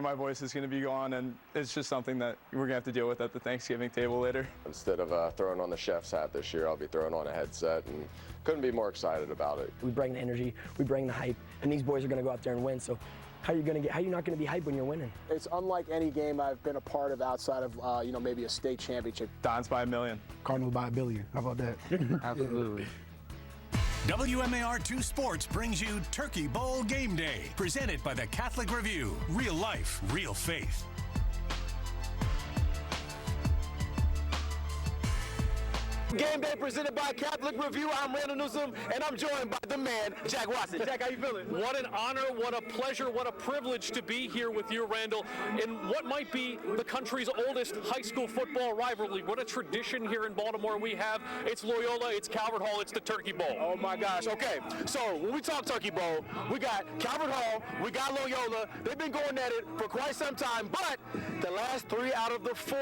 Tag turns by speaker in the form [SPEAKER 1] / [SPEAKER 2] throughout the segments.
[SPEAKER 1] My voice is going to be gone, and it's just something that we're going to have to deal with at the Thanksgiving table later.
[SPEAKER 2] Instead of throwing on the chef's hat this year, I'll be throwing on a headset, and couldn't be more excited about it.
[SPEAKER 3] We bring the energy, we bring the hype, and these boys are going to go out there and win. So how are you not going to be hyped when you're winning?
[SPEAKER 4] It's unlike any game I've been a part of outside of maybe a state championship.
[SPEAKER 1] Dons by 1 million.
[SPEAKER 5] Cardinals by 1 billion. How about that?
[SPEAKER 1] Absolutely.
[SPEAKER 6] WMAR2 Sports brings you Turkey Bowl Game Day, presented by the Catholic Review. Real life, real faith.
[SPEAKER 7] Game Day presented by Catholic Review. I'm Randall Newsom, and I'm joined by the man, Jack Watson. Jack, how you feeling?
[SPEAKER 8] What an honor, what a pleasure, what a privilege to be here with you, Randall, in what might be the country's oldest high school football rivalry. What a tradition here in Baltimore we have. It's Loyola, it's Calvert Hall, it's the Turkey Bowl.
[SPEAKER 7] Oh my gosh, okay. So when we talk Turkey Bowl, we got Calvert Hall, we got Loyola. They've been going at it for quite some time, but the last 3 out of the 4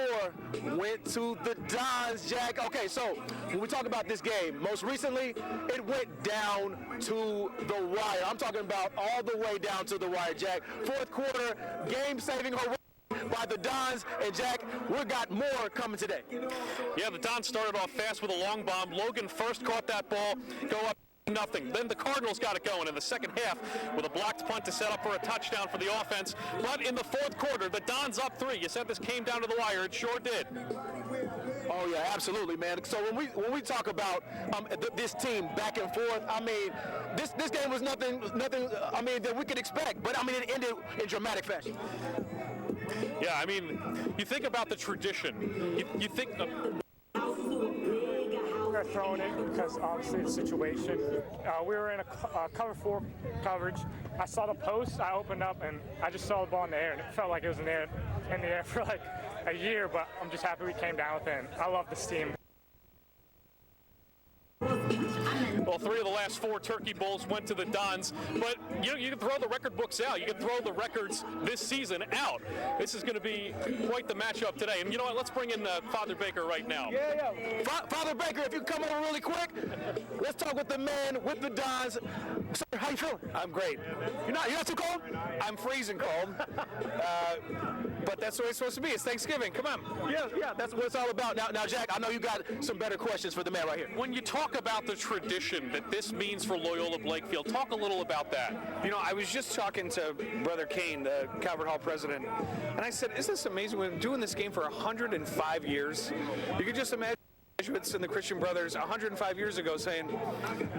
[SPEAKER 7] went to the Dons, Jack. Okay, so when we talk about this game, most recently, it went down to the wire. I'm talking about all the way down to the wire, Jack. Fourth quarter, game-saving hurrah by the Dons, and Jack, we got more coming today.
[SPEAKER 8] Yeah, the Dons started off fast with a long bomb. Logan first caught that ball, go up nothing. Then the Cardinals got it going in the second half with a blocked punt to set up for a touchdown for the offense. But in the fourth quarter, the Dons up 3. You said this came down to the wire. It sure did.
[SPEAKER 7] Oh yeah, absolutely, man. So when we talk about this team back and forth, I mean, this game was nothing. I mean, that we could expect, but I mean, it ended in dramatic fashion.
[SPEAKER 8] Yeah, I mean, you think about the tradition. You think.
[SPEAKER 9] We're throwing it because obviously the situation. We were in a cover 4 coverage. I saw the post, I opened up, and I just saw the ball in the air, and it felt like it was in the air for like a year, but I'm just happy we came down with it. I love this team.
[SPEAKER 8] Well, 3 of the last 4 Turkey Bowls went to the Dons, but you can throw the record books out. You can throw the records this season out. This is going to be quite the matchup today. And you know what? Let's bring in Father Baker right now.
[SPEAKER 7] Yeah. Father Baker, if you come over really quick, let's talk with the man with the Dons. Sir, how you feeling?
[SPEAKER 10] I'm great.
[SPEAKER 7] You're not too cold?
[SPEAKER 10] I'm freezing cold. But that's the way it's supposed to be. It's Thanksgiving. Come on.
[SPEAKER 7] Yeah, that's what it's all about. Now, Jack, I know you got some better questions for the man right here.
[SPEAKER 8] When you talk about the tradition that this means for Loyola Blakefield, talk a little about that.
[SPEAKER 10] You know, I was just talking to Brother Kane, the Calvert Hall president, and I said, isn't this amazing? We've been doing this game for 105 years. You could just imagine Jesuits and the Christian Brothers 105 years ago saying,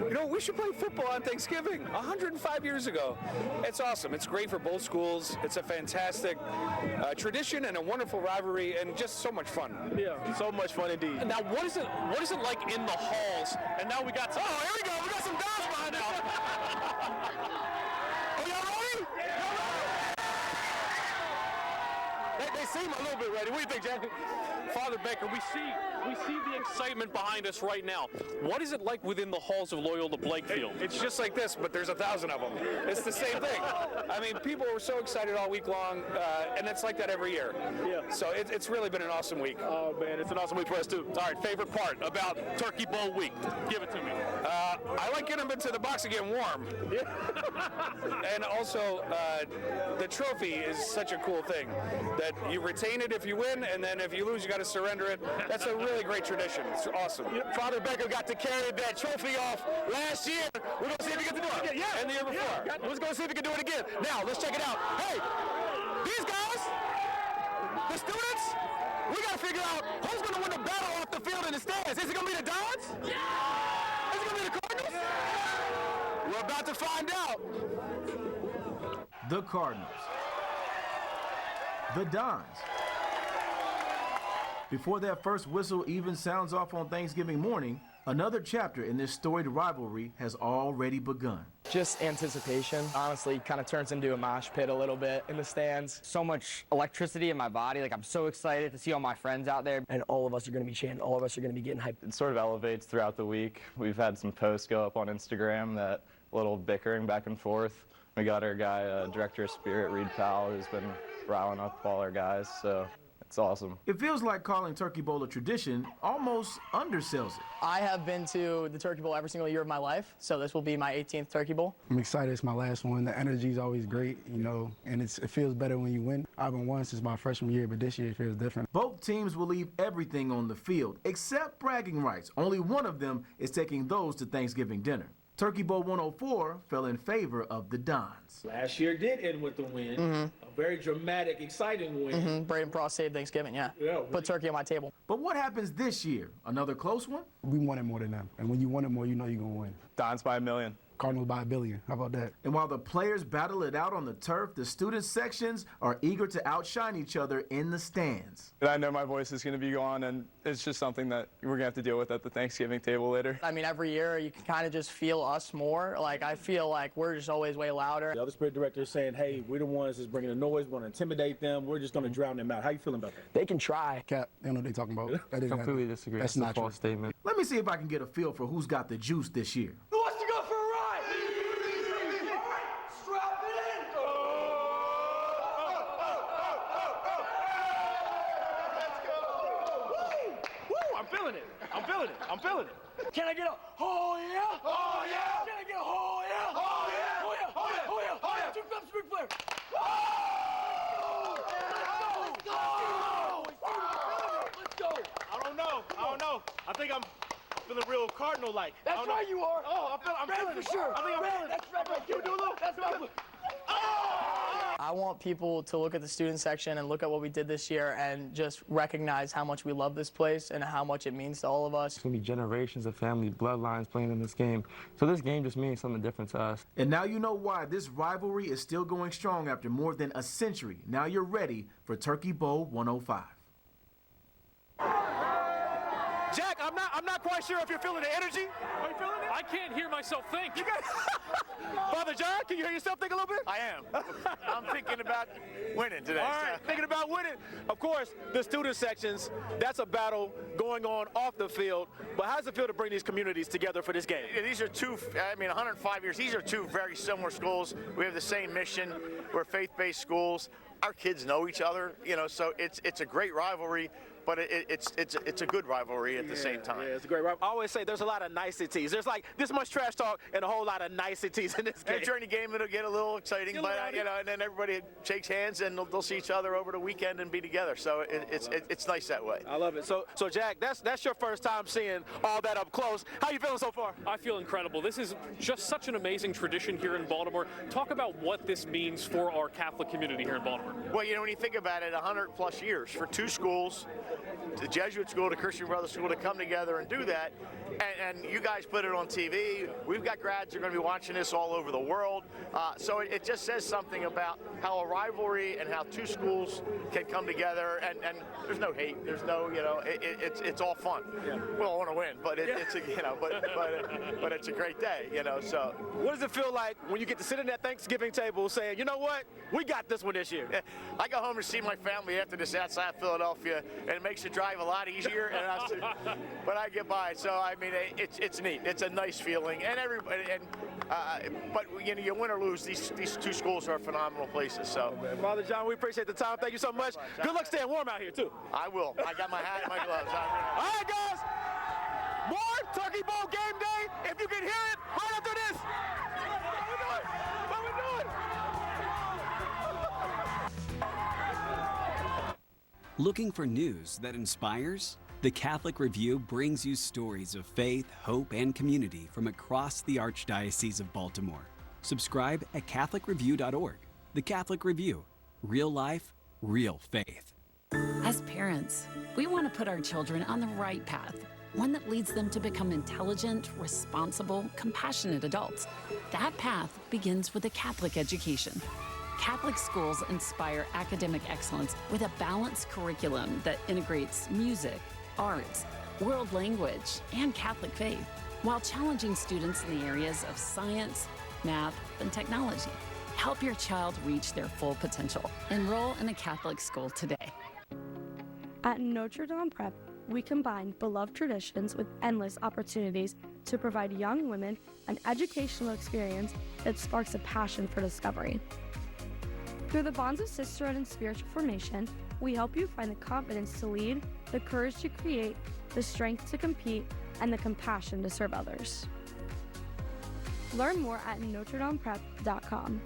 [SPEAKER 10] you know, we should play football on Thanksgiving. 105 years ago. It's awesome. It's great for both schools. It's a fantastic tradition and a wonderful rivalry and just so much fun.
[SPEAKER 7] Yeah, so much fun indeed.
[SPEAKER 8] Now, what is it like in the halls? And now we got some...
[SPEAKER 7] Oh, here we go. We got some Dons behind us. Are y'all ready? They seem a little bit ready. What do you think, Jack?
[SPEAKER 8] Father Baker, we see the excitement behind us right now. What is it like within the halls of Loyola Blakefield?
[SPEAKER 10] It's just like this, but there's 1,000 of them. It's the same thing. I mean, people were so excited all week long, and it's like that every year.
[SPEAKER 7] Yeah.
[SPEAKER 10] So it's really been an awesome week.
[SPEAKER 7] Oh, man, it's an awesome week for us, too.
[SPEAKER 8] All right, favorite part about Turkey Bowl week? Give it to me.
[SPEAKER 10] I like getting them into the box and getting warm.
[SPEAKER 7] Yeah.
[SPEAKER 10] And also, the trophy is such a cool thing that you retain it if you win, and then if you lose, you got to surrender it. That's a really great tradition. It's awesome.
[SPEAKER 7] Father Baker got to carry that trophy off last year. We're going to see if he can do it again. Yeah.
[SPEAKER 10] And the year before.
[SPEAKER 7] Yeah. We're going to see if he can do it again. Now, let's check it out. Hey, these guys, the students, we got to figure out who's going to win the battle off the field in the stands. Is it going to be the Dons? Yeah. Is it going to be the Cardinals? Yeah. We're about to find out.
[SPEAKER 11] The Cardinals. The Dons. Before that first whistle even sounds off on Thanksgiving morning, another chapter in this storied rivalry has already begun.
[SPEAKER 3] Just anticipation, honestly, kind of turns into a mosh pit a little bit in the stands.
[SPEAKER 12] So much electricity in my body. Like, I'm so excited to see all my friends out there.
[SPEAKER 3] And all of us are going to be chanting. All of us are going to be getting hyped.
[SPEAKER 13] It sort of elevates throughout the week. We've had some posts go up on Instagram, that little bickering back and forth. We got our guy, Director of Spirit, Reed Powell, who's been riling up all our guys. So It's awesome.
[SPEAKER 11] It feels like calling Turkey Bowl a tradition almost undersells it.
[SPEAKER 14] I have been to the Turkey Bowl every single year of my life, so this will be my 18th Turkey Bowl.
[SPEAKER 5] I'm excited. It's my last one. The energy is always great, you know, and it feels better when you win. I haven't won since my freshman year, but this year it feels different.
[SPEAKER 11] Both teams will leave everything on the field except bragging rights. Only one of them is taking those to Thanksgiving dinner. Turkey Bowl 104 fell in favor of the Dons.
[SPEAKER 10] Last year did end with a win. A very dramatic, exciting win.
[SPEAKER 14] Braden Pross saved Thanksgiving, yeah. Put turkey on my table.
[SPEAKER 11] But what happens this year? Another close one?
[SPEAKER 5] We wanted more than them, and when you want it more, you know you're going to win.
[SPEAKER 1] Dons by 1 million.
[SPEAKER 5] Cardinals by 1 billion. How about that?
[SPEAKER 11] And while the players battle it out on the turf, the student sections are eager to outshine each other in the stands.
[SPEAKER 1] I know my voice is going to be gone, and it's just something that we're going to have to deal with at the Thanksgiving table later.
[SPEAKER 14] I mean, every year you can kind of just feel us more. Like, I feel like we're just always way louder.
[SPEAKER 7] The other spirit director is saying, hey, we're the ones that's bringing the noise, we're going to intimidate them, we're just going to drown them out. How you feeling about that?
[SPEAKER 3] They can try.
[SPEAKER 5] Cap, they don't know what they're talking about. That didn't
[SPEAKER 13] Completely
[SPEAKER 5] happen.
[SPEAKER 13] disagree.
[SPEAKER 5] That's
[SPEAKER 13] That's
[SPEAKER 5] not
[SPEAKER 13] a false
[SPEAKER 5] true.
[SPEAKER 13] statement.
[SPEAKER 11] Let me see if I can get a feel for who's got the juice this year.
[SPEAKER 15] Who wants to go for a ride? Strap it in. Let's go. Woo! I'm feeling it. I'm feeling it. I'm feeling it. Can I get a oh yeah? Oh yeah. Can I get a oh yeah? Oh yeah. Oh yeah. Oh yeah. Oh yeah. Oh yeah. Two thumbs, big player. Let's go.
[SPEAKER 7] I don't know. I think I'm feeling real Cardinal-like.
[SPEAKER 15] That's right, you are.
[SPEAKER 7] Oh, I'm feeling
[SPEAKER 15] for
[SPEAKER 7] it.
[SPEAKER 15] sure.
[SPEAKER 7] I think I'm feeling it.
[SPEAKER 15] That's right.
[SPEAKER 7] Can we do a little?
[SPEAKER 15] That's right.
[SPEAKER 14] I want people to look at the student section and look at what we did this year and just recognize how much we love this place and how much it means to all of us.
[SPEAKER 16] It's going to be generations of family bloodlines playing in this game. So this game just means something different to us.
[SPEAKER 11] And now you know why this rivalry is still going strong after more than a century. Now you're ready for Turkey Bowl 105.
[SPEAKER 7] Jack, I'm not quite sure if you're feeling the energy. Are you feeling it?
[SPEAKER 8] I can't hear myself think.
[SPEAKER 7] Brother John, can you hear yourself think a little bit?
[SPEAKER 17] I am. I'm thinking about winning today.
[SPEAKER 7] All right, thinking about winning. Of course, the student sections, that's a battle going on off the field. But how does it feel to bring these communities together for this game?
[SPEAKER 17] These are 105 years, these are two very similar schools. We have the same mission. We're faith-based schools. Our kids know each other, so it's a great rivalry. But it's a good rivalry at the same time.
[SPEAKER 7] Yeah, it's a great rivalry. I always say there's a lot of niceties. There's like this much trash talk and a whole lot of niceties in this game.
[SPEAKER 17] And during the game, it'll get a little exciting, but and then everybody shakes hands and they'll see each other over the weekend and be together. So it's nice that way.
[SPEAKER 7] I love it. So Jack, that's your first time seeing all that up close. How you feeling so far?
[SPEAKER 8] I feel incredible. This is just such an amazing tradition here in Baltimore. Talk about what this means for our Catholic community here in Baltimore.
[SPEAKER 17] Well, when you think about it, 100+ years for two schools, the Jesuit school, the Christian Brothers school, to come together and do that. And you guys put it on TV. We've got grads who are going to be watching this all over the world. So it just says something about how a rivalry and how two schools can come together. And there's no hate. There's no, it's all fun.
[SPEAKER 7] Yeah.
[SPEAKER 17] We all want to win, but it's but it's a great day, So
[SPEAKER 7] what does it feel like when you get to sit in that Thanksgiving table saying, you know what, we got this one this year?
[SPEAKER 17] I go home to see my family after this outside Philadelphia, and it makes the drive a lot easier. But I get by. So I mean, it's neat. It's a nice feeling, and everybody. But you win or lose, these two schools are phenomenal places. So,
[SPEAKER 7] Father John, we appreciate the time. Thank you so much. Good luck staying warm out here too.
[SPEAKER 17] I will. I got my hat and my gloves.
[SPEAKER 7] All right, guys. More Turkey Bowl game day. If you can hear it, right after this. What we doing?
[SPEAKER 18] Looking for news that inspires? The Catholic Review brings you stories of faith, hope, and community from across the Archdiocese of Baltimore. Subscribe at CatholicReview.org. The Catholic Review. Real life, real faith.
[SPEAKER 19] As parents, we want to put our children on the right path, one that leads them to become intelligent, responsible, compassionate adults. That path begins with a Catholic education. Catholic schools inspire academic excellence with a balanced curriculum that integrates music, arts, world language, and Catholic faith, while challenging students in the areas of science, math, and technology. Help your child reach their full potential. Enroll in a Catholic school today.
[SPEAKER 20] At Notre Dame Prep, we combine beloved traditions with endless opportunities to provide young women an educational experience that sparks a passion for discovery. Through the bonds of sisterhood and spiritual formation, we help you find the confidence to lead, the courage to create, the strength to compete, and the compassion to serve others. Learn more at NotreDamePrep.com.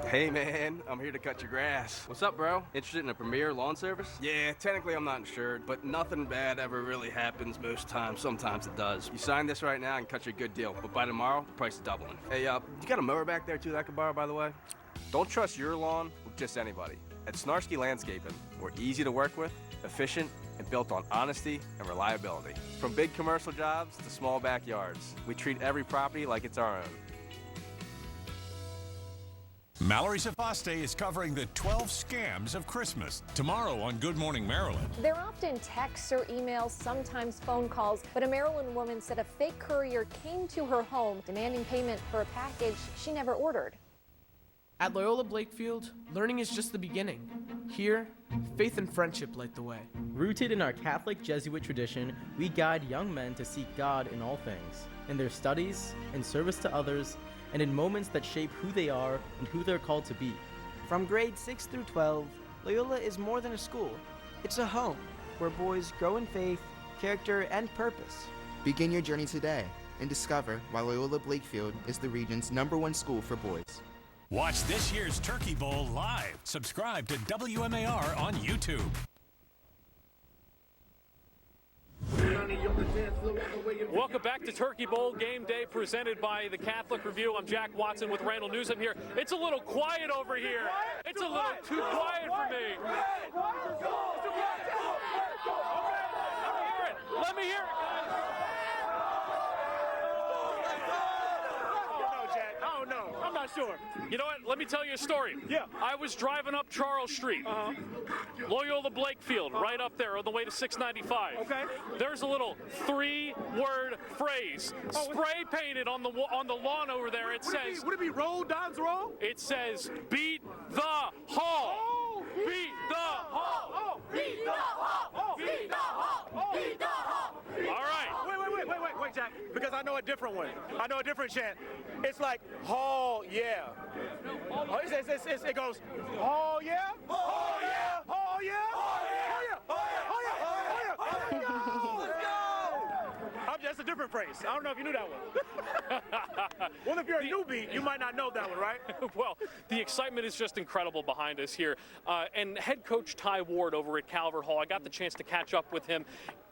[SPEAKER 21] Hey man, I'm here to cut your grass. What's up, bro? Interested in a Premier lawn service? Yeah, technically I'm not insured, but nothing bad ever really happens most times. Sometimes it does. You sign this right now and cut you a good deal, but by tomorrow, the price is doubling. Hey, you got a mower back there too that I could borrow, by the way? Don't trust your lawn with just anybody. At Snarsky Landscaping, we're easy to work with, efficient, and built on honesty and reliability. From big commercial jobs to small backyards, we treat every property like it's our own.
[SPEAKER 6] Mallory Safaste is covering the 12 scams of Christmas tomorrow on Good Morning Maryland.
[SPEAKER 22] They're often texts or emails, sometimes phone calls, but a Maryland woman said a fake courier came to her home demanding payment for a package she never ordered.
[SPEAKER 23] At Loyola Blakefield, learning is just the beginning. Here, faith and friendship light the way.
[SPEAKER 24] Rooted in our Catholic Jesuit tradition, we guide young men to seek God in all things, in their studies, in service to others, and in moments that shape who they are and who they're called to be.
[SPEAKER 25] From grades 6 through 12, Loyola is more than a school. It's a home where boys grow in faith, character, and purpose.
[SPEAKER 26] Begin your journey today and discover why Loyola Blakefield is the region's #1 school for boys.
[SPEAKER 6] Watch this year's Turkey Bowl live. Subscribe to WMAR on YouTube.
[SPEAKER 8] Welcome back to Turkey Bowl Game Day presented by the Catholic Review. I'm Jack Watson with Randall Newsom here. It's a little quiet over here. It's a little too quiet for me. Let me hear it, guys.
[SPEAKER 7] Oh, no. I'm not sure.
[SPEAKER 8] You know what? Let me tell you a story.
[SPEAKER 7] Yeah.
[SPEAKER 8] I was driving up Charles Street. Loyola Blakefield, right up there on the way to 695.
[SPEAKER 7] Okay.
[SPEAKER 8] There's a little 3-word phrase spray painted on the lawn over there. It says,
[SPEAKER 7] would it be roll, Dons roll?
[SPEAKER 8] It says, beat the Hall.
[SPEAKER 7] Oh,
[SPEAKER 8] beat the Hall.
[SPEAKER 7] Oh, beat the Hall. Oh, beat the Hall. Oh, beat the Hall.
[SPEAKER 8] All right.
[SPEAKER 7] Wait, Jack, because I know a different one. I know a different chant. It's like, Hall, yeah. Oh, it goes, Hall, yeah. Hall, yeah. Hall, yeah. Hall, yeah. Hall, yeah. Hall, yeah. Let's go. That's a different phrase. I don't know if you knew that one. Well, if you're a newbie, you might not know that one, right?
[SPEAKER 8] Well, the excitement is just incredible behind us here. And head coach Ty Ward over at Calvert Hall, I got the chance to catch up with him.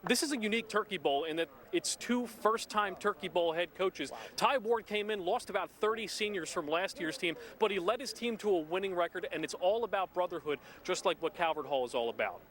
[SPEAKER 8] This is a unique Turkey Bowl in that it's 2 first-time Turkey Bowl head coaches. Ty Ward came in, lost about 30 seniors from last year's team, but he led his team to a winning record, and it's all about brotherhood, just like what Calvert Hall is all about.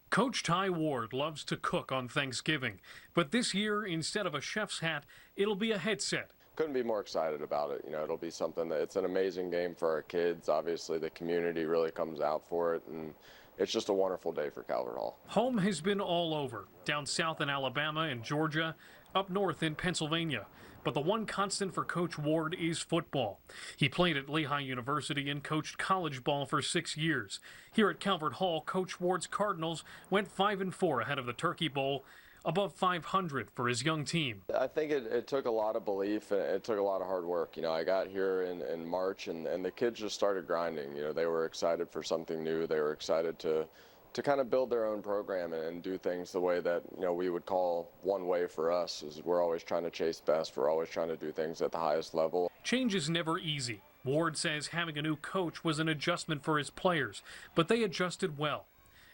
[SPEAKER 27] Coach Ty Ward loves to cook on Thanksgiving, but this year, instead of a chef's hat, it'll be a headset.
[SPEAKER 2] Couldn't be more excited about it. You know, it'll be something that it's an amazing game for our kids. Obviously, the community really comes out for it, and it's just a wonderful day for Calvert Hall.
[SPEAKER 27] Home has been all over, down south in Alabama and Georgia, up north in Pennsylvania. But the one constant for Coach Ward is football. He played at Lehigh University and coached college ball for 6 years. Here at Calvert Hall, Coach Ward's Cardinals went 5-4 ahead of the Turkey Bowl, above 500 for his young team.
[SPEAKER 2] I think it took a lot of belief and it took a lot of hard work. You know, I got here in March and the kids just started grinding. You know, they were excited for something new. They were excited to kind of build their own program and do things the way that, you know, we would call one way for us. Is we're always trying to chase best. We're always trying to do things at the highest level.
[SPEAKER 27] Change is never easy. Ward says having a new coach was an adjustment for his players, but they adjusted well.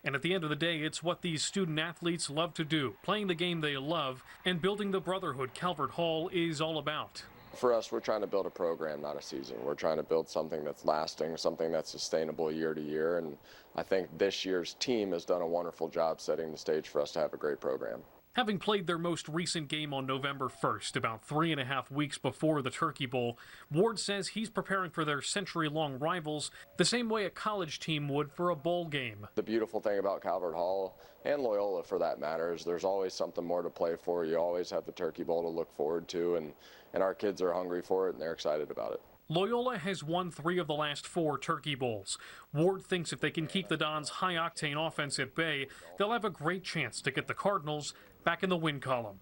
[SPEAKER 27] And at the end of the day, it's what these student athletes love to do, playing the game they love and building the brotherhood Calvert Hall is all about.
[SPEAKER 2] For us, we're trying to build a program, not a season. We're trying to build something that's lasting, something that's sustainable year to year. And I think this year's team has done a wonderful job setting the stage for us to have a great program.
[SPEAKER 27] Having played their most recent game on November 1st, about 3.5 weeks before the Turkey Bowl, Ward says he's preparing for their century-long rivals the same way a college team would for a bowl game.
[SPEAKER 2] The beautiful thing about Calvert Hall, and Loyola for that matter, is there's always something more to play for. You always have the Turkey Bowl to look forward to, and our kids are hungry for it, and they're excited about it.
[SPEAKER 27] Loyola has won 3 of the last 4 Turkey Bowls. Ward thinks if they can keep the Dons' high-octane offense at bay, they'll have a great chance to get the Cardinals back in the win column.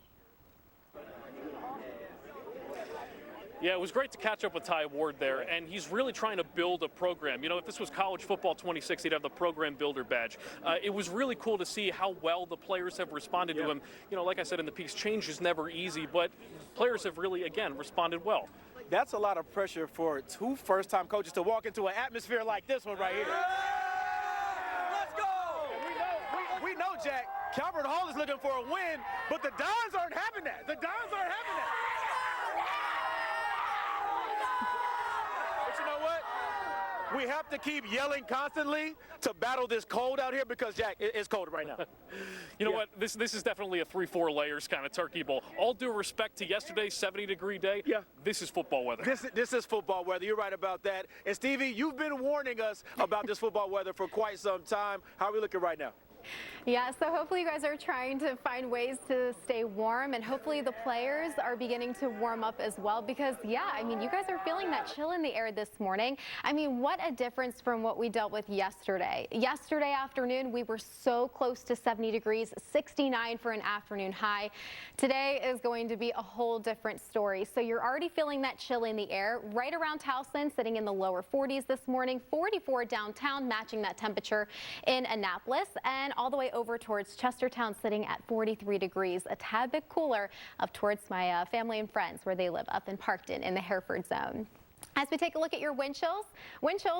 [SPEAKER 8] Yeah, it was great to catch up with Ty Ward there, and he's really trying to build a program. You know, if this was college football 26, he'd have the program builder badge. It was really cool to see how well the players have responded to him. You know, like I said in the piece, change is never easy, but players have really, again, responded well.
[SPEAKER 7] That's a lot of pressure for 2 first-time coaches to walk into an atmosphere like this one right here. Let's go! We know, Jack, Calvert Hall is looking for a win, but the Dons aren't having that. The Dons aren't having that. But you know what? We have to keep yelling constantly to battle this cold out here because, Jack, it's cold right now.
[SPEAKER 8] You know what? This is definitely a 3-4 layers kind of turkey bowl. All due respect to yesterday's 70-degree day, this is football weather.
[SPEAKER 7] This is football weather. You're right about that. And, Stevie, you've been warning us about this football weather for quite some time. How are we looking right now?
[SPEAKER 1] Yeah, so hopefully you guys are trying to find ways to stay warm, and hopefully the players are beginning to warm up as well because, yeah, I mean, you guys are feeling that chill in the air this morning. I mean, what a difference from what we dealt with yesterday. Yesterday afternoon, we were so close to 70 degrees, 69 for an afternoon high. Today is going to be a whole different story. So you're already feeling that chill in the air right around Towson, sitting in the lower 40s this morning, 44 downtown, matching that temperature in Annapolis, and all the way over towards Chestertown, sitting at 43 degrees, a tad bit cooler up towards my family and friends where they live up in Parkton in the Hereford zone. As we take a look at your wind chills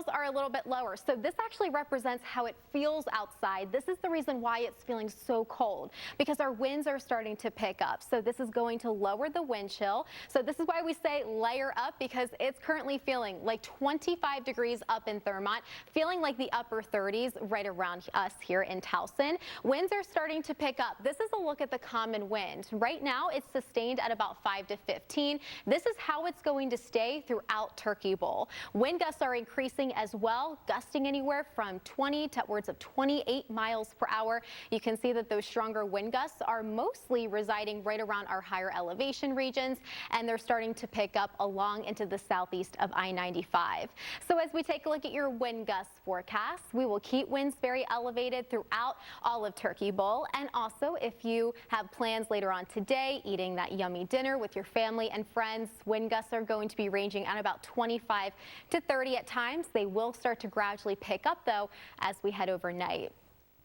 [SPEAKER 1] are a little bit lower. So this actually represents how it feels outside. This is the reason why it's feeling so cold, because our winds are starting to pick up. So this is going to lower the wind chill. So this is why we say layer up, because it's currently feeling like 25 degrees up in Thurmont, feeling like the upper 30s right around us here in Towson. Winds are starting to pick up. This is a look at the common wind. Right now it's sustained at about 5 to 15. This is how it's going to stay throughout Turkey Bowl. Wind gusts are increasing as well, gusting anywhere from 20 to upwards of 28 miles per hour. You can see that those stronger wind gusts are mostly residing right around our higher elevation regions, and they're starting to pick up along into the southeast of I-95. So as we take a look at your wind gust forecast, we will keep winds very elevated throughout all of Turkey Bowl. And also, if you have plans later on today, eating that yummy dinner with your family and friends, wind gusts are going to be ranging at about 25 to 30 at times. They will start to gradually pick up, though, as we head overnight.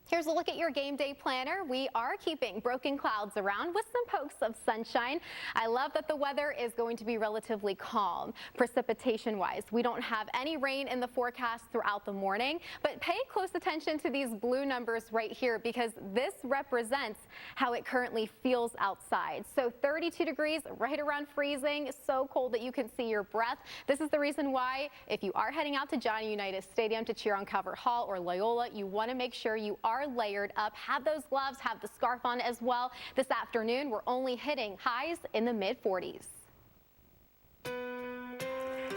[SPEAKER 1] Here's a look at your game day planner. We are keeping broken clouds around with some pokes of sunshine. I love that the weather is going to be relatively calm. Precipitation-wise, we don't have any rain in the forecast throughout the morning, but pay close attention to these blue numbers right here because this represents how it currently feels outside. So 32 degrees, right around freezing, so cold that you can see your breath. This is the reason why if you are heading out to Johnny Unitas Stadium to cheer on Calvert Hall or Loyola, you want to make sure you are layered up, have those gloves, have the scarf on as well. This afternoon, we're only hitting highs in the mid-40s.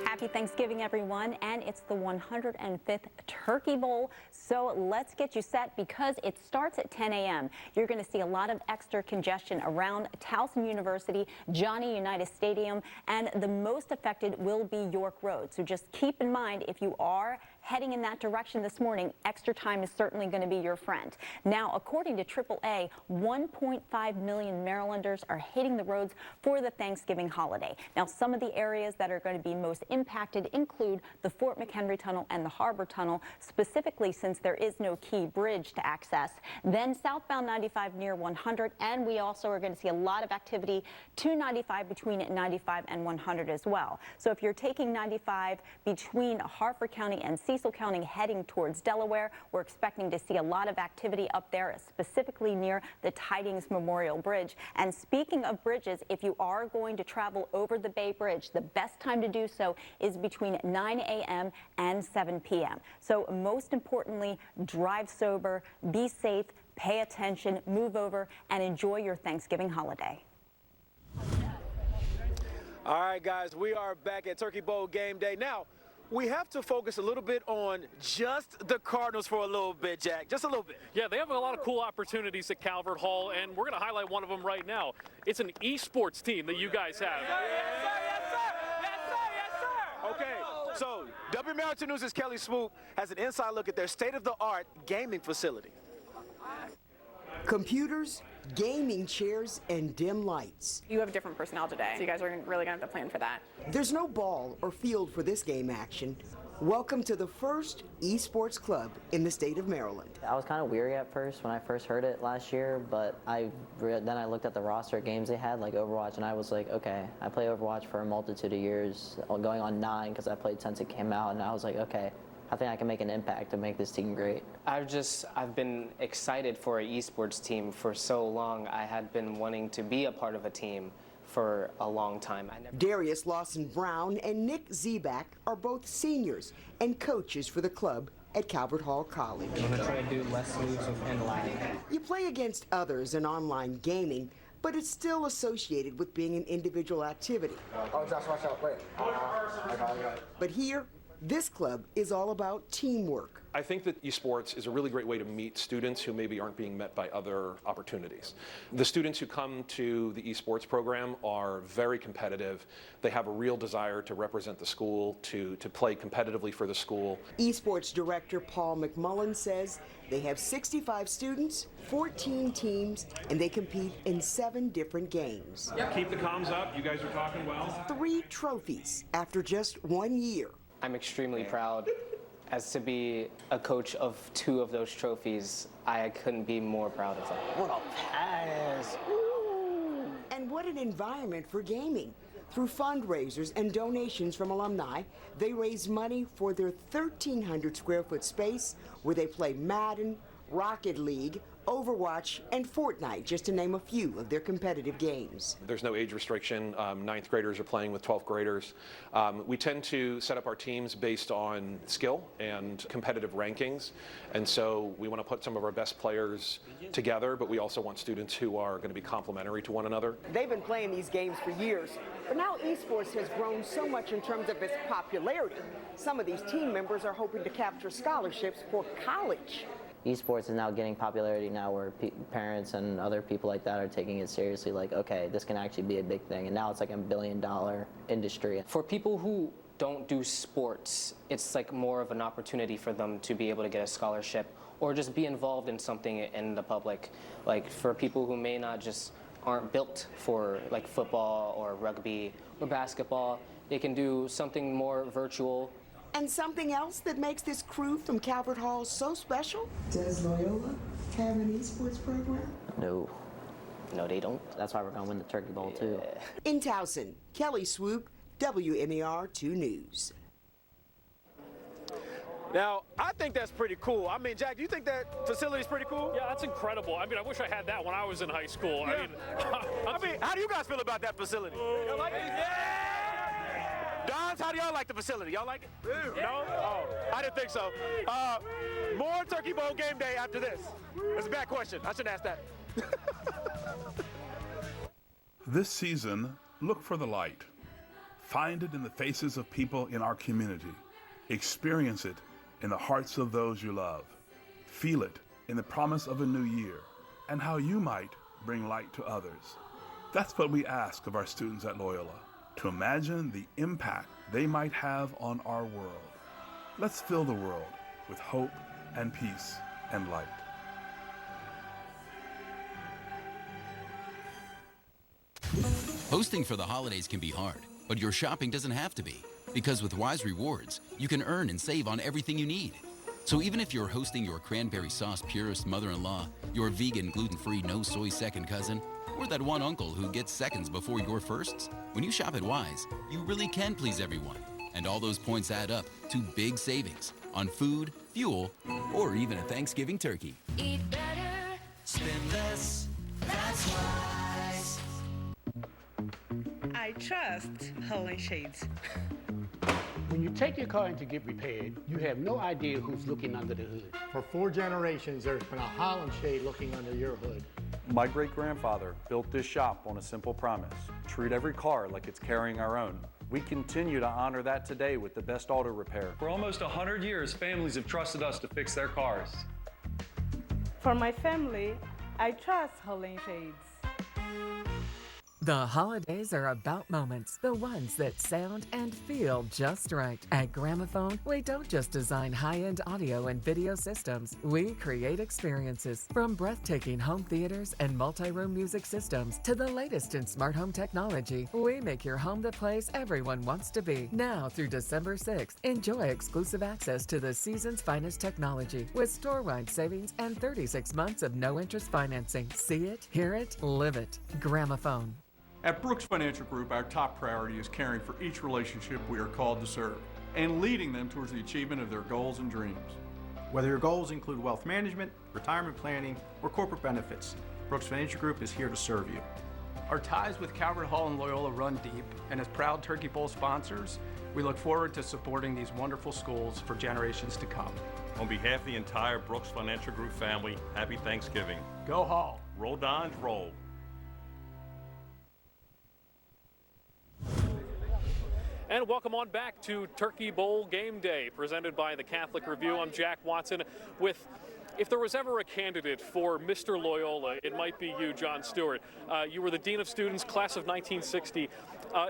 [SPEAKER 3] Happy Thanksgiving, everyone, and it's the 105th Turkey Bowl, so let's get you set because it starts at 10 a.m. You're going to see a lot of extra congestion around Towson University, Johnny Unitas Stadium, and the most affected will be York Road. So just keep in mind, if you are heading in that direction this morning, extra time is certainly going to be your friend. Now, according to AAA, 1.5 million Marylanders are hitting the roads for the Thanksgiving holiday. Now, some of the areas that are going to be most impacted include the Fort McHenry Tunnel and the Harbor Tunnel, specifically since there is no key bridge to access. Then southbound 95 near 100, and we also are going to see a lot of activity to 95 between 95 and 100 as well. So if you're taking 95 between Harford County and Cecil County heading towards Delaware, we're expecting to see a lot of activity up there, specifically near the Tidings Memorial Bridge. And speaking of bridges, if you are going to travel over the Bay Bridge, the best time to do so is between 9 a.m. and 7 p.m. So most importantly, drive sober, be safe, pay attention, move over, and enjoy your Thanksgiving holiday.
[SPEAKER 7] All right, guys, we are back at Turkey Bowl game day. Now, we have to focus a little bit on just the Cardinals for a little bit, Jack, just a little bit.
[SPEAKER 8] Yeah, they have a lot of cool opportunities at Calvert Hall, and we're going to highlight one of them right now. It's an esports team that you guys have.
[SPEAKER 7] Yes, sir, yes, sir, yes, sir, yes, sir. Okay, so WMarital News' Kelly Swoop has an inside look at their state-of-the-art gaming facility.
[SPEAKER 4] Computers, gaming chairs, and dim lights.
[SPEAKER 5] You have different personnel today, so you guys are really going to have to plan for that.
[SPEAKER 4] There's no ball or field for this game action. Welcome to the first esports club in the state of Maryland.
[SPEAKER 9] I was kind of weary at first when I first heard it last year, but then I looked at the roster of games they had, like Overwatch, and I was like, okay, I play Overwatch for a multitude of years, going on 9 because I played since it came out, and I was like, okay, I think I can make an impact to make this team great.
[SPEAKER 10] I've been excited for an esports team for so long. I had been wanting to be a part of a team for a long time.
[SPEAKER 4] Darius Lawson-Brown and Nick Zebak are both seniors and coaches for the club at Calvert Hall College.
[SPEAKER 10] I'm gonna try to do less moves and lag.
[SPEAKER 4] You play against others in online gaming, but it's still associated with being an individual activity.
[SPEAKER 12] Oh, Josh, watch out, wait. I got it.
[SPEAKER 4] But here, this club is all about teamwork.
[SPEAKER 13] I think that esports is a really great way to meet students who maybe aren't being met by other opportunities. The students who come to the esports program are very competitive. They have a real desire to represent the school, to play competitively for the school.
[SPEAKER 4] Esports director Paul McMullen says they have 65 students, 14 teams, and they compete in 7 different games.
[SPEAKER 13] Keep the comms up. You guys are talking well.
[SPEAKER 4] 3 trophies after just 1 year.
[SPEAKER 10] I'm extremely proud. As to be a coach of 2 of those trophies, I couldn't be more proud of them.
[SPEAKER 4] What a pass! Ooh. And what an environment for gaming. Through fundraisers and donations from alumni, they raise money for their 1,300 square foot space where they play Madden, Rocket League, Overwatch, and Fortnite, just to name a few of their competitive games.
[SPEAKER 13] There's no age restriction. 9th graders are playing with 12th graders. We tend to set up our teams based on skill and competitive rankings, and so we want to put some of our best players together, but we also want students who are going to be complementary to one another.
[SPEAKER 4] They've been playing these games for years, but now esports has grown so much in terms of its popularity. Some of these team members are hoping to capture scholarships for college.
[SPEAKER 9] Esports is now getting popularity now where parents and other people like that are taking it seriously, like, okay, this can actually be a big thing, and now it's like $1 billion industry.
[SPEAKER 10] For people who don't do sports, it's like more of an opportunity for them to be able to get a scholarship or just be involved in something in the public. Like for people who may not just aren't built for like football or rugby or basketball, they can do something more virtual.
[SPEAKER 4] And something else that makes this crew from Calvert Hall so special? Does Loyola have an esports program?
[SPEAKER 9] No, they don't. That's why we're going to win the Turkey Bowl, too.
[SPEAKER 4] In Towson, Kelly Swoop, WMER 2 News.
[SPEAKER 7] Now, I think that's pretty cool. I mean, Jack, do you think that facility is pretty cool?
[SPEAKER 27] Yeah, that's incredible. I mean, I wish I had that when I was in high school.
[SPEAKER 7] Yeah. I mean, how do you guys feel about that facility? Y'all like it? Yeah! Dons, how do y'all like the facility? Y'all like it? Yeah. No? Oh, I didn't think so. More Turkey Bowl game day after this. That's a bad question. I shouldn't ask that.
[SPEAKER 15] This season, look for the light. Find it in the faces of people in our community. Experience it in the hearts of those you love. Feel it in the promise of a new year and how you might bring light to others. That's what we ask of our students at Loyola, to imagine the impact they might have on our world. Let's fill the world with hope and peace and light.
[SPEAKER 28] Hosting for the holidays can be hard, but your shopping doesn't have to be, because with Wise Rewards, you can earn and save on everything you need. So even if you're hosting your cranberry sauce purist mother-in-law, your vegan gluten-free no soy second cousin, or that one uncle who gets seconds before your firsts, when you shop at Wise, you really can please everyone. And all those points add up to big savings on food, fuel, or even a Thanksgiving turkey.
[SPEAKER 29] Eat better, spend less, that's Wise.
[SPEAKER 30] I trust Holland Shades.
[SPEAKER 31] When you take your car in to get repaired, you have no idea who's looking under the hood.
[SPEAKER 32] For 4 generations, there's been a Holland shade looking under your hood.
[SPEAKER 33] My great-grandfather built this shop on a simple promise: treat every car like it's carrying our own. We continue to honor that today with the best auto repair.
[SPEAKER 34] For almost 100 years, families have trusted us to fix their cars.
[SPEAKER 30] For my family, I trust Holland Shades.
[SPEAKER 6] The holidays are about moments, the ones that sound and feel just right. At Gramophone, we don't just design high-end audio and video systems. We create experiences. From breathtaking home theaters and multi-room music systems to the latest in smart home technology, we make your home the place everyone wants to be. Now through December 6th, enjoy exclusive access to the season's finest technology with store-wide savings and 36 months of no-interest financing. See it, hear it, live it. Gramophone.
[SPEAKER 11] At Brooks Financial Group, our top priority is caring for each relationship we are called to serve and leading them towards the achievement of their goals and dreams.
[SPEAKER 14] Whether your goals include wealth management, retirement planning, or corporate benefits, Brooks Financial Group is here to serve you.
[SPEAKER 16] Our ties with Calvert Hall and Loyola run deep, and as proud Turkey Bowl sponsors, we look forward to supporting these wonderful schools for generations to come.
[SPEAKER 17] On behalf of the entire Brooks Financial Group family, happy Thanksgiving.
[SPEAKER 16] Go Hall!
[SPEAKER 17] Roll Dons, roll!
[SPEAKER 27] And welcome on back to Turkey Bowl Game Day, presented by the Catholic Review. I'm Jack Watson with, if there was ever a candidate for Mr. Loyola, it might be you, John Stewart. You were the Dean of Students, class of 1960.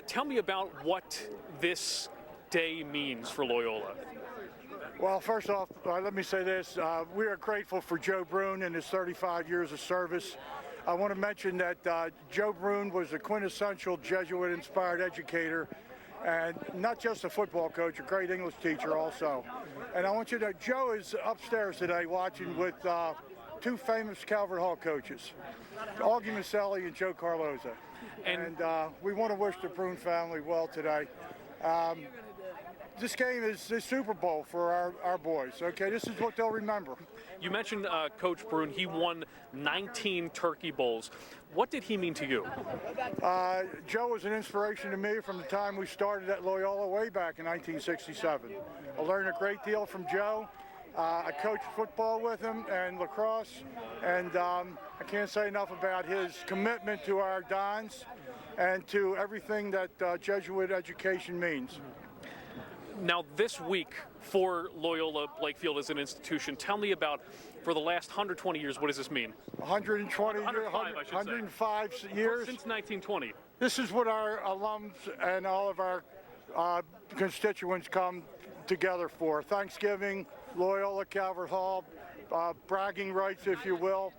[SPEAKER 27] Tell me about what this day means for Loyola.
[SPEAKER 18] Well, first off, let me say this. We are grateful for Joe Brune and his 35 years of service. I want to mention that Joe Brune was a quintessential Jesuit-inspired educator, and not just a football coach, a great English teacher also. And I want you to know, Joe is upstairs today watching with two famous Calvert Hall coaches, Augie Maselli and Joe Carloza. And we want to wish the Brune family well today. This game is the Super Bowl for our boys, okay? This is what they'll remember.
[SPEAKER 27] You mentioned Coach Brune. He won 19 Turkey Bowls. What did he mean to you?
[SPEAKER 18] Joe was an inspiration to me from the time we started at Loyola way back in 1967. I learned a great deal from Joe. I coached football with him and lacrosse, and I can't say enough about his commitment to our Dons and to everything that Jesuit education means.
[SPEAKER 27] Now, this week for Loyola Blakefield as an institution, tell me about, for the last 120 years, what does this mean?
[SPEAKER 18] 105 years.
[SPEAKER 27] Since 1920.
[SPEAKER 18] This is what our alums and all of our constituents come together for. Thanksgiving, Loyola, Calvert Hall, bragging rights, if you will.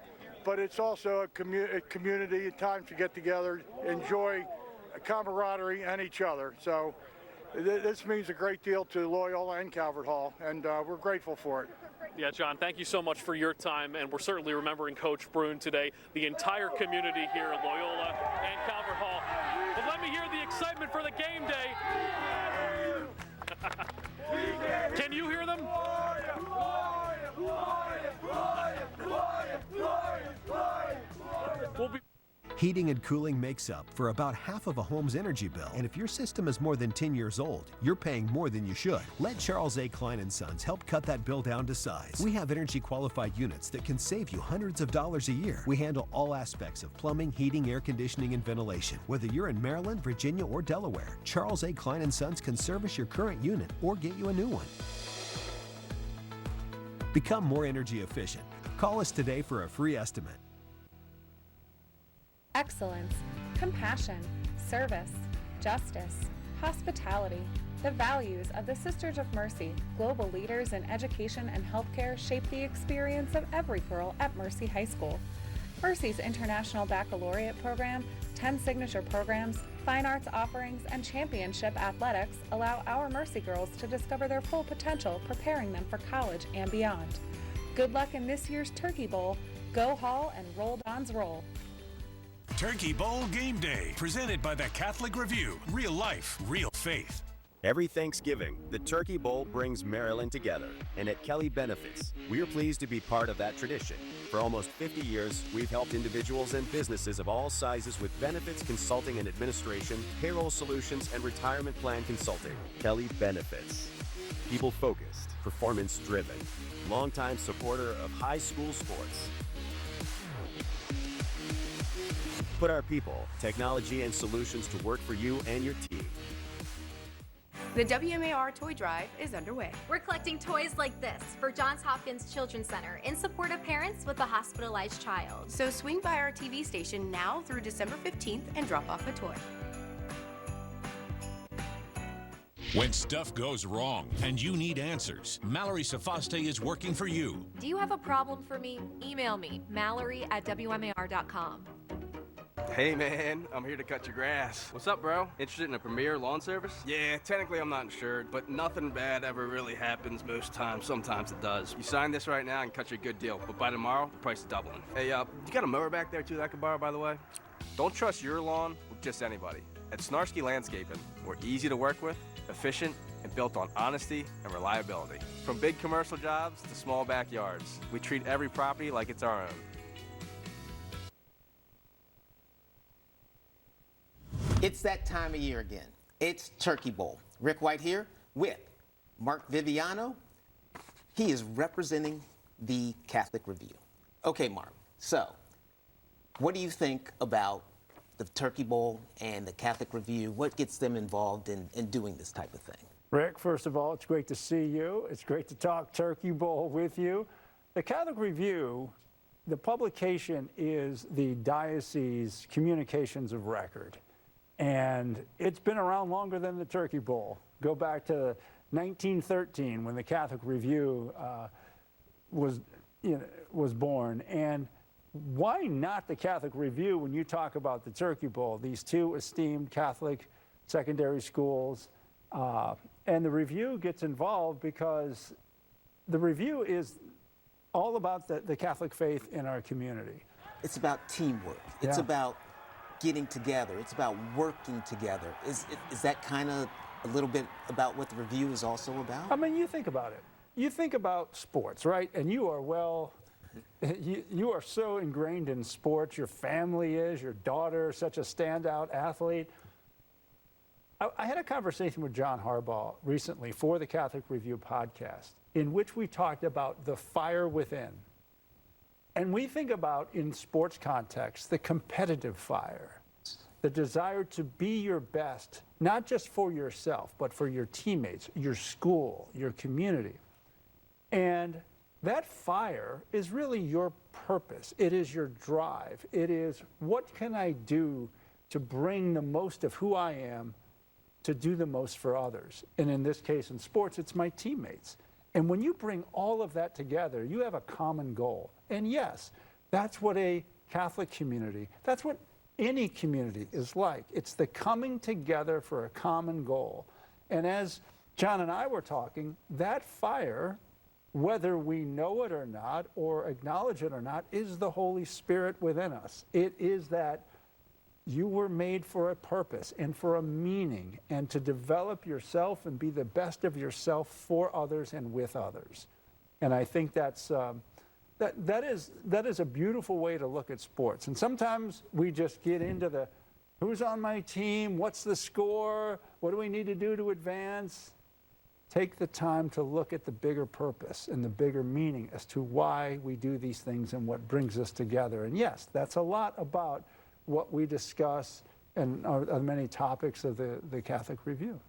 [SPEAKER 18] But it's also a community, a time to get together, enjoy camaraderie and each other. So this means a great deal to Loyola and Calvert Hall, and we're grateful for it.
[SPEAKER 27] Yeah, John, thank you so much for your time, and we're certainly remembering Coach Brune today, the entire community here at Loyola and Calvert Hall. But let me hear the excitement for the game day. Can you hear them? We'll be
[SPEAKER 19] Heating and cooling makes up for about half of a home's energy bill. And if your system is more than 10 years old, you're paying more than you should. Let Charles A. Klein & Sons help cut that bill down to size. We have energy qualified units that can save you hundreds of dollars a year. We handle all aspects of plumbing, heating, air conditioning, and ventilation. Whether you're in Maryland, Virginia, or Delaware, Charles A. Klein & Sons can service your current unit or get you a new one. Become more energy efficient. Call us today for a free estimate.
[SPEAKER 20] Excellence, compassion, service, justice, hospitality. The values of the Sisters of Mercy, global leaders in education and healthcare, shape the experience of every girl at Mercy High School. Mercy's International Baccalaureate program, 10 signature programs, fine arts offerings, and championship athletics allow our Mercy girls to discover their full potential, preparing them for college and beyond. Good luck in this year's Turkey Bowl. Go Hall and Roll Dons Roll.
[SPEAKER 21] Turkey Bowl Game Day, presented by the Catholic Review. Real life, real faith.
[SPEAKER 22] Every Thanksgiving, the Turkey Bowl brings Maryland together, and at Kelly Benefits, we are pleased to be part of that tradition. For almost 50 years, we've helped individuals and businesses of all sizes with benefits consulting and administration, payroll solutions, and retirement plan consulting. Kelly Benefits. People-focused, performance-driven, longtime supporter of high school sports. Put our people, technology, and solutions to work for you and your team.
[SPEAKER 1] The WMAR Toy Drive is underway.
[SPEAKER 2] We're collecting toys like this for Johns Hopkins Children's Center in support of parents with a hospitalized child.
[SPEAKER 1] So swing by our TV station now through December 15th and drop off a toy.
[SPEAKER 21] When stuff goes wrong and you need answers, Mallory Sofaste is working for you.
[SPEAKER 2] Do you have a problem for me? Email me, mallory@wmar.com.
[SPEAKER 3] Hey man, I'm here to cut your grass. What's up, bro? Interested in a Premier lawn service? Yeah, technically I'm not insured, but nothing bad ever really happens most times. Sometimes it does. You sign this right now and cut you a good deal, but by tomorrow, the price is doubling. Hey, you got a mower back there too that I could borrow, by the way? Don't trust your lawn with just anybody. At Snarsky Landscaping, we're easy to work with, efficient, and built on honesty and reliability. From big commercial jobs to small backyards, we treat every property like it's our own.
[SPEAKER 4] It's that time of year again. It's Turkey Bowl. Rick White here with Mark Viviano. He is representing the Catholic Review. Okay, Mark, so what do you think about the Turkey Bowl and the Catholic Review? What gets them involved in doing this type of thing?
[SPEAKER 5] Rick, first of all, it's great to see you. It's great to talk Turkey Bowl with you. The Catholic Review, the publication is the diocese communications of record. And it's been around longer than the Turkey Bowl. Go back to 1913 when the Catholic Review was born. And why not the Catholic Review when you talk about the Turkey Bowl? These two esteemed Catholic secondary schools. And the Review gets involved because the Review is all about the Catholic faith in our community.
[SPEAKER 4] It's about teamwork. It's about getting together. It's about working together. Is that kind of a little bit about what the Review is also about?
[SPEAKER 5] I mean, you think about it. You think about sports, right? And you are you are so ingrained in sports. Your family is, your daughter, such a standout athlete. I had a conversation with John Harbaugh recently for the Catholic Review podcast in which we talked about the fire within. And we think about, in sports context, the competitive fire, the desire to be your best, not just for yourself, but for your teammates, your school, your community. And that fire is really your purpose. It is your drive. It is, what can I do to bring the most of who I am to do the most for others? And in this case, in sports, it's my teammates. And when you bring all of that together, you have a common goal. And yes, that's what a Catholic community, that's what any community is like. It's the coming together for a common goal. And as John and I were talking, that fire, whether we know it or not, or acknowledge it or not, is the Holy Spirit within us. It is that you were made for a purpose and for a meaning, and to develop yourself and be the best of yourself for others and with others. And I think that's that is a beautiful way to look at sports. And sometimes we just get into the who's on my team, what's the score, what do we need to do to advance? Take the time to look at the bigger purpose and the bigger meaning as to why we do these things and what brings us together. And yes, that's a lot about what we discuss and are many topics of the Catholic Review.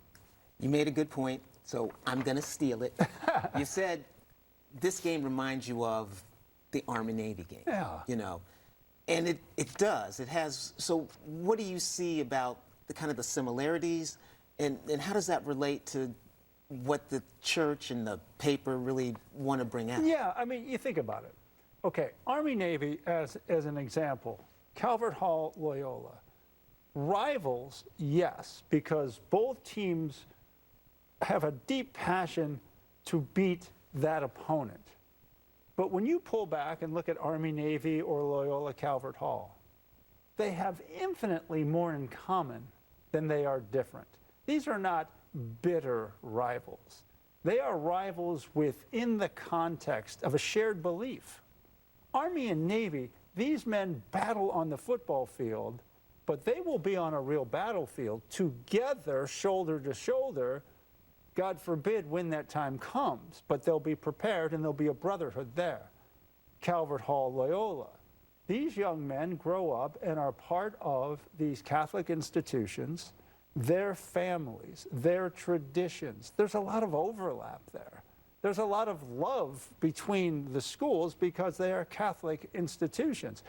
[SPEAKER 4] You made a good point, so I'm going to steal it. You said this game reminds you of the Army-Navy game.
[SPEAKER 5] Yeah.
[SPEAKER 4] You know, and it does. It has. So what do you see about the kind of the similarities, and how does that relate to what the church and the paper really want to bring out?
[SPEAKER 5] Yeah, I mean, you think about it. Okay, Army-Navy as an example. Calvert Hall, Loyola. Rivals, yes, because both teams have a deep passion to beat that opponent. But when you pull back and look at Army-Navy or Loyola Calvert Hall, they have infinitely more in common than they are different. These are not bitter rivals. They are rivals within the context of a shared belief. Army and Navy, these men battle on the football field, but they will be on a real battlefield together, shoulder to shoulder, God forbid, when that time comes. But they'll be prepared and there'll be a brotherhood there. Calvert Hall, Loyola. These young men grow up and are part of these Catholic institutions. their families, their traditions. There's a lot of overlap there. There's a lot of love between the schools because they are Catholic institutions.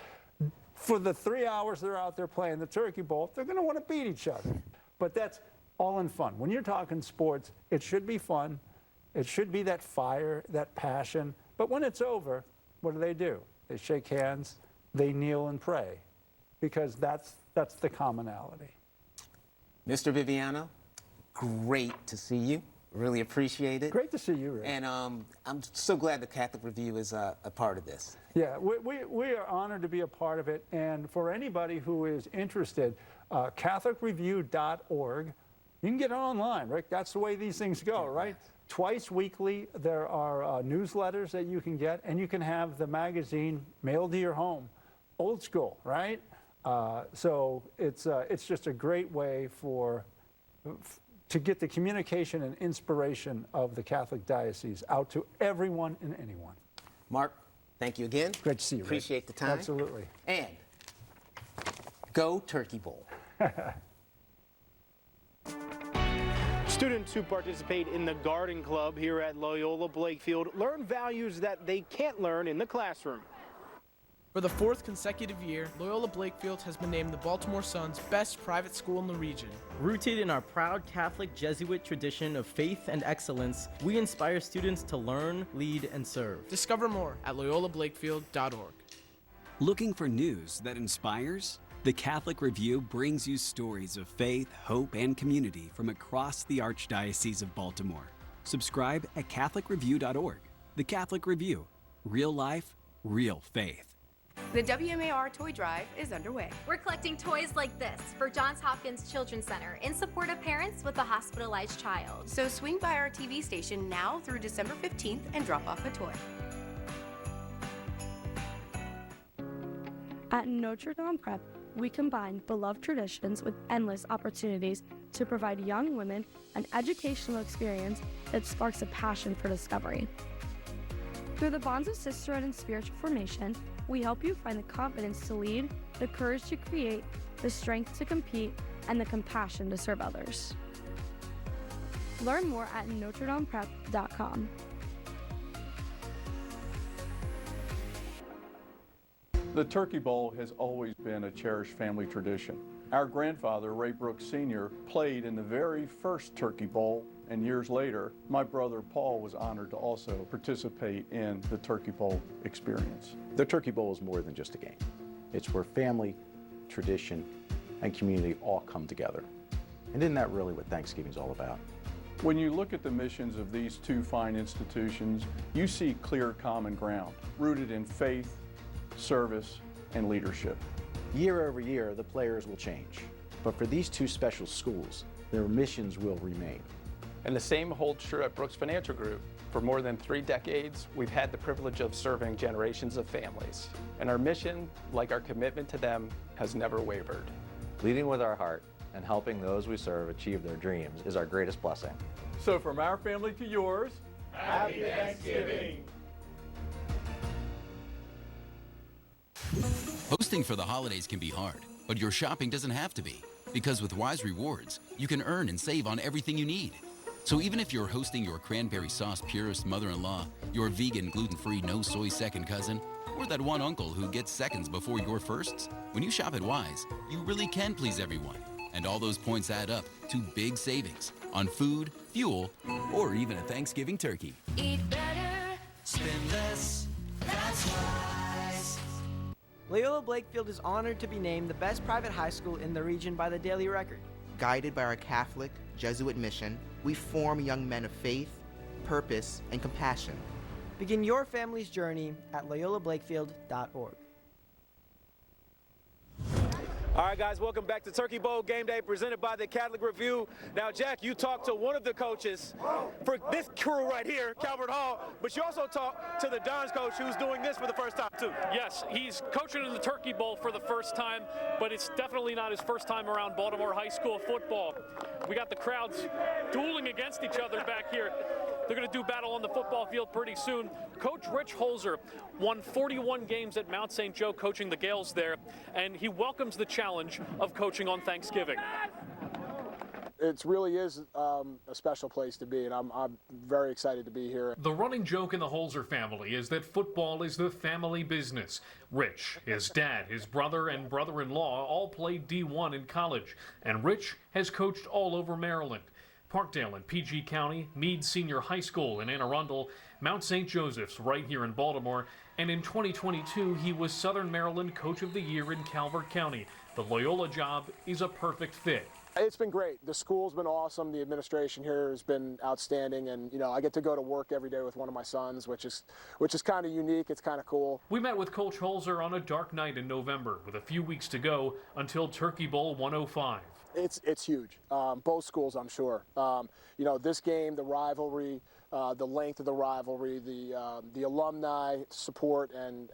[SPEAKER 5] For the 3 hours they're out there playing the Turkey Bowl, they're going to want to beat each other. But that's all in fun. When you're talking sports, it should be fun. It should be that fire, that passion. But when it's over, what do? They shake hands, they kneel and pray, because that's the commonality.
[SPEAKER 4] Mr. Viviano, great to see you. Really appreciate it.
[SPEAKER 5] Great to see you, Rick.
[SPEAKER 4] And I'm so glad the Catholic Review is a part of this.
[SPEAKER 5] Yeah, we are honored to be a part of it. And for anybody who is interested, CatholicReview.org, you can get it online, Rick. That's the way these things go, right? Twice weekly, there are newsletters that you can get, and you can have the magazine mailed to your home. Old school, right? So it's just a great way to get the communication and inspiration of the Catholic Diocese out to everyone and anyone.
[SPEAKER 4] Mark, thank you again.
[SPEAKER 5] Great to see you, Rick.
[SPEAKER 4] Appreciate the time.
[SPEAKER 5] Absolutely.
[SPEAKER 4] And go Turkey Bowl.
[SPEAKER 7] Students who participate in the Garden Club here at Loyola Blakefield learn values that they can't learn in the classroom.
[SPEAKER 8] For the 4th consecutive year, Loyola Blakefield has been named the Baltimore Sun's best private school in the region.
[SPEAKER 9] Rooted in our proud Catholic Jesuit tradition of faith and excellence, we inspire students to learn, lead, and serve.
[SPEAKER 8] Discover more at loyolablakefield.org.
[SPEAKER 10] Looking for news that inspires? The Catholic Review brings you stories of faith, hope, and community from across the Archdiocese of Baltimore. Subscribe at catholicreview.org. The Catholic Review. Real life, real faith.
[SPEAKER 1] The WMAR Toy Drive is underway.
[SPEAKER 2] We're collecting toys like this for Johns Hopkins Children's Center in support of parents with a hospitalized child.
[SPEAKER 1] So swing by our TV station now through December 15th and drop off a toy.
[SPEAKER 12] At Notre Dame Prep, we combine beloved traditions with endless opportunities to provide young women an educational experience that sparks a passion for discovery. Through the bonds of sisterhood and spiritual formation, we help you find the confidence to lead, the courage to create, the strength to compete, and the compassion to serve others. Learn more at NotreDamePrep.com.
[SPEAKER 11] The Turkey Bowl has always been a cherished family tradition. Our grandfather, Ray Brooks Sr., played in the very first Turkey Bowl, and years later, my brother Paul was honored to also participate in the Turkey Bowl experience.
[SPEAKER 13] The Turkey Bowl is more than just a game. It's where family, tradition, and community all come together. And isn't that really what Thanksgiving's all about?
[SPEAKER 11] When you look at the missions of these two fine institutions, you see clear common ground, rooted in faith, service, and leadership.
[SPEAKER 13] Year over year, the players will change. But for these two special schools, their missions will remain.
[SPEAKER 16] And the same holds true at Brooks Financial Group. For more than 3 decades, we've had the privilege of serving generations of families. And our mission, like our commitment to them, has never wavered.
[SPEAKER 15] Leading with our heart and helping those we serve achieve their dreams is our greatest blessing.
[SPEAKER 11] So from our family to yours,
[SPEAKER 7] Happy Thanksgiving!
[SPEAKER 23] Hosting for the holidays can be hard, but your shopping doesn't have to be. Because with Wise Rewards, you can earn and save on everything you need. So even if you're hosting your cranberry sauce purist mother-in-law, your vegan gluten-free no soy second cousin, or that one uncle who gets seconds before your firsts, when you shop at Wise, you really can please everyone. And all those points add up to big savings on food, fuel, or even a Thanksgiving turkey.
[SPEAKER 24] Eat better, spend less, that's Wise.
[SPEAKER 8] Loyola Blakefield is honored to be named the best private high school in the region by the Daily Record.
[SPEAKER 25] Guided by our Catholic Jesuit mission, we form young men of faith, purpose, and compassion.
[SPEAKER 8] Begin your family's journey at loyolablakefield.org.
[SPEAKER 7] All right, guys, welcome back to Turkey Bowl Game Day presented by the Catholic Review. Now, Jack, you talked to one of the coaches for this crew right here, Calvert Hall, but you also talked to the Dons coach who's doing this for the first time, too.
[SPEAKER 27] Yes, he's coaching in the Turkey Bowl for the first time, but it's definitely not his first time around Baltimore high school football. We got the crowds dueling against each other back here. They're going to do battle on the football field pretty soon. Coach Rich Holzer won 41 games at Mount St. Joe coaching the Gales there, and he welcomes the challenge of coaching on Thanksgiving.
[SPEAKER 6] it really is a special place to be, and I'm very excited to be here.
[SPEAKER 27] The running joke in the Holzer family is that football is the family business. Rich, his dad, his brother, and brother-in-law all played D1 in college, and Rich has coached all over Maryland. Parkdale in PG County, Meade Senior High School in Anne Arundel, Mount St. Joseph's right here in Baltimore, and in 2022 he was Southern Maryland Coach of the Year in Calvert County. The Loyola job is a perfect fit.
[SPEAKER 6] It's been great. The school's been awesome. The administration here has been outstanding, and I get to go to work every day with one of my sons, which is kind of unique. It's kind of cool.
[SPEAKER 27] We met with Coach Holzer on a dark night in November with a few weeks to go until Turkey Bowl 105.
[SPEAKER 6] It's huge. Both schools, I'm sure. This game, the rivalry, the length of the rivalry, the alumni support and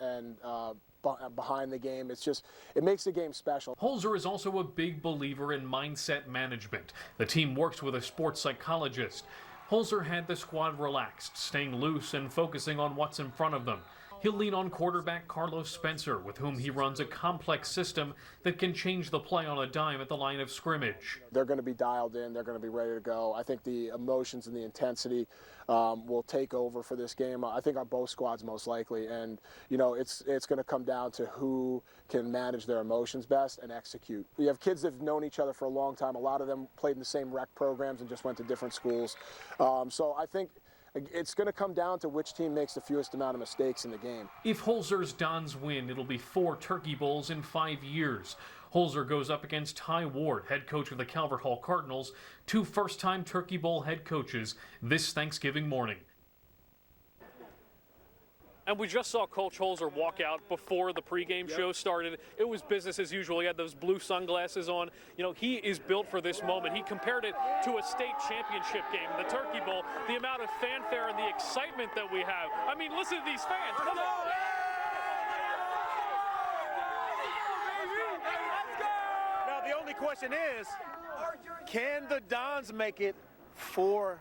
[SPEAKER 6] behind the game. It makes the game special.
[SPEAKER 27] Holzer is also a big believer in mindset management. The team works with a sports psychologist. Holzer had the squad relaxed, staying loose and focusing on what's in front of them. He'll lean on quarterback Carlos Spencer, with whom he runs a complex system that can change the play on a dime at the line of scrimmage.
[SPEAKER 6] They're going to be dialed in. They're going to be ready to go. I think the emotions and the intensity will take over for this game. I think on both squads most likely. And, it's going to come down to who can manage their emotions best and execute. We have kids that have known each other for a long time. A lot of them played in the same rec programs and just went to different schools. So I think it's going to come down to which team makes the fewest amount of mistakes in the game.
[SPEAKER 27] If Holzer's Dons win, it'll be 4 Turkey Bowls in 5 years. Holzer goes up against Ty Ward, head coach of the Calvert Hall Cardinals, 2 first-time Turkey Bowl head coaches this Thanksgiving morning. And we just saw Coach Holzer walk out before the pregame show started. It was business as usual. He had those blue sunglasses on. He is built for this moment. He compared it to a state championship game, the Turkey Bowl, the amount of fanfare and the excitement that we have. I mean, listen to these fans. Come on.
[SPEAKER 7] Now, the only question is, can the Dons make it 4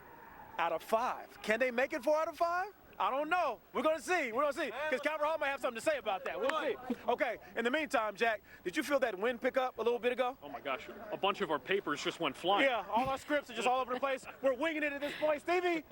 [SPEAKER 7] out of 5? Can they make it 4 out of 5? I don't know. We're going to see. We're going to see. Because Calvert Hall might have something to say about that. We'll see. Okay. In the meantime, Jack, did you feel that wind pick up a little bit ago?
[SPEAKER 27] Oh, my gosh. A bunch of our papers just went flying.
[SPEAKER 7] Yeah. All our scripts are just all over the place. We're winging it at this point. Stevie,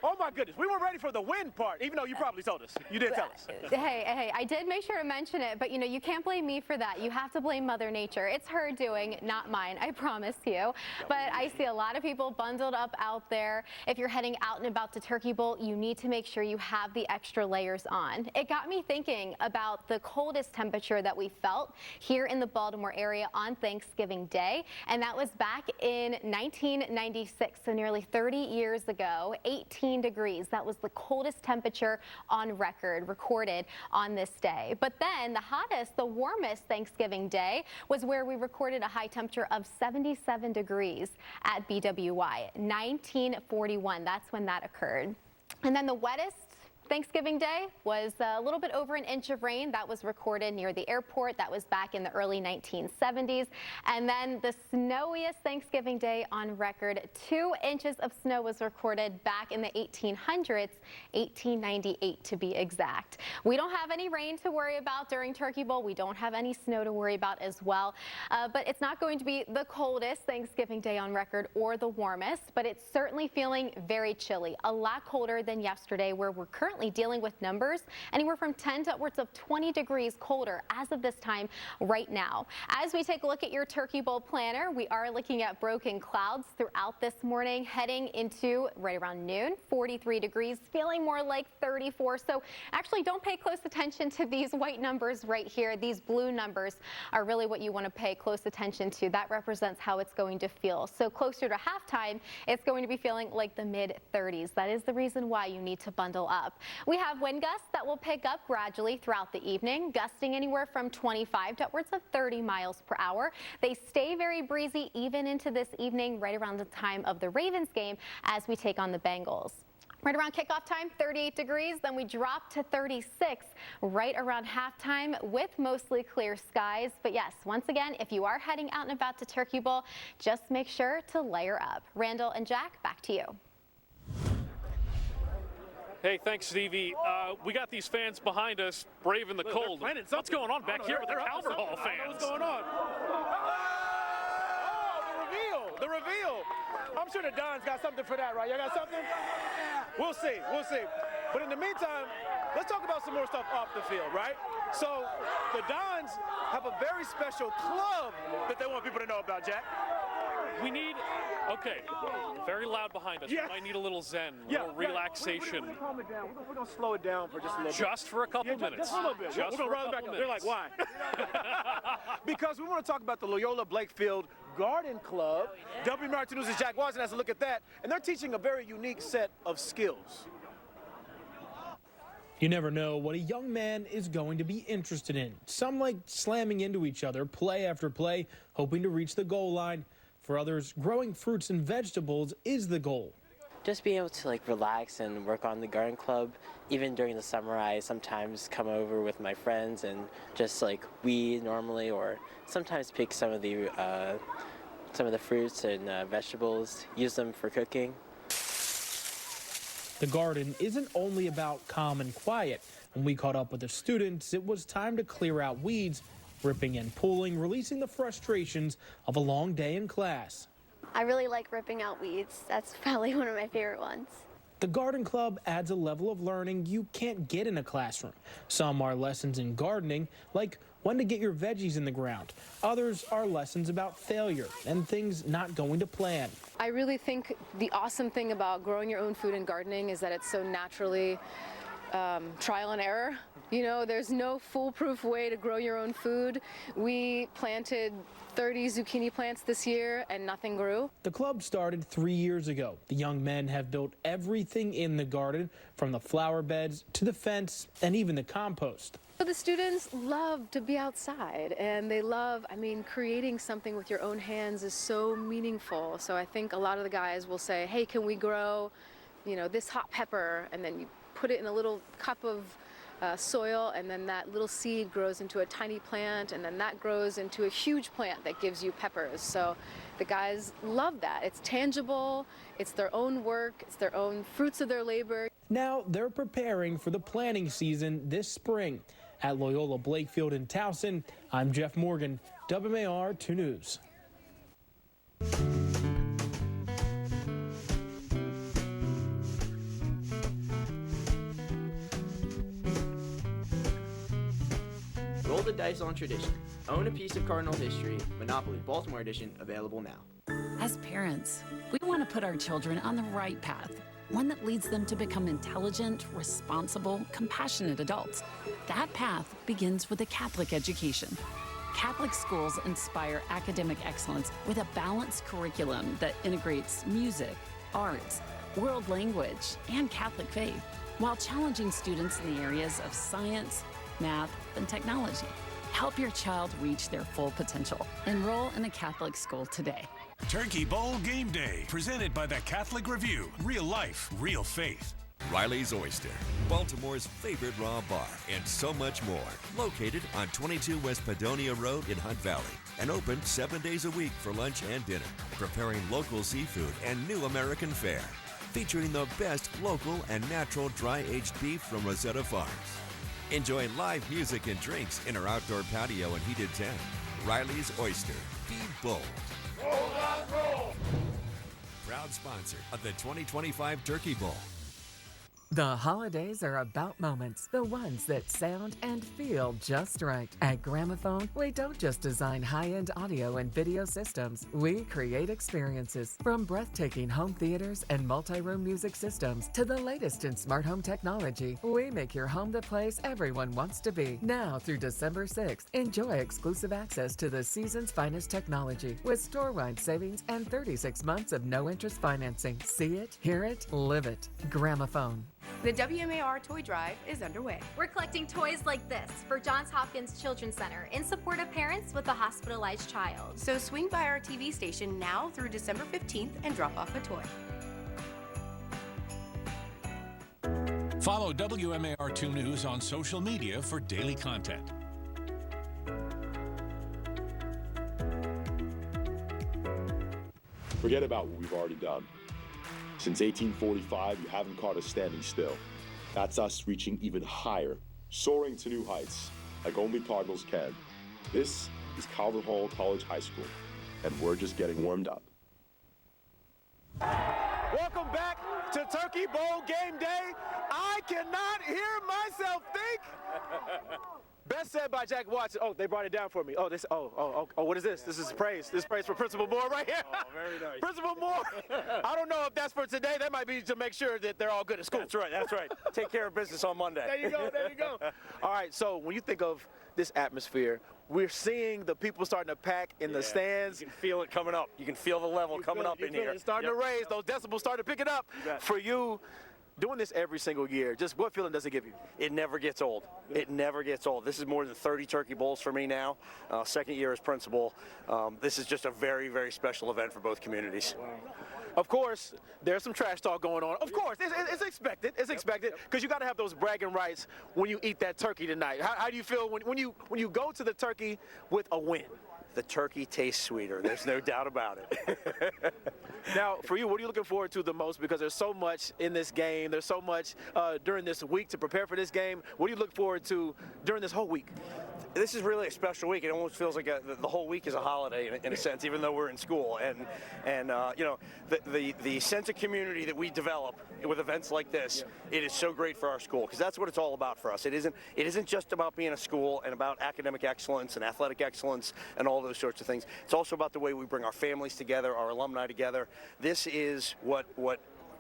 [SPEAKER 7] oh, my goodness. We weren't ready for the wind part, even though you probably told us. You did tell us.
[SPEAKER 14] Hey, I did make sure to mention it, but, you can't blame me for that. You have to blame Mother Nature. It's her doing, not mine, I promise you. But I see a lot of people bundled up out there. If you're heading out and about to Turkey Bowl, you need to make sure you have the extra layers on. It got me thinking about the coldest temperature that we felt here in the Baltimore area on Thanksgiving Day, and that was back in 1996, so nearly 30 years ago, 18 degrees. That was the coldest temperature on record recorded on this day. But then the warmest Thanksgiving Day was where we recorded a high temperature of 77 degrees at BWI, 1941. That's when that occurred. And then the wettest Thanksgiving Day was a little bit over an inch of rain. That was recorded near the airport. That was back in the early 1970s. And then the snowiest Thanksgiving Day on record, 2 inches of snow was recorded back in the 1800s, 1898 to be exact. We don't have any rain to worry about during Turkey Bowl. We don't have any snow to worry about as well. But it's not going to be the coldest Thanksgiving Day on record or the warmest, but it's certainly feeling very chilly, a lot colder than yesterday, where we're currently dealing with numbers anywhere from 10 to upwards of 20 degrees colder as of this time right now. As we take a look at your Turkey Bowl planner, we are looking at broken clouds throughout this morning, heading into right around noon, 43 degrees, feeling more like 34. So actually don't pay close attention to these white numbers right here. These blue numbers are really what you want to pay close attention to. That represents how it's going to feel. So closer to halftime, it's going to be feeling like the mid-30s. That is the reason why you need to bundle up. We have wind gusts that will pick up gradually throughout the evening, gusting anywhere from 25 to upwards of 30 miles per hour. They stay very breezy even into this evening, right around the time of the Ravens game as we take on the Bengals. Right around kickoff time, 38 degrees, then we drop to 36 right around halftime with mostly clear skies. But yes, once again, if you are heading out and about to Turkey Bowl, just make sure to layer up. Randall and Jack, back to you.
[SPEAKER 27] Hey, thanks, Stevie. We got these fans behind us, braving the cold. What's going on back here with the Calvert Hall fans?
[SPEAKER 7] What's going on? Oh, the reveal. The reveal. I'm sure the Dons got something for that, right? Y'all got something? We'll see. We'll see. But in the meantime, let's talk about some more stuff off the field, right? So the Dons have a very special club that they want people to know about, Jack.
[SPEAKER 27] We need, okay, very loud behind us.
[SPEAKER 7] Yeah.
[SPEAKER 27] We might need a little zen, a little relaxation.
[SPEAKER 7] We're calm it down. We're going to slow it down for just a little bit.
[SPEAKER 27] Just for a couple minutes.
[SPEAKER 7] Just a little bit.
[SPEAKER 27] Just
[SPEAKER 7] We're going to run it back up. They're like, why? Because we want to talk about the Loyola Blakefield Garden Club. WMRT News' Jack Watson has a look at that. And they're teaching a very unique set of skills.
[SPEAKER 8] You never know what a young man is going to be interested in. Some like slamming into each other play after play, hoping to reach the goal line. For others, growing fruits and vegetables is the goal.
[SPEAKER 17] Just being able to like relax and work on the garden club. Even during the summer, I sometimes come over with my friends and just like weed normally, or sometimes pick some of the fruits and vegetables, use them for cooking.
[SPEAKER 8] The garden isn't only about calm and quiet. When we caught up with the students, it was time to clear out weeds, ripping and pulling, releasing the frustrations of a long day in class.
[SPEAKER 18] I really like ripping out weeds. That's probably one of my favorite ones.
[SPEAKER 8] The garden club adds a level of learning you can't get in a classroom. Some are lessons in gardening, like when to get your veggies in the ground. Others are lessons about failure and things not going to plan.
[SPEAKER 19] I really think the awesome thing about growing your own food and gardening is that it's so naturally trial and error. You know, there's no foolproof way to grow your own food. We planted 30 zucchini plants this year and nothing grew.
[SPEAKER 8] The club started 3 years ago. The young men have built everything in the garden, from the flower beds to the fence and even the compost.
[SPEAKER 19] But the students love to be outside, and they love, creating something with your own hands is so meaningful. So I think a lot of the guys will say, hey, can we grow, this hot pepper? And then you put it in a little cup of soil, and then that little seed grows into a tiny plant, and then that grows into a huge plant that gives you peppers. So the guys love that. It's tangible, it's their own work, it's their own fruits of their labor.
[SPEAKER 8] Now they're preparing for the planting season this spring. At Loyola Blakefield in Towson, I'm Jeff Morgan, WMAR 2 News.
[SPEAKER 20] Roll the dice on tradition. Own a piece of Cardinal history. Monopoly Baltimore Edition available now.
[SPEAKER 21] As parents, we want to put our children on the right path, one that leads them to become intelligent, responsible, compassionate adults. That path begins with a Catholic education. Catholic schools inspire academic excellence with a balanced curriculum that integrates music, arts, world language, and Catholic faith, while challenging students in the areas of science, math, and technology. Help your child reach their full potential. Enroll in a Catholic school today.
[SPEAKER 22] Turkey Bowl Game Day, presented by the Catholic Review. Real life, real faith.
[SPEAKER 26] Riley's Oyster, Baltimore's favorite raw bar, and so much more. Located on 22 West Padonia Road in Hunt Valley, and open 7 days a week for lunch and dinner. Preparing local seafood and new American fare. Featuring the best local and natural dry-aged beef from Rosetta Farms. Enjoy live music and drinks in our outdoor patio and heated tent. Riley's Oyster. Be bold. Roll. Proud sponsor of the 2025 Turkey Bowl.
[SPEAKER 28] The holidays are about moments, the ones that sound and feel just right. At Gramophone, we don't just design high-end audio and video systems, we create experiences. From breathtaking home theaters and multi-room music systems to the latest in smart home technology, we make your home the place everyone wants to be. Now through December 6th, enjoy exclusive access to the season's finest technology with store-wide savings and 36 months of no-interest financing. See it, hear it, live it. Gramophone.
[SPEAKER 1] The WMAR Toy Drive is underway.
[SPEAKER 2] We're collecting toys like this for Johns Hopkins Children's Center in support of parents with a hospitalized child.
[SPEAKER 1] So swing by our TV station now through December 15th and drop off a toy.
[SPEAKER 22] Follow WMAR2 News on social media for daily content.
[SPEAKER 29] Forget about what we've already done. Since 1845, you haven't caught us standing still. That's us reaching even higher, soaring to new heights, like only Cardinals can. This is Calvert College High School, and we're just getting warmed up.
[SPEAKER 7] Welcome back to Turkey Bowl game day. I cannot hear myself think. Best said by Jack Watson. Oh, they brought it down for me. Oh, this. Oh, what is this? This is praise. This is praise for Principal Moore right here.
[SPEAKER 3] Oh, very nice.
[SPEAKER 7] Principal Moore. I don't know if that's for today. That might be to make sure that they're all good at school.
[SPEAKER 3] That's right. That's right. Take care of business on Monday.
[SPEAKER 7] There you go. There you go. All right. So when you think of this atmosphere, we're seeing the people starting to pack in the stands.
[SPEAKER 3] You can feel it coming up. You can feel the level coming up in here.
[SPEAKER 7] It's starting to raise. Those decibels starting to pick it up. For you, doing this every single year, just what feeling does it give you?
[SPEAKER 3] It never gets old. It never gets old. This is more than 30 Turkey Bowls for me now. Second year as principal. This is just a very, very special event for both communities.
[SPEAKER 7] Wow. Of course, there's some trash talk going on. Of course, it's expected. It's expected because you got to have those bragging rights when you eat that turkey tonight. How do you feel when you go to the turkey with a win?
[SPEAKER 3] The turkey tastes sweeter. There's no doubt about it.
[SPEAKER 7] Now, for you, what are you looking forward to the most? Because there's so much in this game. There's so much during this week to prepare for this game. What do you look forward to during this whole week?
[SPEAKER 3] This is really a special week. It almost feels like the whole week is a holiday in a sense, even though we're in school. And you know, the sense of community that we develop with events like this, it is so great for our school because that's what it's all about for us. It isn't just about being a school and about academic excellence and athletic excellence and all those sorts of things. It's also about the way we bring our families together, our alumni together. This is what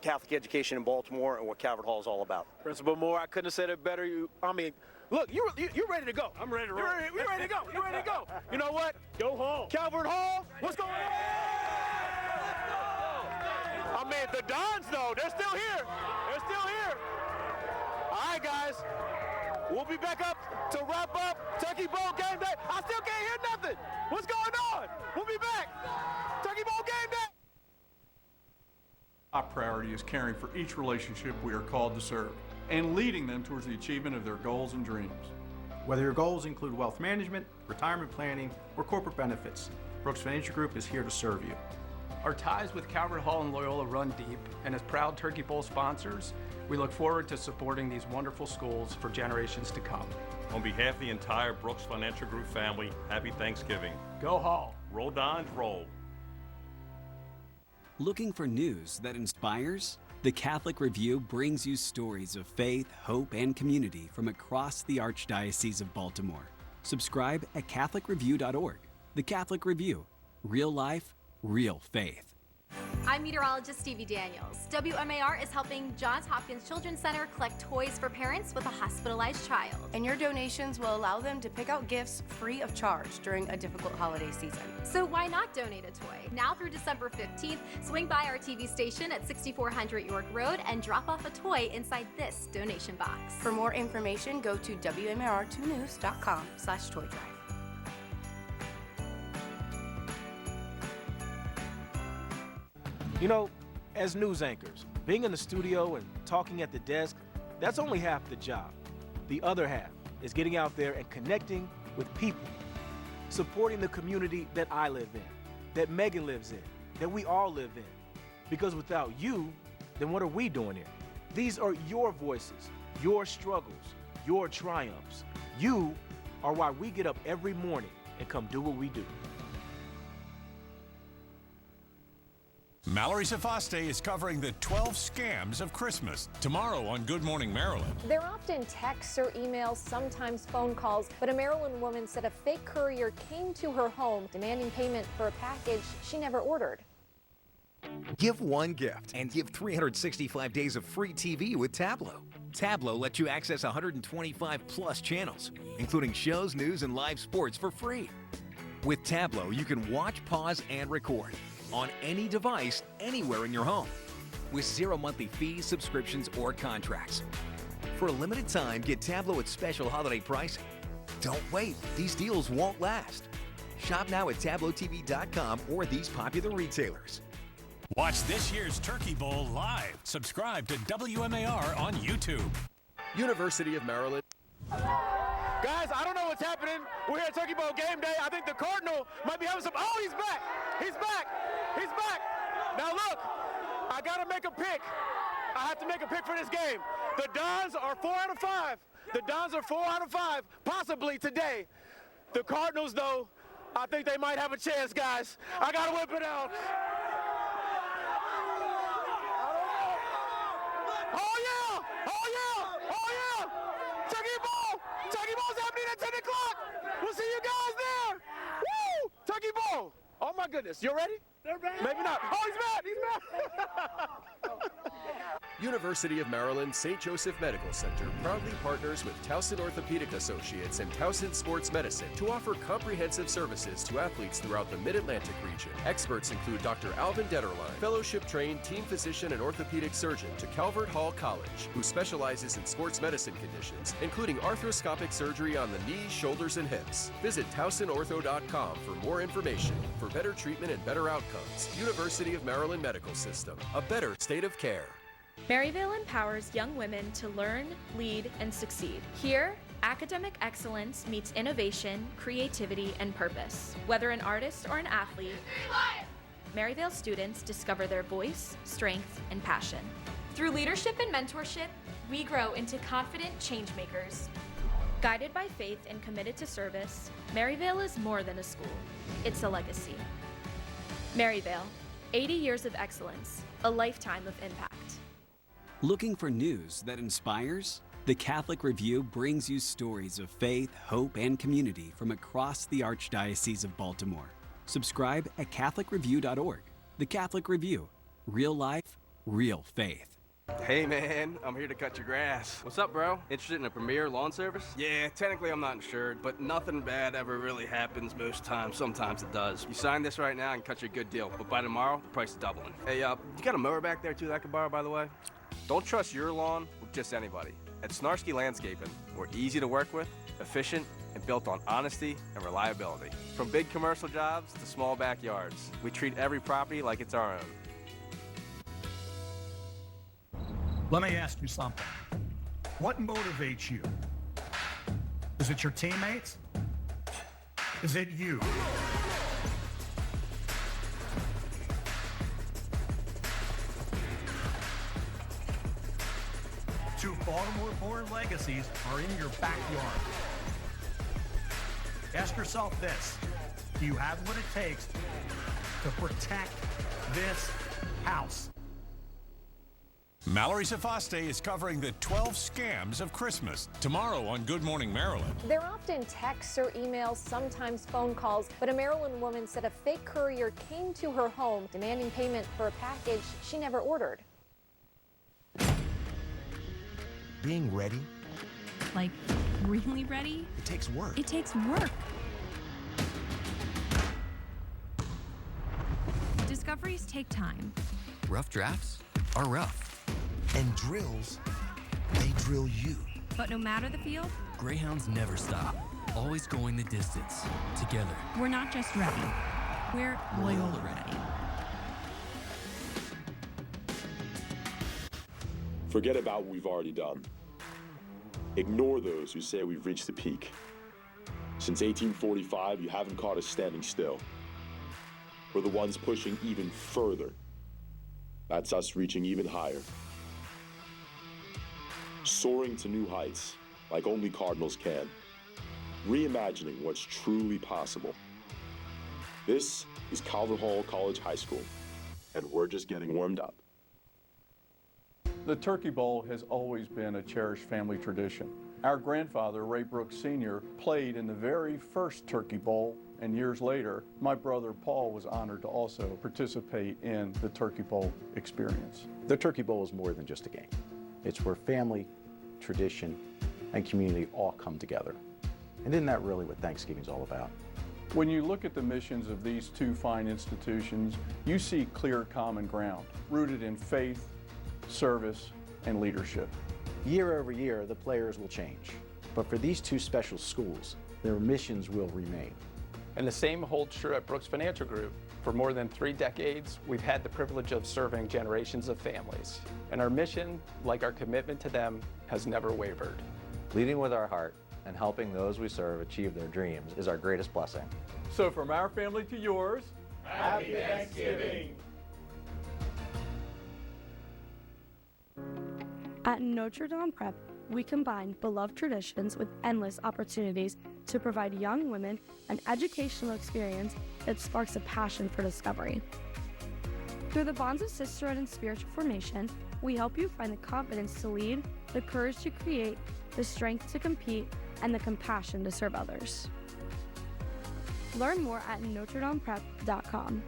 [SPEAKER 3] Catholic education in Baltimore and what Calvert Hall is all about.
[SPEAKER 7] Principal Moore, I couldn't have said it better. Look, you're ready to go.
[SPEAKER 3] I'm ready to roll.
[SPEAKER 7] You're ready to go. You're ready to go. You know what?
[SPEAKER 3] Go Hall.
[SPEAKER 7] Calvert Hall, what's going on? I mean, the Dons, though, they're still here. They're still here. All right, guys. We'll be back up to wrap up Turkey Bowl game day. I still can't hear nothing. What's going on? We'll be back. Turkey Bowl game day.
[SPEAKER 11] Our priority is caring for each relationship we are called to serve and leading them towards the achievement of their goals and dreams.
[SPEAKER 4] Whether your goals include wealth management, retirement planning, or corporate benefits, Brooks Financial Group is here to serve you.
[SPEAKER 5] Our ties with Calvert Hall and Loyola run deep, and as proud Turkey Bowl sponsors, we look forward to supporting these wonderful schools for generations to come.
[SPEAKER 9] On behalf of the entire Brooks Financial Group family, happy Thanksgiving.
[SPEAKER 5] Go Hall!
[SPEAKER 9] Roll Dons, roll!
[SPEAKER 10] Looking for news that inspires? The Catholic Review brings you stories of faith, hope, and community from across the Archdiocese of Baltimore. Subscribe at CatholicReview.org. The Catholic Review. Real life, real faith.
[SPEAKER 2] I'm meteorologist Stevie Daniels. WMAR is helping Johns Hopkins Children's Center collect toys for parents with a hospitalized child.
[SPEAKER 1] And your donations will allow them to pick out gifts free of charge during a difficult holiday season.
[SPEAKER 2] So why not donate a toy? Now through December 15th, swing by our TV station at 6400 York Road and drop off a toy inside this donation box.
[SPEAKER 1] For more information, go to WMAR2news.com/toy drive.
[SPEAKER 12] You know, as news anchors, being in the studio and talking at the desk, that's only half the job. The other half is getting out there and connecting with people, supporting the community that I live in, that Megan lives in, that we all live in. Because without you, then what are we doing here? These are your voices, your struggles, your triumphs. You are why we get up every morning and come do what we do.
[SPEAKER 22] Mallory Safaste is covering the 12 scams of Christmas tomorrow on Good Morning Maryland.
[SPEAKER 13] They're often texts or emails, sometimes phone calls, but a Maryland woman said a fake courier came to her home demanding payment for a package she never ordered.
[SPEAKER 15] Give one gift and give 365 days of free TV with Tablo. Tablo lets you access 125 plus channels, including shows, news, and live sports for free. With Tablo, you can watch, pause, and record on any device, anywhere in your home, with zero monthly fees, subscriptions, or contracts. For a limited time, get Tablo at special holiday pricing. Don't wait, these deals won't last. Shop now at TabloTV.com or these popular retailers.
[SPEAKER 22] Watch this year's Turkey Bowl live. Subscribe to WMAR on YouTube.
[SPEAKER 16] University of Maryland.
[SPEAKER 7] Guys, I don't know what's happening. We're here at Turkey Bowl game day. I think the Cardinal might be having some. Oh, he's back. He's back. He's back. Now look, I got to make a pick. I have to make a pick for this game. The Dons are 4 out of 5. The Dons are 4 out of 5, possibly today. The Cardinals, though, I think they might have a chance, guys. I got to whip it out. Oh yeah! Oh yeah! Turkey Bowl! Turkey Bowl's happening at 10 o'clock! We'll see you guys there! Woo! Turkey Bowl! Oh my goodness, you ready? Maybe not. Oh, he's mad! He's mad!
[SPEAKER 16] University of Maryland St. Joseph Medical Center proudly partners with Towson Orthopedic Associates and Towson Sports Medicine to offer comprehensive services to athletes throughout the Mid-Atlantic region. Experts include Dr. Alvin Detterline, fellowship-trained team physician and orthopedic surgeon to Calvert Hall College, who specializes in sports medicine conditions, including arthroscopic surgery on the knees, shoulders, and hips. Visit TowsonOrtho.com for more information. For better treatment and better outcomes, University of Maryland Medical System, a better state of care.
[SPEAKER 6] Maryvale empowers young women to learn, lead, and succeed. Here, academic excellence meets innovation, creativity, and purpose. Whether an artist or an athlete, Maryvale students discover their voice, strength, and passion. Through leadership and mentorship, we grow into confident changemakers. Guided by faith and committed to service, Maryvale is more than a school. It's a legacy. Maryvale, 80 years of excellence, a lifetime of impact.
[SPEAKER 10] Looking for news that inspires? The Catholic Review brings you stories of faith, hope, and community from across the Archdiocese of Baltimore. Subscribe at CatholicReview.org. The Catholic Review. Real life, real faith.
[SPEAKER 14] Hey man, I'm here to cut your grass. What's up, bro? Interested in a Premier lawn service? Yeah, technically I'm not insured, but nothing bad ever really happens most times. Sometimes it does. You sign this right now and cut you a good deal, but by tomorrow, the price is doubling. Hey, you got a mower back there too that I could borrow, by the way? Don't trust your lawn with just anybody. At Snarsky Landscaping, we're easy to work with, efficient, and built on honesty and reliability. From big commercial jobs to small backyards, we treat every property like it's our own.
[SPEAKER 17] Let me ask you something. What motivates you? Is it your teammates? Is it you? Two Baltimore-born legacies are in your backyard. Ask yourself this: do you have what it takes to protect this house?
[SPEAKER 22] Mallory Safaste is covering the 12 scams of Christmas tomorrow on Good Morning Maryland.
[SPEAKER 13] They're often texts or emails, sometimes phone calls, but a Maryland woman said a fake courier came to her home demanding payment for a package she never ordered.
[SPEAKER 18] Being ready?
[SPEAKER 19] Like, really ready?
[SPEAKER 18] It takes work.
[SPEAKER 19] It takes work. Discoveries take time.
[SPEAKER 18] Rough drafts are rough. And drills, they drill you.
[SPEAKER 19] But no matter the field,
[SPEAKER 18] Greyhounds never stop, always going the distance, together.
[SPEAKER 19] we're not just ready. We're Loyola ready.
[SPEAKER 29] Forget about what we've already done. Ignore those who say we've reached the peak. Since 1845, you haven't caught us standing still. We're the ones pushing even further. That's us reaching even higher. Soaring to new heights, like only Cardinals can. Reimagining what's truly possible. This is Calvert Hall College High School, and we're just getting warmed up.
[SPEAKER 11] The Turkey Bowl has always been a cherished family tradition. Our grandfather, Ray Brooks Sr., played in the very first Turkey Bowl, and years later, my brother Paul was honored to also participate in the Turkey Bowl experience.
[SPEAKER 23] The Turkey Bowl is more than just a game. It's where family, tradition, and community all come together. And isn't that really what Thanksgiving's all about?
[SPEAKER 11] When you look at the missions of these two fine institutions, you see clear common ground, rooted in faith, service, and leadership.
[SPEAKER 23] Year over year, the players will change. But for these two special schools, their missions will remain.
[SPEAKER 5] And the same holds true at Brooks Financial Group. For more than 3 decades, we've had the privilege of serving generations of families. And our mission, like our commitment to them, has never wavered.
[SPEAKER 24] Leading with our heart and helping those we serve achieve their dreams is our greatest blessing.
[SPEAKER 11] So from our family to yours,
[SPEAKER 7] Happy Thanksgiving!
[SPEAKER 25] At Notre Dame Prep, we combine beloved traditions with endless opportunities to provide young women an educational experience that sparks a passion for discovery. Through the bonds of sisterhood and spiritual formation, We help you find the confidence to lead, the courage to create, the strength to compete, and the compassion to serve others. Learn more at NotreDamePrep.com.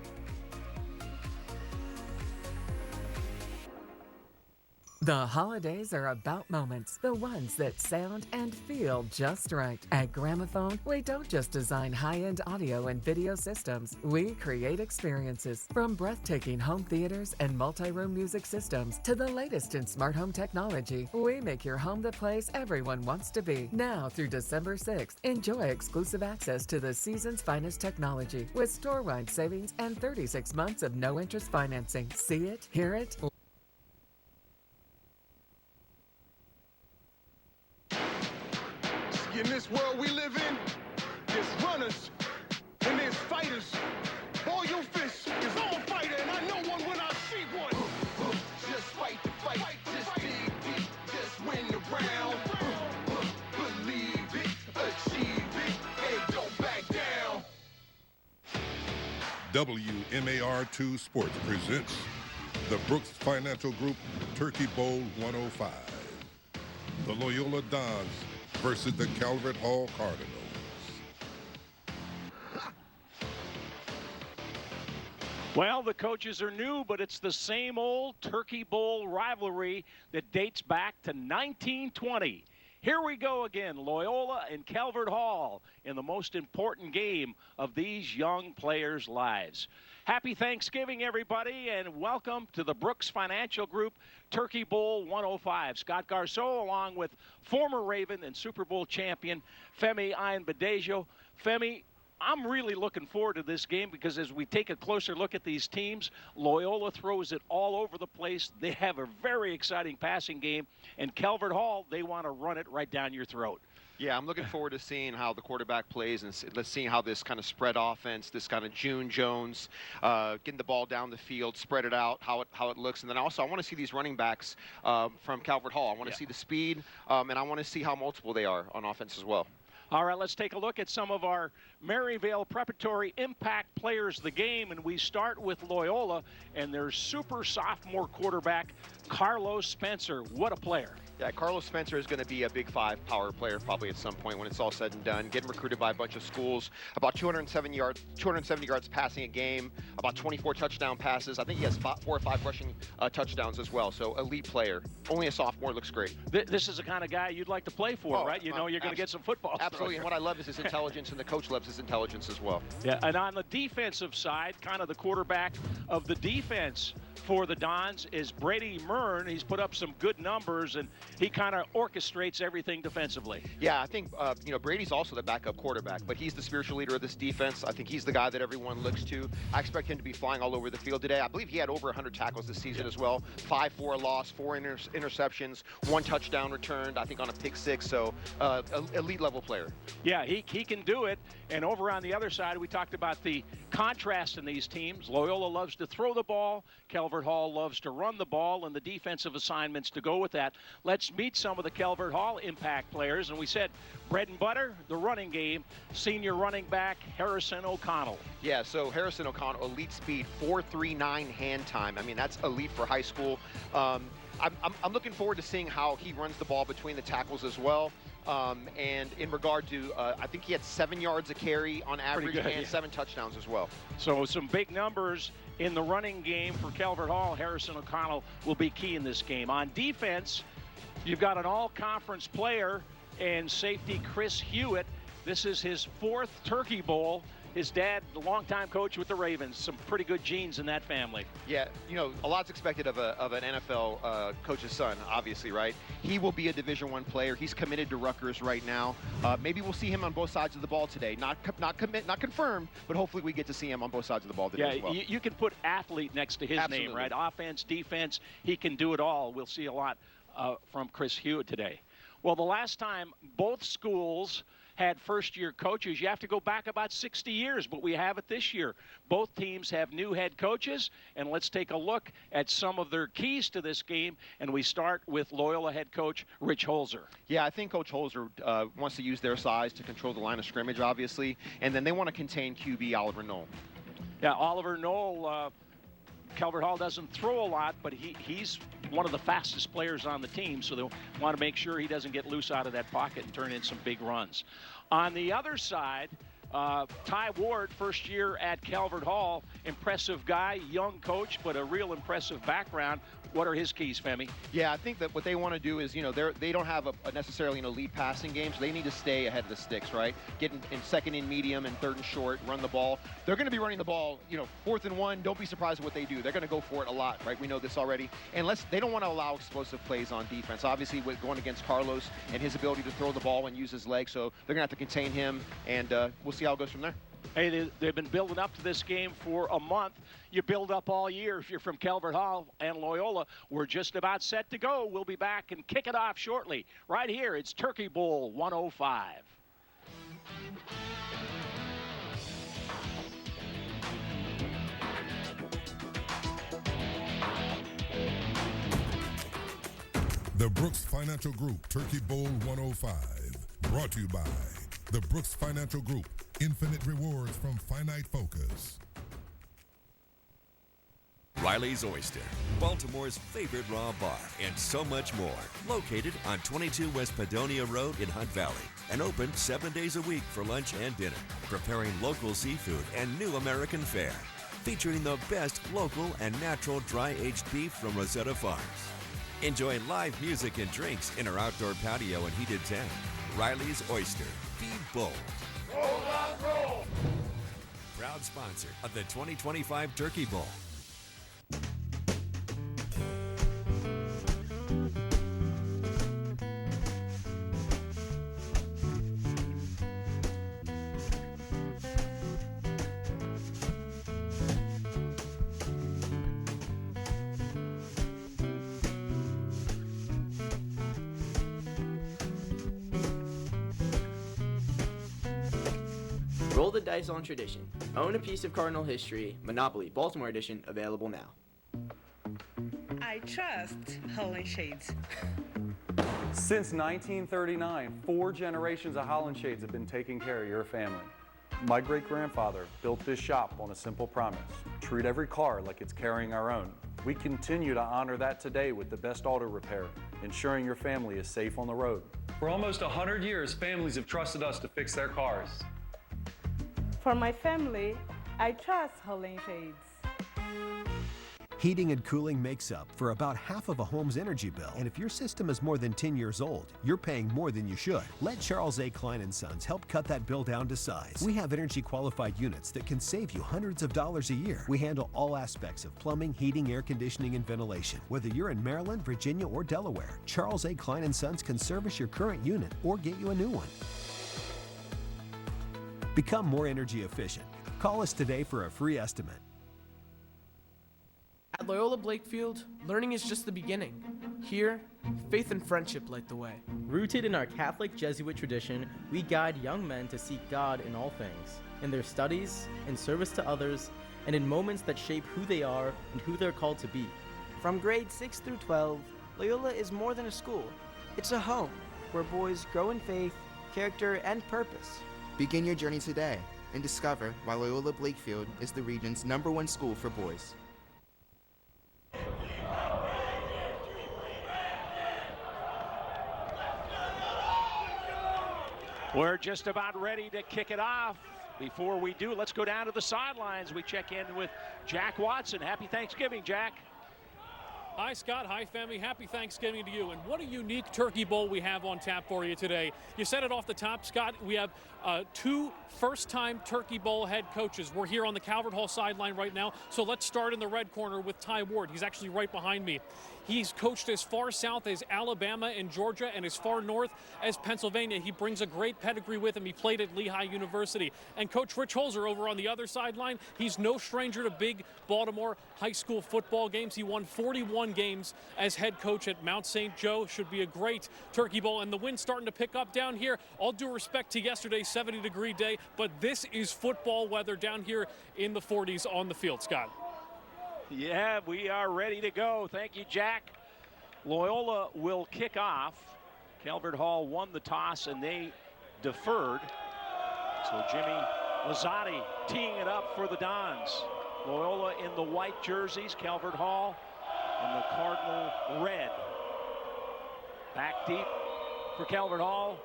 [SPEAKER 3] The holidays are about moments, the ones that sound and feel just right. At Gramophone, we don't just design high-end audio and video systems, we create experiences. From breathtaking home theaters and multi-room music systems to the latest in smart home technology, we make your home the place everyone wants to be. Now through December 6th, enjoy exclusive access to the season's finest technology with store-wide savings and 36 months of no-interest financing. See it, hear it,
[SPEAKER 4] In this world we live in, there's runners and there's fighters. All your fists is all fighter, and I know one when I see one. Just fight the fight, just dig deep, just win the round. Believe it, achieve it, and don't back down.
[SPEAKER 8] WMAR2 Sports presents the Brooks Financial Group Turkey Bowl 105. The Loyola Dons versus the Calvert Hall Cardinals.
[SPEAKER 9] Well, the coaches are new, but it's the same old Turkey Bowl rivalry that dates back to 1920. Here we go again, Loyola and Calvert Hall in the most important game of these young players' lives. Happy Thanksgiving, everybody, and welcome to the Brooks Financial Group Turkey Bowl 105. Scott Garceau, along with former Raven and Super Bowl champion Femi Ayanbadejo. Femi, I'm really looking forward to this game because as we take a closer look at these teams, Loyola throws it all over the place. They have a very exciting passing game, and Calvert Hall, they want to run it right down your throat.
[SPEAKER 20] Yeah, I'm looking forward to seeing how the quarterback plays and let's see how this kind of spread offense, this kind of June Jones, getting the ball down the field, spread it out, how it looks. And then also I want to see these running backs from Calvert Hall. I want to see the speed, and I want to see how multiple they are on offense as well.
[SPEAKER 9] All right, let's take a look at some of our Maryvale Preparatory Impact players of the game, and we start with Loyola and their super sophomore quarterback, Carlos Spencer. What a player.
[SPEAKER 20] Yeah, Carlos Spencer is going to be a Big Five power player probably at some point when it's all said and done. Getting recruited by a bunch of schools, about 270 yards passing a game, about 24 touchdown passes. I think he has 4 or 5 rushing touchdowns as well. So elite player. Only a sophomore, looks great.
[SPEAKER 9] This is the kind of guy you'd like to play for, right? You know you're going to get some football.
[SPEAKER 20] Absolutely, and what I love is his intelligence, and the coach loves his intelligence as well.
[SPEAKER 9] Yeah, and on the defensive side, kind of the quarterback of the defense for the Dons is Brady Mern. He's put up some good numbers, and he kind of orchestrates everything defensively.
[SPEAKER 20] Yeah, I think, Brady's also the backup quarterback, but he's the spiritual leader of this defense. I think he's the guy that everyone looks to. I expect him to be flying all over the field today. I believe he had over 100 tackles this season as well. 5 for a loss, 4 interceptions, 1 touchdown returned, I think on a pick 6. So elite level player.
[SPEAKER 9] Yeah, he can do it. And over on the other side, we talked about the contrast in these teams. Loyola loves to throw the ball. Calvert Hall loves to run the ball, and the defensive assignments to go with that. Let's meet some of the Calvert Hall impact players. And we said bread and butter, the running game, senior running back Harrison O'Connell.
[SPEAKER 20] Yeah, so Harrison O'Connell, elite speed, 4.39 hand time. I mean, that's elite for high school. I'm looking forward to seeing how he runs the ball between the tackles as well. And in regard to, I think he had 7 yards a carry on average and 7 touchdowns as well.
[SPEAKER 9] So some big numbers in the running game for Calvert Hall. Harrison O'Connell will be key in this game. On defense, you've got an all-conference player and safety Chris Hewitt. This is his 4th Turkey Bowl. His dad, the longtime coach with the Ravens. Some pretty good genes in that family.
[SPEAKER 20] Yeah, you know, a lot's expected of an NFL coach's son, obviously, right? He will be a Division I player. He's committed to Rutgers right now. Maybe we'll see him on both sides of the ball today. Not confirmed, but hopefully we get to see him on both sides of the ball today as well.
[SPEAKER 9] You can put athlete next to his name, right? Offense, defense, he can do it all. We'll see a lot from Chris Hewitt today. Well, the last time both schools had first-year coaches, you have to go back about 60 years, but we have it this year. Both teams have new head coaches, and let's take a look at some of their keys to this game, and we start with Loyola head coach Rich Holzer.
[SPEAKER 20] Yeah, I think Coach Holzer wants to use their size to control the line of scrimmage, obviously, and then they want to contain QB Oliver Knoll.
[SPEAKER 9] Yeah, Oliver Knoll, Calvert Hall doesn't throw a lot, but he's one of the fastest players on the team, so they'll want to make sure he doesn't get loose out of that pocket and turn in some big runs. On the other side, Ty Ward, first year at Calvert Hall, impressive guy, young coach, but a real impressive background. What are his keys, Femi?
[SPEAKER 20] Yeah, I think that what they want to do is, they don't have necessarily an elite passing game, so they need to stay ahead of the sticks, right? Get in second and medium and third and short, run the ball. They're going to be running the ball, 4th and 1. Don't be surprised at what they do. They're going to go for it a lot, right? We know this already. And they don't want to allow explosive plays on defense. Obviously, with going against Carlos and his ability to throw the ball and use his legs, so they're going to have to contain him, and we'll see how it goes from there.
[SPEAKER 9] Hey, they've been building up to this game for a month. You build up all year if you're from Calvert Hall and Loyola. We're just about set to go. We'll be back and kick it off shortly. Right here, it's Turkey Bowl 105.
[SPEAKER 8] The Brooks Financial Group Turkey Bowl 105. Brought to you by the Brooks Financial Group. Infinite rewards from finite focus.
[SPEAKER 1] Riley's Oyster, Baltimore's favorite raw bar, and so much more. Located on 22 West Padonia Road in Hunt Valley, and open 7 days a week for lunch and dinner. Preparing local seafood and new American fare. Featuring the best local and natural dry-aged beef from Rosetta Farms. Enjoy live music and drinks in our outdoor patio and heated tent. Riley's Oyster. Be bold.
[SPEAKER 4] Roll out, roll!
[SPEAKER 1] Proud sponsor of the 2025 Turkey Bowl.
[SPEAKER 2] Roll the dice on tradition. Own a piece of Cardinal history. Monopoly Baltimore Edition available now.
[SPEAKER 12] I trust Holland Shades.
[SPEAKER 11] Since 1939, 4 generations of Holland Shades have been taking care of your family. My great-grandfather built this shop on a simple promise: treat every car like it's carrying our own. We continue to honor that today with the best auto repair, ensuring your family is safe on the road.
[SPEAKER 15] For almost 100 years, families have trusted us to fix their cars.
[SPEAKER 12] For my family, I trust Holland Shades.
[SPEAKER 16] Heating and cooling makes up for about half of a home's energy bill. And if your system is more than 10 years old, you're paying more than you should. Let Charles A. Klein & Sons help cut that bill down to size. We have energy-qualified units that can save you hundreds of dollars a year. We handle all aspects of plumbing, heating, air conditioning, and ventilation. Whether you're in Maryland, Virginia, or Delaware, Charles A. Klein & Sons can service your current unit or get you a new one. Become more energy efficient. Call us today for a free estimate.
[SPEAKER 21] At Loyola Blakefield, learning is just the beginning. Here, faith and friendship light the way.
[SPEAKER 26] Rooted in our Catholic Jesuit tradition, we guide young men to seek God in all things, in their studies, in service to others, and in moments that shape who they are and who they're called to be.
[SPEAKER 27] From grades 6 through 12, Loyola is more than a school. It's a home where boys grow in faith, character, and purpose.
[SPEAKER 28] Begin your journey today and discover why Loyola Blakefield is the region's #1 school for boys.
[SPEAKER 9] We're just about ready to kick it off. Before we do, let's go down to the sidelines. We check in with Jack Watson. Happy Thanksgiving, Jack.
[SPEAKER 30] Hi, Scott. Hi, family. Happy Thanksgiving to you. And what a unique Turkey Bowl we have on tap for you today. You said it off the top, Scott. We have 2 first-time Turkey Bowl head coaches. We're here on the Calvert Hall sideline right now. So let's start in the red corner with Ty Ward. He's actually right behind me. He's coached as far south as Alabama and Georgia and as far north as Pennsylvania. He brings a great pedigree with him. He played at Lehigh University. And Coach Rich Holzer over on the other sideline, he's no stranger to big Baltimore high school football games. He won 41 games as head coach at Mount St. Joe. Should be a great Turkey Bowl. And the wind's starting to pick up down here. All due respect to yesterday's 70-degree day, but this is football weather down here in the 40s on the field, Scott.
[SPEAKER 9] Yeah, we are ready to go. Thank you, Jack. Loyola will kick off. Calvert Hall won the toss and they deferred. So Jimmy Lazzotti teeing it up for the Dons. Loyola in the white jerseys, Calvert Hall in the Cardinal red. Back deep for Calvert Hall,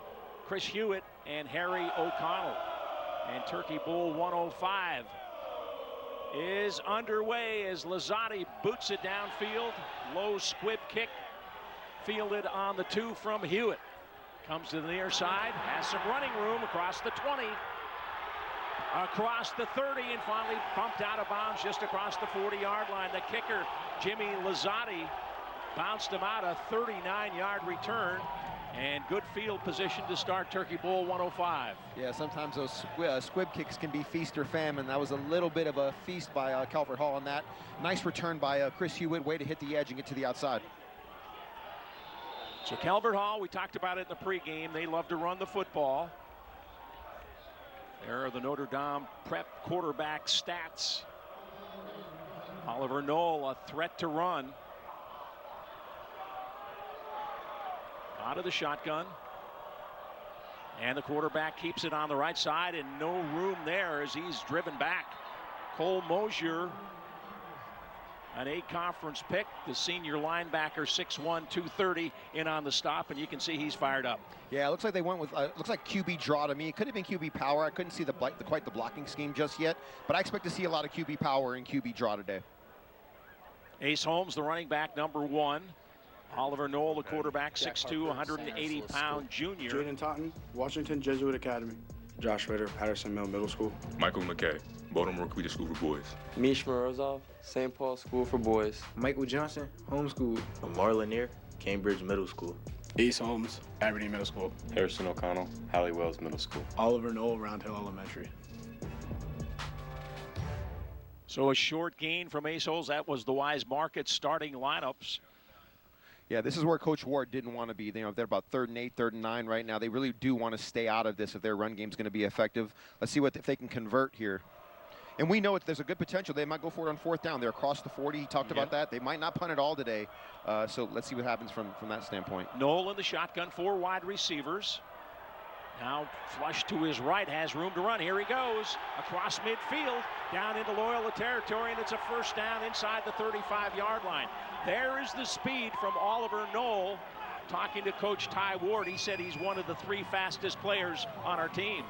[SPEAKER 9] Chris Hewitt and Harry O'Connell. And Turkey Bowl 105 is underway as Lizotti boots it downfield. Low squib kick fielded on the 2 from Hewitt. Comes to the near side, has some running room across the 20, across the 30, and finally bumped out of bounds just across the 40-yard line. The kicker, Jimmy Lizotti, bounced him out, a 39-yard return. And good field position to start Turkey Bowl 105.
[SPEAKER 20] Yeah, sometimes those squib kicks can be feast or famine. That was a little bit of a feast by Calvert Hall on that. Nice return by Chris Hewitt, way to hit the edge and get to the outside.
[SPEAKER 9] So Calvert Hall, we talked about it in the pregame. They love to run the football. There are the Notre Dame prep quarterback stats. Oliver Knoll, a threat to run. Out of the shotgun. And the quarterback keeps it on the right side, and no room there as he's driven back. Cole Mosier, an A-conference pick, the senior linebacker, 6'1", 230, in on the stop, and you can see he's fired up.
[SPEAKER 20] Yeah, it looks like they went with, looks like QB draw to me. It could have been QB power. I couldn't see quite the blocking scheme just yet, but I expect to see a lot of QB power and QB draw today.
[SPEAKER 9] Ace Holmes, the running back, number 1. Oliver Knoll, the quarterback, 6'2", 180-pound junior.
[SPEAKER 6] Jaden Totten, Washington Jesuit Academy. Josh Ritter, Patterson Mill Middle School.
[SPEAKER 10] Michael McKay, Baltimore Community School for Boys.
[SPEAKER 13] Mish Morozov, St. Paul School for Boys.
[SPEAKER 6] Michael Johnson, Homeschool.
[SPEAKER 13] Lamar Lanier, Cambridge Middle School.
[SPEAKER 6] Ace Holmes, Aberdeen Middle School.
[SPEAKER 10] Harrison O'Connell, Halliwells Middle School.
[SPEAKER 6] Oliver Knoll, Round Hill Elementary.
[SPEAKER 9] So a short gain from Ace Holmes. That was the Wise Market starting lineups.
[SPEAKER 20] Yeah, this is where Coach Ward didn't want to be. You know, they're about 3rd and 8, 3rd and 9 right now. They really do want to stay out of this if their run game's going to be effective. Let's see if they can convert here. And we know there's a good potential. They might go for it on 4th down. They're across the 40. He talked about that. They might not punt it all today. So let's see what happens from that standpoint.
[SPEAKER 9] Knoll in the shotgun, 4 wide receivers. Now flush to his right, has room to run. Here he goes across midfield, down into Loyola territory, and it's a first down inside the 35-yard line. There is the speed from Oliver Knoll. Talking to Coach Ty Ward, he said he's one of the 3 fastest players on our team.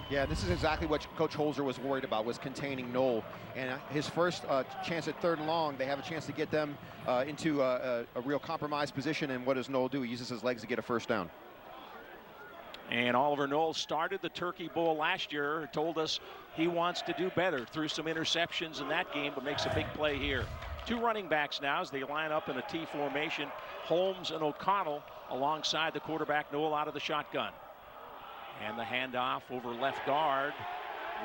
[SPEAKER 20] Yeah, this is exactly what Coach Holzer was worried about, was containing Knoll. And his first chance at 3rd and long, they have a chance to get them into a real compromised position. And what does Knoll do? He uses his legs to get a first down.
[SPEAKER 9] And Oliver Knoll started the Turkey Bowl last year, told us he wants to do better, threw some interceptions in that game, but makes a big play here. 2 running backs now as they line up in a T formation. Holmes and O'Connell alongside the quarterback, Knoll out of the shotgun. And the handoff over left guard.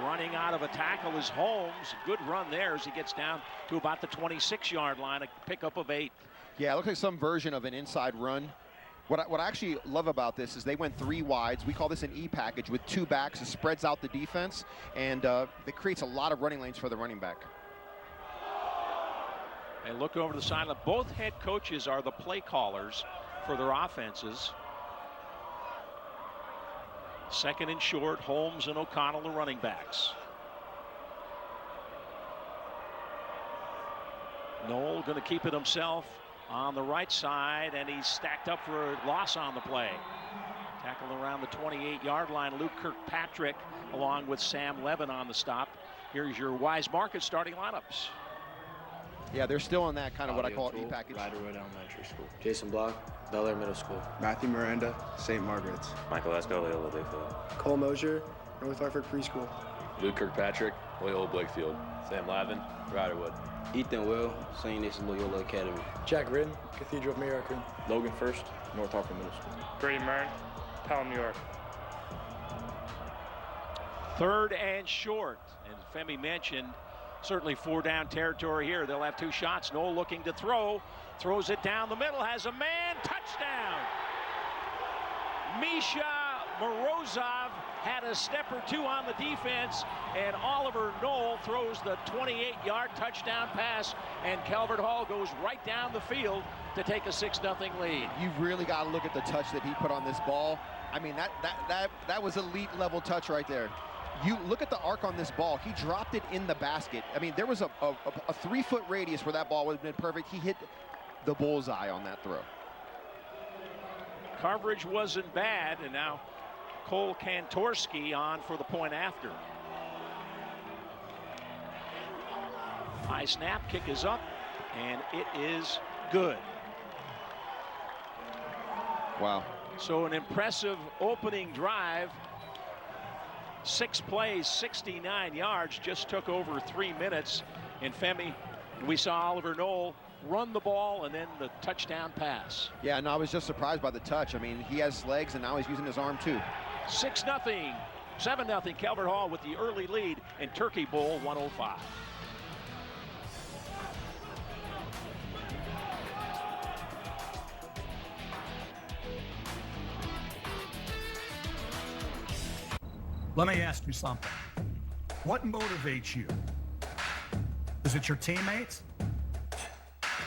[SPEAKER 9] Running out of a tackle is Holmes. Good run there as he gets down to about the 26-yard line, a pickup of 8.
[SPEAKER 20] Yeah, it looks like some version of an inside run. What I actually love about this is they went 3 wides. We call this an E package with 2 backs. It spreads out the defense, and it creates a lot of running lanes for the running back.
[SPEAKER 9] And look over the sideline. Both head coaches are the play callers for their offenses. 2nd and short, Holmes and O'Connell, the running backs. Knoll going to keep it himself on the right side, and he's stacked up for a loss on the play. Tackled around the 28-yard line. Luke Kirkpatrick along with Sam Levin on the stop. Here's your Wise Market starting lineups.
[SPEAKER 20] Yeah, they're still in that kind of what I call E package.
[SPEAKER 13] Riderwood Elementary School. Jason Block, Bel Air Middle School.
[SPEAKER 6] Matthew Miranda, St. Margaret's.
[SPEAKER 10] Michael Esco, Loyola Blakefield.
[SPEAKER 6] Cole Mosier, North Hartford Preschool.
[SPEAKER 10] Luke Kirkpatrick, Loyola Blakefield. Sam Lavin, Riderwood.
[SPEAKER 13] Ethan Will, St. Ignatius Loyola Academy.
[SPEAKER 6] Jack Ridden, Cathedral of Mary Akron.
[SPEAKER 10] Logan First, North Hartford Middle School.
[SPEAKER 14] Brady Murray, Pelham, New York.
[SPEAKER 9] 3rd and short, and Femi mentioned certainly 4 down territory here. They'll have 2 shots. Knoll looking to throw, throws it down the middle, has a man, touchdown. Misha Morozov had a step or 2 on the defense, and Oliver Knoll throws the 28-yard touchdown pass, and Calvert Hall goes right down the field to take a 6-0 lead.
[SPEAKER 20] You've really got to look at the touch that he put on this ball. I mean, that was elite level touch right there. you look at the arc on this ball. He dropped it in the basket. I mean, there was a 3-foot radius where that ball would have been perfect. He hit the bullseye on that throw.
[SPEAKER 9] Coverage wasn't bad, and now Cole Kantorski on for the point after. High snap, kick is up, and it is good.
[SPEAKER 20] Wow.
[SPEAKER 9] So an impressive opening drive. 6 plays, 69 yards, just took over 3 minutes. And Femi, we saw Oliver Knoll run the ball and then the touchdown pass.
[SPEAKER 20] Yeah, no, I was just surprised by the touch. I mean, he has legs and now he's using his arm too.
[SPEAKER 9] 6-0, 7-0, Calvert Hall with the early lead in Turkey Bowl 105.
[SPEAKER 5] Let me ask you something. What motivates you? Is it your teammates?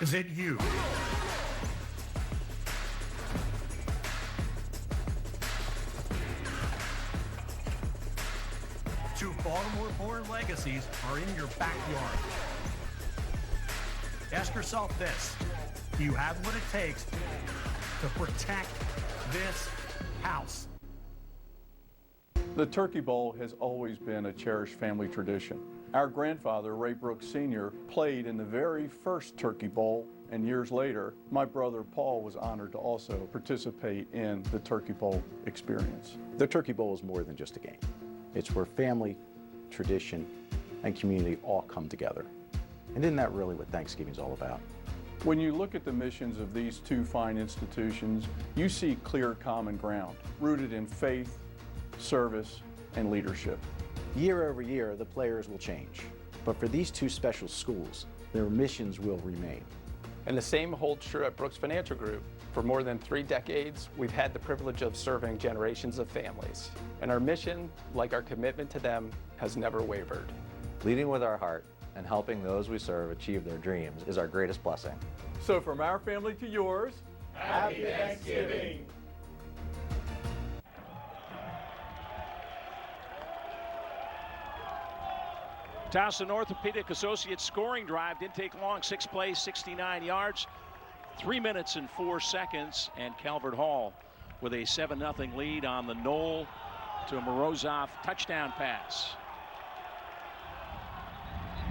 [SPEAKER 5] Is it you? Two Baltimore-born legacies are in your backyard. Ask yourself this: do you have what it takes to protect this house?
[SPEAKER 11] The Turkey Bowl has always been a cherished family tradition. Our grandfather, Ray Brooks Sr., played in the very first Turkey Bowl, and years later, my brother Paul was honored to also participate in the Turkey Bowl experience.
[SPEAKER 7] The Turkey Bowl is more than just a game. It's where family, tradition, and community all come together. And isn't that really what Thanksgiving's all about?
[SPEAKER 11] When you look at the missions of these two fine institutions, you see clear common ground, rooted in faith, service, and leadership.
[SPEAKER 7] Year over year, the players will change. But for these two special schools, their missions will remain.
[SPEAKER 17] And the same holds true at Brooks Financial Group. For more than 3 decades, we've had the privilege of serving generations of families. And our mission, like our commitment to them, has never wavered.
[SPEAKER 18] Leading with our heart and helping those we serve achieve their dreams is our greatest blessing.
[SPEAKER 11] So from our family to yours,
[SPEAKER 4] Happy Thanksgiving!
[SPEAKER 9] Towson Orthopedic Associates scoring drive didn't take long. 6 plays, 69 yards, 3 minutes and 4 seconds, and Calvert Hall with a 7-0 lead on the Knoll to Morozov touchdown pass.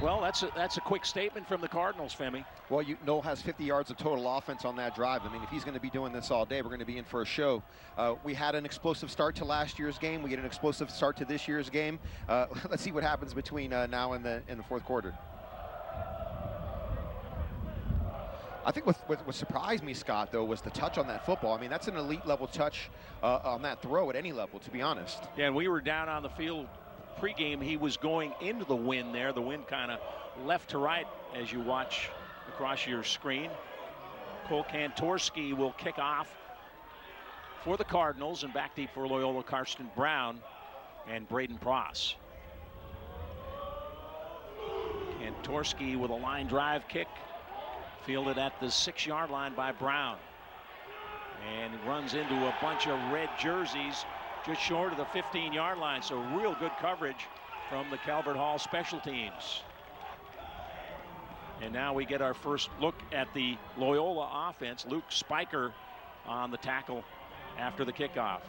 [SPEAKER 9] Well, that's a quick statement from the Cardinals, Femi.
[SPEAKER 20] Well, Knoll has 50 yards of total offense on that drive. I mean, if he's going to be doing this all day, we're going to be in for a show. We had an explosive start to last year's game. We get an explosive start to this year's game. Let's see what happens between now and the fourth quarter. I think what surprised me, Scott, though, was the touch on that football. I mean, that's an elite level touch on that throw at any level, to be honest.
[SPEAKER 9] Yeah, and we were down on the field pregame. He was going into the wind there. The wind kind of left to right as you watch across your screen. Cole Kantorski will kick off for the Cardinals, and back deep for Loyola, Karsten Brown and Braden Pross. Kantorski with a line drive kick, fielded at the 6-yard line by Brown, and runs into a bunch of red jerseys just short of the 15-yard line. So real good coverage from the Calvert Hall special teams. And now we get our first look at the Loyola offense. Luke Spiker on the tackle after the kickoff.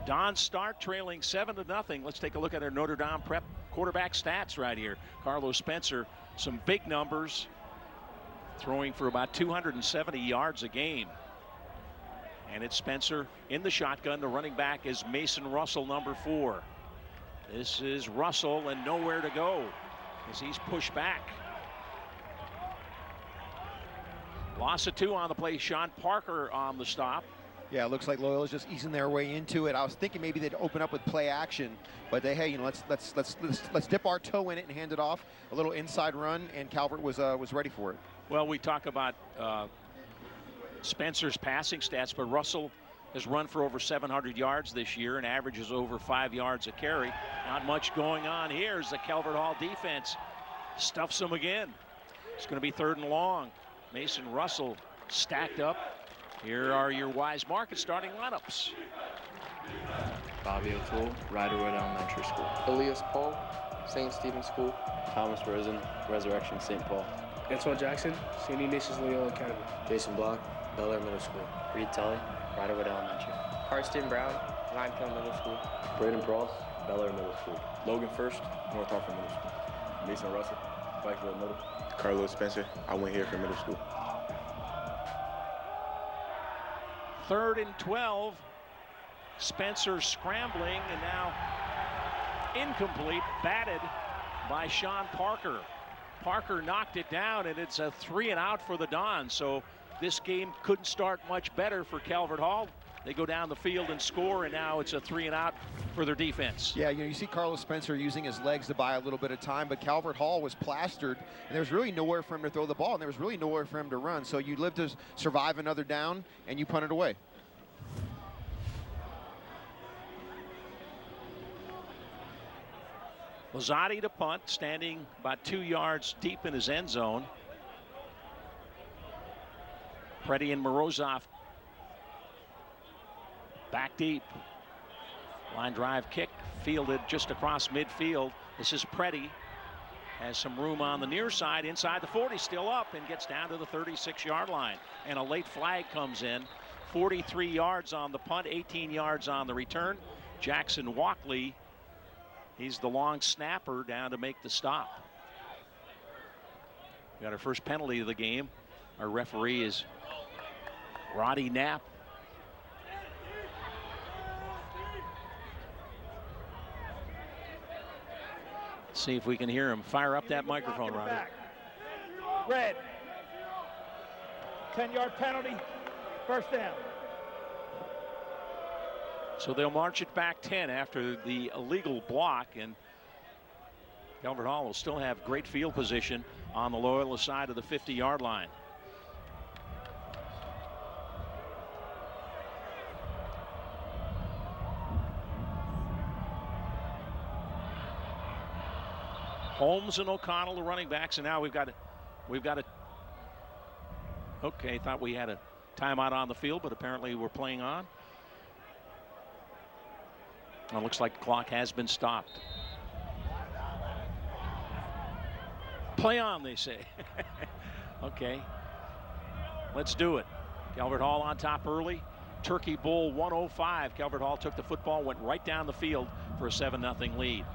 [SPEAKER 9] Don Stark trailing 7-0. Let's take a look at our Notre Dame Prep quarterback stats right here. Carlos Spencer, some big numbers, throwing for about 270 yards a game. And it's Spencer in the shotgun. The running back is Mason Russell, number 4. This is Russell and nowhere to go as he's pushed back. Loss of 2 on the play. Sean Parker on the stop.
[SPEAKER 20] Yeah, it looks like Loyola's just easing their way into it. I was thinking maybe they'd open up with play action, but hey, let's dip our toe in it and hand it off. A little inside run, and Calvert was ready for it.
[SPEAKER 9] Well, we talk about Spencer's passing stats, but Russell has run for over 700 yards this year and averages over 5 yards a carry. Not much going on here as the Calvert Hall defense stuffs him again. It's going to be 3rd and long. Mason Russell stacked up Here are your Wise Market starting lineups.
[SPEAKER 13] Bobby O'Toole, Riderwood Elementary School. Elias Paul, St. Stephen's School. Thomas Rosen, Resurrection St. Paul.
[SPEAKER 1] Antoine Jackson, St. Ignatius Loyola Academy.
[SPEAKER 13] Jason Block, Bel Air Middle School.
[SPEAKER 2] Reed Tully, Riderwood Elementary.
[SPEAKER 13] Karsten Brown, Limekiln Middle School.
[SPEAKER 10] Braden Pross, Bel Air Middle School. Logan First, North Hartford Middle School. Mason Russell, Blackfield Middle.
[SPEAKER 6] Carlos Spencer, I went here for middle school.
[SPEAKER 9] 3rd and 12. Spencer scrambling and now incomplete, batted by Sean Parker. Parker knocked it down, and it's a 3 and out for the Dons. So this game couldn't start much better for Calvert Hall. They go down the field and score, and now it's a 3 and out for their defense.
[SPEAKER 20] Yeah, you see Carlos Spencer using his legs to buy a little bit of time, but Calvert Hall was plastered, and there was really nowhere for him to throw the ball, and there was really nowhere for him to run. So you live to survive another down, and you punt it away.
[SPEAKER 9] Lozati to punt, standing about 2 yards deep in his end zone. Preddy and Morozov back deep. Line drive kick fielded just across midfield. This is Preddy. Has some room on the near side, inside the 40, still up, and gets down to the 36-yard line. And a late flag comes in. 43 yards on the punt, 18 yards on the return. Jackson Walkley, he's the long snapper down to make the stop. We got our first penalty of the game. Our referee is Roddy Knapp. See if we can hear him. Fire up that microphone, Roddy.
[SPEAKER 3] Red. 10-yard penalty. First down.
[SPEAKER 9] So they'll march it back 10 after the illegal block, and Calvert Hall will still have great field position on the Loyola side of the 50-yard line. Holmes and O'Connell, the running backs, and now we've got a. Okay, thought we had a timeout on the field, but apparently we're playing on. It looks like the clock has been stopped. Play on, they say. Okay, let's do it. Calvert Hall on top early. Turkey Bowl 105. Calvert Hall took the football, went right down the field for a 7-0 lead.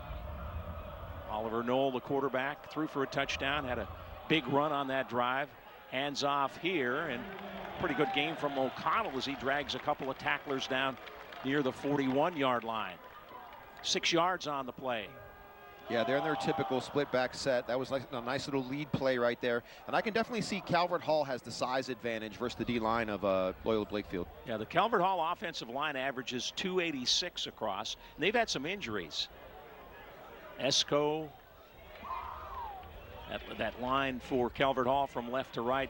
[SPEAKER 9] Oliver Knoll, the quarterback, threw for a touchdown, had a big run on that drive. Hands off here, and pretty good game from O'Connell as he drags a couple of tacklers down near the 41-yard line. 6 yards on the play.
[SPEAKER 20] Yeah, they're in their typical split back set. That was a nice little lead play right there. And I can definitely see Calvert Hall has the size advantage versus the D-line of Loyola Blakefield.
[SPEAKER 9] Yeah, the Calvert Hall offensive line averages 286 across, and they've had some injuries. Esco, that line for Calvert Hall from left to right.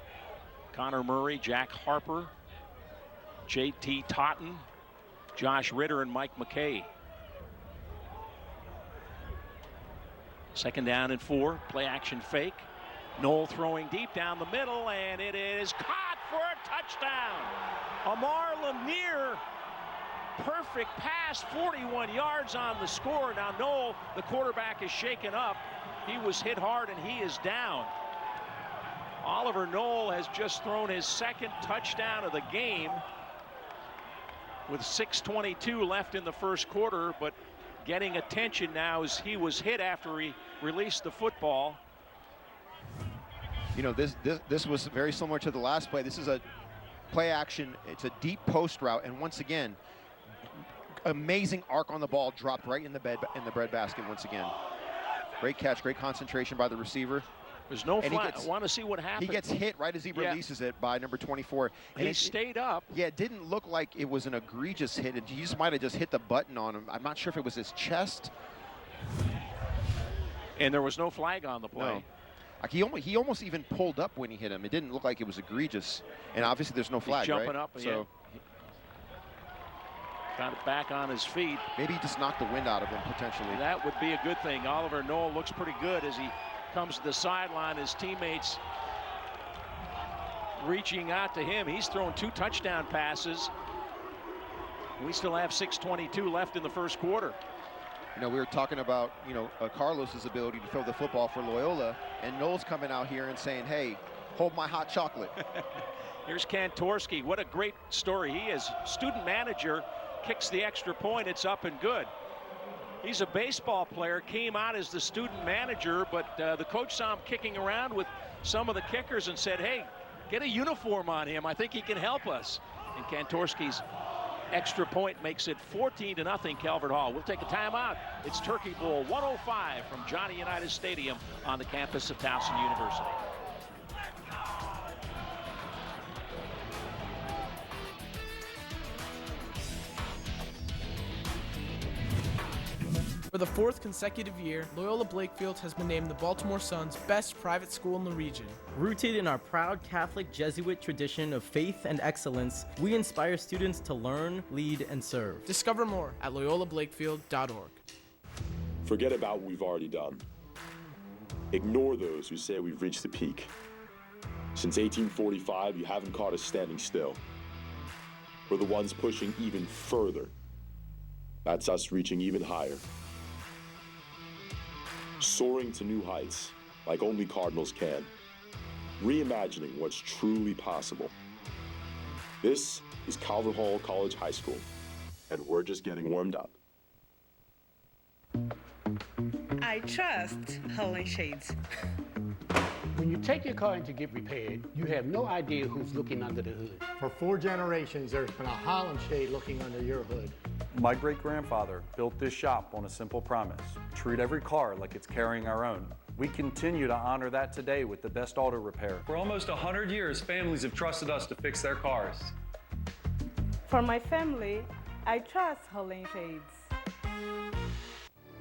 [SPEAKER 9] Connor Murray, Jack Harper, J.T. Totten, Josh Ritter, and Mike McKay. 2nd down and 4, play action fake. Knoll throwing deep down the middle, and it is caught for a touchdown. Amar Lanier, perfect pass, 41 yards on the score. Now Knoll, the quarterback, is shaken up. He was hit hard and he is down. Oliver Knoll has just thrown his 2nd touchdown of the game with 6:22 left in the first quarter, but getting attention now as he was hit after he released the football.
[SPEAKER 20] You know, this was very similar to the last play. This is a play action. It's a deep post route, and once again, amazing arc on the ball, dropped right in the breadbasket once again. Great catch, great concentration by the receiver.
[SPEAKER 9] There's no flag. I want to see what happens.
[SPEAKER 20] He gets hit right as he releases it by number 24.
[SPEAKER 9] And he stayed up.
[SPEAKER 20] Yeah, it didn't look like it was an egregious hit. He just might have just hit the button on him. I'm not sure if it was his chest.
[SPEAKER 9] And there was no flag on the play.
[SPEAKER 20] No. Like he almost even pulled up when he hit him. It didn't look like it was egregious. And obviously there's no flag,
[SPEAKER 9] He's jumping
[SPEAKER 20] right?
[SPEAKER 9] up.
[SPEAKER 20] So
[SPEAKER 9] Yeah. Got it back on his feet.
[SPEAKER 20] Maybe he just knocked the wind out of him potentially.
[SPEAKER 9] That would be a good thing. Oliver Knoll looks pretty good as he comes to the sideline. His teammates reaching out to him. He's thrown 2 touchdown passes. We still have 6:22 left in the first quarter.
[SPEAKER 20] You know, we were talking about, Carlos's ability to throw the football for Loyola, and Knowles coming out here and saying, hey, hold my hot chocolate.
[SPEAKER 9] Here's Kantorski. What a great story. He is student manager, kicks the extra point. It's up and good. He's a baseball player, came out as the student manager, but the coach saw him kicking around with some of the kickers and said, hey, get a uniform on him. I think he can help us. And Kantorski's extra point makes it 14-0 Calvert Hall. We'll take a timeout. It's Turkey Bowl 105 from Johnny Unitas Stadium on the campus of Towson University.
[SPEAKER 21] For the 4th consecutive year, Loyola Blakefield has been named the Baltimore Sun's best private school in the region.
[SPEAKER 26] Rooted in our proud Catholic Jesuit tradition of faith and excellence, we inspire students to learn, lead, and serve.
[SPEAKER 21] Discover more at loyolablakefield.org.
[SPEAKER 8] Forget about what we've already done. Ignore those who say we've reached the peak. Since 1845, you haven't caught us standing still. We're the ones pushing even further. That's us reaching even higher. Soaring to new heights, like only Cardinals can. Reimagining what's truly possible. This is Calvert Hall College High School, and we're just getting warmed up.
[SPEAKER 12] I trust Holland Shades.
[SPEAKER 15] When you take your car in to get repaired, you have no idea who's looking under the hood.
[SPEAKER 16] For 4 generations, there's been a Holland Shade looking under your hood.
[SPEAKER 11] My great-grandfather built this shop on a simple promise: treat every car like it's carrying our own. We continue to honor that today with the best auto repair.
[SPEAKER 19] For almost 100 years, families have trusted us to fix their cars.
[SPEAKER 12] For my family, I trust Holland Shades.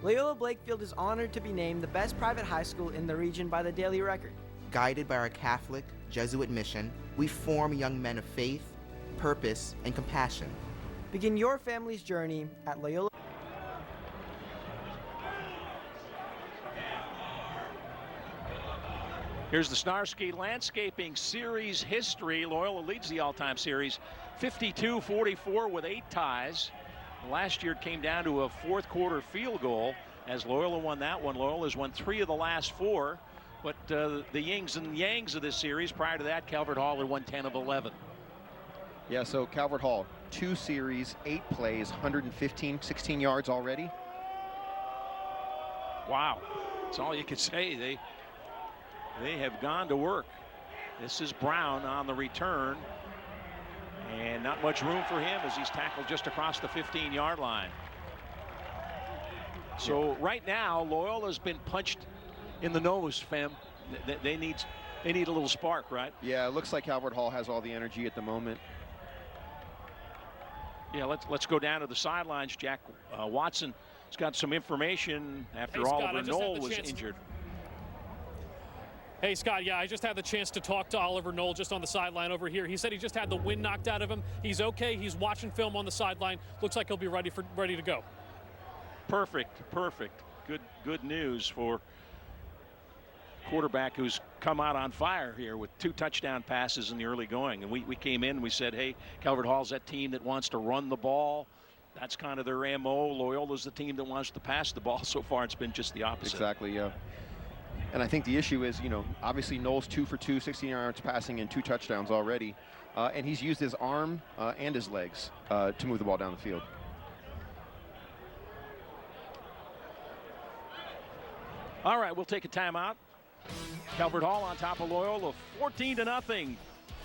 [SPEAKER 27] Loyola Blakefield is honored to be named the best private high school in the region by the Daily Record.
[SPEAKER 28] Guided by our Catholic Jesuit mission, we form young men of faith, purpose, and compassion.
[SPEAKER 27] Begin your family's journey at Loyola.
[SPEAKER 9] Here's the Snarsky Landscaping Series history. Loyola leads the all-time series 52-44 with 8 ties. Last year it came down to a 4th quarter field goal as Loyola won that one. Loyola's won 3 of the last 4, but the yings and yangs of this series, prior to that, Calvert Hall had won 10 of 11.
[SPEAKER 20] Yeah, so Calvert Hall, 2 series, 8 plays, 16 yards already.
[SPEAKER 9] Wow, that's all you can say. They have gone to work. This is Brown on the return. And not much room for him as he's tackled just across the 15-yard line. So right now, Loyola's been punched in the nose, fam. They need a little spark, right?
[SPEAKER 20] Yeah, it looks like Calvert Hall has all the energy at the moment.
[SPEAKER 9] Yeah, let's go down to the sidelines. Jack Watson has got some information after Oliver Knoll was injured.
[SPEAKER 30] Hey, Scott, yeah, I just had the chance to talk to Oliver Knoll just on the sideline over here. He said he just had the wind knocked out of him. He's okay. He's watching film on the sideline. Looks like he'll be ready to go.
[SPEAKER 9] Perfect. Good news for quarterback who's come out on fire here with 2 touchdown passes in the early going. And we came in and we said, hey, Calvert Hall's that team that wants to run the ball. That's kind of their MO. Loyola's the team that wants to pass the ball. So far, it's been just the opposite.
[SPEAKER 20] Exactly, yeah. And I think the issue is, obviously Knowles 2 for 2, 16 yards passing and 2 touchdowns already. And he's used his arm and his legs to move the ball down the field.
[SPEAKER 9] All right, we'll take a timeout. Calvert Hall on top of Loyola, 14-0.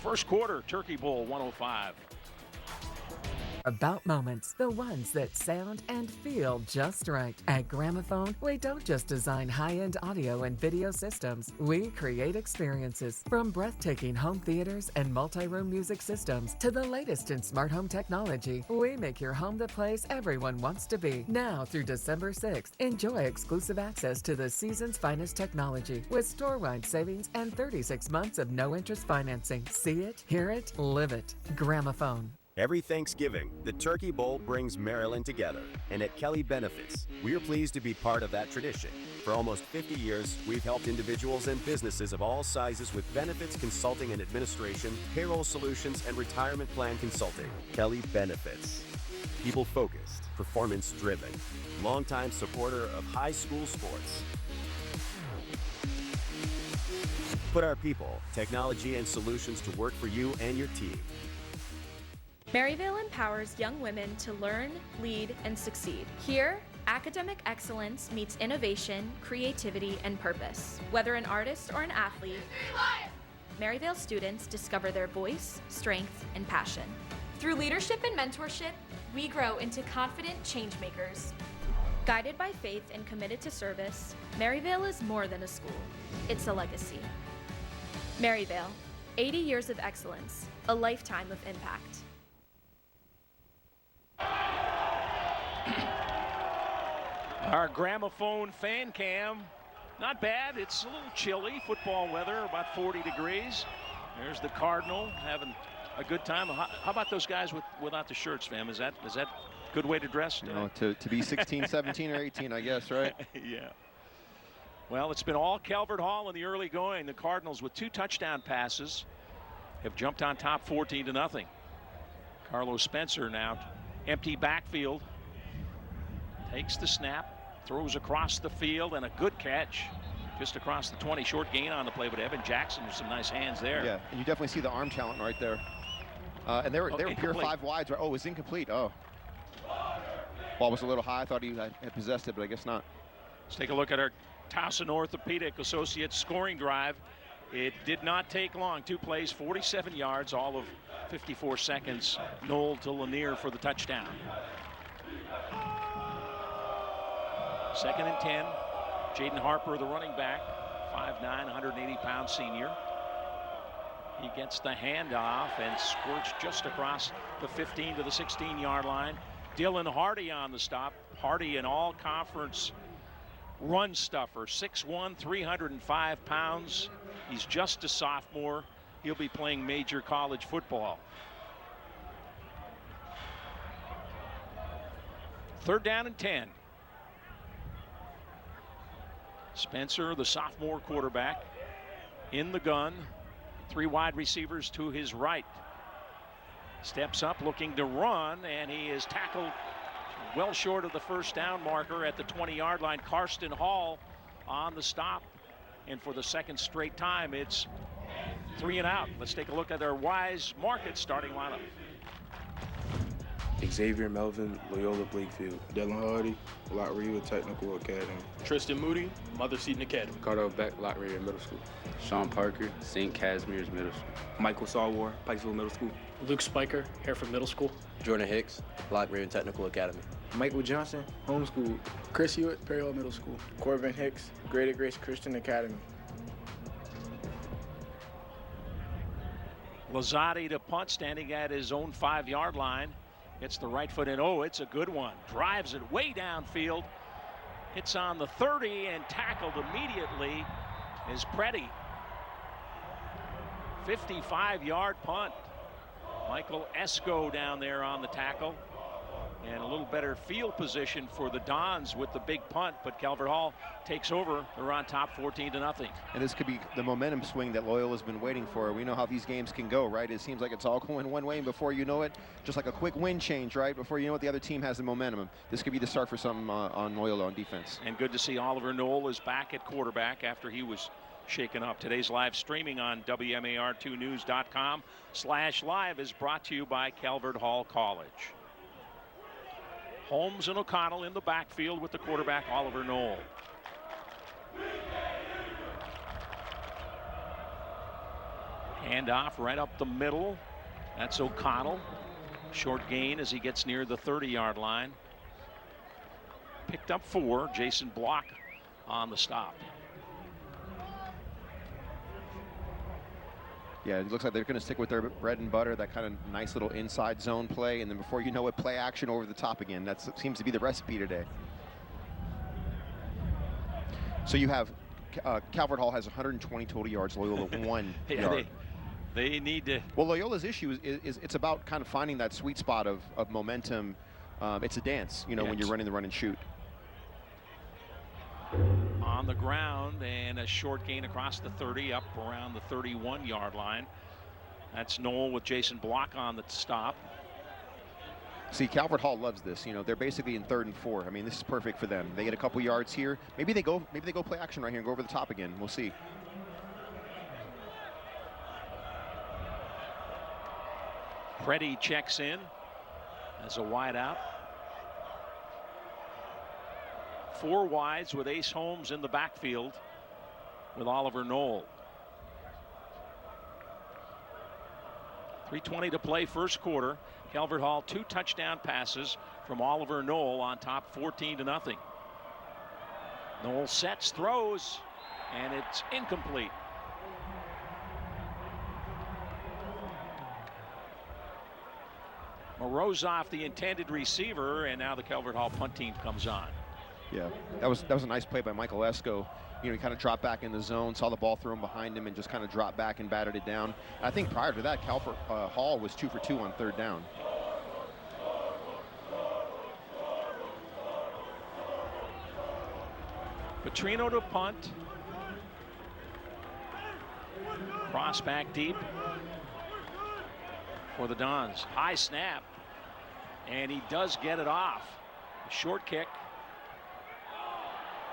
[SPEAKER 9] First quarter, Turkey Bowl 105.
[SPEAKER 22] About moments, the ones that sound and feel just right. At Gramophone, we don't just design high-end audio and video systems. We create experiences. From breathtaking home theaters and multi-room music systems to the latest in smart home technology, we make your home the place everyone wants to be. Now through December 6th, enjoy exclusive access to the season's finest technology with store-wide savings and 36 months of no-interest financing. See it, hear it, live it. Gramophone.
[SPEAKER 4] Every Thanksgiving, the Turkey Bowl brings Maryland together, and at Kelly Benefits, we're pleased to be part of that tradition. For almost 50 years, we've helped individuals and businesses of all sizes with benefits consulting and administration, payroll solutions, and retirement plan consulting. Kelly Benefits. People-focused, performance-driven, longtime supporter of high school sports. Put our people, technology, and solutions to work for you and your team.
[SPEAKER 5] Maryvale empowers young women to learn, lead, and succeed. Here, academic excellence meets innovation, creativity, and purpose. Whether an artist or an athlete, Maryvale students discover their voice, strength, and passion. Through leadership and mentorship, we grow into confident changemakers. Guided by faith and committed to service, Maryvale is more than a school. It's a legacy. Maryvale, 80 years of excellence, a lifetime of impact.
[SPEAKER 9] Our gramophone fan cam, not bad. It's a little chilly, football weather, about 40 degrees. There's the Cardinal having a good time. How about those guys without the shirts, fam? Is that a good way to dress?
[SPEAKER 20] No, to be 16, 17, or 18, I guess, right?
[SPEAKER 9] Yeah. Well, it's been all Calvert Hall in the early going. The Cardinals, with 2 touchdown passes, have jumped on top 14-0. Carlos Spencer now, empty backfield, takes the snap, throws across the field, and a good catch just across the 20. Short gain on the play, but Evan Jackson with some nice hands there.
[SPEAKER 20] Yeah, and you definitely see the arm talent right there. And they were pure 5 wides. Oh, it's incomplete. Oh. Ball was a little high. I thought he had possessed it, but I guess not.
[SPEAKER 9] Let's take a look at our Towson Orthopedic Associates scoring drive. It did not take long. 2 plays, 47 yards, all of 54 seconds. Knoll to Lanier for the touchdown. 2nd and 10. Jaden Harper, the running back, 5'9", 180-pound senior. He gets the handoff and squirts just across the 15 to the 16-yard line. Dylan Hardy on the stop. Hardy, an all-conference run stuffer, 6'1", 305 pounds. He's just a sophomore. He'll be playing major college football. 3rd down and 10. Spencer, the sophomore quarterback, in the gun. 3 wide receivers to his right. Steps up looking to run, and he is tackled well short of the 1st down marker at the 20-yard line. Karsten Hall on the stop. And for the 2nd straight time, it's 3 and out. Let's take a look at our Wise Market starting lineup.
[SPEAKER 6] Xavier Melvin, Loyola Blakefield. Dylan Hardy, Lot Reed Technical Academy.
[SPEAKER 7] Tristan Moody, Mother Seton Academy.
[SPEAKER 6] Carter Beck, Lot Reed Middle School.
[SPEAKER 14] Sean Parker, St. Casimir's Middle School.
[SPEAKER 6] Michael Sawar, Pikesville Middle School.
[SPEAKER 7] Luke Spiker, Hereford Middle School.
[SPEAKER 17] Jordan Hicks, Lot Reed Technical Academy.
[SPEAKER 18] Michael Johnson, Homeschool. Chris Hewitt, Perry Hall Middle School. Corbin Hicks, Greater Grace Christian Academy.
[SPEAKER 9] Lazzotti to punt, standing at his own 5-yard line. Hits the right foot in. Oh, it's a good one. Drives it way downfield. Hits on the 30 and tackled immediately is Preddy. 55-yard punt. Michael Esco down there on the tackle. And a little better field position for the Dons with the big punt, but Calvert Hall takes over. They're on top 14-0.
[SPEAKER 20] And this could be the momentum swing that Loyola's been waiting for. We know how these games can go, right? It seems like it's all going one way, and before you know it, just like a quick wind change, right? Before you know it, the other team has the momentum. This could be the start for something on Loyola on defense.
[SPEAKER 9] And good to see Oliver Knoll is back at quarterback after he was shaken up. Today's live streaming on WMAR2news.com/live is brought to you by Calvert Hall College. Holmes and O'Connell in the backfield with the quarterback, Oliver Knoll. Handoff right up the middle. That's O'Connell. Short gain as he gets near the 30-yard line. Picked up 4. Jason Block on the stop.
[SPEAKER 20] Yeah, it looks like they're going to stick with their bread and butter, that kind of nice little inside zone play, and then before you know it, play action over the top again. That seems to be the recipe today. So you have Calvert Hall has 120 total yards, Loyola 1 yard.
[SPEAKER 9] They need to.
[SPEAKER 20] Well, Loyola's issue is it's about kind of finding that sweet spot of momentum. It's a dance, you know, when you're running the run and shoot.
[SPEAKER 9] On the ground, and a short gain across the 30, up around the 31-yard line. That's Noel with Jason Block on the stop.
[SPEAKER 20] See, Calvert Hall loves this. You know, they're basically in 3rd and 4. I mean, this is perfect for them. They get a couple yards here. Maybe they go play action right here and go over the top again. We'll see.
[SPEAKER 9] Preddy checks in as a wideout. 4 wides with Ace Holmes in the backfield with Oliver Knoll. 3:20 to play first quarter. Calvert Hall 2 touchdown passes from Oliver Knoll on top 14-0. Knoll sets, throws, and it's incomplete. Morozov, the intended receiver, and now the Calvert Hall punt team comes on.
[SPEAKER 20] Yeah, that was a nice play by Michael Esco. You know, he kind of dropped back in the zone, saw the ball thrown behind him, and just kind of dropped back and batted it down. I think prior to that, Calvert Hall was 2 for 2 on 3rd down.
[SPEAKER 9] Petrino to punt. Cross back deep for the Dons. High snap, and he does get it off. A short kick.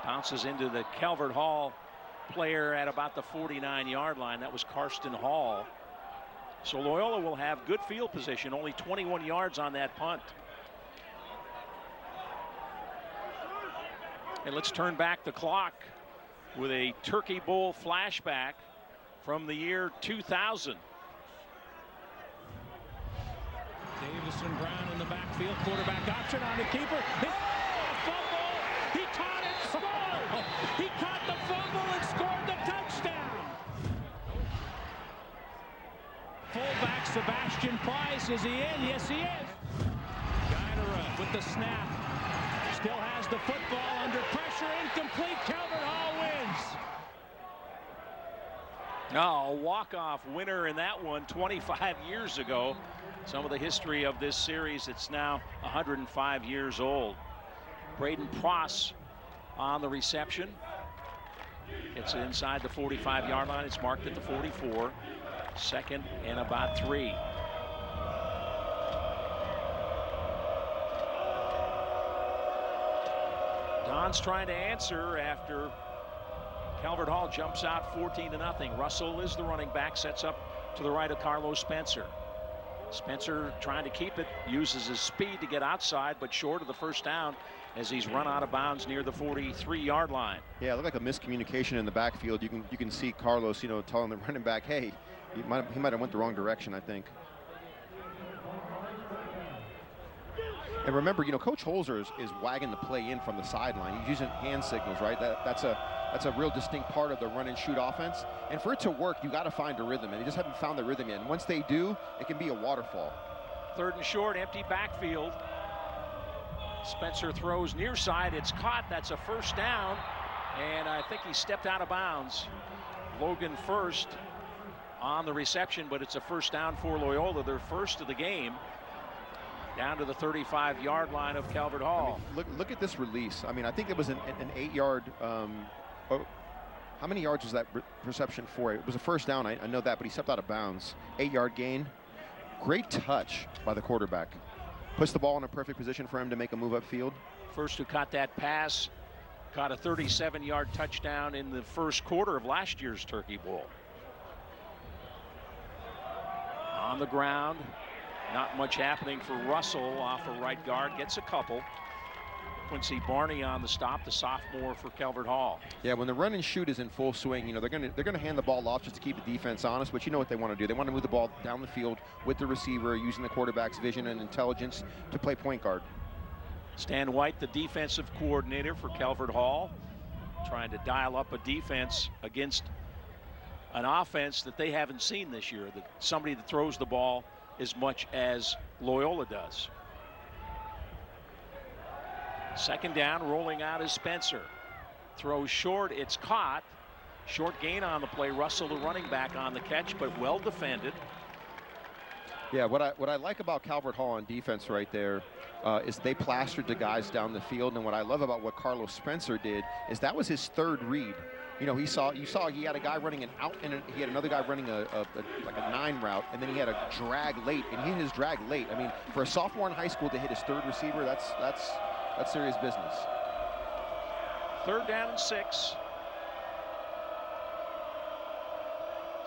[SPEAKER 9] Bounces into the Calvert Hall player at about the 49-yard line. That was Karsten Hall. So Loyola will have good field position, only 21 yards on that punt. And let's turn back the clock with a Turkey Bowl flashback from the year 2000.
[SPEAKER 1] Davison Brown in the backfield, quarterback option on the keeper. Fumble! He caught it, scored! He caught the fumble and scored the touchdown! Fullback Sebastian Price, is he in? Yes, he is. Guidera with the snap. Still has the football under pressure, incomplete. Calvert Hall wins.
[SPEAKER 9] Oh, a walk-off winner in that one 25 years ago. Some of the history of this series, it's now 105 years old. Braden Pross on the reception. It's inside the 45-yard line. It's marked at the 44. 2nd and about 3. Don's trying to answer after Calvert Hall jumps out 14-0. Russell is the running back, sets up to the right of Carlos Spencer. Spencer trying to keep it, uses his speed to get outside, but short of the first down as he's run out of bounds near the 43-yard line.
[SPEAKER 20] Yeah, it looked like a miscommunication in the backfield. You can see Carlos, you know, telling the running back, hey, he might have went the wrong direction, I think. And remember, you know, Coach Holzer is wagging the play in from the sideline. He's using hand signals, right? That's a real distinct part of the run and shoot offense. And for it to work, you got to find a rhythm, and they just haven't found the rhythm yet. And once they do, it can be a waterfall.
[SPEAKER 9] 3rd and short, empty backfield. Spencer throws near side. It's caught. That's a first down. And I think he stepped out of bounds. Logan first on the reception, but it's a first down for Loyola, their first of the game. Down to the 35-yard line of Calvert Hall.
[SPEAKER 20] I mean, look at this release. I mean, I think it was an 8-yard. How many yards was that reception for? It was a first down. I know that, but he stepped out of bounds. 8-yard gain. Great touch by the quarterback. Puts the ball in a perfect position for him to make a move upfield.
[SPEAKER 9] First who caught that pass, caught a 37-yard touchdown in the first quarter of last year's Turkey Bowl. On the ground. Not much happening for Russell off a right guard. Gets a couple. Quincy Barney on the stop, the sophomore for Calvert Hall.
[SPEAKER 20] Yeah, when the run and shoot is in full swing, you know, they're gonna hand the ball off just to keep the defense honest. But you know what they want to do? They want to move the ball down the field with the receiver, using the quarterback's vision and intelligence to play point guard.
[SPEAKER 9] Stan White, the defensive coordinator for Calvert Hall, trying to dial up a defense against an offense that they haven't seen this year. Somebody that throws the ball as much as Loyola does. 2nd down, rolling out is Spencer. Throws short, it's caught, Short gain on the play. Russell, the running back, on the catch, but well defended.
[SPEAKER 20] Yeah, what I like about Calvert Hall on defense right there is they plastered the guys down the field. And what I love about what Carlos Spencer did is that was his third read. You know, you saw he had a guy running an out, and he had another guy running like a 9 route, and then he had a drag late, and he hit his drag late. I mean, for a sophomore in high school to hit his third receiver, that's serious business.
[SPEAKER 9] 3rd down and 6.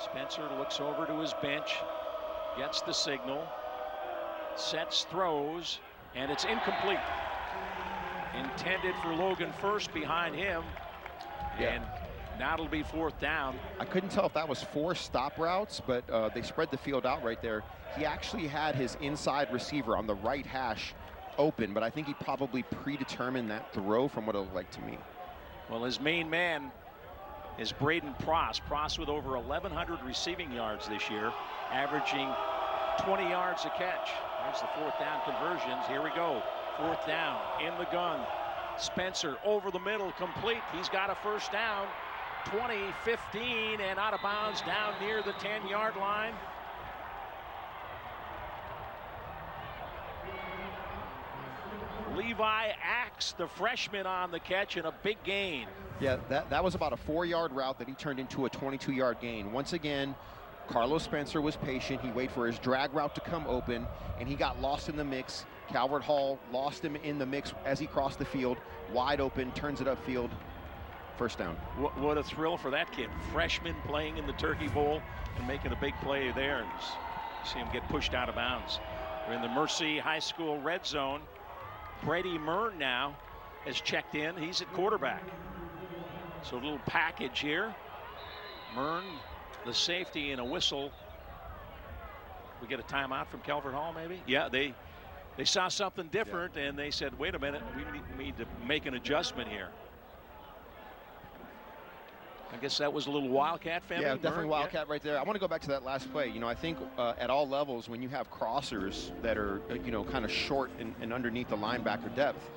[SPEAKER 9] Spencer looks over to his bench, gets the signal, sets, throws, and it's incomplete. Intended for Logan First behind him, and now it'll be 4th down.
[SPEAKER 20] I couldn't tell if that was 4 stop routes, but they spread the field out right there. He actually had his inside receiver on the right hash open, but I think he probably predetermined that throw from what it looked like to me.
[SPEAKER 9] Well, his main man is Braden Pross. Pross with over 1,100 receiving yards this year, averaging 20 yards a catch. There's the 4th down conversions. Here we go. 4th down in the gun. Spencer over the middle, complete. He's got a 1st down. 20, 15, and out of bounds down near the 10-yard line. Levi Axe, the freshman, on the catch, and a big gain.
[SPEAKER 20] Yeah, that was about a 4-yard route that he turned into a 22-yard gain. Once again, Carlos Spencer was patient. He waited for his drag route to come open, and he got lost in the mix. Calvert Hall lost him in the mix as he crossed the field. Wide open, turns it upfield. 1st down.
[SPEAKER 9] What a thrill for that kid. Freshman playing in the Turkey Bowl and making a big play there. And see him get pushed out of bounds. We're in the Mercy High School red zone. Brady Mern now has checked in. He's at quarterback. So a little package here. Mern, the safety, and a whistle. We get a timeout from Calvert Hall, maybe? Yeah, they saw something different, and they said, wait a minute, we need to make an adjustment here. I guess that was a little Wildcat family.
[SPEAKER 20] Yeah, definitely Wildcat right there. I want to go back to that last play. You know, I think at all levels, when you have crossers that are, you know, kind of short and underneath the linebacker depth,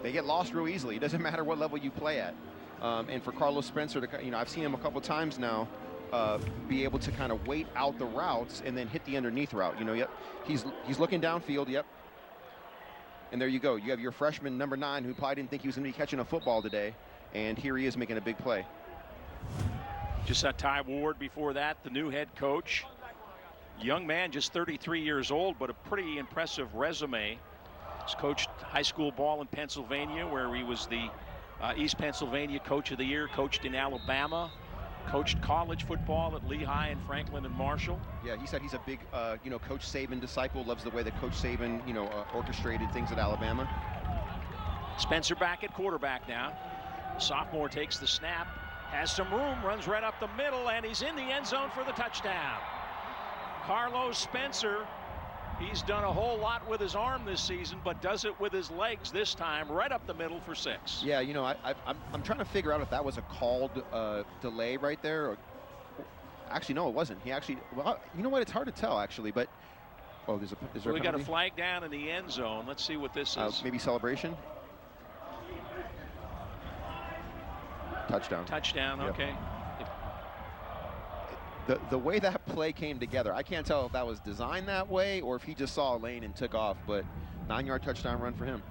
[SPEAKER 20] they get lost real easily. It doesn't matter what level you play at. And for Carlos Spencer to, you know, I've seen him a couple times now be able to kind of wait out the routes and then hit the underneath route. You know, he's looking downfield, and there you go. You have your freshman number 9 who probably didn't think he was going to be catching a football today. And here he is making a big play.
[SPEAKER 9] Just saw Ty Ward before that, the new head coach. Young man, just 33 years old, but a pretty impressive resume. He's coached high school ball in Pennsylvania, where he was the East Pennsylvania Coach of the Year, coached in Alabama, coached college football at Lehigh and Franklin and Marshall.
[SPEAKER 20] Yeah, he said he's a big, you know, Coach Saban disciple, loves the way that Coach Saban, you know, orchestrated things at Alabama.
[SPEAKER 9] Spencer back at quarterback now. Sophomore takes the snap, has some room, runs right up the middle, and he's in the end zone for the touchdown. Carlos Spencer, he's done a whole lot with his arm this season, but does it with his legs this time, right up the middle for 6.
[SPEAKER 20] Yeah, you know, I'm trying to figure out if that was a called delay right there. Or, actually, no, it wasn't. He actually, well, you know what? It's hard to tell, actually, but, oh, is there
[SPEAKER 9] we got a flag down in the end zone. Let's see what this is.
[SPEAKER 20] Maybe celebration? Touchdown.
[SPEAKER 9] Touchdown, okay.
[SPEAKER 20] The way that play came together, I can't tell if that was designed that way or if he just saw a lane and took off, but 9-yard touchdown run for him.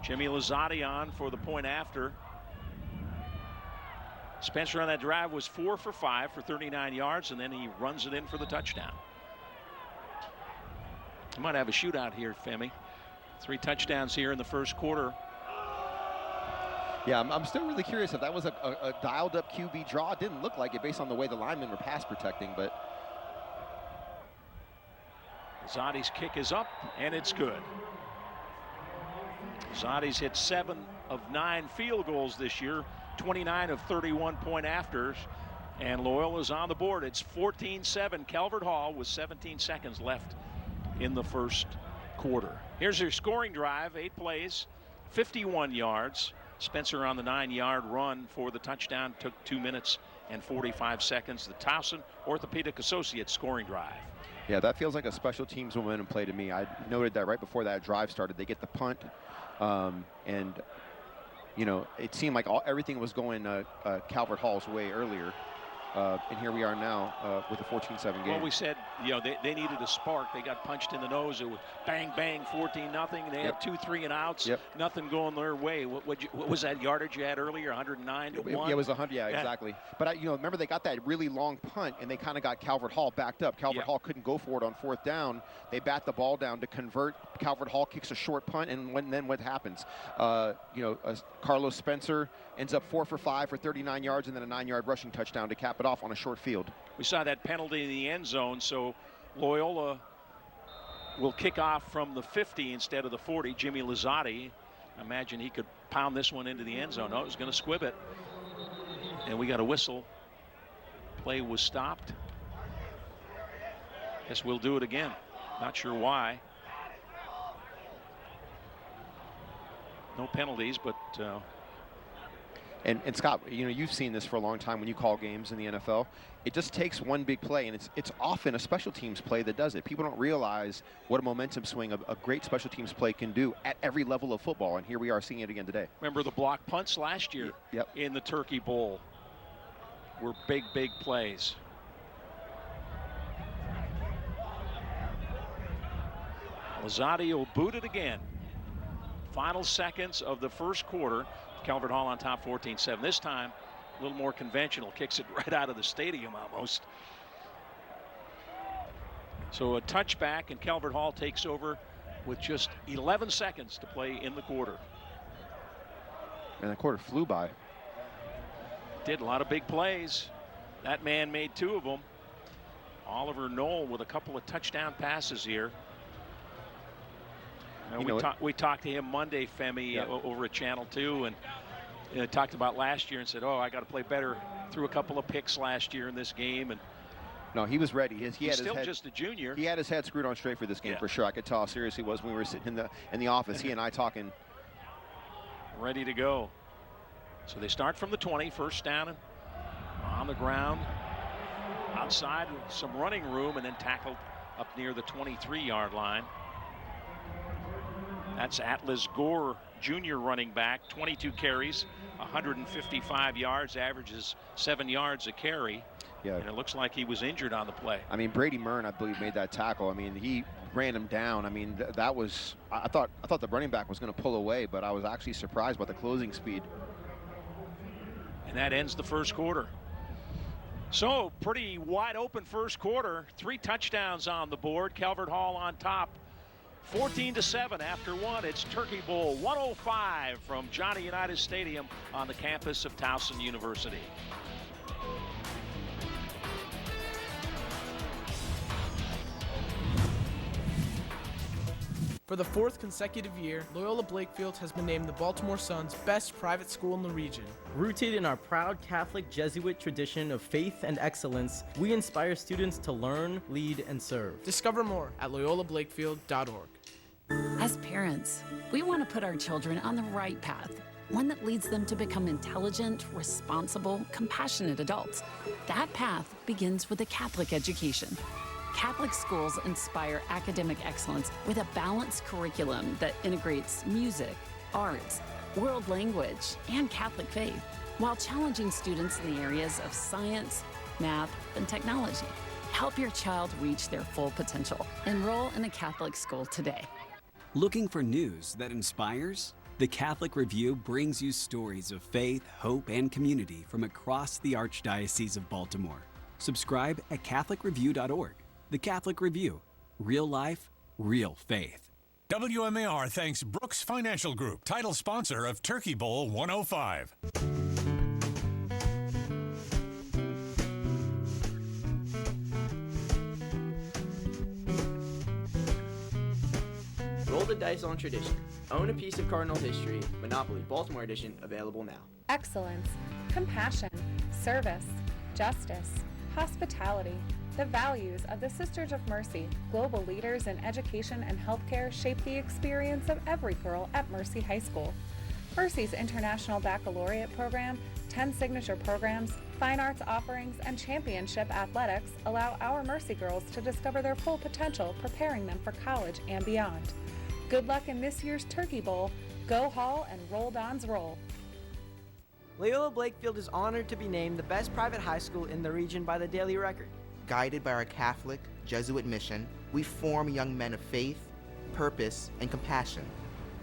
[SPEAKER 9] Jimmy Lozati on for the point after. Spencer on that drive was 4 for 5 for 39 yards, and then he runs it in for the touchdown. We might have a shootout here, Femi. 3 touchdowns here in the first quarter.
[SPEAKER 20] Yeah, I'm still really curious if that was a dialed-up QB draw. It didn't look like it based on the way the linemen were pass protecting, but.
[SPEAKER 9] Zotti's kick is up, and it's good. Zotti's hit 7 of 9 field goals this year, 29 of 31 point afters, and Loyola's on the board. It's 14-7 Calvert Hall with 17 seconds left in the first quarter. Here's their scoring drive, 8 plays, 51 yards. Spencer on the 9-yard run for the touchdown, took 2 minutes and 45 seconds. The Towson Orthopedic Associates scoring drive.
[SPEAKER 20] Yeah, that feels like a special teams momentum play to me. I noted that right before that drive started. They get the punt, and you know, it seemed like everything was going Calvert Hall's way earlier. And here we are now with a 14-7 game.
[SPEAKER 9] Well, we said, you know, they needed a spark. They got punched in the nose. It was bang, bang, 14-0. They had 2 3-and-outs. Nothing going their way. What was that yardage you had earlier? 109 to 1?
[SPEAKER 20] Yeah, it was 100. Yeah, exactly. But you know, remember they got that really long punt, and they kind of got Calvert Hall backed up. Calvert Hall couldn't go for it on 4th down. They bat the ball down to convert. Calvert Hall kicks a short punt, and then what happens? You know, Carlos Spencer ends up 4 for 5 for 39 yards, and then a 9-yard rushing touchdown to cap it off on a short field.
[SPEAKER 9] We saw that penalty in the end zone, so Loyola will kick off from the 50 instead of the 40. Jimmy Lozzotti, I imagine he could pound this one into the end zone. No, it was going to squib it. And we got a whistle. Play was stopped. Guess we'll do it again. Not sure why. No penalties, but...
[SPEAKER 20] And Scott, you know, you've seen this for a long time when you call games in the NFL. It just takes one big play, and it's often a special teams play that does it. People don't realize what a momentum swing a great special teams play can do at every level of football, and here we are seeing it again today.
[SPEAKER 9] Remember the block punts last year in the Turkey Bowl were big, big plays. Lozzotti will boot it again. Final seconds of the first quarter. Calvert Hall on top 14-7. This time, a little more conventional. Kicks it right out of the stadium almost. So a touchback, and Calvert Hall takes over with just 11 seconds to play in the quarter.
[SPEAKER 20] And the quarter flew by.
[SPEAKER 9] Did a lot of big plays. That man made 2 of them. Oliver Knoll with a couple of touchdown passes here. We talked to him Monday, Femi, over at Channel 2, and talked about last year and said, oh, I got to play better. Threw a couple of picks last year in this game. And
[SPEAKER 20] no, he was ready. He's
[SPEAKER 9] still just a junior.
[SPEAKER 20] He had his head screwed on straight for this game for sure. I could tell how serious he was when we were sitting in the office, he and I talking.
[SPEAKER 9] Ready to go. So they start from the 20, first down and on the ground. Outside with some running room, and then tackled up near the 23-yard line. That's Atlas Gore, junior running back, 22 carries, 155 yards, averages 7 yards a carry.
[SPEAKER 20] Yeah.
[SPEAKER 9] And it looks like he was injured on the play.
[SPEAKER 20] I mean, Brady Mern, I believe, made that tackle. I mean, he ran him down. I mean, that was, I thought the running back was going to pull away, but I was actually surprised by the closing speed.
[SPEAKER 9] And that ends the first quarter. So, pretty wide open first quarter. 3 touchdowns on the board. Calvert Hall on top. 14-7 after 1. It's Turkey Bowl 105 from Johnny Unitas Stadium on the campus of Towson University.
[SPEAKER 2] For the 4th consecutive year, Loyola Blakefield has been named the Baltimore Sun's best private school in the region.
[SPEAKER 3] Rooted in our proud Catholic Jesuit tradition of faith and excellence, we inspire students to learn, lead, and serve.
[SPEAKER 2] Discover more at loyolablakefield.org.
[SPEAKER 10] As parents, we want to put our children on the right path, one that leads them to become intelligent, responsible, compassionate adults. That path begins with a Catholic education. Catholic schools inspire academic excellence with a balanced curriculum that integrates music, arts, world language, and Catholic faith, while challenging students in the areas of science, math, and technology. Help your child reach their full potential. Enroll in a Catholic school today.
[SPEAKER 13] Looking for news that inspires? The Catholic Review brings you stories of faith, hope, and community from across the Archdiocese of Baltimore. Subscribe at CatholicReview.org. The Catholic Review. Real life, real faith.
[SPEAKER 21] WMAR thanks Brooks Financial Group, title sponsor of Turkey Bowl 105.
[SPEAKER 27] Roll the dice on tradition. Own a piece of Cardinal history. Monopoly Baltimore Edition available now.
[SPEAKER 23] Excellence, compassion, service, justice, hospitality. The values of the Sisters of Mercy, global leaders in education and healthcare, shape the experience of every girl at Mercy High School. Mercy's International Baccalaureate program, 10 signature programs, fine arts offerings, and championship athletics allow our Mercy girls to discover their full potential, preparing them for college and beyond. Good luck in this year's Turkey Bowl. Go Hall and Roll Dons Roll.
[SPEAKER 27] Loyola Blakefield is honored to be named the best private high school in the region by the Daily Record.
[SPEAKER 28] Guided by our Catholic Jesuit mission, we form young men of faith, purpose, and compassion.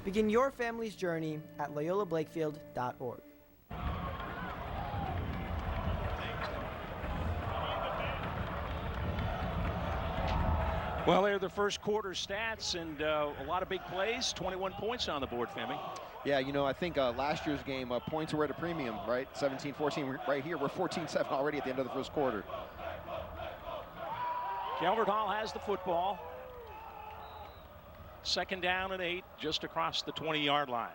[SPEAKER 27] Begin your family's journey at loyolablakefield.org.
[SPEAKER 9] Well, they're the first quarter stats, and a lot of big plays. 21 points on the board, Femi.
[SPEAKER 20] Yeah, you know, I think last year's game, points were at a premium, right? 17-14 right here. We're 14-7 already at the end of the first quarter.
[SPEAKER 9] Calvert Hall has the football. 2nd down and 8, just across the 20-yard line.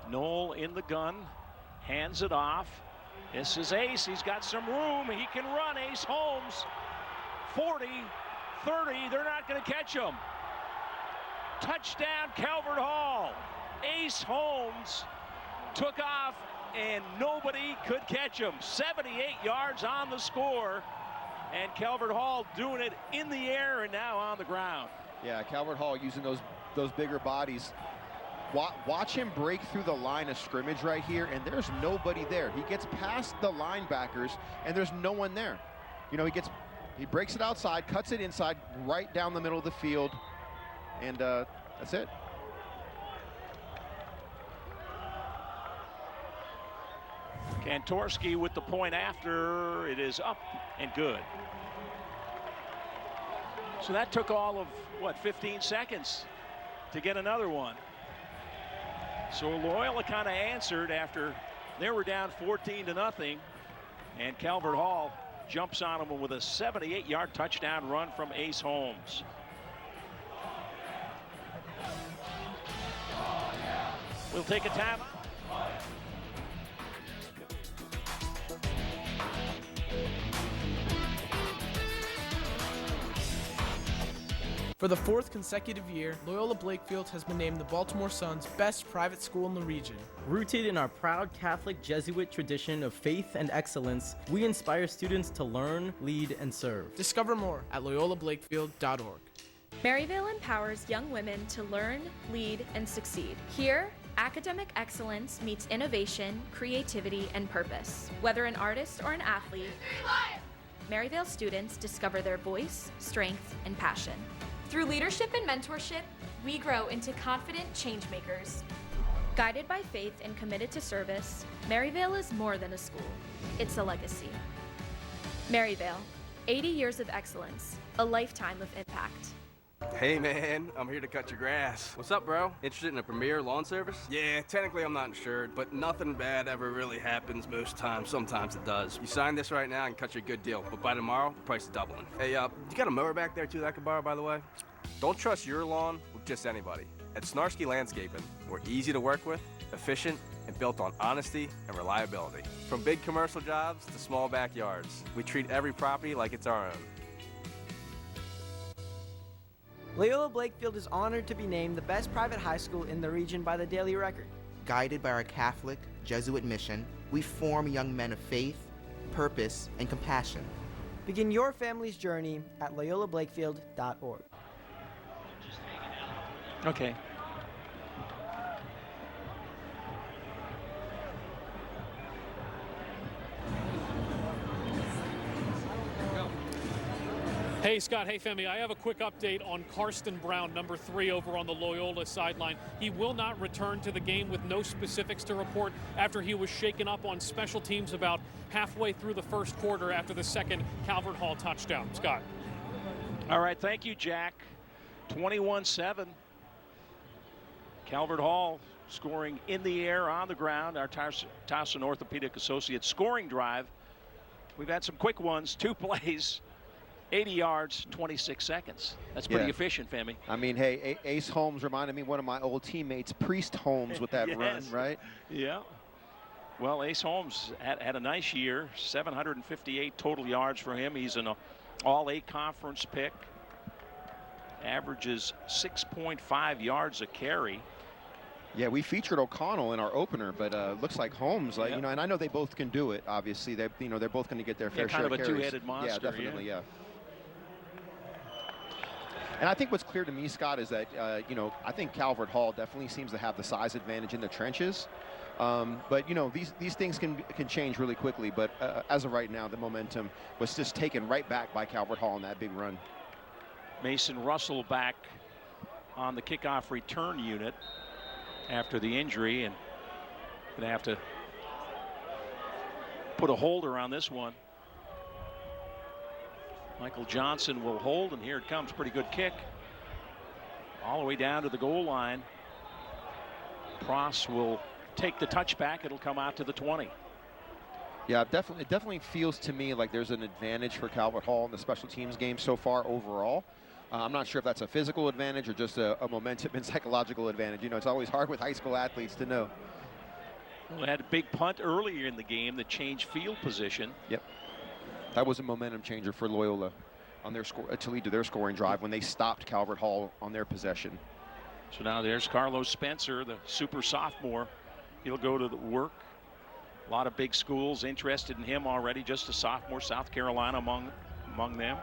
[SPEAKER 9] Knoll in the gun, hands it off. This is Ace. He's got some room. He can run. Ace Holmes. 40, 30. They're not going to catch him. Touchdown, Calvert Hall. Ace Holmes took off, and nobody could catch him. 78 yards on the score, and Calvert Hall doing it in the air and now on the ground.
[SPEAKER 20] Yeah, Calvert Hall using those bigger bodies. Watch him break through the line of scrimmage right here, and there's nobody there. He gets past the linebackers, and there's no one there. You know, he breaks it outside, cuts it inside, right down the middle of the field, and that's it.
[SPEAKER 9] Kantorski with the point after. It is up and good. So that took all of, what, 15 seconds to get another one. So Loyola kind of answered after they were down 14-0, and Calvert Hall jumps on them with a 78-yard touchdown run from Ace Holmes. We'll take a timeout.
[SPEAKER 2] For the 4th consecutive year, Loyola Blakefield has been named the Baltimore Sun's best private school in the region.
[SPEAKER 3] Rooted in our proud Catholic Jesuit tradition of faith and excellence, we inspire students to learn, lead, and serve.
[SPEAKER 2] Discover more at loyolablakefield.org.
[SPEAKER 5] Maryvale empowers young women to learn, lead, and succeed. Here, academic excellence meets innovation, creativity, and purpose. Whether an artist or an athlete, Maryvale students discover their voice, strength, and passion. Through leadership and mentorship, we grow into confident changemakers. Guided by faith and committed to service, Maryvale is more than a school. It's a legacy. Maryvale, 80 years of excellence, a lifetime of impact.
[SPEAKER 8] Hey man, I'm here to cut your grass. What's up, bro? Interested in a Premier lawn service? Yeah, technically I'm not insured, but nothing bad ever really happens most times. Sometimes it does. You sign this right now and cut you a good deal, but by tomorrow, the price is doubling. Hey, you got a mower back there too that I could borrow, by the way? Don't trust your lawn with just anybody. At Snarsky Landscaping, we're easy to work with, efficient, and built on honesty and reliability. From big commercial jobs to small backyards, we treat every property like it's our own.
[SPEAKER 27] Loyola Blakefield is honored to be named the best private high school in the region by the Daily Record.
[SPEAKER 28] Guided by our Catholic Jesuit mission, we form young men of faith, purpose, and compassion.
[SPEAKER 27] Begin your family's journey at loyolablakefield.org.
[SPEAKER 9] Okay.
[SPEAKER 30] Hey, Scott. Hey, Femi. I have a quick update on Karsten Brown, number 3, over on the Loyola sideline. He will not return to the game with no specifics to report after he was shaken up on special teams about halfway through the first quarter after the second Calvert Hall touchdown. Scott.
[SPEAKER 9] All right. Thank you, Jack. 21-7. Calvert Hall scoring in the air, on the ground. Our Towson Orthopedic Associates scoring drive. We've had some quick ones, 2 plays. 80 yards, 26 seconds. That's pretty efficient, Femi.
[SPEAKER 20] I mean, hey, Ace Holmes reminded me of one of my old teammates, Priest Holmes, with that run, right?
[SPEAKER 9] Yeah. Well, Ace Holmes had a nice year, 758 total yards for him. He's an all-A conference pick. Averages 6.5 yards a carry.
[SPEAKER 20] Yeah, we featured O'Connell in our opener, but looks like Holmes, you know, and I know they both can do it. Obviously, they're both going to get their fair share of carries.
[SPEAKER 9] Kind of a two-headed monster.
[SPEAKER 20] Yeah, definitely, yeah. And I think what's clear to me, Scott, is that, you know, I think Calvert Hall definitely seems to have the size advantage in the trenches. But, you know, these things can change really quickly. But as of right now, the momentum was just taken right back by Calvert Hall in that big run.
[SPEAKER 9] Mason Russell back on the kickoff return unit after the injury, and going to have to put a holder on this one. Michael Johnson will hold, and here it comes. Pretty good kick. All the way down to the goal line. Pross will take the touchback. It'll come out to the 20.
[SPEAKER 20] Yeah, it definitely feels to me like there's an advantage for Calvert Hall in the special teams game so far overall. I'm not sure if that's a physical advantage or just a momentum and psychological advantage. You know, it's always hard with high school athletes to know.
[SPEAKER 9] Well, they had a big punt earlier in the game that changed field position.
[SPEAKER 20] Yep. That was a momentum changer for Loyola on their to lead to their scoring drive when they stopped Calvert Hall on their possession.
[SPEAKER 9] So now there's Carlos Spencer, the super sophomore. He'll go to the work. A lot of big schools interested in him already, just a sophomore. South Carolina among them.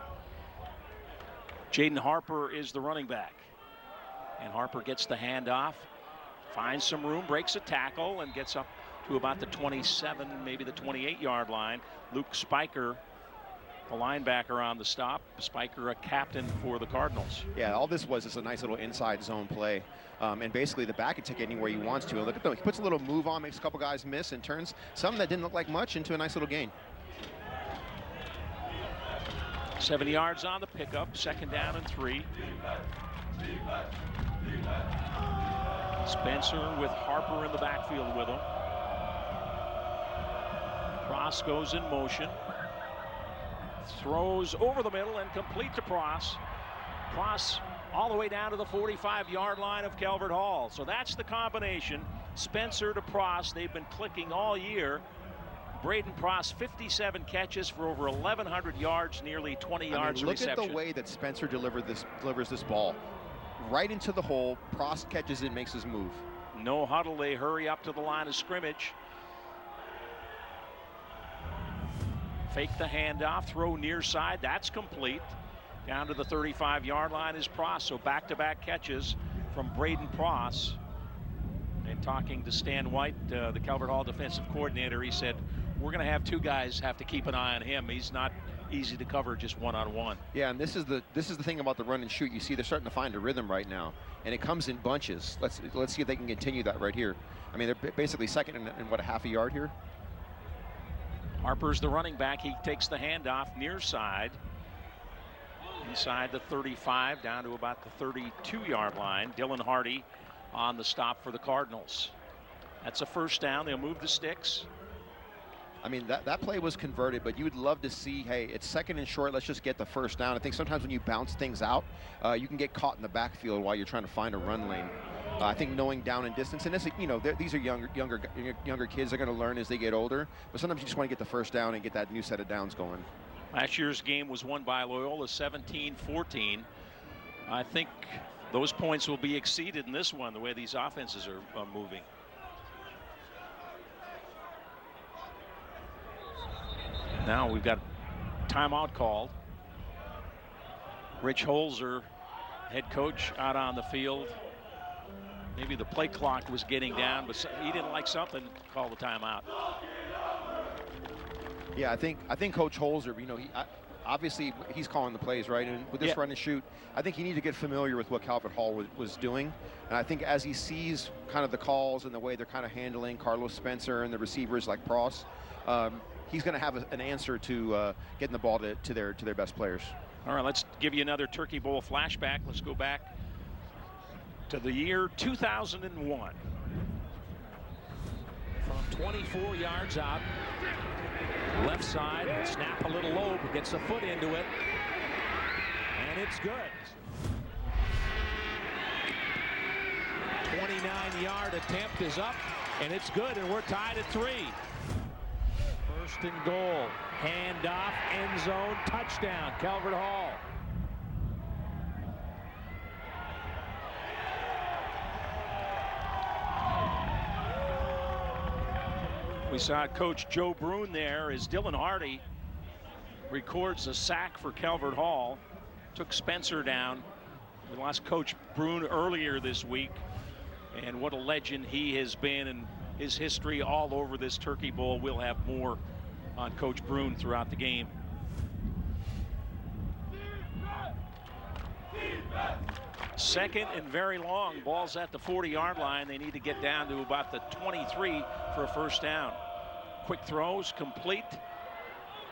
[SPEAKER 9] Jaden Harper is the running back. And Harper gets the handoff, finds some room, breaks a tackle, and gets up to about the 27, maybe the 28-yard line. Luke Spiker, the linebacker, on the stop. Spiker, a captain for the Cardinals.
[SPEAKER 20] Yeah, all this was is a nice little inside zone play. And basically the back can take it anywhere he wants to. And look at them. He puts a little move on, makes a couple guys miss, and turns something that didn't look like much into a nice little gain.
[SPEAKER 9] 7 yards on the pickup, 2nd down and 3. Spencer with Harper in the backfield with him. Pross goes in motion. Throws over the middle and complete to Pross. Pross all the way down to the 45-yard line of Calvert Hall. So that's the combination. Spencer to Pross. They've been clicking all year. Braden Pross, 57 catches for over 1,100 yards, nearly 20 yards
[SPEAKER 20] look
[SPEAKER 9] reception.
[SPEAKER 20] Look at the way that Spencer delivers this ball. Right into the hole. Pross catches it, makes his move.
[SPEAKER 9] No huddle. They hurry up to the line of scrimmage. Fake the handoff, throw near side. That's complete. Down to the 35-yard line is Pross. So back-to-back catches from Braden Pross. And talking to Stan White, the Calvert Hall defensive coordinator, he said, we're going to have 2 guys have to keep an eye on him. He's not easy to cover just one-on-one.
[SPEAKER 20] Yeah, and this is the thing about the run and shoot. You see they're starting to find a rhythm right now, and it comes in bunches. Let's see if they can continue that right here. I mean, they're basically second in what, a half a yard here?
[SPEAKER 9] Harper's the running back. He takes the handoff near side. Inside the 35, down to about the 32-yard line. Dylan Hardy on the stop for the Cardinals. That's a 1st down. They'll move the sticks.
[SPEAKER 20] I mean, that play was converted, but you would love to see, hey, it's 2nd and short, let's just get the 1st down. I think sometimes when you bounce things out, you can get caught in the backfield while you're trying to find a run lane. I think knowing down and distance, and this, you know, these are younger kids. They're going to learn as they get older, but sometimes you just want to get the 1st down and get that new set of downs going.
[SPEAKER 9] Last year's game was won by Loyola 17-14. I think those points will be exceeded in this one, the way these offenses are moving. Now we've got timeout called. Rich Holzer, head coach, out on the field. Maybe the play clock was getting down, but he didn't like something, call the timeout.
[SPEAKER 20] Yeah, I think Coach Holzer, you know, obviously he's calling the plays, right? And with this run and shoot, I think he needs to get familiar with what Calvert Hall was doing. And I think as he sees kind of the calls and the way they're kind of handling Carlos Spencer and the receivers like Pross, he's going to have an answer to getting the ball to their best players.
[SPEAKER 9] All right, let's give you another Turkey Bowl flashback. Let's go back to the year 2001.
[SPEAKER 1] From 24 yards out, left side, snap a little low, but gets a foot into it, and it's good. 29-yard attempt is up, and it's good, and we're tied at 3. 1st and goal, handoff, end zone, touchdown, Calvert Hall.
[SPEAKER 9] We saw Coach Joe Brune there as Dylan Hardy records a sack for Calvert Hall. Took Spencer down We lost Coach Brune earlier this week, and what a legend he has been, and his history all over this Turkey Bowl. We'll have more on Coach Brune throughout the game. Second and very long. Ball's at the 40-yard line. They need to get down to about the 23 for a first down. Quick throws, complete.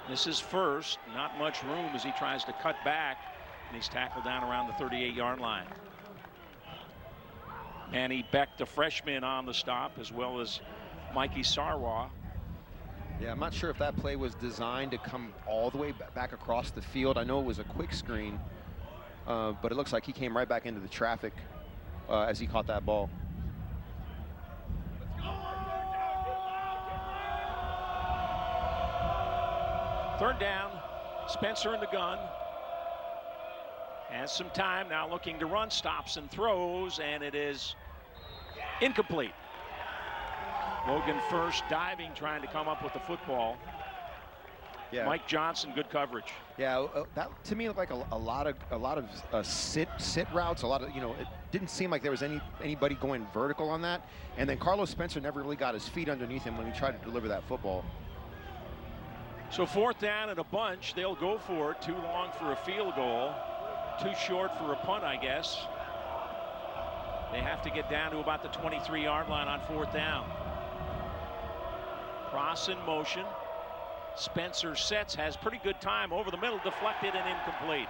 [SPEAKER 9] This is first. Not much room as he tries to cut back, and he's tackled down around the 38-yard line. Manny Beck, the freshman, on the stop, as well as Mikey Sarwa.
[SPEAKER 20] Yeah, I'm not sure if that play was designed to come all the way back across the field. I know it was a quick screen, but it looks like he came right back into the traffic as he caught that ball.
[SPEAKER 9] Third down, Spencer in the gun. Has some time now, looking to run, stops and throws, and it is incomplete. Logan first, diving, trying to come up with the football.
[SPEAKER 20] Yeah.
[SPEAKER 9] Mike Johnson, good coverage.
[SPEAKER 20] Yeah, that to me looked like a lot of sit routes. A lot of, it didn't seem like there was anybody going vertical on that. And then Carlos Spencer never really got his feet underneath him when he tried to deliver that football.
[SPEAKER 9] So fourth down and a bunch. They'll go for it. Too long for a field goal. Too short for a punt, I guess. They have to get down to about the 23-yard line on fourth down. Cross in motion. Spencer sets, has pretty good time over the middle, deflected and incomplete.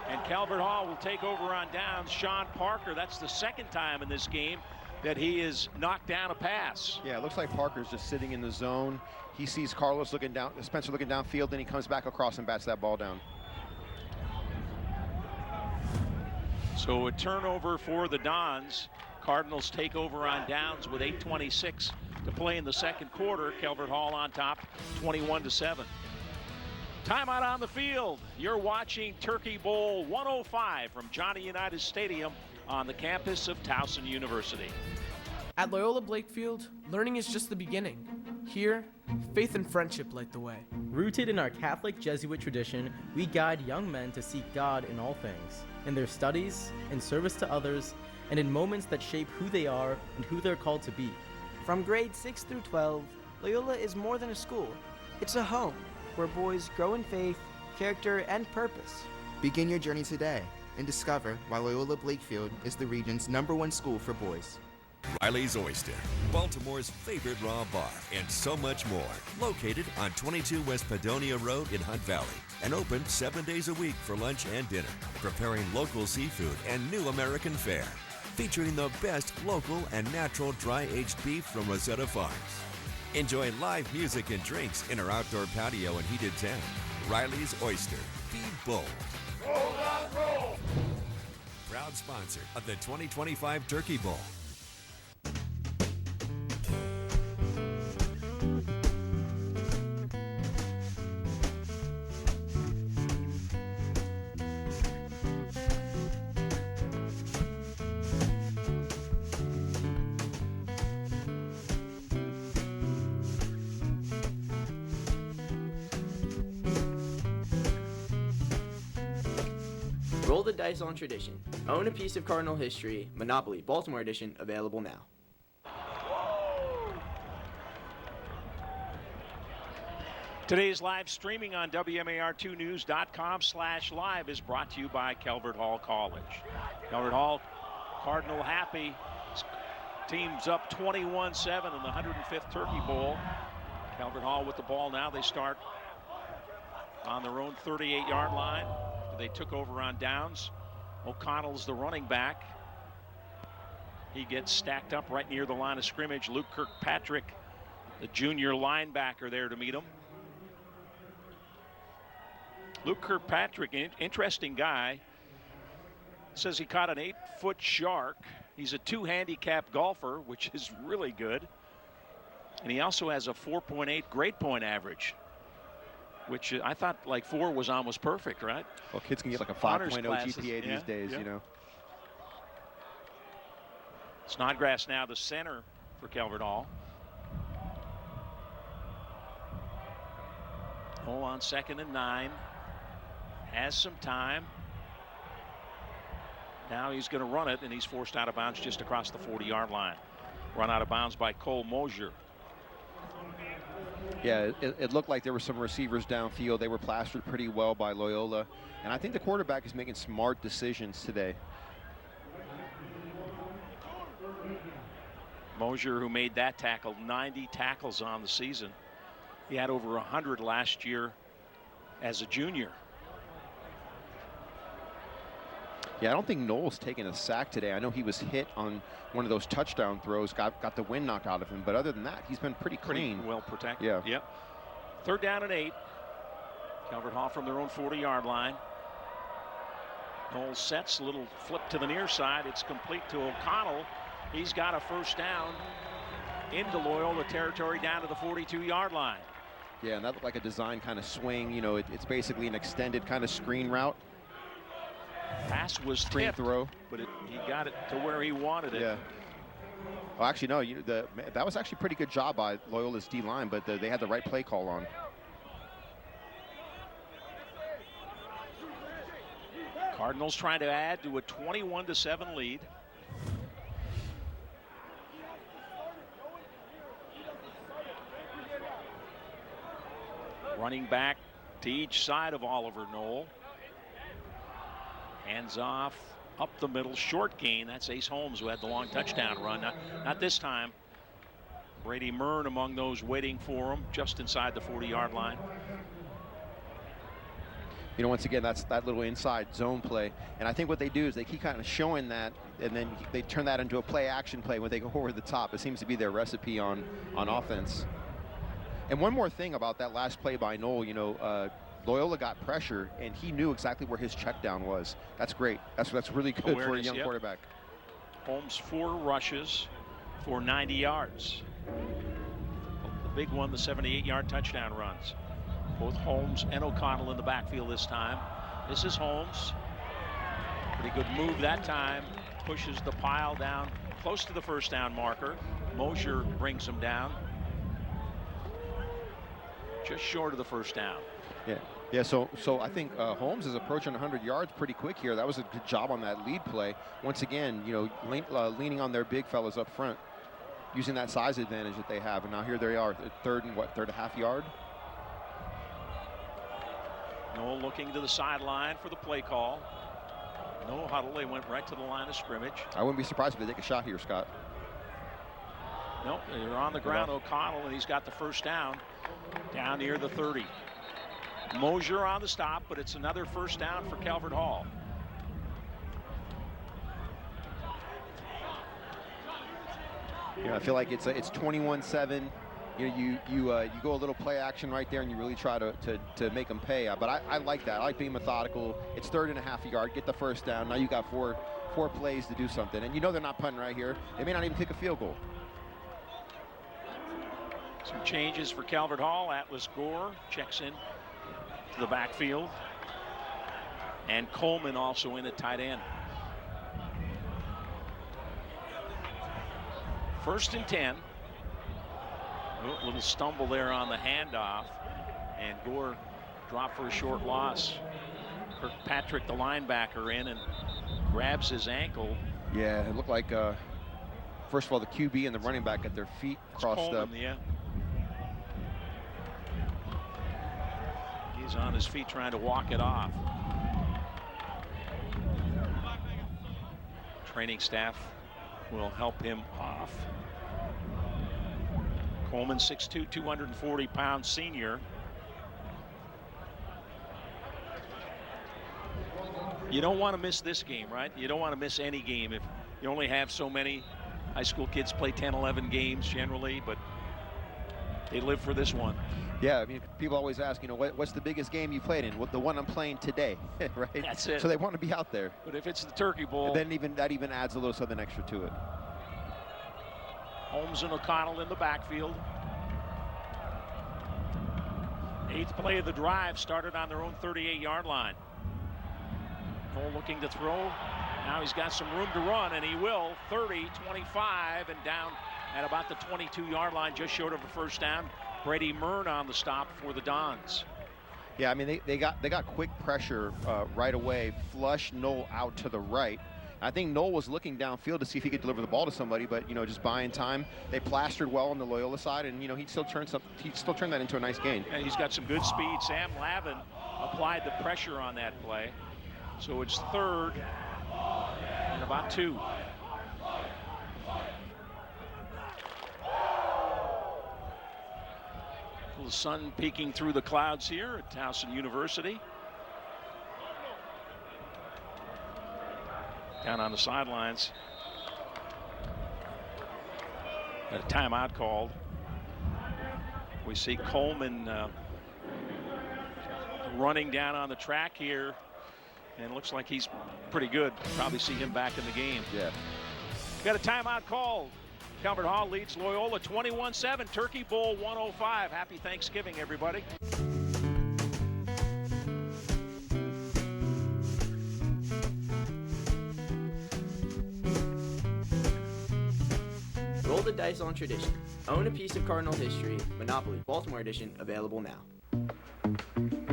[SPEAKER 9] And Calvert Hall will take over on downs. Sean Parker, that's the second time in this game that he has knocked down a pass.
[SPEAKER 20] Yeah, it looks like Parker's just sitting in the zone. He sees Carlos looking down, Spencer looking downfield, then he comes back across and bats that ball down.
[SPEAKER 9] So a turnover for the Dons. Cardinals take over on downs with 8:26 to play in the second quarter. Calvert Hall on top, 21-7. Timeout on the field. You're watching Turkey Bowl 105 from Johnny Unitas Stadium on the campus of Towson University.
[SPEAKER 2] At Loyola Blakefield, learning is just the beginning. Here, faith and friendship light the way.
[SPEAKER 3] Rooted in our Catholic Jesuit tradition, we guide young men to seek God in all things, in their studies, in service to others, and in moments that shape who they are and who they're called to be.
[SPEAKER 27] From grades 6 through 12, Loyola is more than a school. It's a home where boys grow in faith, character, and purpose.
[SPEAKER 28] Begin your journey today and discover why Loyola Blakefield is the region's #1 school for boys.
[SPEAKER 11] Riley's Oyster, Baltimore's favorite raw bar, and so much more. Located on 22 West Padonia Road in Hunt Valley, and open 7 days a week for lunch and dinner, preparing local seafood and new American fare. Featuring the best local and natural dry-aged beef from Rosetta Farms. Enjoy live music and drinks in our outdoor patio and heated tent. Riley's Oyster. Be bold.
[SPEAKER 12] Roll on, roll!
[SPEAKER 11] Proud sponsor of the 2025 Turkey Bowl.
[SPEAKER 15] Roll the dice on tradition. Own a piece of Cardinal history. Monopoly Baltimore edition available now.
[SPEAKER 9] Today's live streaming on WMAR2news.com/live is brought to you by Calvert Hall College. Calvert Hall Cardinal happy. Team's up 21-7 in the 105th Turkey Bowl. Calvert Hall with the ball now. They start on their own 38-yard line. They took over on downs. O'Connell's the running back. He gets stacked up right near the line of scrimmage. Luke Kirkpatrick, the junior linebacker, there to meet him. Luke Kirkpatrick, an interesting guy. Says he caught an 8-foot shark. He's a 2-handicap golfer, which is really good. And he also has a 4.8 grade point average, which I thought like 4 was almost perfect, right?
[SPEAKER 20] Well, kids can get like a 5.0 GPA these days, you know.
[SPEAKER 9] Snodgrass now the center for Calvert Hall. Hole on 2nd and 9. Has some time. Now he's going to run it, and he's forced out of bounds just across the 40-yard line. Run out of bounds by Cole Mosier.
[SPEAKER 20] Yeah, it looked like there were some receivers downfield. They were plastered pretty well by Loyola. And I think the quarterback is making smart decisions today.
[SPEAKER 9] Mosier, who made that tackle, 90 tackles on the season. He had over 100 last year as a junior.
[SPEAKER 20] Yeah, I don't think Noel's taken a sack today. I know he was hit on one of those touchdown throws, got the wind knocked out of him. But other than that, he's been pretty clean.
[SPEAKER 9] Pretty well protected.
[SPEAKER 20] Yeah.
[SPEAKER 9] Yep. 3rd down and 8. Calvert Hall from their own 40-yard line. Noel sets a little flip to the near side. It's complete to O'Connell. He's got a first down into Loyola territory down to the 42-yard line.
[SPEAKER 20] Yeah, and that looked like a design kind of swing. You know, it's basically an extended kind of screen route.
[SPEAKER 9] Pass was
[SPEAKER 20] screen
[SPEAKER 9] tipped,
[SPEAKER 20] throw,
[SPEAKER 9] but he got it to where he wanted it.
[SPEAKER 20] Yeah. Well, actually, no. That was actually a pretty good job by Loyola's D-line, but they had the right play call on.
[SPEAKER 9] Cardinals trying to add to a 21-7 lead. Running back to each side of Oliver Noel. Hands off, up the middle, short gain. That's Ace Holmes, who had the long touchdown run. Not this time. Brady Mern among those waiting for him, just inside the 40-yard line.
[SPEAKER 20] You know, once again, that's that little inside zone play. And I think what they do is they keep kind of showing that, and then they turn that into a play-action play when they go over the top. It seems to be their recipe on offense. And one more thing about that last play by Noel, you know, Loyola got pressure, and he knew exactly where his check down was. That's great. That's really good for a young quarterback.
[SPEAKER 9] Holmes 4 rushes for 90 yards. The big one, the 78-yard touchdown runs. Both Holmes and O'Connell in the backfield this time. This is Holmes. Pretty good move that time. Pushes the pile down close to the first down marker. Mosier brings him down. Just short of the first down.
[SPEAKER 20] Yeah. So I think Holmes is approaching 100 yards pretty quick here. That was a good job on that lead play. Once again, you know, leaning on their big fellas up front, using that size advantage that they have. And now here they are, third and a half yard.
[SPEAKER 9] Noel looking to the sideline for the play call. No huddle. They went right to the line of scrimmage.
[SPEAKER 20] I wouldn't be surprised if they take a shot here, Scott.
[SPEAKER 9] Nope, they're on the ground. O'Connell, and he's got the first down near the 30. Mosier on the stop, but it's another first down for Calvert Hall.
[SPEAKER 20] Yeah, I feel like it's 21-7. You know, you go a little play action right there, and you really try to make them pay. But I like that. I like being methodical. It's 3rd and a half yard. Get the first down. Now you got four plays to do something, and you know they're not punting right here. They may not even kick a field goal.
[SPEAKER 9] Some changes for Calvert Hall. Atlas Gore checks in to the backfield, and Coleman also in at tight end. 1st and 10. A little stumble there on the handoff, and Gore dropped for a short loss. Kirkpatrick, the linebacker, in and grabs his ankle.
[SPEAKER 20] Yeah, it looked like, first of all, the QB and the running back got their feet crossed
[SPEAKER 9] Coleman,
[SPEAKER 20] up.
[SPEAKER 9] Yeah. He's on his feet trying to walk it off. Training staff will help him off. Coleman, 6'2", 240-pound senior. You don't want to miss this game, right? You don't want to miss any game. If you only have so many, high school kids play 10, 11 games generally, but they live for this one.
[SPEAKER 20] Yeah, I mean, people always ask, you know, what's the biggest game you played in? The one I'm playing today, right?
[SPEAKER 9] That's it.
[SPEAKER 20] So they want to be out there.
[SPEAKER 9] But if it's the Turkey Bowl,
[SPEAKER 20] and then that even adds a little something extra to it.
[SPEAKER 9] Holmes and O'Connell in the backfield. 8th play of the drive started on their own 38-yard line. Cole looking to throw. Now he's got some room to run, and he will. 30, 25, and down at about the 22-yard line, just short of a first down. Brady Mern on the stop for the Dons.
[SPEAKER 20] Yeah, I mean, they got quick pressure right away. Flush Noel out to the right. I think Noel was looking downfield to see if he could deliver the ball to somebody, but, you know, just buying time. They plastered well on the Loyola side, and, you know, he still turned that into a nice gain.
[SPEAKER 9] And he's got some good speed. Sam Lavin applied the pressure on that play. So it's 3rd and about 2. The sun peeking through the clouds here at Towson University. Down on the sidelines. Got a timeout called. We see Coleman running down on the track here, and it looks like he's pretty good. Probably see him back in the game.
[SPEAKER 20] Yeah.
[SPEAKER 9] Got a timeout called. Calvert Hall leads Loyola 21-7. Turkey Bowl 105. Happy Thanksgiving, everybody.
[SPEAKER 15] Roll the dice on tradition. Own a piece of Cardinal history. Monopoly Baltimore edition available now.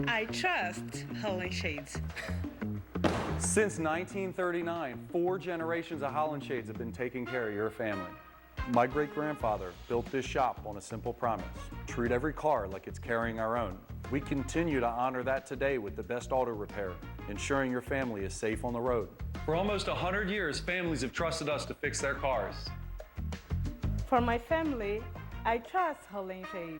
[SPEAKER 4] I trust Holland Shades.
[SPEAKER 6] Since 1939, 4 generations of Holland Shades have been taking care of your family. My great-grandfather built this shop on a simple promise: treat every car like it's carrying our own. We continue to honor that today with the best auto repair, ensuring your family is safe on the road. For almost 100 years, families have trusted us to fix their cars.
[SPEAKER 4] For my family, I trust Holland Shades.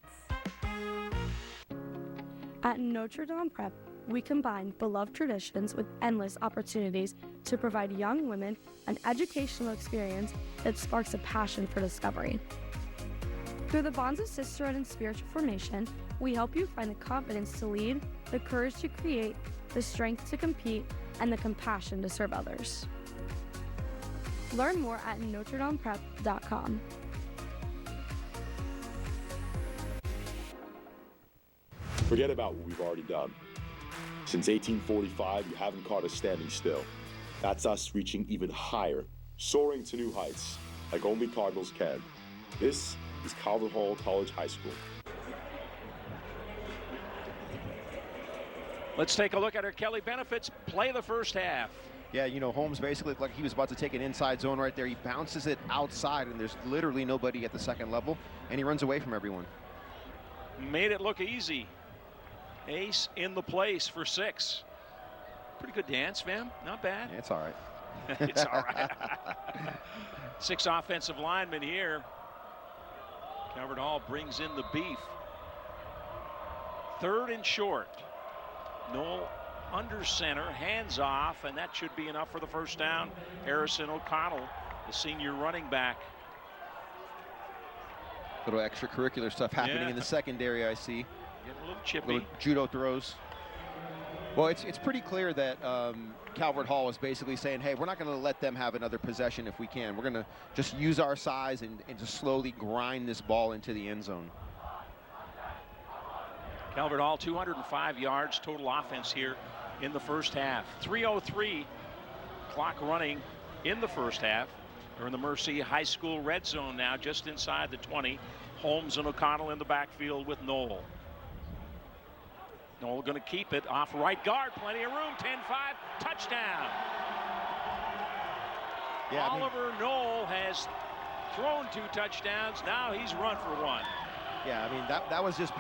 [SPEAKER 14] At Notre Dame Prep, we combine beloved traditions with endless opportunities to provide young women an educational experience that sparks a passion for discovery. Through the bonds of sisterhood and spiritual formation, we help you find the confidence to lead, the courage to create, the strength to compete, and the compassion to serve others. Learn more at NotreDamePrep.com.
[SPEAKER 16] Forget about what we've already done. Since 1845, you haven't caught us standing still. That's us reaching even higher, soaring to new heights, like only Cardinals can. This is Calvert Hall College High School.
[SPEAKER 9] Let's take a look at our Kelly Benefits play the first half.
[SPEAKER 20] Yeah, you know, Holmes basically looked like he was about to take an inside zone right there. He bounces it outside, and there's literally nobody at the second level, and he runs away from everyone.
[SPEAKER 9] Made it look easy. Ace in the place for 6. Pretty good dance, man. Not bad.
[SPEAKER 20] Yeah, it's all right.
[SPEAKER 9] It's all right. 6 offensive linemen here. Calvert Hall brings in the beef. 3rd and short. Noel under center, hands off, and that should be enough for the first down. Harrison O'Connell, the senior running back.
[SPEAKER 20] Little extracurricular stuff happening in the secondary, I see.
[SPEAKER 9] Getting a little chippy.
[SPEAKER 20] Little judo throws. Well, it's pretty clear that Calvert Hall is basically saying, hey, we're not going to let them have another possession if we can. We're going to just use our size and just slowly grind this ball into the end zone.
[SPEAKER 9] Calvert Hall, 205 yards total offense here in the first half. 3:03 clock running in the first half. They're in the Mercy High School red zone now, just inside the 20. Holmes and O'Connell in the backfield with Noel. Noel going to keep it off right guard. Plenty of room. 10-5. Touchdown.
[SPEAKER 20] Yeah,
[SPEAKER 9] Oliver Noel has thrown 2 touchdowns. Now he's run for 1.
[SPEAKER 20] Yeah, I mean, that was just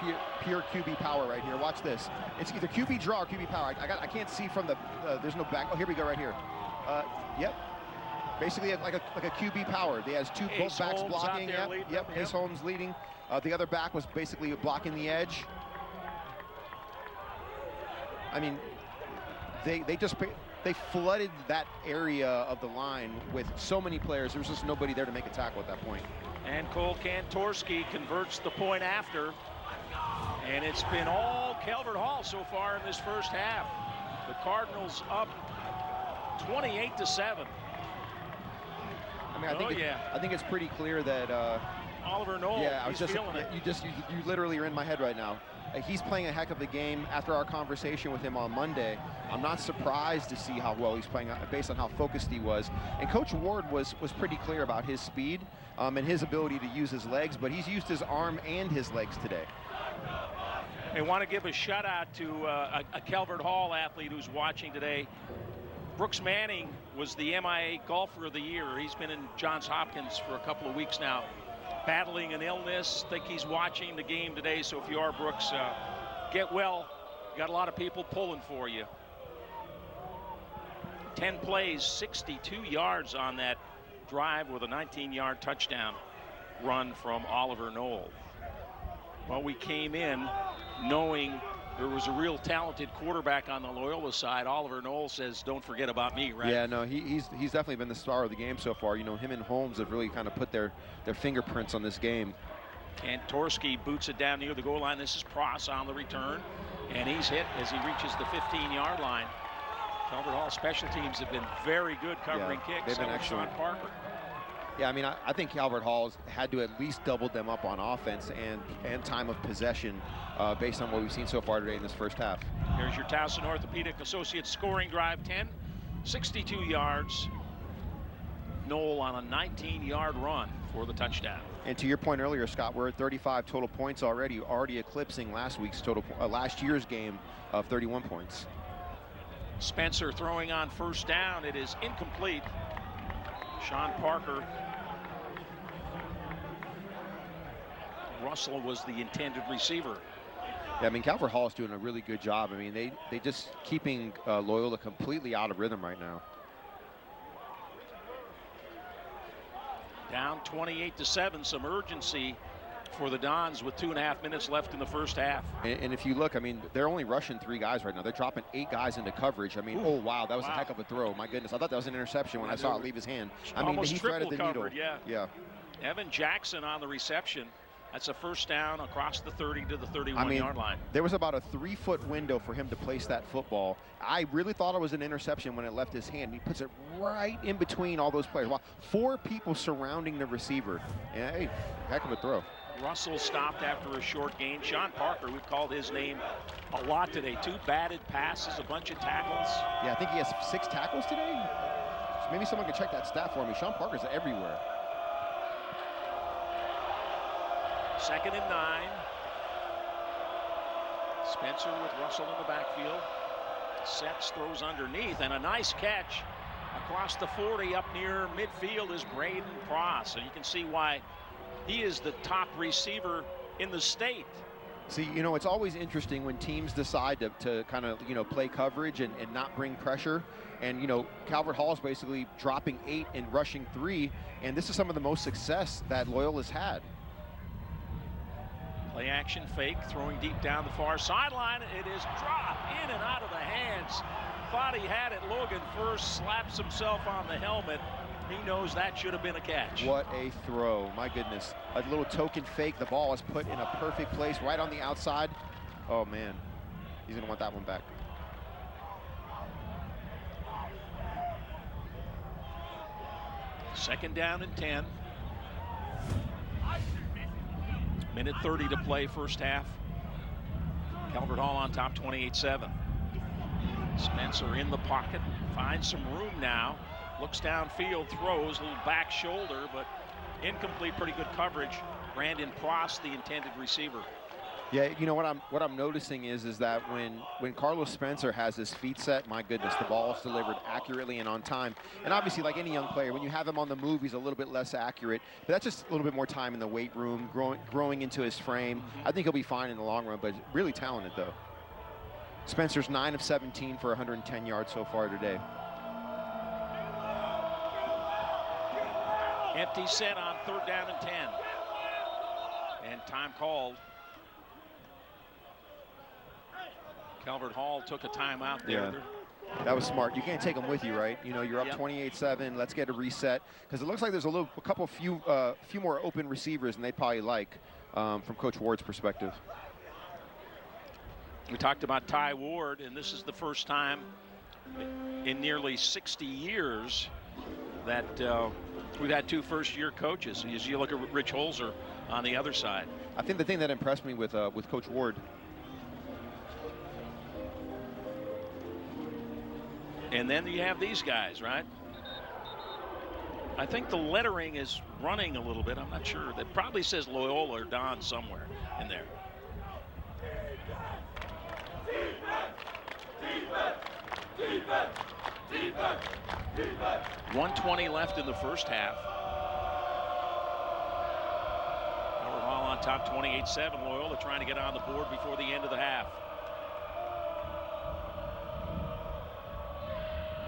[SPEAKER 20] pure QB power right here. Watch this. It's either QB draw or QB power. I can't see from the, there's no back. Oh, here we go right here. Yep. Basically like a QB power. They has 2 both backs
[SPEAKER 9] Holmes
[SPEAKER 20] blocking. Yep. Ace Holmes leading. The other back was basically blocking the edge. I mean, they flooded that area of the line with so many players. There was just nobody there to make a tackle at that point.
[SPEAKER 9] And Cole Kantorski converts the point after. And it's been all Calvert Hall so far in this first half. The Cardinals up 28-7.
[SPEAKER 20] I mean, I think it's pretty clear that
[SPEAKER 9] Oliver Noel,
[SPEAKER 20] yeah, I was
[SPEAKER 9] he's
[SPEAKER 20] just
[SPEAKER 9] feeling it.
[SPEAKER 20] You literally are in my head right now. He's playing a heck of a game. After our conversation with him on Monday, I'm not surprised to see how well he's playing based on how focused he was. And Coach Ward was pretty clear about his speed and his ability to use his legs, but he's used his arm and his legs today.
[SPEAKER 9] I want to give a shout out to a Calvert Hall athlete who's watching today. Brooks Manning was the MIA Golfer of the Year. He's been in Johns Hopkins for a couple of weeks now, battling an illness. Think he's watching the game today, so if you are, Brooks, get well. You got a lot of people pulling for you. 10 plays, 62 yards on that drive with a 19-yard touchdown run from Oliver Knoll. Well, we came in knowing there was a real talented quarterback on the Loyola side. Oliver Knoll says, don't forget about me, right?
[SPEAKER 20] Yeah, no, he's definitely been the star of the game so far. You know, him and Holmes have really kind of put their fingerprints on this game.
[SPEAKER 9] And Torski boots it down near the goal line. This is Pross on the return, and he's hit as he reaches the 15-yard line. Calvert Hall special teams have been very good covering kicks.
[SPEAKER 20] They've been excellent.
[SPEAKER 9] Sean Parker.
[SPEAKER 20] Yeah, I mean, I think Calvert Hall's had to at least double them up on offense and time of possession based on what we've seen so far today in this first half.
[SPEAKER 9] Here's your Towson Orthopedic Associates scoring drive, 10, 62 yards. Knoll on a 19-yard run for the touchdown.
[SPEAKER 20] And to your point earlier, Scott, we're at 35 total points already eclipsing last year's game of 31 points.
[SPEAKER 9] Spencer throwing on first down. It is incomplete. Sean Parker. Russell was the intended receiver.
[SPEAKER 20] Yeah, I mean, Calvert Hall is doing a really good job. I mean, they just keeping Loyola completely out of rhythm right now.
[SPEAKER 9] Down 28-7, some urgency for the Dons with 2.5 minutes left in the first half.
[SPEAKER 20] And if you look, I mean, they're only rushing 3 guys right now. They're dropping 8 guys into coverage. I mean, oh, wow, that was a heck of a throw. My goodness, I thought that was an interception when I saw it leave his hand. I mean, he threaded the needle.
[SPEAKER 9] Yeah. Evan Jackson on the reception. That's a first down across the 30 to the 31-yard line.
[SPEAKER 20] There was about a 3-foot window for him to place that football. I really thought it was an interception when it left his hand. He puts it right in between all those players. Wow, 4 people surrounding the receiver. And, hey, heck of a throw.
[SPEAKER 9] Russell stopped after a short gain. Sean Parker, we've called his name a lot today. 2 batted passes, a bunch of tackles.
[SPEAKER 20] Yeah, I think he has 6 tackles today. So maybe someone can check that stat for me. Sean Parker's everywhere.
[SPEAKER 9] 2nd and 9. Spencer with Russell in the backfield. Sets, throws underneath, and a nice catch across the 40 up near midfield is Braden Pross. So you can see why he is the top receiver in the state.
[SPEAKER 20] See, you know, it's always interesting when teams decide to kind of, you know, play coverage and not bring pressure. And, you know, Calvert Hall is basically dropping 8 and rushing 3. And this is some of the most success that Loyola's had.
[SPEAKER 9] Play action fake, throwing deep down the far sideline. It is dropped in and out of the hands. Thought he had it. Logan first slaps himself on the helmet. He knows that should have been a catch.
[SPEAKER 20] What a throw. My goodness. A little token fake. The ball is put in a perfect place right on the outside. Oh, man. He's going to want that one back.
[SPEAKER 9] Second down and 10. Minute 30 to play first half. Calvert Hall on top 28-7. Spencer in the pocket. Finds some room now. Looks downfield, throws, a little back shoulder, but incomplete, pretty good coverage. Brandon Pross, the intended receiver.
[SPEAKER 20] Yeah, you know what I'm noticing is that when Carlos Spencer has his feet set, my goodness, the ball is delivered accurately and on time. And obviously, like any young player, when you have him on the move, he's a little bit less accurate. But that's just a little bit more time in the weight room, growing into his frame. I think he'll be fine in the long run, but really talented though. Spencer's 9 of 17 for 110 yards so far today.
[SPEAKER 9] Empty set on 3rd down and 10. And time called. Calvert Hall took a timeout there.
[SPEAKER 20] Yeah. That was smart. You can't take them with you, right? You know, you're up 28-7. Let's get a reset, because it looks like there's a few more open receivers than they probably like from Coach Ward's perspective.
[SPEAKER 9] We talked about Ty Ward, and this is the first time in nearly 60 years that we've had 2 first-year coaches. As you look at Rich Holzer on the other side.
[SPEAKER 20] I think the thing that impressed me with Coach Ward.
[SPEAKER 9] And then you have these guys, right? I think the lettering is running a little bit. I'm not sure. That probably says Loyola or Don somewhere in there. 1:20 left in the first half. Calvert Hall on top 28-7. Loyola trying to get on the board before the end of the half.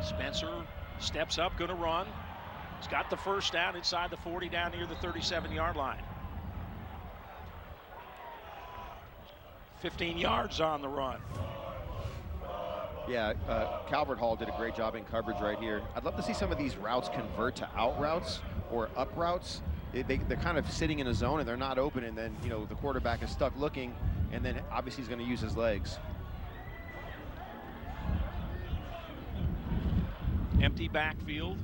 [SPEAKER 9] Spencer steps up, going to run. He's got the first down inside the 40, down near the 37-yard line. 15 yards on the run.
[SPEAKER 20] Yeah, Calvert Hall did a great job in coverage right here. I'd love to see some of these routes convert to out routes or up routes. They're kind of sitting in a zone and they're not open, and then, you know, the quarterback is stuck looking, and then obviously he's going to use his legs.
[SPEAKER 9] Empty backfield.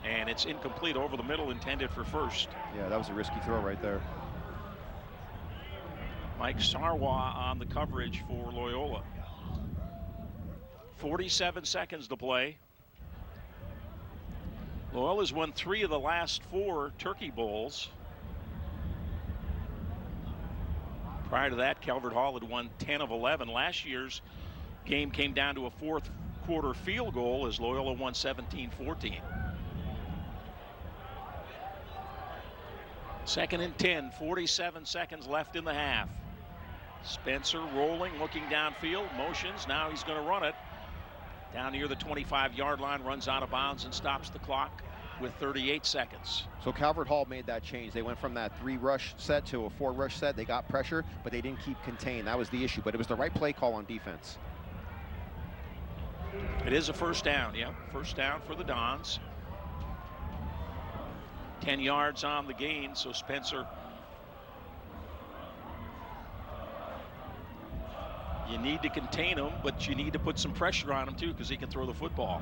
[SPEAKER 9] And it's incomplete over the middle, intended for first.
[SPEAKER 20] Yeah, that was a risky throw right there.
[SPEAKER 9] Mike Sarwa on the coverage for Loyola. 47 seconds to play. Loyola's won 3 of the last 4 Turkey Bowls. Prior to that, Calvert Hall had won 10 of 11. Last year's game came down to a fourth quarter field goal as Loyola won 17-14. 2nd and 10, 47 seconds left in the half. Spencer rolling, looking downfield, motions, now he's going to run it. Down near the 25-yard line, runs out of bounds and stops the clock with 38 seconds.
[SPEAKER 20] So Calvert Hall made that change. They went from that 3-rush set to a 4-rush set. They got pressure, but they didn't keep contained. That was the issue, but it was the right play call on defense.
[SPEAKER 9] It is a first down, yeah. First down for the Dons. 10 yards on the gain, so Spencer, you need to contain him, but you need to put some pressure on him too, because he can throw the football.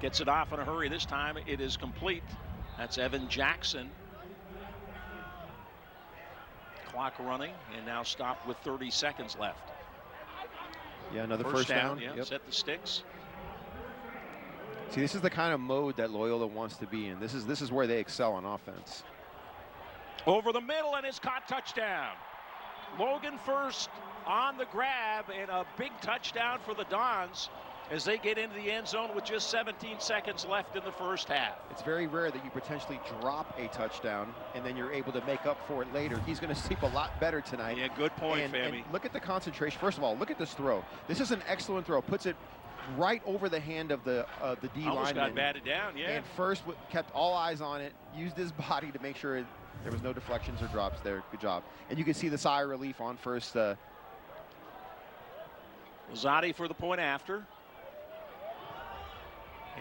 [SPEAKER 9] Gets it off in a hurry. This time it is complete. That's Evan Jackson. Clock running, and now stopped with 30 seconds left.
[SPEAKER 20] Yeah, another first down.
[SPEAKER 9] Yeah,
[SPEAKER 20] yep.
[SPEAKER 9] Set the sticks.
[SPEAKER 20] See, this is the kind of mode that Loyola wants to be in. This is where they excel on offense.
[SPEAKER 9] Over the middle, and it's caught, touchdown. Logan first on the grab, and a big touchdown for the Dons as they get into the end zone with just 17 seconds left in the first half.
[SPEAKER 20] It's very rare that you potentially drop a touchdown and then you're able to make up for it later. He's going to sleep a lot better tonight.
[SPEAKER 9] Yeah, good point,
[SPEAKER 20] and
[SPEAKER 9] Fami.
[SPEAKER 20] Look at the concentration. First of all, look at this throw. This is an excellent throw. Puts it right over the hand of the D lineman.
[SPEAKER 9] Almost got batted down, yeah.
[SPEAKER 20] And first kept all eyes on it, used his body to make sure there was no deflections or drops there. Good job. And you can see the sigh of relief on first.
[SPEAKER 9] Lozati for the point after.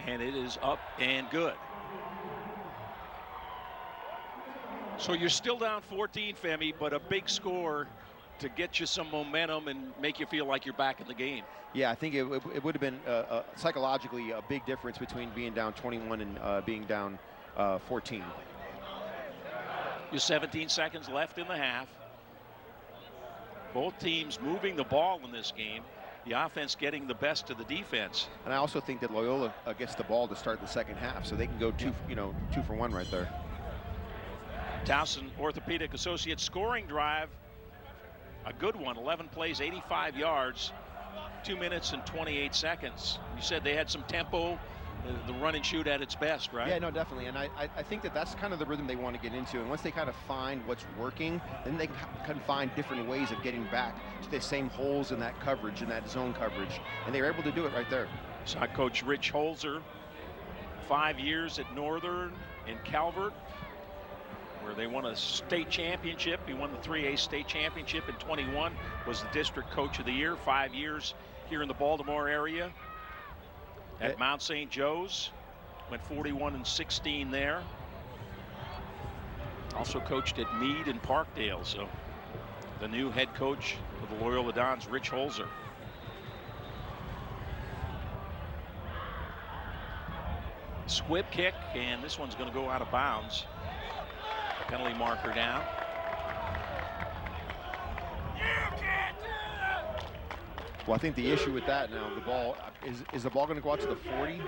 [SPEAKER 9] And it is up and good. So you're still down 14, Femi, but a big score to get you some momentum and make you feel like you're back in the game.
[SPEAKER 20] Yeah, I think it would have been psychologically a big difference between being down 21 and being down 14.
[SPEAKER 9] You're 17 seconds left in the half. Both teams moving the ball in this game. The offense getting the best of the defense.
[SPEAKER 20] And I also think that Loyola gets the ball to start the second half, so they can go 2 for 1 right there.
[SPEAKER 9] Towson Orthopedic Associates scoring drive. A good one, 11 plays, 85 yards, 2 minutes and 28 seconds. You said they had some tempo, the run and shoot at its best, right?
[SPEAKER 20] Yeah, no, definitely. And I think that's kind of the rhythm they want to get into. And once they kind of find what's working, then they can find different ways of getting back to the same holes in that coverage, in that zone coverage. And they were able to do it right there.
[SPEAKER 9] Saw Coach Rich Holzer, 5 years at Northern in Calvert, where they won a state championship. He won the 3A state championship in 21, was the district coach of the year, 5 years here in the Baltimore area. At Mount St. Joe's, went 41-16 there. Also coached at Meade and Parkdale, so the new head coach of the Loyola Dons, Rich Holzer. Squib kick, and this one's going to go out of bounds. Penalty marker down.
[SPEAKER 20] Well, I think the issue with that now, the ball, is the ball going to go out to the 40?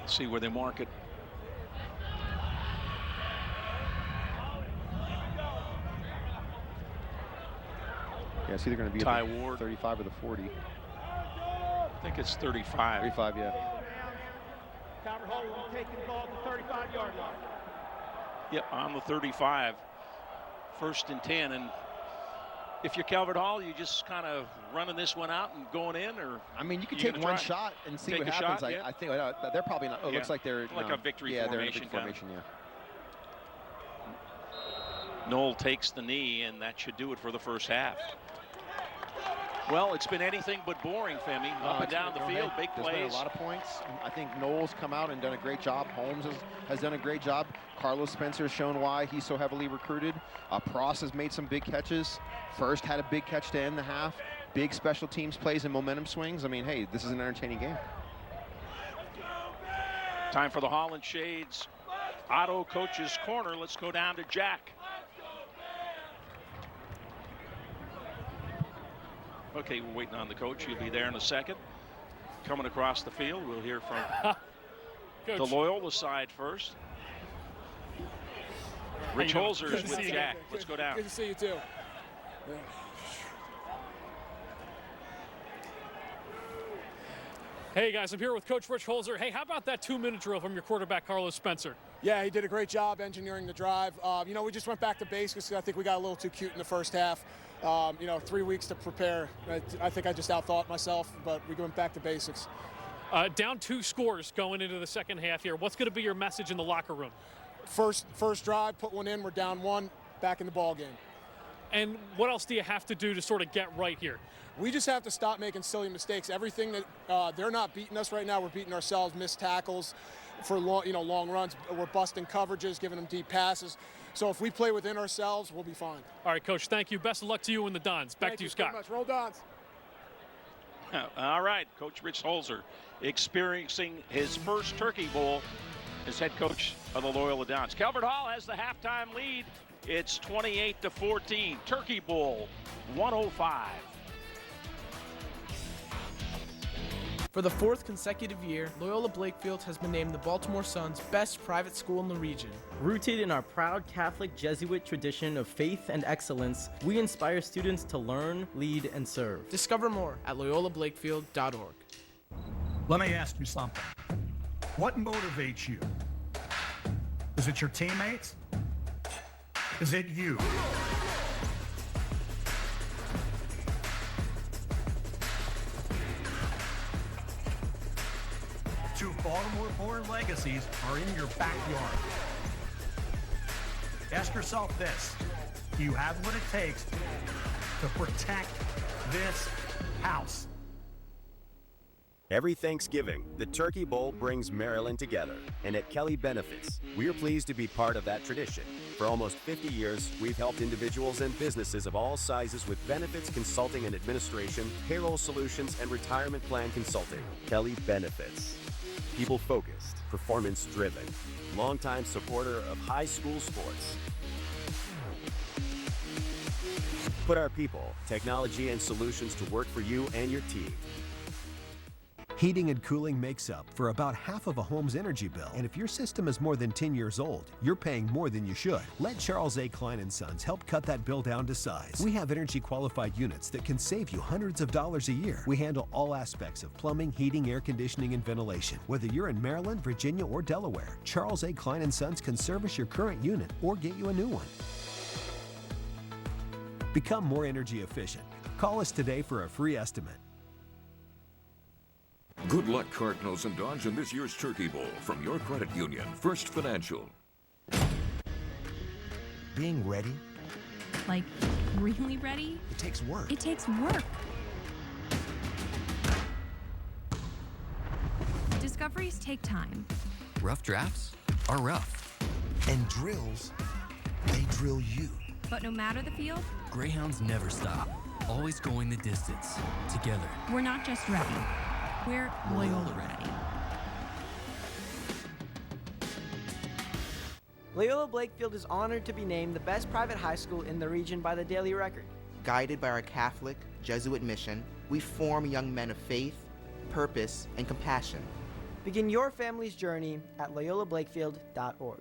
[SPEAKER 9] Let's see where they mark it.
[SPEAKER 20] Yeah, it's either going to be
[SPEAKER 9] Ty
[SPEAKER 20] the
[SPEAKER 9] Ward.
[SPEAKER 20] 35 or the 40.
[SPEAKER 9] I think it's 35.
[SPEAKER 20] 35, yeah.
[SPEAKER 1] Calvert Hall will be taking the ball to the 35-yard line.
[SPEAKER 9] Yep, on the 35. 1st and 10. And if you're Calvert Hall, you just kind of running this one out and going in, or
[SPEAKER 20] I mean, you can take one shot and see what happens.
[SPEAKER 9] Shot, yeah.
[SPEAKER 20] I think they're probably not. Oh, it looks like they're
[SPEAKER 9] like a victory
[SPEAKER 20] formation.
[SPEAKER 9] formation.
[SPEAKER 20] They're in a victory formation. Yeah.
[SPEAKER 9] Knoll takes the knee, and that should do it for the first half. Well, it's been anything but boring, Femi. Up and down the field, big plays.
[SPEAKER 20] There's been a lot of points. I think Knoll's come out and done a great job. Holmes has done a great job. Carlos Spencer has shown why he's so heavily recruited. Pross has made some big catches. First had a big catch to end the half. Big special teams plays and momentum swings. I mean, hey, this is an entertaining game.
[SPEAKER 9] Time for the Holland Shades Auto Coach's Corner. Let's go down to Jack. Okay, we're waiting on the coach. He'll be there in a second. Coming across the field, we'll hear from the Loyola side first. Rich Holzer is with Jack. Let's go down.
[SPEAKER 7] Good to see you, too. Yeah.
[SPEAKER 30] Hey, guys, I'm here with Coach Rich Holzer. Hey, how about that 2-minute drill from your quarterback, Carlos Spencer?
[SPEAKER 7] Yeah, he did a great job engineering the drive. You know, we just went back to basics. I think we got a little too cute in the first half. You know, 3 weeks to prepare. I think I just outthought myself, but we went back to basics.
[SPEAKER 30] Down 2 scores going into the second half here. What's going to be your message in the locker room?
[SPEAKER 7] First drive, put one in, we're down 1, back in the ball game.
[SPEAKER 30] And what else do you have to do to sort of get right here?
[SPEAKER 7] We just have to stop making silly mistakes. Everything that they're not beating us right now, we're beating ourselves. Missed tackles for long runs. We're busting coverages, giving them deep passes. So if we play within ourselves, we'll be fine.
[SPEAKER 30] All right, Coach, thank you. Best of luck to you and the Dons. Back to you, Scott.
[SPEAKER 7] Thank you so much. Roll Dons.
[SPEAKER 9] All right, Coach Rich Holzer experiencing his first Turkey Bowl as head coach of the Loyola Dons. Calvert Hall has the halftime lead. It's 28-14. Turkey Bowl 105.
[SPEAKER 2] For the 4th consecutive year, Loyola Blakefield has been named the Baltimore Sun's best private school in the region.
[SPEAKER 3] Rooted in our proud Catholic Jesuit tradition of faith and excellence, we inspire students to learn, lead, and serve.
[SPEAKER 2] Discover more at loyolablakefield.org.
[SPEAKER 10] Let me ask you something. What motivates you? Is it your teammates? Is it you? Two Baltimore-born legacies are in your backyard. Ask yourself this: do you have what it takes to protect this house?
[SPEAKER 17] Every Thanksgiving, the Turkey Bowl brings Maryland together, and at Kelly Benefits, we are pleased to be part of that tradition. For almost 50 years, we've helped individuals and businesses of all sizes with benefits consulting and administration, payroll solutions, and retirement plan consulting. Kelly Benefits. People-focused, performance-driven, longtime supporter of high school sports. Put our people, technology, and solutions to work for you and your team.
[SPEAKER 18] Heating and cooling makes up for about half of a home's energy bill. And if your system is more than 10 years old, you're paying more than you should. Let Charles A. Klein & Sons help cut that bill down to size. We have energy-qualified units that can save you hundreds of dollars a year. We handle all aspects of plumbing, heating, air conditioning, and ventilation. Whether you're in Maryland, Virginia, or Delaware, Charles A. Klein & Sons can service your current unit or get you a new one. Become more energy efficient. Call us today for a free estimate.
[SPEAKER 19] Good luck, Cardinals and Dons, in this year's Turkey Bowl from your credit union, First Financial.
[SPEAKER 18] Being ready?
[SPEAKER 22] Like, really ready?
[SPEAKER 18] It takes work.
[SPEAKER 22] It takes work. Discoveries take time.
[SPEAKER 24] Rough drafts are rough.
[SPEAKER 18] And drills, they drill you.
[SPEAKER 22] But no matter the field,
[SPEAKER 24] Greyhounds never stop, always going the distance, together.
[SPEAKER 22] We're not just ready. We're Loyola ready.
[SPEAKER 27] Loyola Blakefield is honored to be named the best private high school in the region by the Daily Record.
[SPEAKER 28] Guided by our Catholic Jesuit mission, we form young men of faith, purpose, and compassion.
[SPEAKER 27] Begin your family's journey at loyolablakefield.org.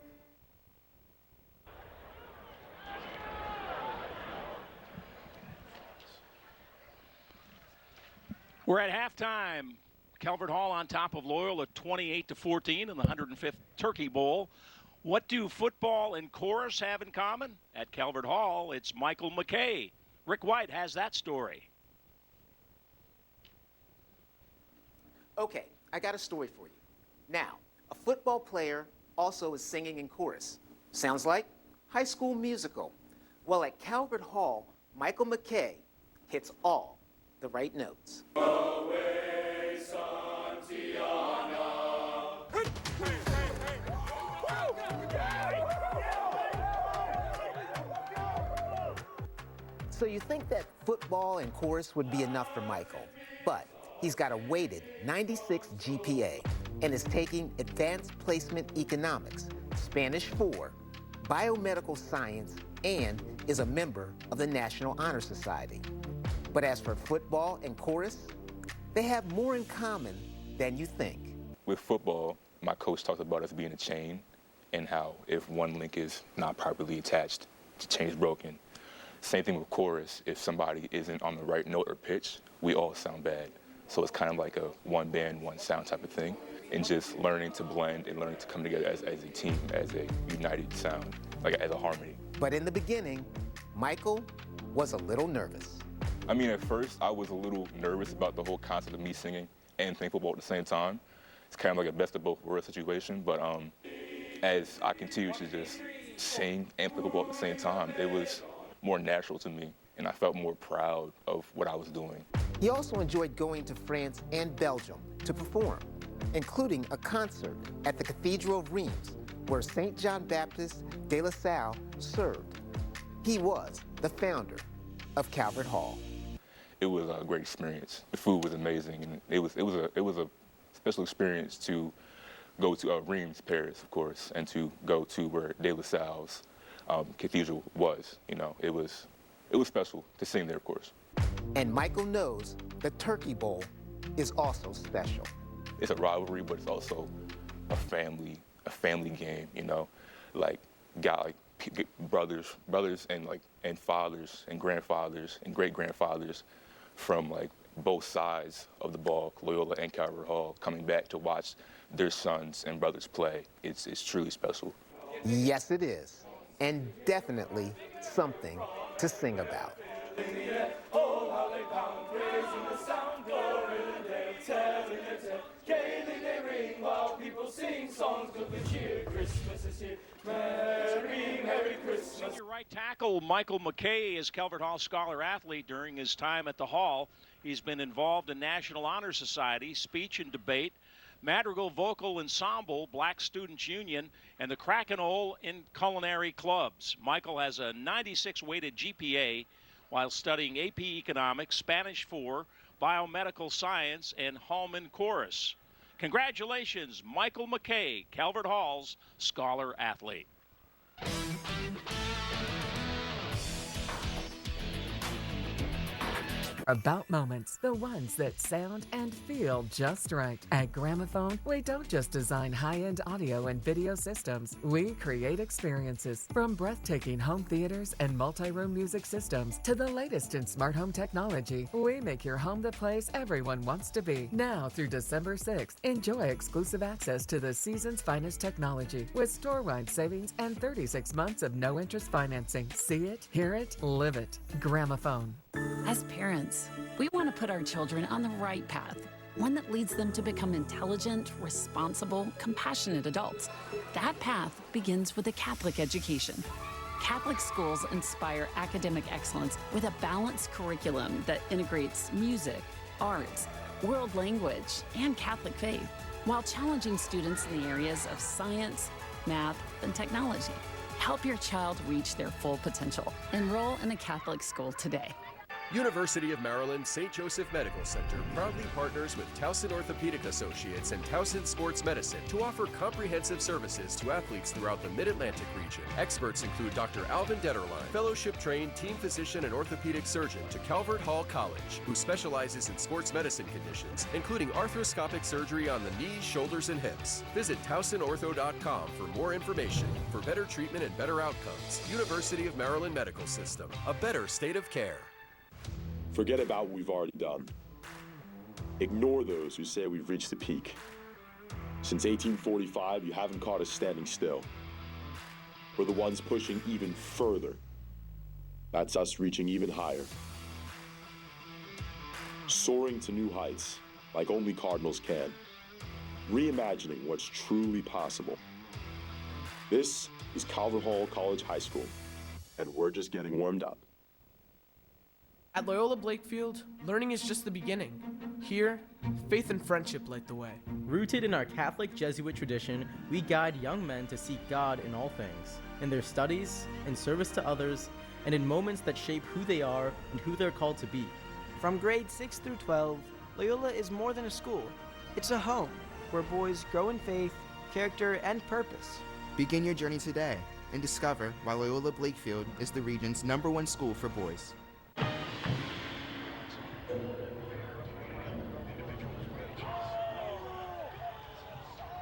[SPEAKER 9] We're at halftime. Calvert Hall on top of Loyola 28-14 in the 105th Turkey Bowl. What do football and chorus have in common? At Calvert Hall, it's Michael McKay. Rick White has that story.
[SPEAKER 5] Okay, I got a story for you. Now, a football player also is singing in chorus. Sounds like High School Musical. Well, at Calvert Hall, Michael McKay hits all the right notes. So you think that football and chorus would be enough for Michael, but he's got a weighted 96 GPA and is taking Advanced Placement Economics, Spanish 4, Biomedical Science, and is a member of the National Honor Society. But as for football and chorus, they have more in common than you think.
[SPEAKER 8] With football, my coach talked about us being a chain and how if one link is not properly attached, the chain is broken. Same thing with chorus. If somebody isn't on the right note or pitch, we all sound bad. So it's kind of like a one band, one sound type of thing. And just learning to blend and learning to come together as a team, as a united sound, like as a harmony.
[SPEAKER 5] But in the beginning, Michael was a little nervous.
[SPEAKER 8] I mean, at first, I was a little nervous about the whole concept of me singing and playing football at the same time. It's kind of like a best of both worlds situation. But as I continued to just sing and play football at the same time, it was more natural to me, and I felt more proud of what I was doing.
[SPEAKER 5] He also enjoyed going to France and Belgium to perform, including a concert at the Cathedral of Reims, where St. John Baptist de La Salle served. He was the founder of Calvert Hall.
[SPEAKER 8] It was a great experience. The food was amazing, and it was a special experience to go to Reims, Paris, of course, and to go to where de La Salle's cathedral was. You know, it was special to sing there, of course.
[SPEAKER 5] And Michael knows the Turkey Bowl is also special.
[SPEAKER 8] It's a rivalry, but it's also a family game. You know, like brothers and fathers and grandfathers and great grandfathers from like both sides of the ball, Loyola and Calvert Hall, coming back to watch their sons and brothers play. It's truly special.
[SPEAKER 5] Yes, it is. And definitely something to sing about.
[SPEAKER 9] Senior right tackle Michael McKay is Calvert Hall Scholar Athlete. During his time at the Hall, he's been involved in National Honor Society, speech and debate, Madrigal Vocal Ensemble, Black Students Union, and the Krakenole in culinary clubs. Michael has a 96 weighted GPA while studying AP Economics, Spanish 4, Biomedical Science, and Hallman Chorus. Congratulations, Michael McKay, Calvert Hall's Scholar Athlete.
[SPEAKER 11] About moments, the ones that sound and feel just right. At Gramophone, we don't just design high-end audio and video systems. We create experiences. From breathtaking home theaters and multi-room music systems to the latest in smart home technology, we make your home the place everyone wants to be. Now through December 6th, enjoy exclusive access to the season's finest technology with store-wide savings and 36 months of no-interest financing. See it, hear it, live it. Gramophone.
[SPEAKER 22] As parents, we want to put our children on the right path, one that leads them to become intelligent, responsible, compassionate adults. That path begins with a Catholic education. Catholic schools inspire academic excellence with a balanced curriculum that integrates music, arts, world language, and Catholic faith, while challenging students in the areas of science, math, and technology. Help your child reach their full potential. Enroll in a Catholic school today.
[SPEAKER 12] University of Maryland St. Joseph Medical Center proudly partners with Towson Orthopedic Associates and Towson Sports Medicine to offer comprehensive services to athletes throughout the Mid-Atlantic region. Experts include Dr. Alvin Detterline, fellowship-trained team physician and orthopedic surgeon to Calvert Hall College, who specializes in sports medicine conditions, including arthroscopic surgery on the knees, shoulders, and hips. Visit TowsonOrtho.com for more information. For better treatment and better outcomes, University of Maryland Medical System, a better state of care.
[SPEAKER 16] Forget about what we've already done. Ignore those who say we've reached the peak. Since 1845, you haven't caught us standing still. We're the ones pushing even further. That's us reaching even higher. Soaring to new heights, like only Cardinals can. Reimagining what's truly possible. This is Calvert College High School, and we're just getting warmed up.
[SPEAKER 2] At Loyola Blakefield, learning is just the beginning. Here, faith and friendship light the way.
[SPEAKER 3] Rooted in our Catholic Jesuit tradition, we guide young men to seek God in all things, in their studies, in service to others, and in moments that shape who they are and who they're called to be.
[SPEAKER 27] From grades 6 through 12, Loyola is more than a school. It's a home where boys grow in faith, character, and purpose.
[SPEAKER 28] Begin your journey today and discover why Loyola Blakefield is the region's #1 school for boys.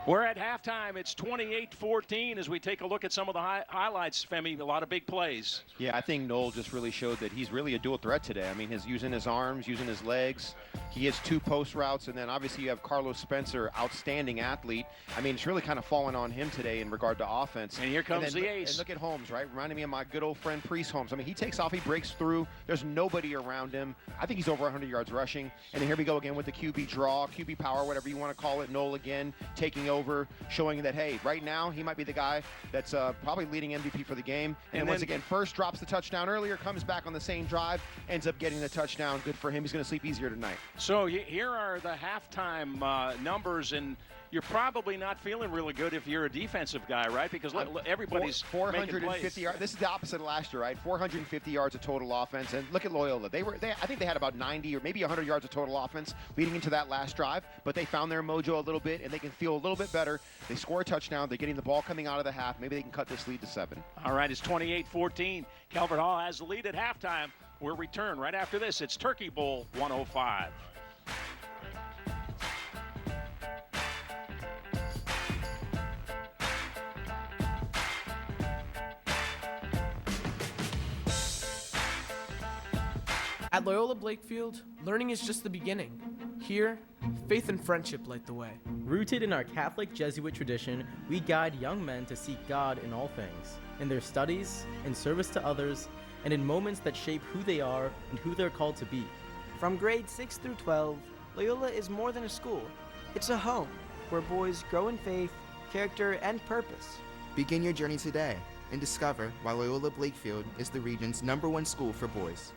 [SPEAKER 9] We're at halftime. It's 28-14 as we take a look at some of the highlights, Femi. A lot of big plays.
[SPEAKER 20] Yeah, I think Noel just really showed that he's really a dual threat today. I mean, he's using his arms, using his legs. He has 2 post routes, and then obviously you have Carlos Spencer, outstanding athlete. I mean, it's really kind of fallen on him today in regard to offense.
[SPEAKER 9] And here comes the ace.
[SPEAKER 20] And look at Holmes, right? Reminding me of my good old friend Priest Holmes. I mean, he takes off, he breaks through. There's nobody around him. I think he's over 100 yards rushing. And then here we go again with the QB draw, QB power, whatever you want to call it. Noel again taking over, showing that, hey, right now he might be the guy that's probably leading MVP for the game. And once again, first drops the touchdown earlier, comes back on the same drive, ends up getting the touchdown. Good for him. He's going to sleep easier tonight.
[SPEAKER 9] So here are the halftime numbers, and you're probably not feeling really good if you're a defensive guy, right? Because everybody's
[SPEAKER 20] 450 yards. This is the opposite of last year, right? 450 yards of total offense. And look at Loyola. I think they had about 90 or maybe 100 yards of total offense leading into that last drive, but they found their mojo a little bit, and they can feel a little bit better. They score a touchdown. They're getting the ball coming out of the half. Maybe they can cut this lead to 7.
[SPEAKER 9] All right, it's 28-14. Calvert Hall has the lead at halftime. We'll return right after this. It's Turkey Bowl 105.
[SPEAKER 2] At Loyola Blakefield, learning is just the beginning. Here, faith and friendship light the way.
[SPEAKER 3] Rooted in our Catholic Jesuit tradition, we guide young men to seek God in all things, in their studies, in service to others, and in moments that shape who they are and who they're called to be.
[SPEAKER 27] From grades 6 through 12, Loyola is more than a school. It's a home where boys grow in faith, character, and purpose.
[SPEAKER 28] Begin your journey today and discover why Loyola Blakefield is the region's #1 school for boys.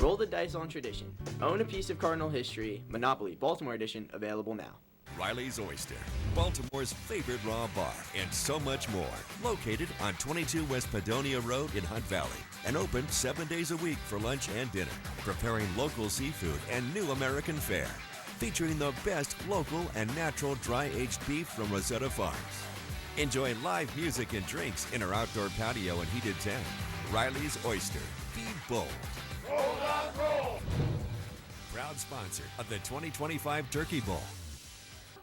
[SPEAKER 4] Roll the dice on tradition. Own a piece of Cardinal history. Monopoly Baltimore edition available now.
[SPEAKER 19] Riley's Oyster, Baltimore's favorite raw bar, and so much more. Located on 22 West Padonia Road in Hunt Valley, and open 7 days a week for lunch and dinner. Preparing local seafood and new American fare. Featuring the best local and natural dry-aged beef from Rosetta Farms. Enjoy live music and drinks in our outdoor patio and heated tent. Riley's Oyster. Be bold. Roll. Proud sponsor of the 2025 Turkey Bowl.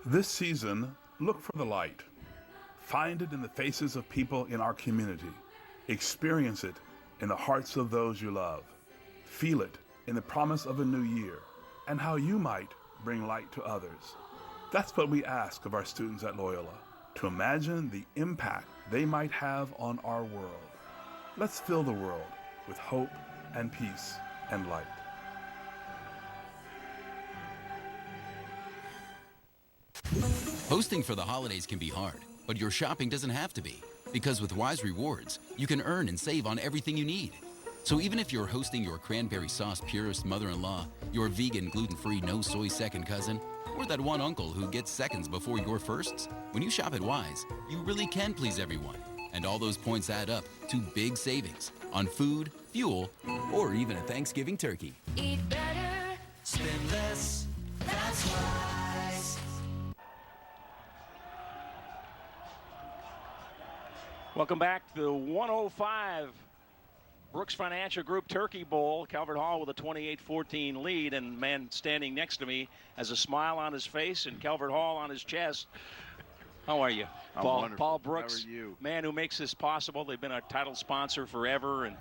[SPEAKER 6] This season, look for the light. Find it in the faces of people in our community. Experience it in the hearts of those you love. Feel it in the promise of a new year and how you might bring light to others. That's what we ask of our students at Loyola, to imagine the impact they might have on our world. Let's fill the world with hope and peace and light.
[SPEAKER 13] Hosting for the holidays can be hard, but your shopping doesn't have to be. Because with Wise Rewards, you can earn and save on everything you need. So even if you're hosting your cranberry sauce purist mother-in-law, your vegan gluten-free no soy second cousin, or that one uncle who gets seconds before your firsts, when you shop at Wise, you really can please everyone. And all those points add up to big savings on food, fuel, or even a Thanksgiving turkey.
[SPEAKER 14] Eat better, spend less, that's Wise.
[SPEAKER 9] Welcome back to the 105 Brooks Financial Group Turkey Bowl. Calvert Hall with a 28-14 lead, and man standing next to me has a smile on his face and Calvert Hall on his chest. How are you?
[SPEAKER 1] I'm
[SPEAKER 9] Paul,
[SPEAKER 1] wonderful.
[SPEAKER 9] Paul Brooks,
[SPEAKER 1] How are you?
[SPEAKER 9] man who makes this possible. They've been our title sponsor forever, and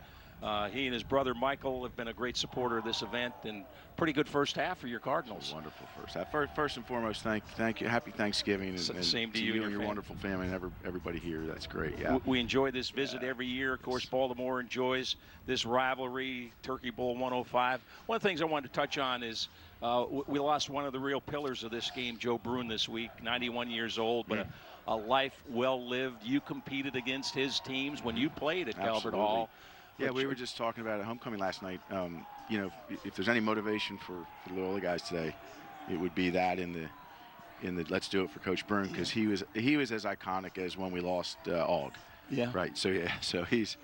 [SPEAKER 9] he and his brother Michael have been a great supporter of this event, and pretty good first half for your Cardinals.
[SPEAKER 1] Wonderful first half. First and foremost, thank you. Happy Thanksgiving, and
[SPEAKER 9] Same to you and
[SPEAKER 1] your
[SPEAKER 9] your
[SPEAKER 1] wonderful family and everybody here. That's great. Yeah.
[SPEAKER 9] We enjoy this visit every year. Of course, Baltimore enjoys this rivalry, Turkey Bowl 105. One of the things I wanted to touch on is we lost one of the real pillars of this game, Joe Brune, this week, 91 years old, but a life well lived. You competed against his teams when you played at Calvert Hall.
[SPEAKER 1] Yeah, we were just talking about it at homecoming last night. You know, if there's any motivation for the Loyola guys today, it would be that in the let's do it for Coach Brune, because he was as iconic as when we lost Aug.
[SPEAKER 9] Yeah.
[SPEAKER 1] Right. So he's.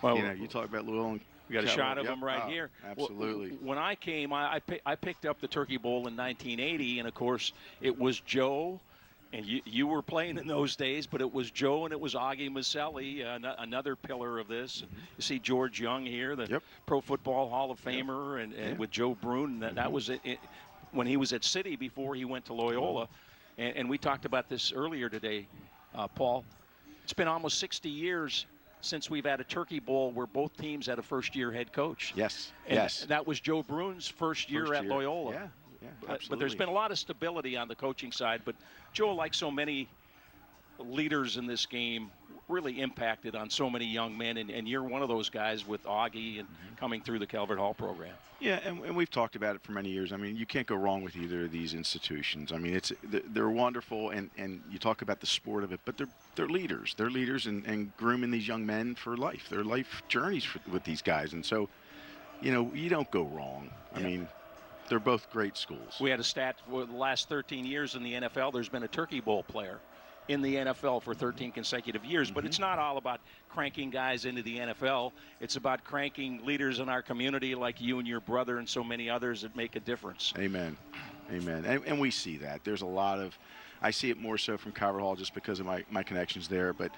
[SPEAKER 9] Well,
[SPEAKER 1] you know, you talk about Loyola.
[SPEAKER 9] We got a shot of him right here.
[SPEAKER 1] Absolutely.
[SPEAKER 9] When I came, I picked up the Turkey Bowl in 1980, and of course it was Joe. And you were playing in those days, but it was Joe and it was Augie Maselli, another pillar of this. You see George Young here, the Pro Football Hall of Famer, and with Joe Brune. That was it when he was at City before he went to Loyola. And we talked about this earlier today, Paul. It's been almost 60 years since we've had a Turkey Bowl where both teams had a first-year head coach.
[SPEAKER 1] Yes,
[SPEAKER 9] and
[SPEAKER 1] yes.
[SPEAKER 9] That was Joe Brune's first year at Loyola.
[SPEAKER 1] Yeah. Yeah,
[SPEAKER 9] but there's been a lot of stability on the coaching side. But Joe, like so many leaders in this game, really impacted on so many young men. And you're one of those guys with Augie and coming through the Calvert Hall program.
[SPEAKER 1] Yeah, and we've talked about it for many years. I mean, you can't go wrong with either of these institutions. I mean, they're wonderful, and you talk about the sport of it, but they're leaders. They're leaders and grooming these young men for life. Their life journeys with these guys. And so, you know, you don't go wrong. I mean, they're both great schools.
[SPEAKER 9] We had a stat for the last 13 years in the NFL. There's been a Turkey Bowl player in the NFL for 13 consecutive years. But it's not all about cranking guys into the NFL. It's about cranking leaders in our community like you and your brother and so many others that make a difference.
[SPEAKER 1] Amen. Amen. And we see that. There's a lot of – I see it more so from Calvert Hall just because of my connections there. But,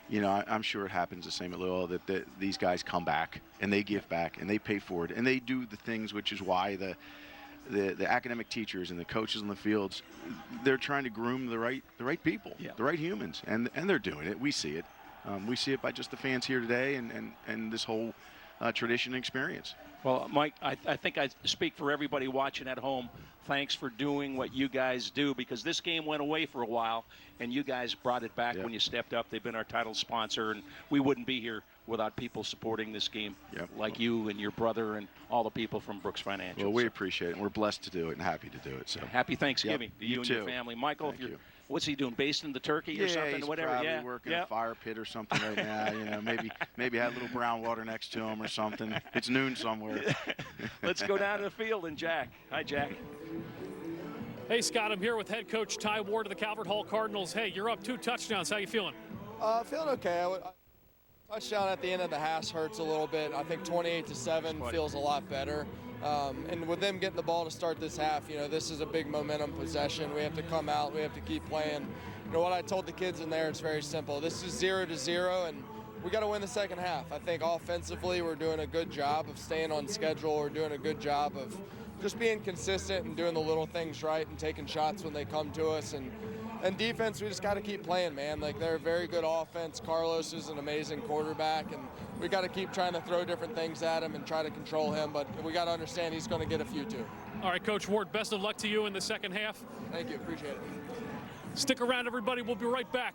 [SPEAKER 1] you know, I'm sure it happens the same at Loyola, that these guys come back and they give back and they pay forward and they do the things, which is why the academic teachers and the coaches on the fields, they're trying to groom the right people, the right humans, and they're doing it. We see it. We see it by just the fans here today and this whole tradition and experience.
[SPEAKER 9] Well, Mike, I think I speak for everybody watching at home. Thanks for doing what you guys do, because this game went away for a while, and you guys brought it back when you stepped up. They've been our title sponsor, and we wouldn't be here without people supporting this game like you and your brother and all the people from Brooks Financial.
[SPEAKER 1] Well, we appreciate it, and we're blessed to do it and happy to do it. So
[SPEAKER 9] happy Thanksgiving to you and your
[SPEAKER 1] too.
[SPEAKER 9] family. Michael,
[SPEAKER 1] Thank you.
[SPEAKER 9] What's he doing, basting the turkey or something?
[SPEAKER 1] He's
[SPEAKER 9] Whatever.
[SPEAKER 1] probably working a fire pit or something right now. You know, maybe have a little brown water next to him or something. It's noon somewhere.
[SPEAKER 9] Let's go down to the field and Jack. Hi, Jack.
[SPEAKER 7] Hey, Scott, I'm here with head coach Ty Ward of the Calvert Hall Cardinals. Hey, you're up 2 touchdowns. How you feeling?
[SPEAKER 10] Feeling okay. Touchdown at the end of the half hurts a little bit. I think 28-7 feels a lot better. And with them getting the ball to start this half, you know, this is a big momentum possession. We have to come out. We have to keep playing. You know, what I told the kids in there, it's very simple. This is 0-0, and we got to win the second half. I think offensively we're doing a good job of staying on schedule. We're doing a good job of just being consistent and doing the little things right and taking shots when they come to us. And defense, we just got to keep playing, man. Like, they're a very good offense. Carlos is an amazing quarterback, and we got to keep trying to throw different things at him and try to control him. But we got to understand he's going to get a few too.
[SPEAKER 7] All right, Coach Ward, best of luck to you in the second half.
[SPEAKER 10] Thank you. Appreciate it.
[SPEAKER 7] Stick around, everybody. We'll be right back.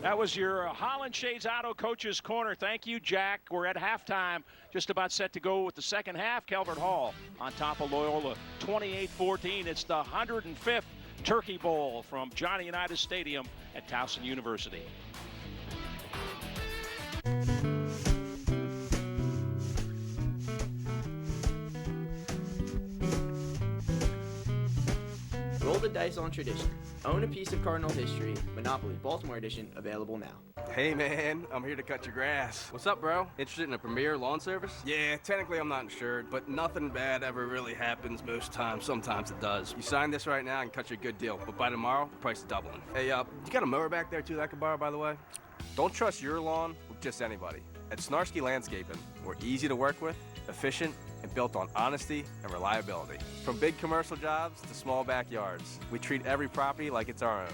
[SPEAKER 9] That was your Holland Shades Auto Coaches Corner. Thank you, Jack. We're at halftime, just about set to go with the second half. Calvert Hall on top of Loyola, 28-14. It's the 105th Turkey Bowl from Johnny Unitas Stadium at Towson University.
[SPEAKER 4] Roll the dice on tradition. Own a piece of Cardinal history. Monopoly Baltimore edition available now.
[SPEAKER 15] Hey man, I'm here to cut your grass. What's up, bro? Interested in a premier lawn service? Yeah, technically I'm not insured, but nothing bad ever really happens most times. Sometimes it does. You sign this right now and cut you a good deal, but by tomorrow, the price is doubling. Hey, you got a mower back there too that I could borrow, by the way? Don't trust your lawn with just anybody. At Snarsky Landscaping, we're easy to work with, efficient, and built on honesty and reliability. From big commercial jobs to small backyards, we treat every property like it's our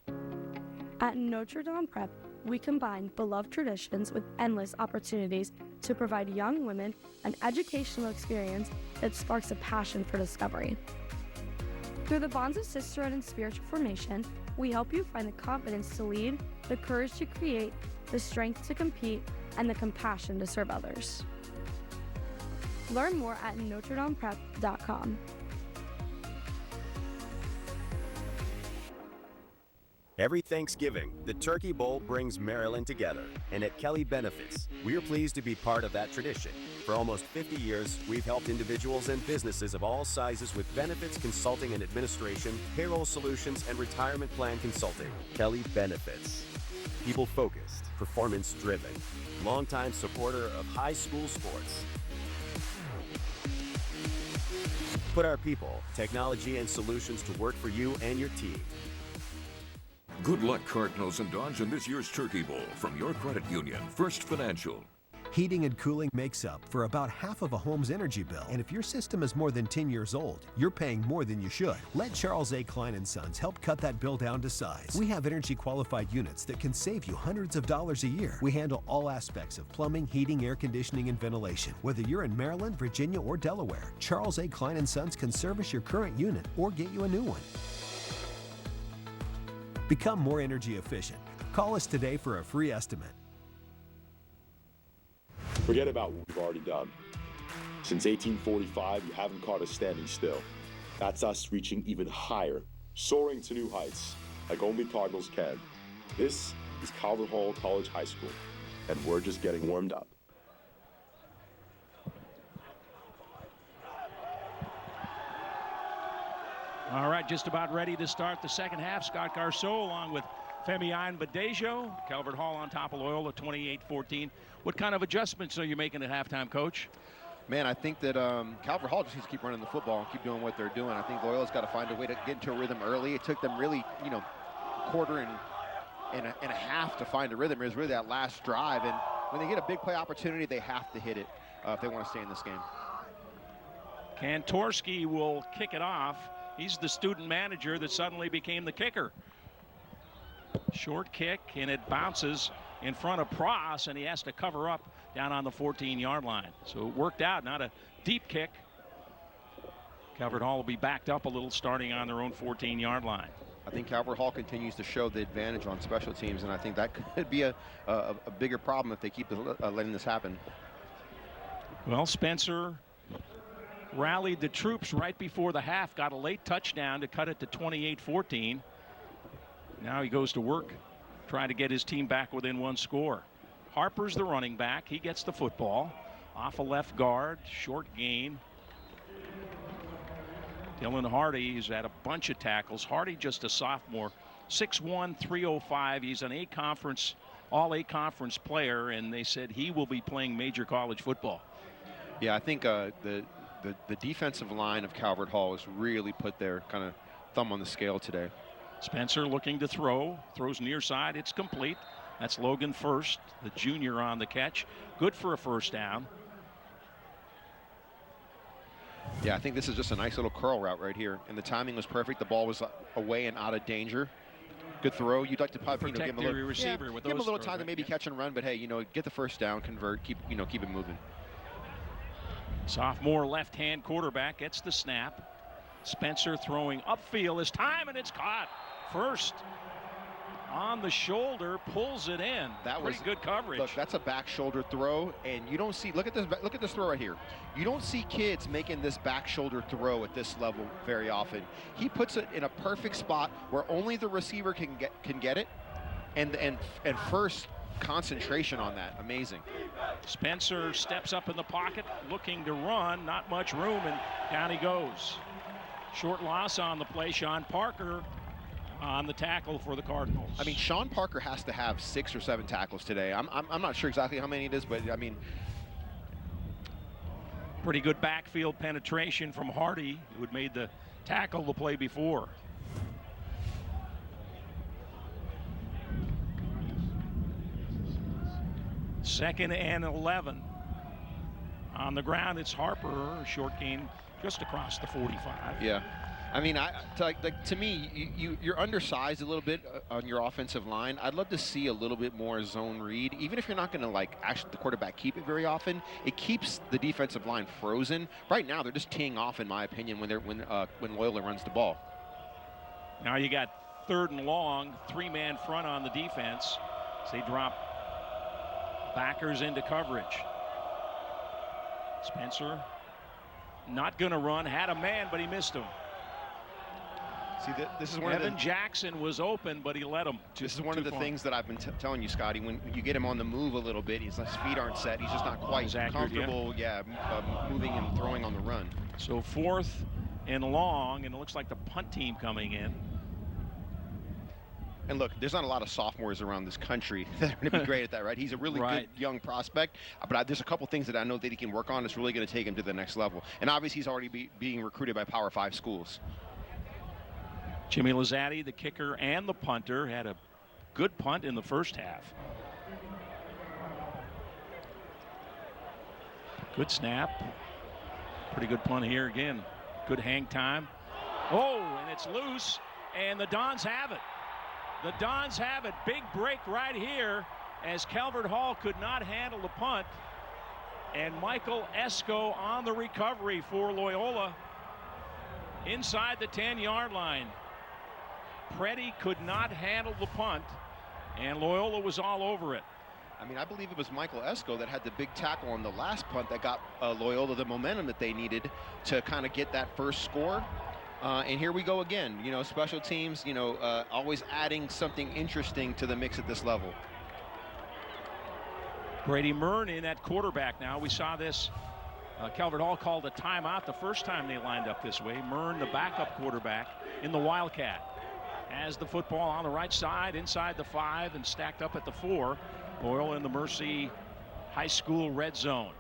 [SPEAKER 15] own.
[SPEAKER 17] At Notre Dame Prep, we combine beloved traditions with endless opportunities to provide young women an educational experience that sparks a passion for discovery. Through the bonds of sisterhood and spiritual formation, we help you find the confidence to lead, the courage to create, the strength to compete, and the compassion to serve others. Learn more at NotreDamePrep.com.
[SPEAKER 18] Every Thanksgiving, the Turkey Bowl brings Maryland together, and at Kelly Benefits, we're pleased to be part of that tradition. For almost 50 years, we've helped individuals and businesses of all sizes with benefits consulting and administration, payroll solutions, and retirement plan consulting. Kelly Benefits. People-focused, performance-driven, longtime supporter of high school sports. Put our people, technology, and solutions to work for you and your team.
[SPEAKER 21] Good luck, Cardinals and Dons, in this year's Turkey Bowl from your credit union, First Financial.
[SPEAKER 23] Heating and cooling makes up for about half of a home's energy bill. And if your system is more than 10 years old, you're paying more than you should. Let Charles A. Klein & Sons help cut that bill down to size. We have energy-qualified units that can save you hundreds of dollars a year. We handle all aspects of plumbing, heating, air conditioning, and ventilation. Whether you're in Maryland, Virginia, or Delaware, Charles A. Klein & Sons can service your current unit or get you a new one. Become more energy efficient. Call us today for a free estimate.
[SPEAKER 16] Forget about what we've already done. Since 1845, you haven't caught us standing still. That's us reaching even higher, soaring to new heights, like only Cardinals can. This is Calvert Hall College High School, and we're just getting warmed up.
[SPEAKER 9] All right, just about ready to start the second half. Scott Garceau along with Femian Badejo. Calvert Hall on top of Loyola, 28-14. What kind of adjustments are you making at halftime, Coach?
[SPEAKER 20] Man, I think that Calvert Hall just needs to keep running the football and keep doing what they're doing. I think Loyola's got to find a way to get into a rhythm early. It took them really, a quarter and a half to find a rhythm. It was really that last drive. And when they get a big play opportunity, they have to hit it if they want to stay in this game.
[SPEAKER 9] Kantorski will kick it off. He's the student manager that suddenly became the kicker. Short kick, and it bounces in front of Pross, and he has to cover up down on the 14-yard line. So it worked out, not a deep kick. Calvert Hall will be backed up a little starting on their own 14-yard line.
[SPEAKER 20] I think Calvert Hall continues to show the advantage on special teams, and I think that could be a bigger problem if they keep letting this happen.
[SPEAKER 9] Well, Spencer rallied the troops right before the half, got a late touchdown to cut it to 28-14. Now he goes to work trying to get his team back within one score. Harper's the running back. He gets the football off a left guard, short gain. Dylan Hardy, he's had a bunch of tackles. Hardy just a sophomore, 6'1", 305. He's an A-conference, all A-conference player, and they said he will be playing major college football.
[SPEAKER 20] Yeah, I think the defensive line of Calvert Hall has really put their kind of thumb on the scale today.
[SPEAKER 9] Spencer looking to throw, throws near side, it's complete. That's Logan First, the junior on the catch. Good for a first down.
[SPEAKER 20] Yeah, I think this is just a nice little curl route right here, and the timing was perfect. The ball was away and out of danger. Good throw. You'd like to probably give him a little
[SPEAKER 9] receiver with
[SPEAKER 20] give him a little time
[SPEAKER 9] throws,
[SPEAKER 20] to maybe catch and run, but hey, get the first down, convert, keep it moving.
[SPEAKER 9] Sophomore left-hand quarterback gets the snap. Spencer throwing upfield this time, and it's caught. First on the shoulder, pulls it in. That was pretty good coverage.
[SPEAKER 20] Look, that's a back shoulder throw, and you don't see. Look at this throw right here. You don't see kids making this back shoulder throw at this level very often. He puts it in a perfect spot where only the receiver can get it, and First concentration on that. Amazing.
[SPEAKER 9] Spencer steps up in the pocket, looking to run. Not much room, and down he goes. Short loss on the play. Sean Parker on the tackle for the Cardinals.
[SPEAKER 20] I mean, Sean Parker has to have 6 or 7 tackles today. I'm not sure exactly how many it is, but I mean,
[SPEAKER 9] pretty good backfield penetration from Hardy, who had made the tackle the play before. Second and 11. On the ground, it's Harper, short gain just across the 45.
[SPEAKER 20] Yeah. I mean, to me, you're undersized a little bit on your offensive line. I'd love to see a little bit more zone read. Even if you're not going to, like, actually the quarterback keep it very often, it keeps the defensive line frozen. Right now, they're just teeing off, in my opinion, when Loyola runs the ball.
[SPEAKER 9] Now you got 3rd and long, 3-man front on the defense. So they drop backers into coverage. Spencer not going to run, had a man, but he missed him.
[SPEAKER 20] See, this is one
[SPEAKER 9] Evan
[SPEAKER 20] of the,
[SPEAKER 9] Jackson was open, but he let him.
[SPEAKER 20] This is one of the things that I've been telling you, Scotty. When you get him on the move a little bit, his feet aren't set. He's just not quite comfortable, moving and throwing on the run.
[SPEAKER 9] So 4th and long, and it looks like the punt team coming in.
[SPEAKER 20] And look, there's not a lot of sophomores around this country that are going to be great at that, right? He's a really good young prospect, but there's a couple things that I know that he can work on that's really going to take him to the next level. And obviously, he's already being recruited by Power 5 schools.
[SPEAKER 9] Jimmy Lozatti, the kicker and the punter, had a good punt in the first half. Good snap. Pretty good punt here again. Good hang time. Oh, and it's loose, and the Dons have it. The Dons have it. Big break right here as Calvert Hall could not handle the punt. And Michael Esco on the recovery for Loyola inside the 10-yard line. Preddy could not handle the punt, and Loyola was all over it.
[SPEAKER 20] I mean, I believe it was Michael Esco that had the big tackle on the last punt that got Loyola the momentum that they needed to kind of get that first score. And here we go again. You know, special teams, always adding something interesting to the mix at this level.
[SPEAKER 9] Brady Mern in at quarterback now. We saw this. Calvert Hall called a timeout the first time they lined up this way. Mern, the backup quarterback in the Wildcat, has the football on the right side, inside the 5 and stacked up at the 4. Loyola in the Mercy High School red zone.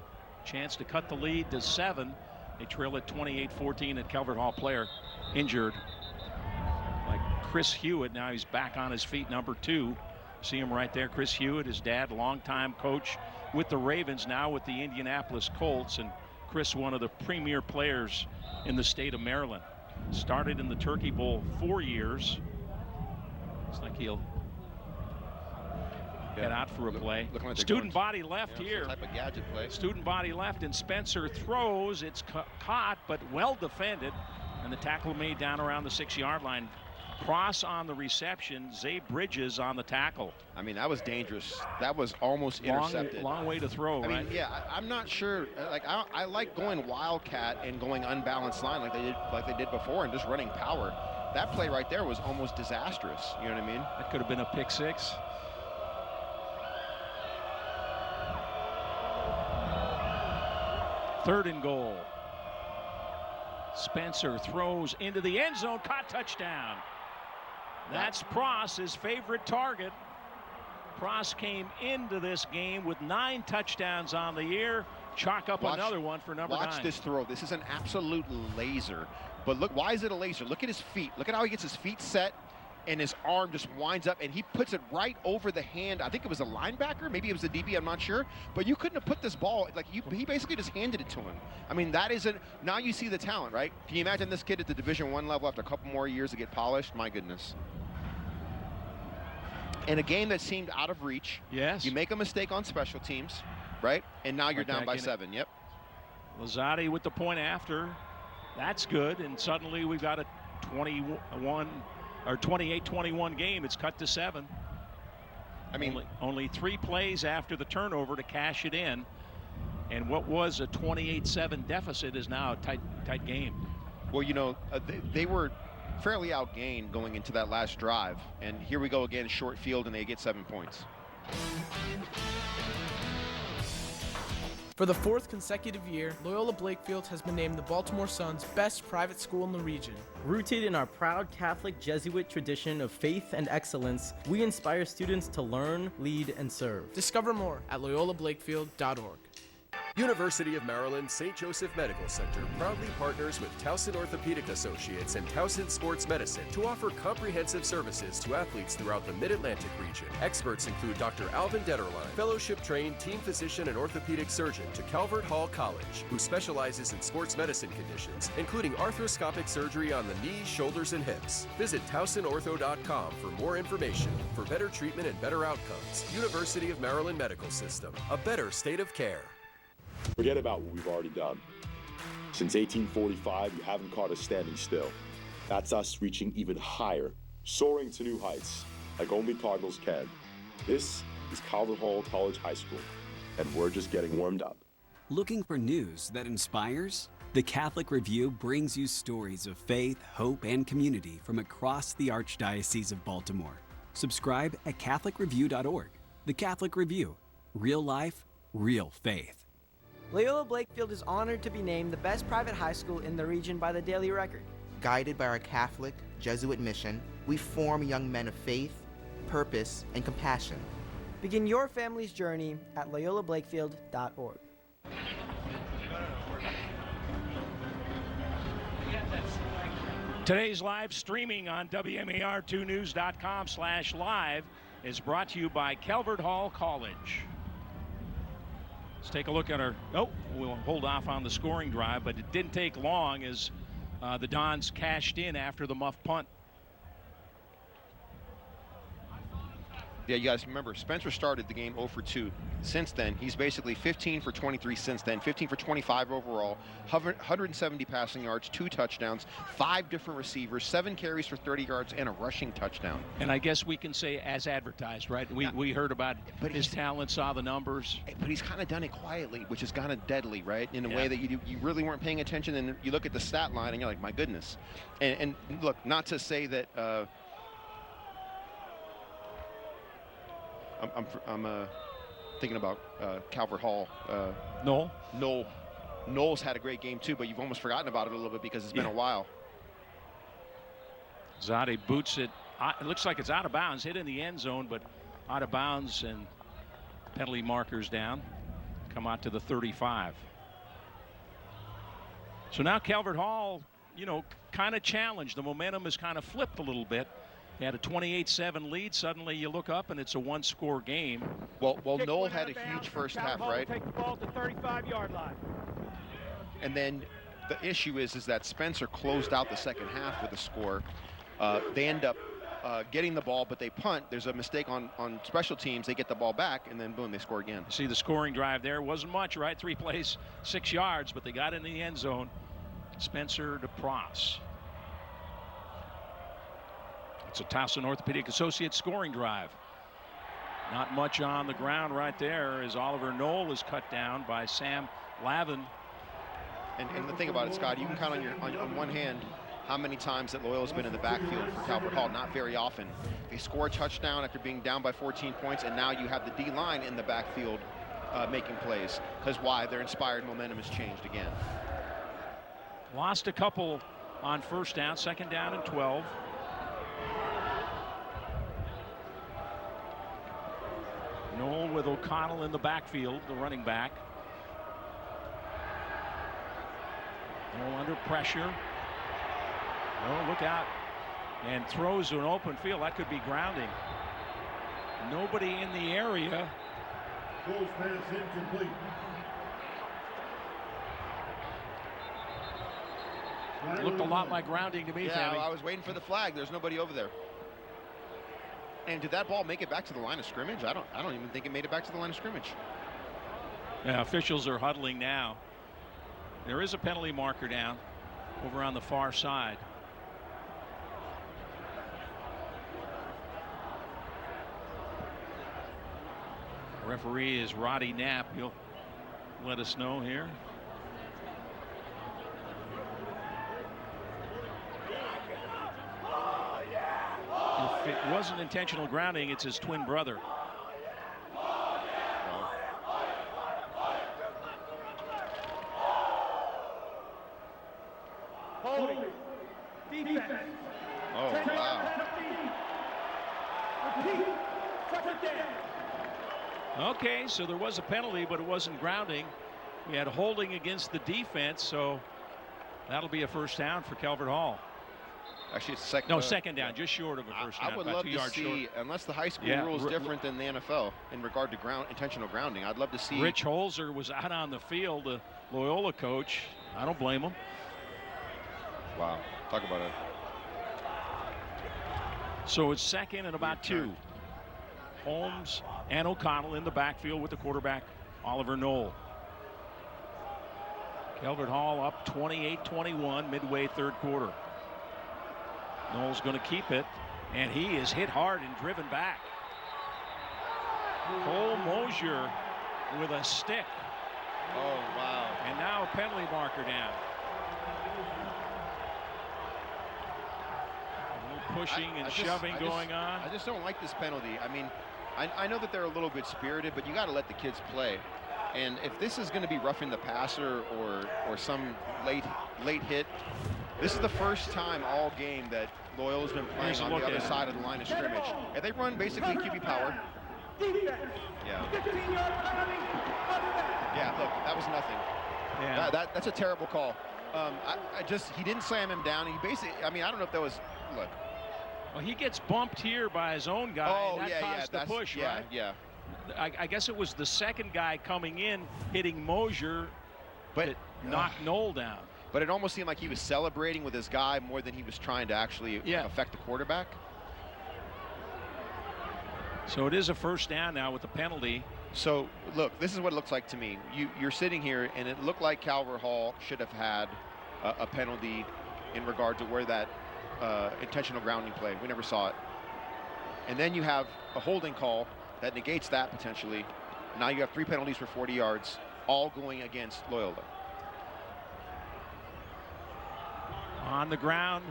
[SPEAKER 9] Chance to cut the lead to 7. They trail at 28-14 at Calvert Hall player injured. Like Chris Hewitt, now he's back on his feet, number 2. See him right there, Chris Hewitt, his dad, longtime coach with the Ravens, now with the Indianapolis Colts. And Chris, one of the premier players in the state of Maryland. Started in the Turkey Bowl 4 years. Looks like he'll head out for a play.
[SPEAKER 20] Like
[SPEAKER 9] Student body left here.
[SPEAKER 20] Type of gadget play.
[SPEAKER 9] Student body left, and Spencer throws. It's caught, but well defended. And the tackle made down around the 6-yard line. Cross on the reception. Zay Bridges on the tackle.
[SPEAKER 20] I mean, that was dangerous. That was almost intercepted.
[SPEAKER 9] Long way to throw, right?
[SPEAKER 20] I mean, yeah, I'm not sure. Like, I like going wildcat and going unbalanced line like they did before and just running power. That play right there was almost disastrous. You know what I mean?
[SPEAKER 9] That could have been a pick 6. Third and goal. Spencer throws into the end zone, caught, touchdown. That's Pross, his favorite target. Pross came into this game with 9 touchdowns on the year. Chalk up another one for number 9.
[SPEAKER 20] Watch this throw. This is an absolute laser. But look, why is it a laser? Look at his feet. Look at how he gets his feet set, and his arm just winds up, and he puts it right over the hand. I think it was a linebacker. Maybe it was a DB. I'm not sure. But you couldn't have put this ball. Like, he basically just handed it to him. I mean, that isn't. Now you see the talent, right? Can you imagine this kid at the Division I level after a couple more years to get polished? My goodness. In a game that seemed out of reach.
[SPEAKER 9] Yes.
[SPEAKER 20] You make a mistake on special teams, right? And now you're down by 7. Yep.
[SPEAKER 9] Lozatti with the point after. That's good. And suddenly we've got a 28-21 game. It's cut to 7.
[SPEAKER 20] I mean,
[SPEAKER 9] only 3 plays after the turnover to cash it in. And what was a 28-7 deficit is now a tight game.
[SPEAKER 20] Well, you know, they were fairly outgained going into that last drive. And here we go again, short field, and they get 7 points.
[SPEAKER 2] For the fourth consecutive year, Loyola Blakefield has been named the Baltimore Sun's best private school in the region.
[SPEAKER 3] Rooted in our proud Catholic Jesuit tradition of faith and excellence, we inspire students to learn, lead, and serve.
[SPEAKER 2] Discover more at loyolablakefield.org.
[SPEAKER 5] University of Maryland St. Joseph Medical Center proudly partners with Towson Orthopedic Associates and Towson Sports Medicine to offer comprehensive services to athletes throughout the Mid-Atlantic region. Experts include Dr. Alvin Detterline, fellowship-trained team physician and orthopedic surgeon to Calvert Hall College, who specializes in sports medicine conditions, including arthroscopic surgery on the knees, shoulders, and hips. Visit TowsonOrtho.com for more information. For better treatment and better outcomes, University of Maryland Medical System, a better state of care.
[SPEAKER 16] Forget about what we've already done. Since 1845, you haven't caught us standing still. That's us reaching even higher, soaring to new heights, like only Cardinals can. This is Calvert Hall College High School, and we're just getting warmed up.
[SPEAKER 8] Looking for news that inspires? The Catholic Review brings you stories of faith, hope, and community from across the Archdiocese of Baltimore. Subscribe at CatholicReview.org. The Catholic Review. Real life, real faith.
[SPEAKER 27] Loyola Blakefield is honored to be named the best private high school in the region by the Daily Record.
[SPEAKER 28] Guided by our Catholic Jesuit mission, we form young men of faith, purpose, and compassion.
[SPEAKER 27] Begin your family's journey at loyolablakefield.org.
[SPEAKER 9] Today's live streaming on WMAR2news.com/live is brought to you by Calvert Hall College. Let's take a look at our, we'll hold off on the scoring drive, but it didn't take long as the Dons cashed in after the muff punt.
[SPEAKER 20] Yeah, you guys remember, Spencer started the game 0 for 2. Since then, he's basically 15 for 23 since then, 15 for 25 overall, 170 passing yards, 2 touchdowns, 5 different receivers, 7 carries for 30 yards, and a rushing touchdown.
[SPEAKER 9] And I guess we can say as advertised, right? We heard about his talent, saw the numbers.
[SPEAKER 20] But he's kind of done it quietly, which is kind of deadly, right? In a way that you really weren't paying attention, and you look at the stat line, and you're like, my goodness. And look, not to say that... I'm thinking about Calvert Hall. Noel's had a great game too, but you've almost forgotten about it a little bit because it's been a while.
[SPEAKER 9] Zade boots it. It looks like it's out of bounds, hit in the end zone, but out of bounds, and penalty markers down. Come out to the 35. So now Calvert Hall, kind of challenged. The momentum has kind of flipped a little bit. They had a 28-7 lead. Suddenly you look up and it's a 1-score game.
[SPEAKER 20] Well, Noel had a huge first half, right?
[SPEAKER 9] Take the ball to the 35-yard line.
[SPEAKER 20] And then the issue is that Spencer closed out the second half with a score. They end up getting the ball, but they punt. There's a mistake on special teams. They get the ball back, and then boom, they score again.
[SPEAKER 9] See the scoring drive there. Wasn't much, right? 3 plays, 6 yards, but they got in the end zone. Spencer to Pross. It's a Towson Orthopedic Associates scoring drive. Not much on the ground right there as Oliver Noel is cut down by Sam Lavin.
[SPEAKER 20] And the thing about it, Scott, you can count on one hand how many times that Loyola's been in the backfield for Calvert Hall. Not very often. They score a touchdown after being down by 14 points, and now you have the D-line in the backfield making plays. Because why? Their inspired momentum has changed again.
[SPEAKER 9] Lost a couple on first down, second down and 12. Noel with O'Connell in the backfield, the running back. Noel under pressure. Oh, look out. And throws to an open field. That could be grounding. Nobody in the area.
[SPEAKER 11] Goes pass incomplete.
[SPEAKER 9] Looked a lot like grounding to me,
[SPEAKER 20] Yeah,
[SPEAKER 9] Sammy.
[SPEAKER 20] I was waiting for the flag. There's nobody over there. And did that ball make it back to the line of scrimmage? I don't even think it made it back to the line of scrimmage.
[SPEAKER 9] Yeah, officials are huddling now. There is a penalty marker down over on the far side. Referee is Roddy Knapp. He'll let us know here. If it wasn't intentional grounding, it's his twin brother.
[SPEAKER 11] Holding. Defense.
[SPEAKER 20] Oh, wow.
[SPEAKER 11] Repeat. Second down.
[SPEAKER 9] Okay, so there was a penalty, but it wasn't grounding. We had holding against the defense, so that'll be a first down for Calvert Hall.
[SPEAKER 20] Actually, it's second.
[SPEAKER 9] No, second down, just short of a first down.
[SPEAKER 20] I would
[SPEAKER 9] about
[SPEAKER 20] love
[SPEAKER 9] 2
[SPEAKER 20] to
[SPEAKER 9] yards
[SPEAKER 20] see,
[SPEAKER 9] short.
[SPEAKER 20] unless the high school
[SPEAKER 9] Yeah,
[SPEAKER 20] rule is different than the NFL in regard to intentional grounding. I'd love to see.
[SPEAKER 9] Rich Holzer was out on the field, the Loyola coach. I don't blame him.
[SPEAKER 20] Wow, talk about it.
[SPEAKER 9] So it's second and about 2. Holmes and O'Connell in the backfield with the quarterback, Oliver Knoll. Calvert Hall up 28-21 midway third quarter. Knoll's going to keep it, and he is hit hard and driven back. Cole Mosier with a stick.
[SPEAKER 20] Oh, wow.
[SPEAKER 9] And now a penalty marker down. A little pushing and shoving going on.
[SPEAKER 20] I just don't like this penalty. I mean, I know that they're a little bit spirited, but you got to let the kids play. And if this is going to be roughing the passer or some late hit, this is the first time all game that Loyola's been playing on the other side of the line of scrimmage. And they run basically QB power. Yeah. Yeah, look, that was nothing.
[SPEAKER 9] Yeah.
[SPEAKER 20] That's a terrible call. He didn't slam him down. He basically, I mean, I don't know if that was, look.
[SPEAKER 9] Well, he gets bumped here by his own guy.
[SPEAKER 20] Oh,
[SPEAKER 9] and that caused the push, right?
[SPEAKER 20] Yeah.
[SPEAKER 9] I guess it was the second guy coming in hitting Mosier, but knocked Knoll down.
[SPEAKER 20] But it almost seemed like he was celebrating with his guy more than he was trying to actually affect the quarterback.
[SPEAKER 9] So it is a first down now with the penalty.
[SPEAKER 20] So look, this is what it looks like to me. You're sitting here, and it looked like Calvert Hall should have had a penalty in regard to where that intentional grounding play. We never saw it. And then you have a holding call that negates that potentially. Now you have 3 penalties for 40 yards, all going against Loyola.
[SPEAKER 9] On the ground,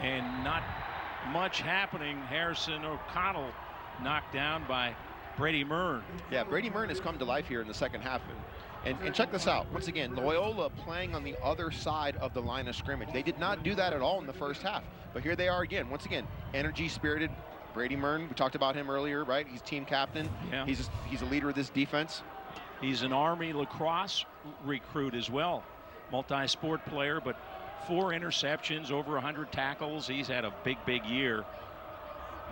[SPEAKER 9] and not much happening. Harrison O'Connell knocked down by Brady Mern.
[SPEAKER 20] Yeah, Brady Mern has come to life here in the second half. And check this out. Once again, Loyola playing on the other side of the line of scrimmage. They did not do that at all in the first half. But here they are again. Once again, energy, spirited. Brady Mern, we talked about him earlier, right? He's team captain.
[SPEAKER 9] Yeah.
[SPEAKER 20] He's a leader of this defense.
[SPEAKER 9] He's an Army lacrosse recruit as well. Multi-sport player, but 4 interceptions, over 100 tackles. He's had a big year.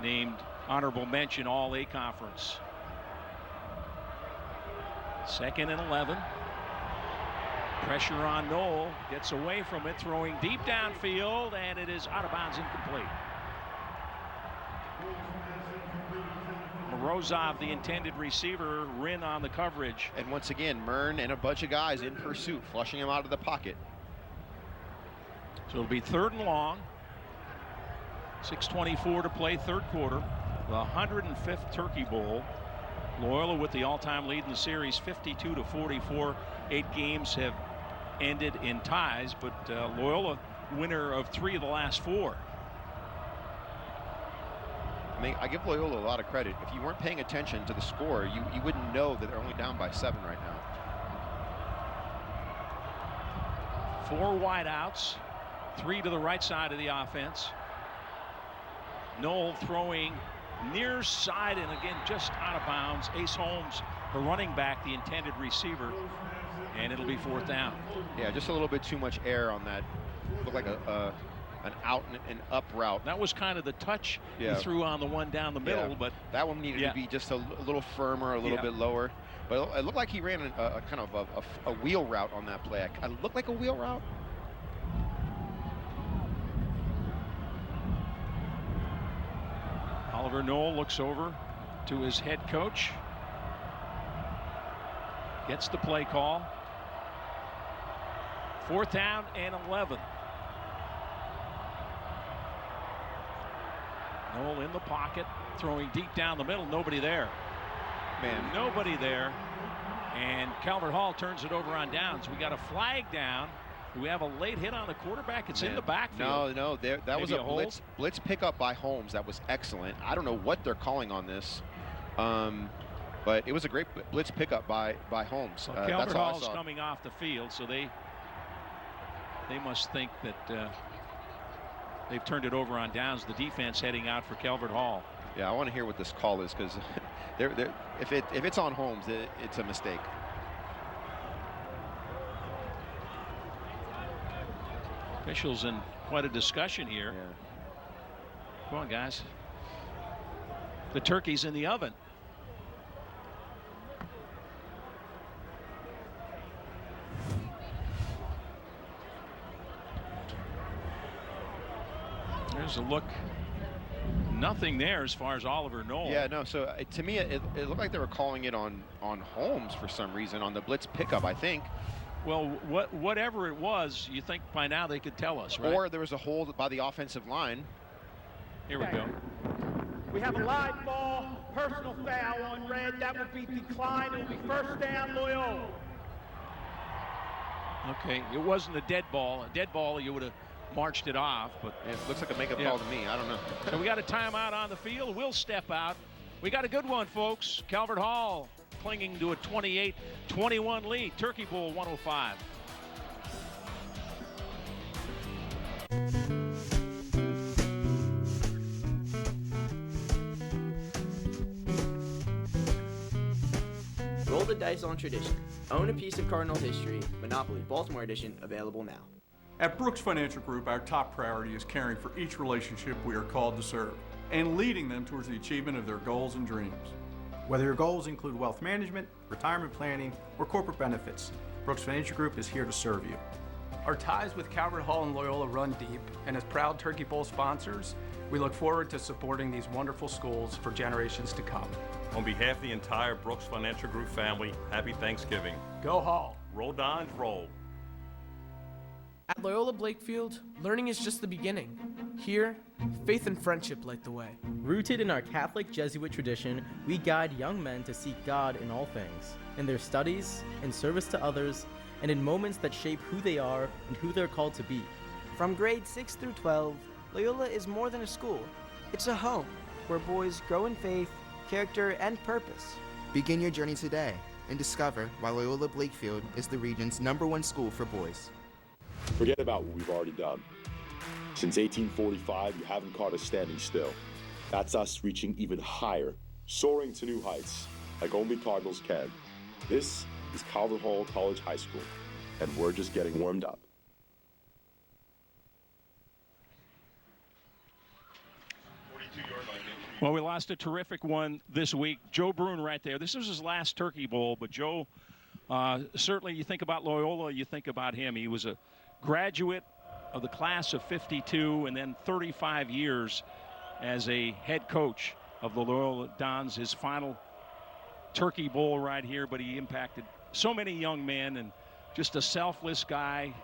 [SPEAKER 9] Named honorable mention All-A Conference. 2nd and 11. Pressure on Knoll. Gets away from it, throwing deep downfield, and it is out of bounds, incomplete. Morozov, the intended receiver, Rin on the coverage.
[SPEAKER 20] And once again, Mern and a bunch of guys in pursuit, flushing him out of the pocket.
[SPEAKER 9] So it'll be 3rd and long. 6:24 to play, third quarter. The 105th Turkey Bowl. Loyola with the all-time lead in the series, 52-44. 8 games have ended in ties, but Loyola winner of 3 of the last 4.
[SPEAKER 20] I mean, I give Loyola a lot of credit. If you weren't paying attention to the score, you wouldn't know that they're only down by 7 right now.
[SPEAKER 9] 4 wideouts, 3 to the right side of the offense. Knoll throwing near side and again just out of bounds. Ace Holmes, the running back, the intended receiver, and it'll be 4th down.
[SPEAKER 20] Yeah, just a little bit too much air on that. Looked like an out and up route.
[SPEAKER 9] That was kind of the touch he threw on the one down the middle, but
[SPEAKER 20] that one needed to be just a little firmer, a little bit lower. But it looked like he ran a kind of a wheel route on that play. It looked like a wheel route.
[SPEAKER 9] Oliver Knoll looks over to his head coach. Gets the play call. 4th down and 11. Knoll in the pocket, throwing deep down the middle. Nobody there.
[SPEAKER 20] Man,
[SPEAKER 9] nobody there. And Calvert Hall turns it over on downs. We got a flag down. We have a late hit on the quarterback. It's in the backfield.
[SPEAKER 20] No, that was a blitz pickup by Holmes. That was excellent. I don't know what they're calling on this, but it was a great blitz pickup by Holmes.
[SPEAKER 9] Well, Calvert Hall's coming off the field, so they they must think that they've turned it over on downs. The defense heading out for Calvert Hall.
[SPEAKER 20] Yeah, I want to hear what this call is, because if it's on Holmes, it's a mistake.
[SPEAKER 9] Officials in quite a discussion here.
[SPEAKER 20] Yeah.
[SPEAKER 9] Come on, guys. The turkey's in the oven. There's a look. Nothing there as far as Oliver Knoll.
[SPEAKER 20] Yeah, no. So to me, it looked like they were calling it on Holmes for some reason on the blitz pickup, I think.
[SPEAKER 9] Well, whatever it was, you think by now they could tell us, right?
[SPEAKER 20] Or there was a hold by the offensive line.
[SPEAKER 9] Here we go.
[SPEAKER 11] We have a live ball, personal foul on red. That will be declined. It will be first down, Loyola.
[SPEAKER 9] Okay, it wasn't a dead ball. A dead ball, you would have marched it off, but
[SPEAKER 20] it looks like a makeup call to me. I don't know.
[SPEAKER 9] So we got a timeout on the field. We'll step out. We got a good one, folks. Calvert Hall clinging to a 28-21 lead. Turkey Bowl 105.
[SPEAKER 4] Roll the dice on tradition. Own a piece of Cardinal history. Monopoly Baltimore Edition available now.
[SPEAKER 6] At Brooks Financial Group, our top priority is caring for each relationship we are called to serve and leading them towards the achievement of their goals and dreams.
[SPEAKER 12] Whether your goals include wealth management, retirement planning, or corporate benefits, Brooks Financial Group is here to serve you.
[SPEAKER 13] Our ties with Calvert Hall and Loyola run deep, and as proud Turkey Bowl sponsors, we look forward to supporting these wonderful schools for generations to come.
[SPEAKER 19] On behalf of the entire Brooks Financial Group family, happy Thanksgiving.
[SPEAKER 13] Go Hall!
[SPEAKER 19] Roll Dons, roll.
[SPEAKER 2] At Loyola Blakefield, learning is just the beginning. Here, faith and friendship light the way.
[SPEAKER 3] Rooted in our Catholic Jesuit tradition, we guide young men to seek God in all things, in their studies, in service to others, and in moments that shape who they are and who they're called to be.
[SPEAKER 27] From grades 6 through 12, Loyola is more than a school. It's a home where boys grow in faith, character, and purpose.
[SPEAKER 28] Begin your journey today and discover why Loyola Blakefield is the region's #1 school for boys.
[SPEAKER 16] Forget about what we've already done. Since 1845, you haven't caught us standing still. That's us reaching even higher, soaring to new heights, like only Cardinals can. This is Calvert Hall College High School, and we're just getting warmed up.
[SPEAKER 9] Well, we lost a terrific one this week. Joe Bruin right there. This was his last Turkey Bowl, but Joe, certainly you think about Loyola, you think about him. He was a graduate of the class of '52 and then 35 years as a head coach of the Loyola Dons. His final Turkey Bowl right here, but he impacted so many young men and just a selfless guy.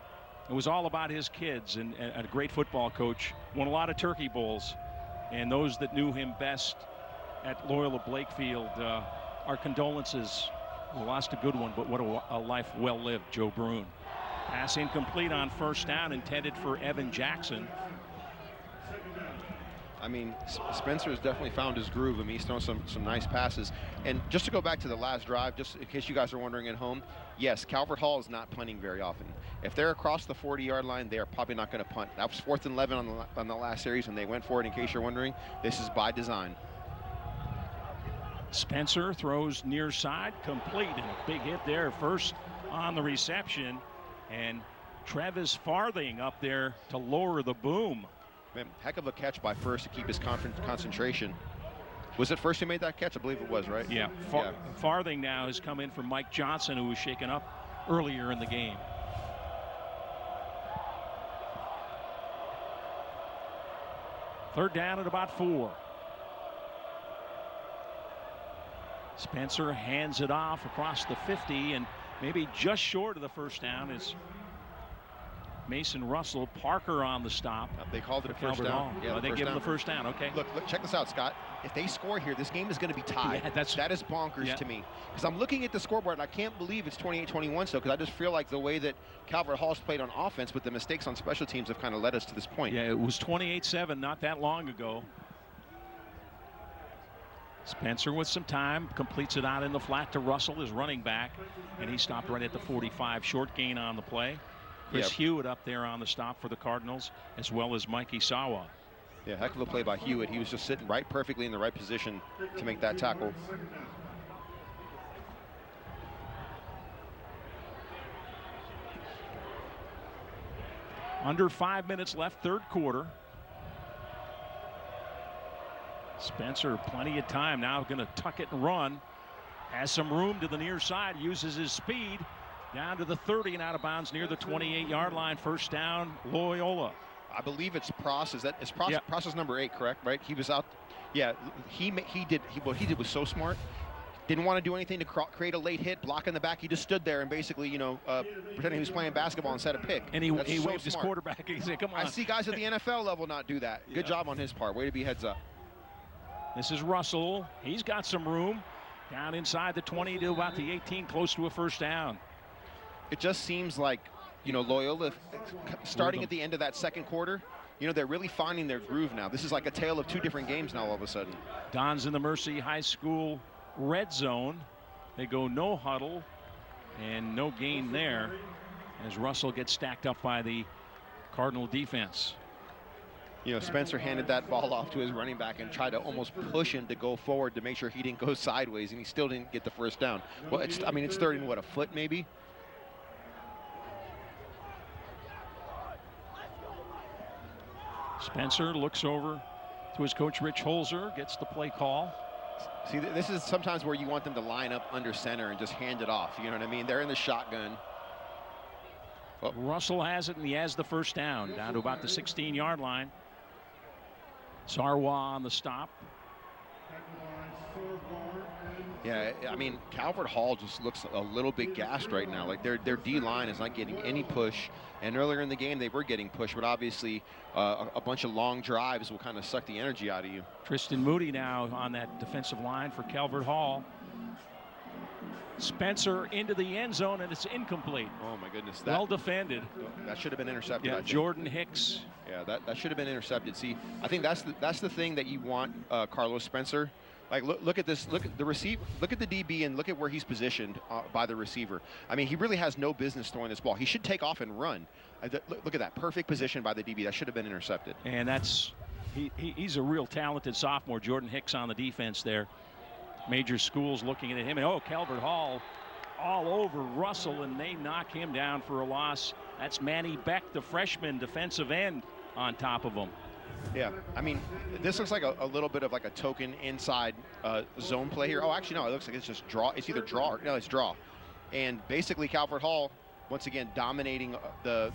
[SPEAKER 9] It was all about his kids and a great football coach. Won a lot of Turkey Bowls. And those that knew him best at Loyola Blakefield, our condolences. We lost a good one, but what a life well lived, Joe Bruin. Pass incomplete on first down, intended for Evan Jackson.
[SPEAKER 20] I mean, Spencer has definitely found his groove. I mean, he's thrown some nice passes. And just to go back to the last drive, just in case you guys are wondering at home, yes, Calvert Hall is not punting very often. If they're across the 40-yard line, they are probably not going to punt. That was 4th and 11 on the last series, and they went for it, in case you're wondering. This is by design.
[SPEAKER 9] Spencer throws near side, complete, and a big hit there first on the reception. And Travis Farthing up there to lower the boom.
[SPEAKER 20] Man, heck of a catch by First to keep his concentration. Was it First who made that catch? I believe it was, right?
[SPEAKER 9] Yeah. Farthing now has come in for Mike Johnson, who was shaken up earlier in the game. Third down at about 4. Spencer hands it off across the 50 and maybe just short of the first down is Mason Russell. Parker on the stop.
[SPEAKER 20] They called it a first down.
[SPEAKER 9] Yeah, they give him the first down. Okay.
[SPEAKER 20] Look, check this out, Scott. If they score here, this game is going to be tied.
[SPEAKER 9] Yeah,
[SPEAKER 20] that is bonkers to me. Because I'm looking at the scoreboard, and I can't believe it's 28-21 still, because I just feel like the way that Calvert Hall's played on offense with the mistakes on special teams have kind of led us to this point.
[SPEAKER 9] Yeah, it was 28-7 not that long ago. Spencer with some time, completes it out in the flat to Russell, his running back, and he stopped right at the 45. Short gain on the play. Chris Hewitt up there on the stop for the Cardinals, as well as Mikey Sawa.
[SPEAKER 20] Yeah, heck of a play by Hewitt. He was just sitting right perfectly in the right position to make that tackle.
[SPEAKER 9] Under 5 minutes left, third quarter. Spencer, plenty of time now, going to tuck it and run. Has some room to the near side, uses his speed down to the 30 and out of bounds near the 28-yard line. First down, Loyola.
[SPEAKER 20] I believe it's Pross. Is Pross? Yeah. Pross is number 8, correct? Right? He was out. Yeah, what he did was so smart. Didn't want to do anything to create a late hit, block in the back. He just stood there and basically, pretending he was playing basketball and set a pick.
[SPEAKER 9] And he waved his quarterback. He said, "Come on."
[SPEAKER 20] I see guys at the NFL level not do that. Good job on his part. Way to be heads up.
[SPEAKER 9] This is Russell. He's got some room down inside the 20 to about the 18, close to a first down.
[SPEAKER 20] It just seems like, Loyola, starting at the end of that second quarter, they're really finding their groove now. This is like a tale of 2 different games now all of a sudden.
[SPEAKER 9] Don's in the Mercy High School red zone. They go no huddle and no gain there as Russell gets stacked up by the Cardinal defense.
[SPEAKER 20] Spencer handed that ball off to his running back and tried to almost push him to go forward to make sure he didn't go sideways, and he still didn't get the first down. Well, it's third and a foot maybe?
[SPEAKER 9] Spencer looks over to his coach, Rich Holzer, gets the play call.
[SPEAKER 20] See, this is sometimes where you want them to line up under center and just hand it off. You know what I mean? They're in the shotgun.
[SPEAKER 9] Well, Russell has it, and he has the first down to about the 16-yard line. Sarwa on the stop.
[SPEAKER 20] Yeah, Calvert Hall just looks a little bit gassed right now. Like their D-line is not getting any push. And earlier in the game, they were getting pushed, but obviously a bunch of long drives will kind of suck the energy out of you.
[SPEAKER 9] Tristan Moody now on that defensive line for Calvert Hall. Spencer into the end zone, and it's incomplete.
[SPEAKER 20] Oh, my goodness.
[SPEAKER 9] Well defended.
[SPEAKER 20] That should have been intercepted.
[SPEAKER 9] Yeah, Jordan Hicks.
[SPEAKER 20] Yeah, that should have been intercepted. See, I think that's the thing that you want, Carlos Spencer. Like, look at this. Look at the receiver. Look at the DB and look at where he's positioned by the receiver. He really has no business throwing this ball. He should take off and run. Look at that perfect position by the DB. That should have been intercepted.
[SPEAKER 9] And he's a real talented sophomore. Jordan Hicks on the defense there. Major schools looking at him. And Calvert Hall all over Russell, and they knock him down for a loss. That's Manny Beck, the freshman defensive end, on top of him.
[SPEAKER 20] Yeah, this looks like a little bit of like a token inside zone play here. Oh, actually, no, it looks like it's just draw. It's either draw or no, it's draw. And basically, Calvert Hall, once again, dominating the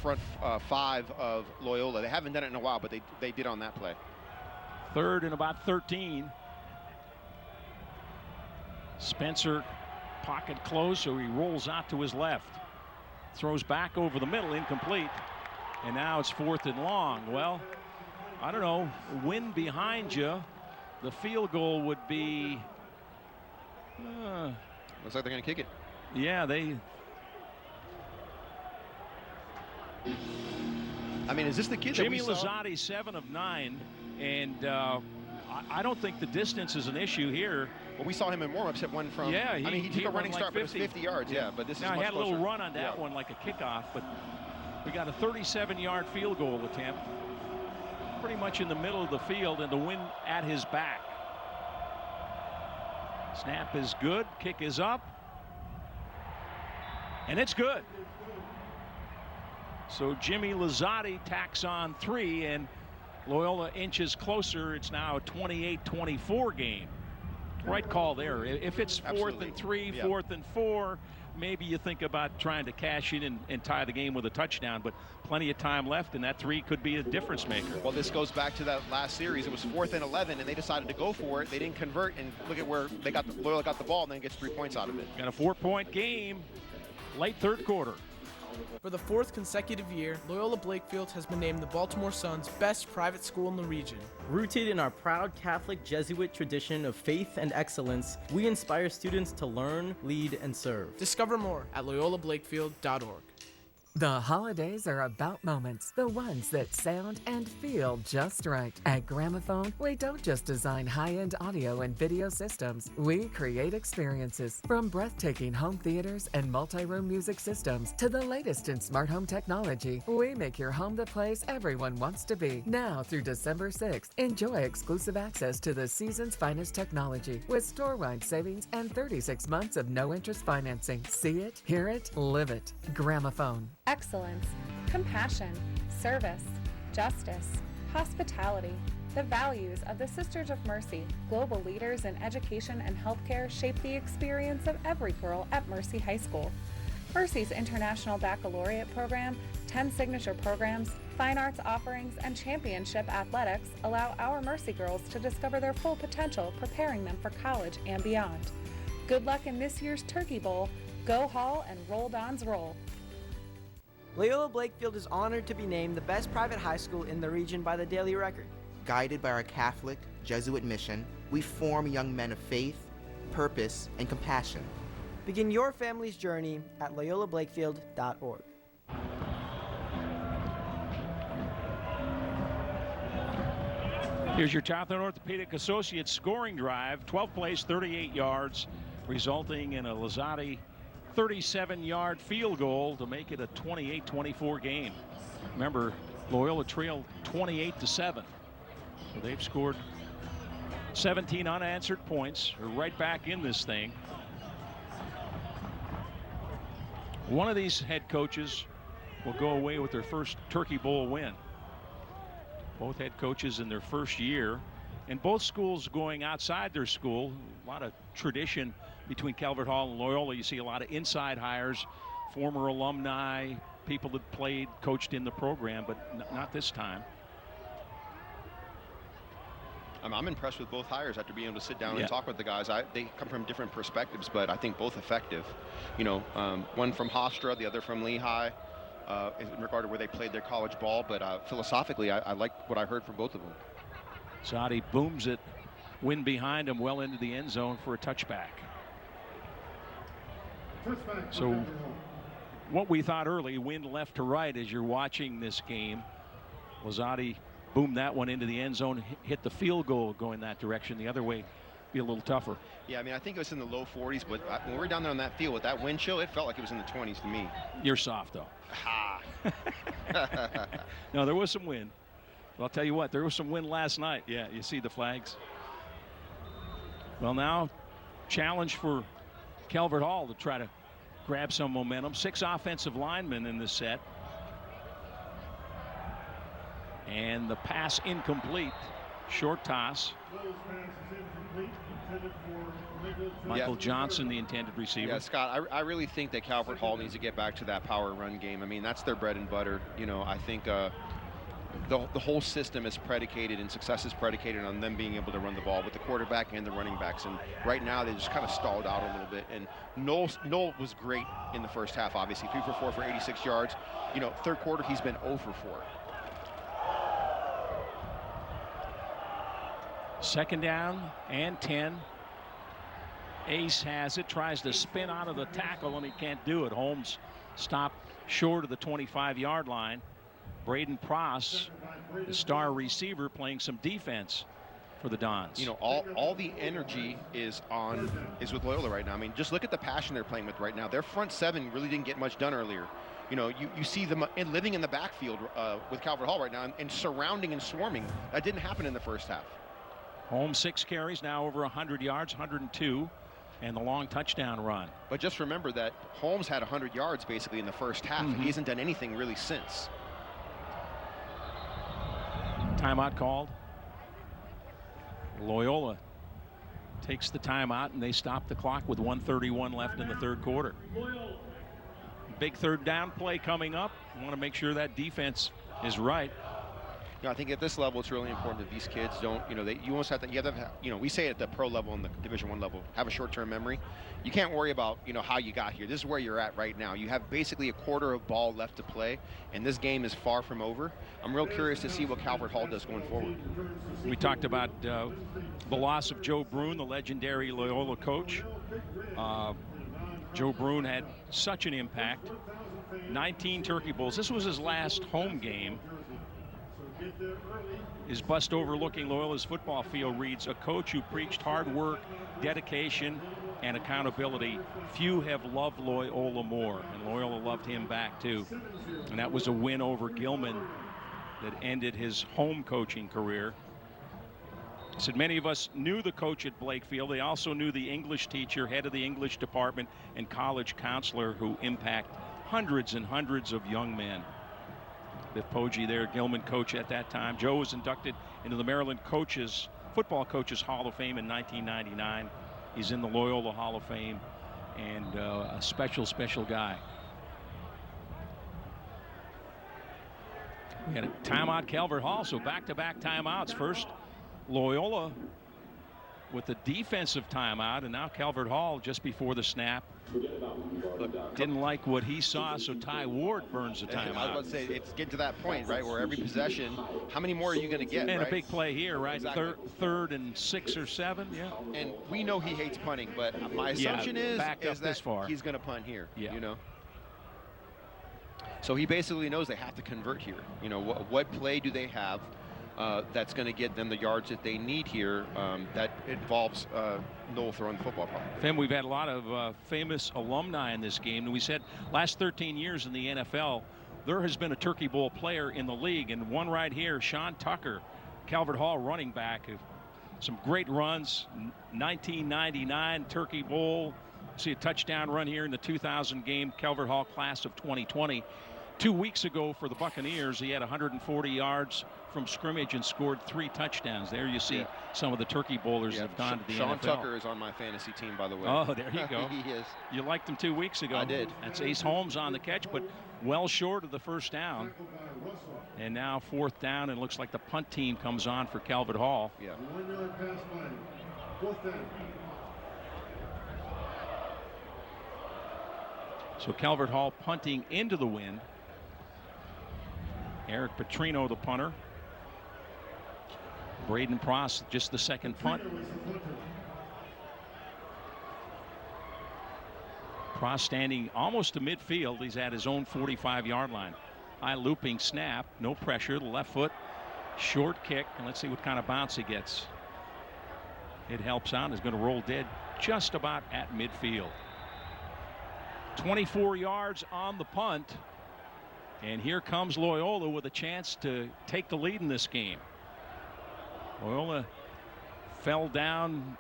[SPEAKER 20] front 5 of Loyola. They haven't done it in a while, but they did on that play.
[SPEAKER 9] Third and about 13. Spencer pocket closed, so he rolls out to his left. Throws back over the middle, incomplete. And now it's 4th and long. Well, I don't know, wind behind you. The field goal would be...
[SPEAKER 20] looks like they're going to kick it.
[SPEAKER 9] Yeah,
[SPEAKER 20] is this the kid
[SPEAKER 9] Jimmy
[SPEAKER 20] that we saw?
[SPEAKER 9] Lazzotti, 7 of 9, and I don't think the distance is an issue here.
[SPEAKER 20] Well, we saw him in warm-ups hit one from...
[SPEAKER 9] Yeah,
[SPEAKER 20] he took a running start, but it was 50 yards. Yeah, but this is much
[SPEAKER 9] he had
[SPEAKER 20] closer.
[SPEAKER 9] A little run on that one, like a kickoff, but we got a 37-yard field goal attempt. Pretty much in the middle of the field, and the wind at his back. Snap is good, kick is up, and it's good. So Jimmy Lazzotti tacks on 3, and Loyola inches closer. It's now a 28-24 game. Right call there. If it's 4th and 3, 4th and 4, maybe you think about trying to cash in and tie the game with a touchdown, but plenty of time left, and that 3 could be a difference maker.
[SPEAKER 20] Well, this goes back to that last series. It was 4th and 11, and they decided to go for it. They didn't convert, and look at where Loyola got the ball and then gets 3 points out of it.
[SPEAKER 9] Got a 4-point game, late third quarter.
[SPEAKER 2] For the 4th consecutive year, Loyola Blakefield has been named the Baltimore Sun's best private school in the region.
[SPEAKER 3] Rooted in our proud Catholic Jesuit tradition of faith and excellence, we inspire students to learn, lead, and serve.
[SPEAKER 2] Discover more at loyolablakefield.org.
[SPEAKER 1] The holidays are about moments, the ones that sound and feel just right. At Gramophone, we don't just design high-end audio and video systems. We create experiences. From breathtaking home theaters and multi-room music systems to the latest in smart home technology, we make your home the place everyone wants to be. Now through December 6th, enjoy exclusive access to the season's finest technology with store-wide savings and 36 months of no-interest financing. See it, hear it, live it. Gramophone.
[SPEAKER 7] Excellence, compassion, service, justice, hospitality. The values of the Sisters of Mercy, global leaders in education and healthcare, shape the experience of every girl at Mercy High School. Mercy's International Baccalaureate program, 10 signature programs, fine arts offerings, and championship athletics allow our Mercy girls to discover their full potential, preparing them for college and beyond. Good luck in this year's Turkey Bowl. Go Hall and roll Dons roll.
[SPEAKER 27] Loyola Blakefield is honored to be named the best private high school in the region by the Daily Record.
[SPEAKER 28] Guided by our Catholic, Jesuit mission, we form young men of faith, purpose, and compassion.
[SPEAKER 27] Begin your family's journey at loyolablakefield.org.
[SPEAKER 9] Here's your Southern Orthopedic Associates scoring drive. 12 plays, 38 yards, resulting in a Lozati 37-yard field goal to make it a 28-24 game. Remember, Loyola trailed 28-7. So they've scored 17 unanswered points. They're right back in this thing. One of these head coaches will go away with their first Turkey Bowl win. Both head coaches in their first year, and both schools going outside their school. A lot of tradition between Calvert Hall and Loyola. You see a lot of inside hires, former alumni, people that played, coached in the program, but not this time.
[SPEAKER 20] I'm impressed with both hires after being able to sit down and talk with the guys. They come from different perspectives, but I think both effective. You know, one from Hofstra, the other from Lehigh, in regard to where they played their college ball. But philosophically, I like what I heard from both of them.
[SPEAKER 9] Zadi booms it, wind behind him, well into the end zone for a touchback. So what we thought early, wind left to right as you're watching this game. Lozati boomed that one into the end zone, hit the field goal going that direction. The other way be a little tougher.
[SPEAKER 20] Yeah, I mean, I think it was in the low 40s, but when we were down there on that field with that wind chill, it felt like it was in the 20s to me.
[SPEAKER 9] You're soft, though.
[SPEAKER 20] Ha!
[SPEAKER 9] No, there was some wind. Well, I'll tell you what, there was some wind last night. Yeah, you see the flags. Well, now challenge for Calvert Hall to try to grab some momentum. 6 offensive linemen in this set. And the pass incomplete. Short toss. Michael Johnson, the intended receiver.
[SPEAKER 20] Yeah, Scott, I really think that Calvert Hall needs to get back to that power run game. I mean, that's their bread and butter. You know, I think the whole system is predicated, and success is predicated on them being able to run the ball with the quarterback and the running backs. And right now they just kind of stalled out a little bit. And Noel was great in the first half, obviously. 3 for 4 for 86 yards. You know, third quarter he's been 0 for 4.
[SPEAKER 9] Second down and 10. Ace has it, tries to spin out of the tackle, and he can't do it. Holmes stopped short of the 25-yard line. Braden Pross, the star receiver, playing some defense for the Dons.
[SPEAKER 20] You know, all the energy is with Loyola right now. I mean, just look at the passion they're playing with right now. Their front seven really didn't get much done earlier. You know, you see them living in the backfield with Calvert Hall right now and surrounding and swarming. That didn't happen in the first half.
[SPEAKER 9] Holmes 6 carries, now over 100 yards, 102, and the long touchdown run.
[SPEAKER 20] But just remember that Holmes had 100 yards basically in the first half. He hasn't done anything really since.
[SPEAKER 9] Timeout called. Loyola takes the timeout, and they stop the clock with 1:31 left in the third quarter. Big third down play coming up. You want to make sure that defense is right.
[SPEAKER 20] You know, I think at this level, it's really important that these kids don't, you know, you almost have to, you know, we say it at the pro level and the Division I level, have a short-term memory. You can't worry about, you know, how you got here. This is where you're at right now. You have basically a quarter of ball left to play, and this game is far from over. I'm real curious to see what Calvert Hall does going forward.
[SPEAKER 9] We talked about the loss of Joe Brune, the legendary Loyola coach. Joe Brune had such an impact 19 Turkey Bowls. This was his last home game. His bust overlooking Loyola's football field reads, "A coach who preached hard work, dedication, and accountability. Few have loved Loyola more." And Loyola loved him back too. And that was a win over Gilman that ended his home coaching career. He said many of us knew the coach at Blakefield. They also knew the English teacher, head of the English department, and college counselor who impact hundreds and hundreds of young men. Biff Poggi, their Gilman coach at that time. Joe was inducted into the Maryland Football Coaches Hall of Fame in 1999. He's in the Loyola Hall of Fame, and a special, special guy. We had a timeout, Calvert Hall, so back-to-back timeouts. First, Loyola with the defensive timeout, and now Calvert Hall just before the snap. Didn't like what he saw, so Ty Ward burns the timeout.
[SPEAKER 20] I was about to say, it's getting to that point, right, where every possession, how many more are you going to get,
[SPEAKER 9] and
[SPEAKER 20] right?
[SPEAKER 9] A big play here, right?
[SPEAKER 20] Exactly.
[SPEAKER 9] Third and 6 or 7, yeah.
[SPEAKER 20] And we know he hates punting, but my assumption is that
[SPEAKER 9] this far.
[SPEAKER 20] He's going to punt here,
[SPEAKER 9] yeah.
[SPEAKER 20] You know? So he basically knows they have to convert here. You know, what play do they have that's going to get them the yards that they need here that involves Noel throwing the football problem.
[SPEAKER 9] Fem, we've had a lot of famous alumni in this game. And we said last 13 years in the NFL, there has been a Turkey Bowl player in the league. And one right here, Sean Tucker, Calvert Hall running back. Some great runs. 1999 Turkey Bowl. See a touchdown run here in the 2000 game, Calvert Hall class of 2020. 2 weeks ago for the Buccaneers, he had 140 yards from scrimmage and scored 3 touchdowns. There you see some of the Turkey Bowlers that have gone to the
[SPEAKER 20] Sean
[SPEAKER 9] NFL.
[SPEAKER 20] Tucker is on my fantasy team, by the way.
[SPEAKER 9] Oh, there you go.
[SPEAKER 20] He is.
[SPEAKER 9] You liked him 2 weeks ago.
[SPEAKER 20] I did.
[SPEAKER 9] That's Ace Holmes on the catch, but well short of the first down. And now 4th down, and it looks like the punt team comes on for Calvert Hall.
[SPEAKER 20] Yeah.
[SPEAKER 10] 1-yard pass line. 4th down.
[SPEAKER 9] So Calvert Hall punting into the wind. Eric Petrino, the punter. Braden Pross, just the second punt. Pross standing almost to midfield. He's at his own 45-yard line. High looping snap, no pressure. The left foot, short kick, and let's see what kind of bounce he gets. It helps out. He's going to roll dead just about at midfield. 24 yards on the punt. And here comes Loyola with a chance to take the lead in this game. Loyola fell down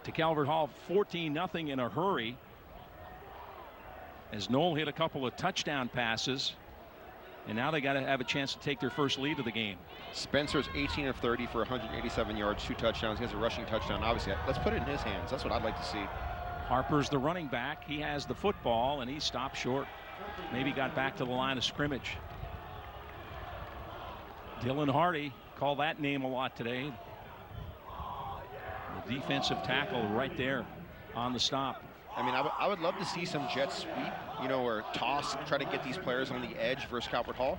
[SPEAKER 9] to Calvert Hall 14-0 in a hurry as Noel hit a couple of touchdown passes. And now they got to have a chance to take their first lead of the game.
[SPEAKER 20] Spencer's 18 of 30 for 187 yards, 2 touchdowns. He has a rushing touchdown. Obviously, let's put it in his hands. That's what I'd like to see.
[SPEAKER 9] Harper's the running back. He has the football, and he stopped short. Maybe got back to the line of scrimmage. Dylan Hardy, call that name a lot today. The defensive tackle right there on the stop.
[SPEAKER 20] I mean, I would love to see some jet sweep, you know, or toss, try to get these players on the edge versus Calvert Hall.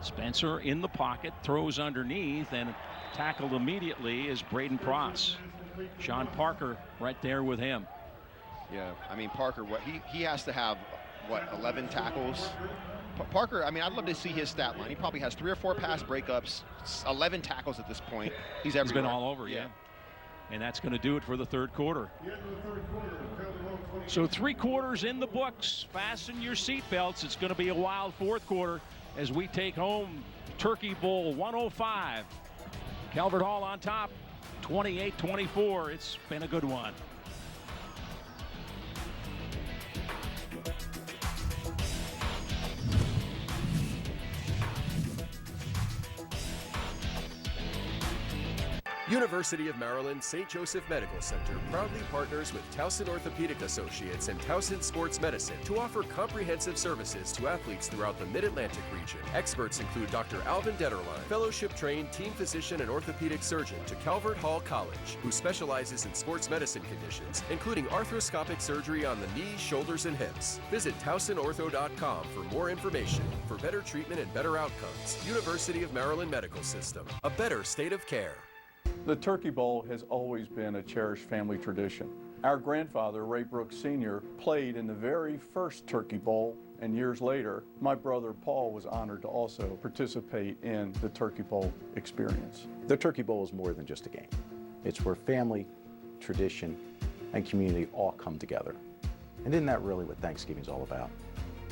[SPEAKER 9] Spencer in the pocket, throws underneath, and tackled immediately is Braden Pross. Sean Parker right there with him.
[SPEAKER 20] Yeah, I mean, Parker, he has to have, 11 tackles? Parker, I mean, I'd love to see his stat line. He probably has 3 or 4 pass breakups, 11 tackles at this point. He's everywhere.
[SPEAKER 9] He's been all over, yeah. And that's going to do it for the third quarter. So 3 quarters in the books. Fasten your seatbelts. It's going to be a wild 4th quarter as we take home Turkey Bowl 105. Calvert Hall on top, 28-24. It's been a good one.
[SPEAKER 5] University of Maryland St. Joseph Medical Center proudly partners with Towson Orthopedic Associates and Towson Sports Medicine to offer comprehensive services to athletes throughout the Mid-Atlantic region. Experts include Dr. Alvin Detterline, fellowship-trained team physician and orthopedic surgeon to Calvert Hall College, who specializes in sports medicine conditions, including arthroscopic surgery on the knees, shoulders, and hips. Visit TowsonOrtho.com for more information. For better treatment and better outcomes, University of Maryland Medical System, a better state of care.
[SPEAKER 6] The Turkey Bowl has always been a cherished family tradition. Our grandfather, Ray Brooks Sr., played in the very first Turkey Bowl, and years later, my brother Paul was honored to also participate in the Turkey Bowl experience.
[SPEAKER 14] The Turkey Bowl is more than just a game. It's where family, tradition, and community all come together. And isn't that really what Thanksgiving's all about?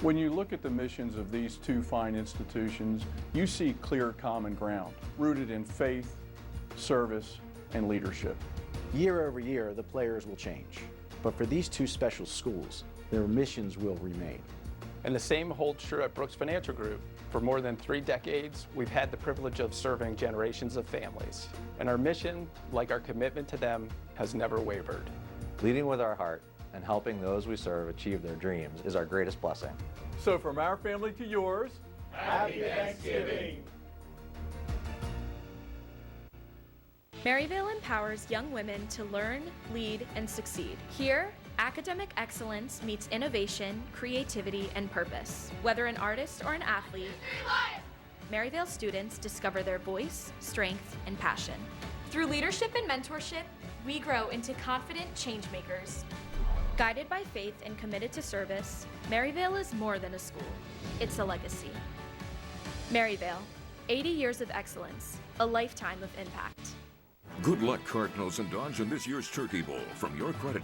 [SPEAKER 6] When you look at the missions of these two fine institutions, you see clear common ground, rooted in faith, service, and leadership.
[SPEAKER 14] Year over year, the players will change. But for these two special schools, their missions will remain.
[SPEAKER 13] And the same holds true at Brooks Financial Group. For more than 3 decades, we've had the privilege of serving generations of families. And our mission, like our commitment to them, has never wavered.
[SPEAKER 15] Leading with our heart and helping those we serve achieve their dreams is our greatest blessing.
[SPEAKER 6] So from our family to yours,
[SPEAKER 11] Happy Thanksgiving!
[SPEAKER 17] Maryvale empowers young women to learn, lead, and succeed. Here, academic excellence meets innovation, creativity, and purpose. Whether an artist or an athlete, Maryvale students discover their voice, strength, and passion. Through leadership and mentorship, we grow into confident changemakers. Guided by faith and committed to service, Maryvale is more than a school. It's a legacy. Maryvale, 80 years of excellence, a lifetime of impact.
[SPEAKER 21] Good luck, Cardinals and Dons, in this year's Turkey Bowl from your credit.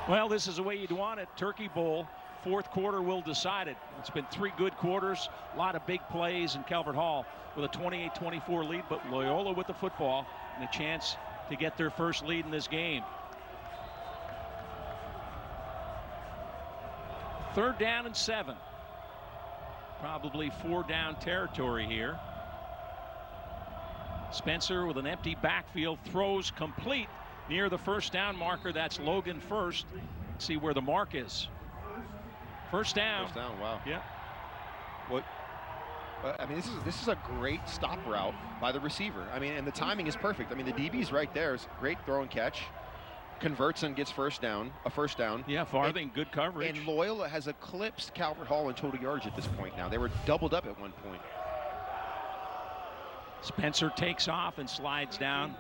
[SPEAKER 9] Well, this is the way you'd want it. Turkey Bowl, fourth quarter will decide it. It's been 3 good quarters, a lot of big plays, in Calvert Hall with a 28-24 lead, but Loyola with the football and a chance to get their first lead in this game. 3rd down and 7. Probably 4-down territory here. Spencer with an empty backfield, throws complete near the 1st down marker. That's Logan First. See where the mark is. 1st down.
[SPEAKER 20] 1st down, wow.
[SPEAKER 9] Yeah.
[SPEAKER 20] What? I mean, this is a great stop route by the receiver. I mean, and the timing is perfect. I mean, the DB's right there. It's a great throw and catch. Converts and gets a first down.
[SPEAKER 9] Yeah, Farthing, good coverage.
[SPEAKER 20] And Loyola has eclipsed Calvert Hall in total yards at this point now. They were doubled up at one point.
[SPEAKER 9] Spencer takes off and slides down.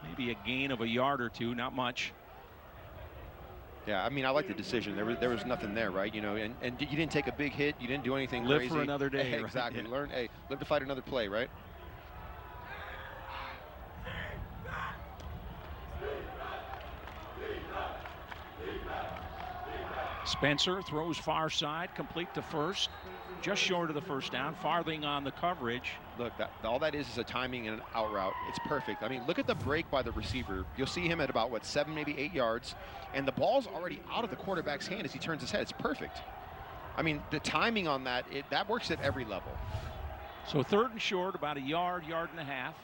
[SPEAKER 9] Maybe a gain of a yard or 2, not much.
[SPEAKER 20] Yeah, I mean, I like the decision. There was nothing there, right? You know, and you didn't take a big hit. You didn't do anything
[SPEAKER 9] live
[SPEAKER 20] crazy.
[SPEAKER 9] For another day.
[SPEAKER 20] Exactly.
[SPEAKER 9] Right? Yeah.
[SPEAKER 20] Live to fight another play, right?
[SPEAKER 9] Spencer throws far side, complete to First, just short of the 1st down. Farthing on the coverage.
[SPEAKER 20] Look, all that is a timing and an out route. It's perfect. I mean, look at the break by the receiver. You'll see him at about, what, 7, maybe 8 yards, and the ball's already out of the quarterback's hand as he turns his head. It's perfect. I mean, the timing on that, that works at every level.
[SPEAKER 9] So 3rd and short, about a yard, yard and a half.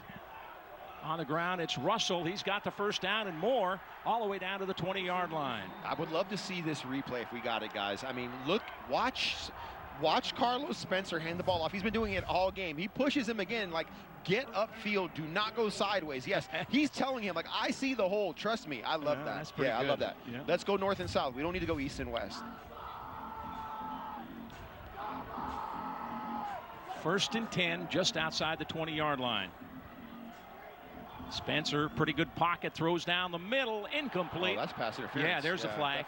[SPEAKER 9] On the ground, it's Russell. He's got the 1st down and more, all the way down to the 20-yard line.
[SPEAKER 20] I would love to see this replay if we got it, guys. I mean, look, watch Carlos Spencer hand the ball off. He's been doing it all game. He pushes him again, like, get upfield, do not go sideways. Yes, he's telling him, like, I see the hole. Trust me. I love that.
[SPEAKER 9] That's pretty good.
[SPEAKER 20] I love that.
[SPEAKER 9] Yeah.
[SPEAKER 20] Let's go north and south. We don't need to go east and west.
[SPEAKER 9] 1st and 10, just outside the 20-yard line. Spencer, pretty good pocket, throws down the middle, incomplete.
[SPEAKER 20] Oh, that's pass interference.
[SPEAKER 9] Yeah, there's a flag.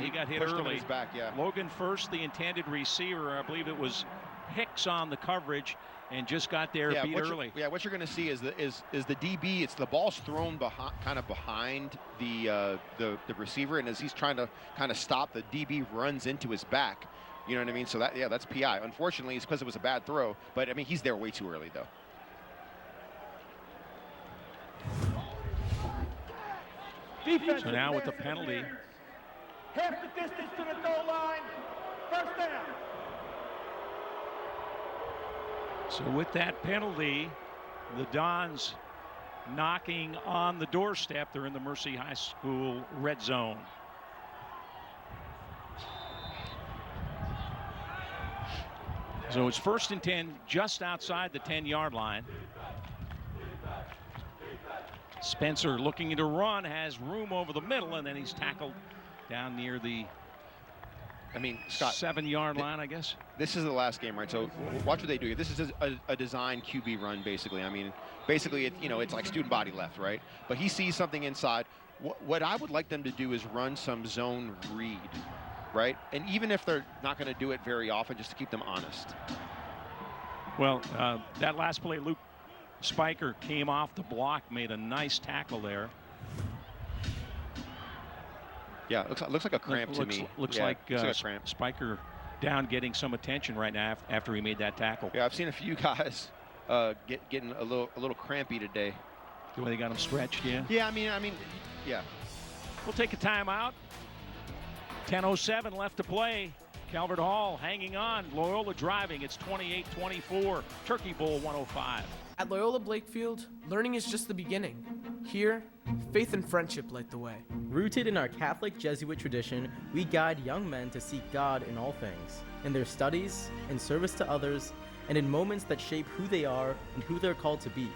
[SPEAKER 9] He got hit early.
[SPEAKER 20] His back, yeah.
[SPEAKER 9] Logan First, the intended receiver. I believe it was Hicks on the coverage, and just got there beat early.
[SPEAKER 20] What you're going to see is the DB. It's the ball's thrown behind the receiver, and as he's trying to kind of stop, the DB runs into his back. You know what I mean? So that's PI. Unfortunately, it's because it was a bad throw. But I mean, he's there way too early, though.
[SPEAKER 11] Defense
[SPEAKER 9] so now with the penalty.
[SPEAKER 11] Half the distance to the goal line. 1st down.
[SPEAKER 9] So with that penalty, the Dons knocking on the doorstep. They're in the Mercy High School red zone. So it's 1st and 10, just outside the 10-yard line. Spencer looking to run, has room over the middle, and then he's tackled down near the
[SPEAKER 20] I mean, Scott.
[SPEAKER 9] 7-yard line, I guess.
[SPEAKER 20] This is the last game, right? So watch what they do. This is a design QB run, basically. I mean, basically, it's like student body left, right? But he sees something inside. What I would like them to do is run some zone read, right? And even if they're not going to do it very often, just to keep them honest.
[SPEAKER 9] Well, that last play, Luke Spiker came off the block, made a nice tackle there.
[SPEAKER 20] Yeah, looks like a cramp to me.
[SPEAKER 9] Looks
[SPEAKER 20] yeah,
[SPEAKER 9] like
[SPEAKER 20] a cramp.
[SPEAKER 9] Spiker down, getting some attention right now after he made that tackle.
[SPEAKER 20] Yeah, I've seen a few guys getting a little crampy today.
[SPEAKER 9] The way they got him stretched, yeah.
[SPEAKER 20] Yeah, I mean, yeah.
[SPEAKER 9] We'll take a timeout. 10:07 left to play. Calvert Hall hanging on. Loyola driving. It's 28-24. Turkey Bowl 105.
[SPEAKER 2] At Loyola Blakefield, learning is just the beginning. Here, faith and friendship light the way.
[SPEAKER 3] Rooted in our Catholic Jesuit tradition, we guide young men to seek God in all things, in their studies, in service to others, and in moments that shape who they are and who they're called to be.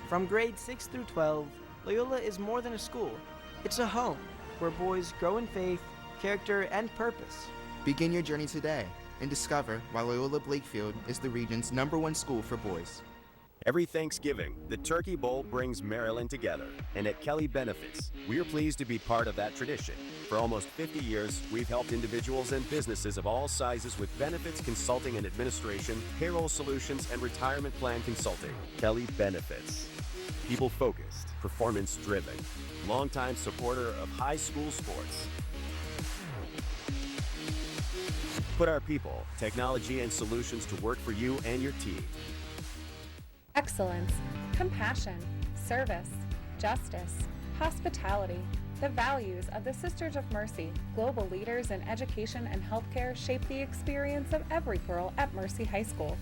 [SPEAKER 27] From grades 6 through 12, Loyola is more than a school. It's a home where boys grow in faith, character, and purpose.
[SPEAKER 28] Begin your journey today and discover why Loyola Blakefield is the region's #1 school for boys.
[SPEAKER 4] Every Thanksgiving, the Turkey Bowl brings Maryland together, and at Kelly Benefits, we are pleased to be part of that tradition. For almost 50 years, we've helped individuals and businesses of all sizes with benefits consulting and administration, payroll solutions, and retirement plan consulting. Kelly Benefits. People-focused, performance-driven, longtime supporter of high school sports. Put our people, technology, and solutions to work for you and your team.
[SPEAKER 7] Excellence, compassion, service, justice, hospitality. The values of the Sisters of Mercy, global leaders in education and healthcare, shape the experience of every girl at Mercy High School.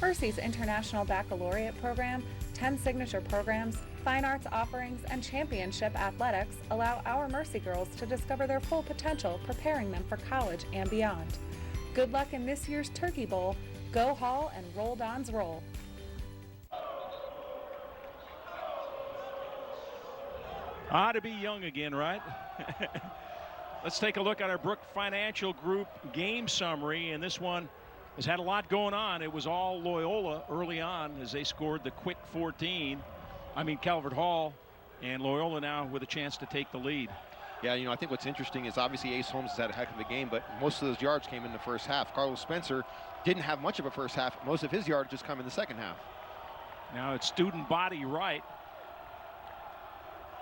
[SPEAKER 7] Mercy's International Baccalaureate program, 10 signature programs, fine arts offerings, and championship athletics allow our Mercy girls to discover their full potential, preparing them for college and beyond. Good luck in this year's Turkey Bowl. Go Hall and roll Dons roll.
[SPEAKER 9] To be young again, right? Let's take a look at our Brook Financial Group game summary, and this one has had a lot going on. It was all Loyola early on as they scored the quick 14. Calvert Hall, and Loyola now with a chance to take the lead.
[SPEAKER 20] Yeah, I think what's interesting is obviously Ace Holmes has had a heck of a game, but most of those yards came in the first half. Carlos Spencer didn't have much of a first half. Most of his yards just come in the second half.
[SPEAKER 9] Now it's student body right.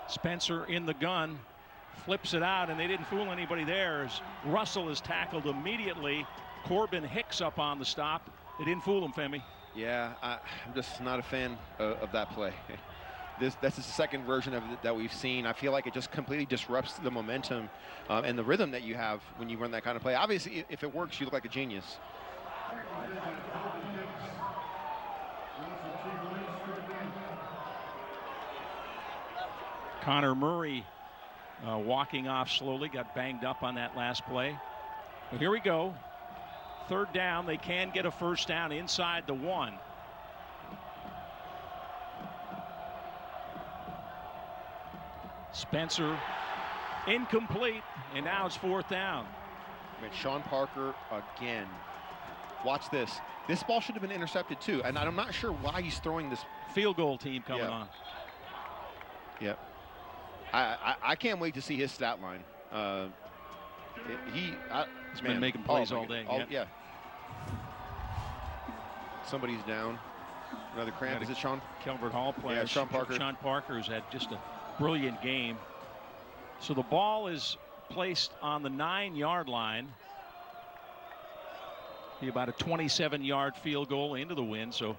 [SPEAKER 9] Spencer in the gun, flips it out, and they didn't fool anybody there as Russell is tackled immediately. Corbin Hicks up on the stop. They didn't fool him, Femi.
[SPEAKER 20] Yeah, I'm just not a fan of that play. That's the second version of it that we've seen. I feel like it just completely disrupts the momentum and the rhythm that you have when you run that kind of play. Obviously, if it works, you look like a genius.
[SPEAKER 9] Connor Murray walking off slowly, got banged up on that last play. Well, here we go. Third down, they can get a first down inside the 1. Spencer incomplete, and now it's 4th down.
[SPEAKER 20] Sean Parker again. Watch this. This ball should have been intercepted too, and I'm not sure why he's throwing this.
[SPEAKER 9] Field goal team coming on.
[SPEAKER 20] Yep. I can't wait to see his stat line.
[SPEAKER 9] He's been making plays all day.
[SPEAKER 20] Yeah. Somebody's down. Another cramp. Is it Sean?
[SPEAKER 9] Calvert Hall player.
[SPEAKER 20] Yeah, Sean Parker.
[SPEAKER 9] Sean Parker's had just a brilliant game. So the ball is placed on the 9-yard line. Be about a 27-yard field goal into the wind. So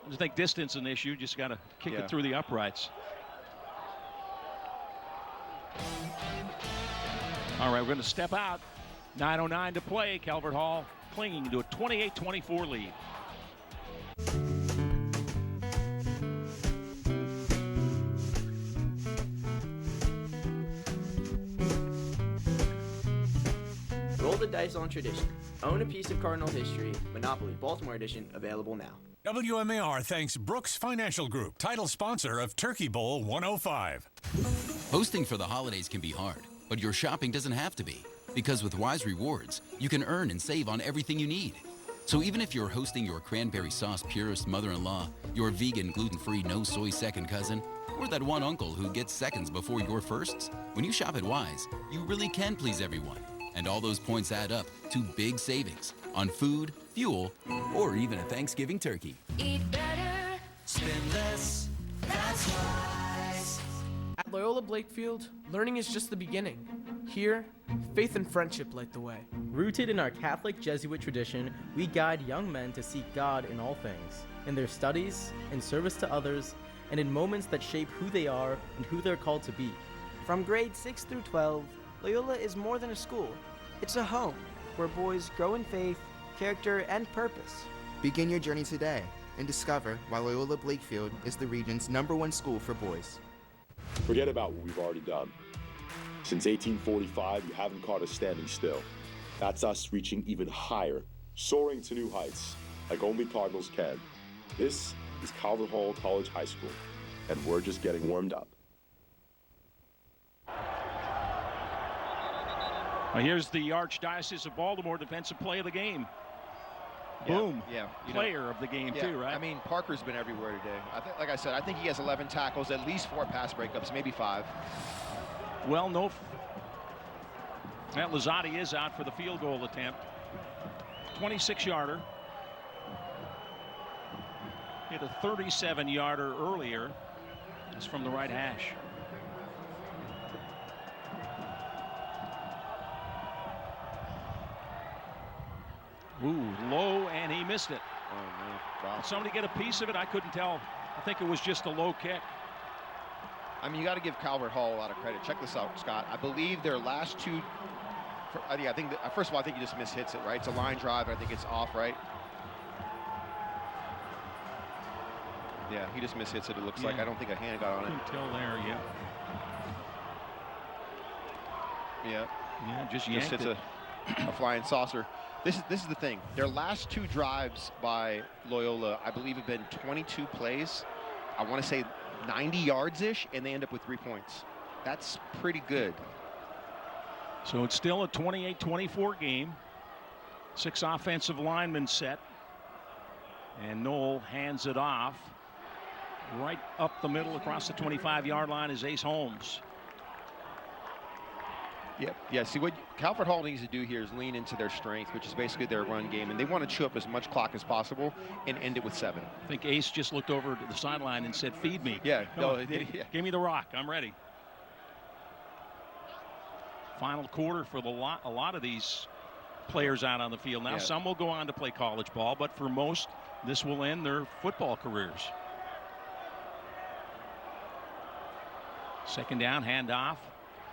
[SPEAKER 9] I just think distance is an issue. Just got to kick it through the uprights. All right, we're going to step out. 9:09 to play. Calvert Hall clinging to a 28-24 lead.
[SPEAKER 8] Roll the dice on tradition. Own a piece of Cardinal history. Monopoly Baltimore Edition available now.
[SPEAKER 18] WMAR thanks Brooks Financial Group, title sponsor of Turkey Bowl 105.
[SPEAKER 22] Hosting for the holidays can be hard, but your shopping doesn't have to be.
[SPEAKER 12] Because with Wise Rewards, you can earn and save on everything you need. So even if you're hosting your cranberry sauce purist mother-in-law, your vegan gluten-free no soy second cousin, or that one uncle who gets seconds before your firsts, when you shop at Wise, you really can please everyone. And all those points add up to big savings on food, fuel, or even a Thanksgiving turkey.
[SPEAKER 16] Eat better, spend less, that's Wise.
[SPEAKER 2] At Loyola Blakefield, learning is just the beginning. Here, faith and friendship light the way.
[SPEAKER 3] Rooted in our Catholic Jesuit tradition, we guide young men to seek God in all things, in their studies, in service to others, and in moments that shape who they are and who they're called to be.
[SPEAKER 27] From grades 6 through 12, Loyola is more than a school. It's a home where boys grow in faith, character, and purpose.
[SPEAKER 28] Begin your journey today and discover why Loyola Blakefield is the region's #1 school for boys.
[SPEAKER 19] Forget about what we've already done. Since 1845, you haven't caught us standing still. That's us reaching even higher, soaring to new heights, like only Cardinals can. This is Calvert Hall College High School, and we're just getting warmed up.
[SPEAKER 9] Well, here's the Archdiocese of Baltimore defensive play of the game. Boom.
[SPEAKER 20] Yeah.
[SPEAKER 9] Player of the game, too, right?
[SPEAKER 20] I mean, Parker's been everywhere today. Like I said, I think he has 11 tackles, at least 4 pass breakups, maybe 5.
[SPEAKER 9] Well, no. That Lazzotti is out for the field goal attempt. 26-yarder. Hit a 37-yarder earlier. It's from the right hash. Ooh, low, and he missed it.
[SPEAKER 20] Oh, man. Wow.
[SPEAKER 9] Did somebody get a piece of it? I couldn't tell. I think it was just a low kick.
[SPEAKER 20] I mean, you got to give Calvert Hall a lot of credit. Check this out, Scott. I believe their last 2. I think first of all, I think he just mishits it, right? It's a line drive. I think it's off, right? Yeah, he just mishits it. It looks like. I don't think a hand got on it
[SPEAKER 9] until there. Yeah.
[SPEAKER 20] Yeah.
[SPEAKER 9] Yeah, just
[SPEAKER 20] hits
[SPEAKER 9] it.
[SPEAKER 20] a flying saucer. This is the thing. Their last 2 drives by Loyola, I believe, have been 22 plays. I want to say 90 yards-ish, and they end up with 3 points. That's pretty good.
[SPEAKER 9] So it's still a 28-24 game. 6 offensive linemen set. And Knoll hands it off. Right up the middle across the 25-yard line is Ace Holmes.
[SPEAKER 20] Yep. Yeah, see, what Calvert Hall needs to do here is lean into their strength, which is basically their run game, and they want to chew up as much clock as possible and end it with 7.
[SPEAKER 9] I think Ace just looked over to the sideline and said, feed me.
[SPEAKER 20] Yeah.
[SPEAKER 9] Give me the rock. I'm ready. Final quarter for a lot of these players out on the field now. Some will go on to play college ball, but for most, this will end their football careers. Second down, handoff.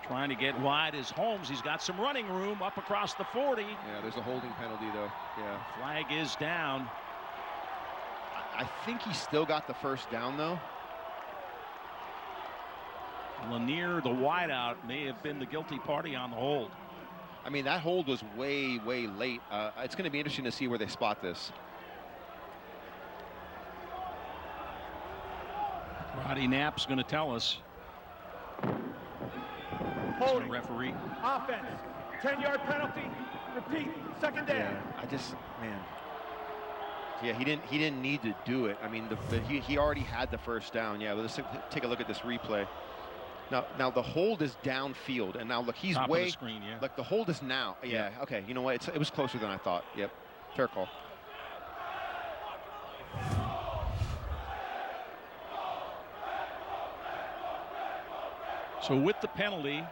[SPEAKER 9] Trying to get wide is Holmes. He's got some running room up across the 40.
[SPEAKER 20] Yeah, there's a holding penalty, though. Yeah.
[SPEAKER 9] Flag is down.
[SPEAKER 20] I think he still got the first down, though.
[SPEAKER 9] Lanier, the wideout, may have been the guilty party on the hold.
[SPEAKER 20] I mean, that hold was way, way late. It's going to be interesting to see where they spot this.
[SPEAKER 9] Roddy Knapp's going to tell us.
[SPEAKER 11] Holding.
[SPEAKER 9] Referee.
[SPEAKER 11] Offense. 10-yard penalty. Repeat. Second down.
[SPEAKER 20] Man. Yeah, he didn't need to do it. I mean, he already had the first down. Yeah, let's take a look at this replay. Now the hold is downfield, and now look, he's
[SPEAKER 9] top
[SPEAKER 20] way.
[SPEAKER 9] Of the screen, yeah.
[SPEAKER 20] Like the hold is now. Yeah. Okay. You know what? It was closer than I thought. Yep. Fair call.
[SPEAKER 9] So with the penalty,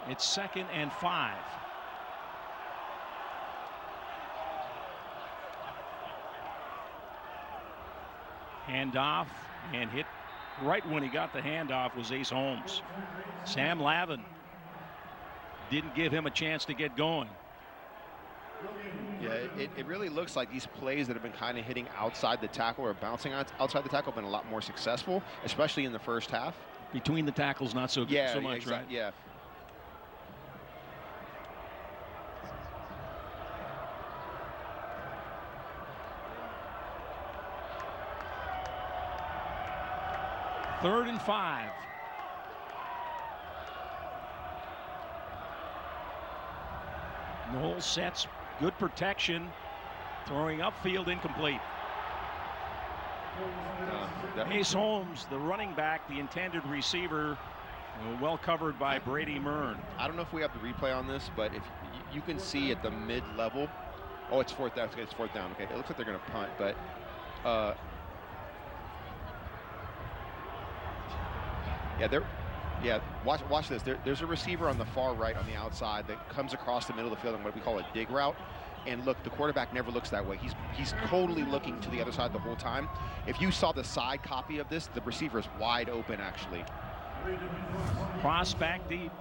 [SPEAKER 9] it's 2nd and 5. Handoff, and hit right when he got the handoff was Ace Holmes. Sam Lavin didn't give him a chance to get going.
[SPEAKER 20] Yeah, it really looks like these plays that have been kind of hitting outside the tackle or bouncing outside the tackle have been a lot more successful, especially in the first half.
[SPEAKER 9] Between the tackles, not so
[SPEAKER 20] much,
[SPEAKER 9] right?
[SPEAKER 20] Yeah.
[SPEAKER 9] Third and 5. . Roll sets, good protection, throwing upfield, incomplete. Ace Holmes, the running back, the intended receiver, well covered by Brady Mern.
[SPEAKER 20] I don't know if we have the replay on this, but if you can see at the mid-level, oh, it's fourth down. Okay, it's fourth down. Okay, it looks like they're going to punt, but watch this. There's a receiver on the far right on the outside that comes across the middle of the field on what we call a dig route. And look, the quarterback never looks that way. He's totally looking to the other side the whole time. If you saw the side copy of this, the receiver is wide open, actually.
[SPEAKER 9] Cross back deep.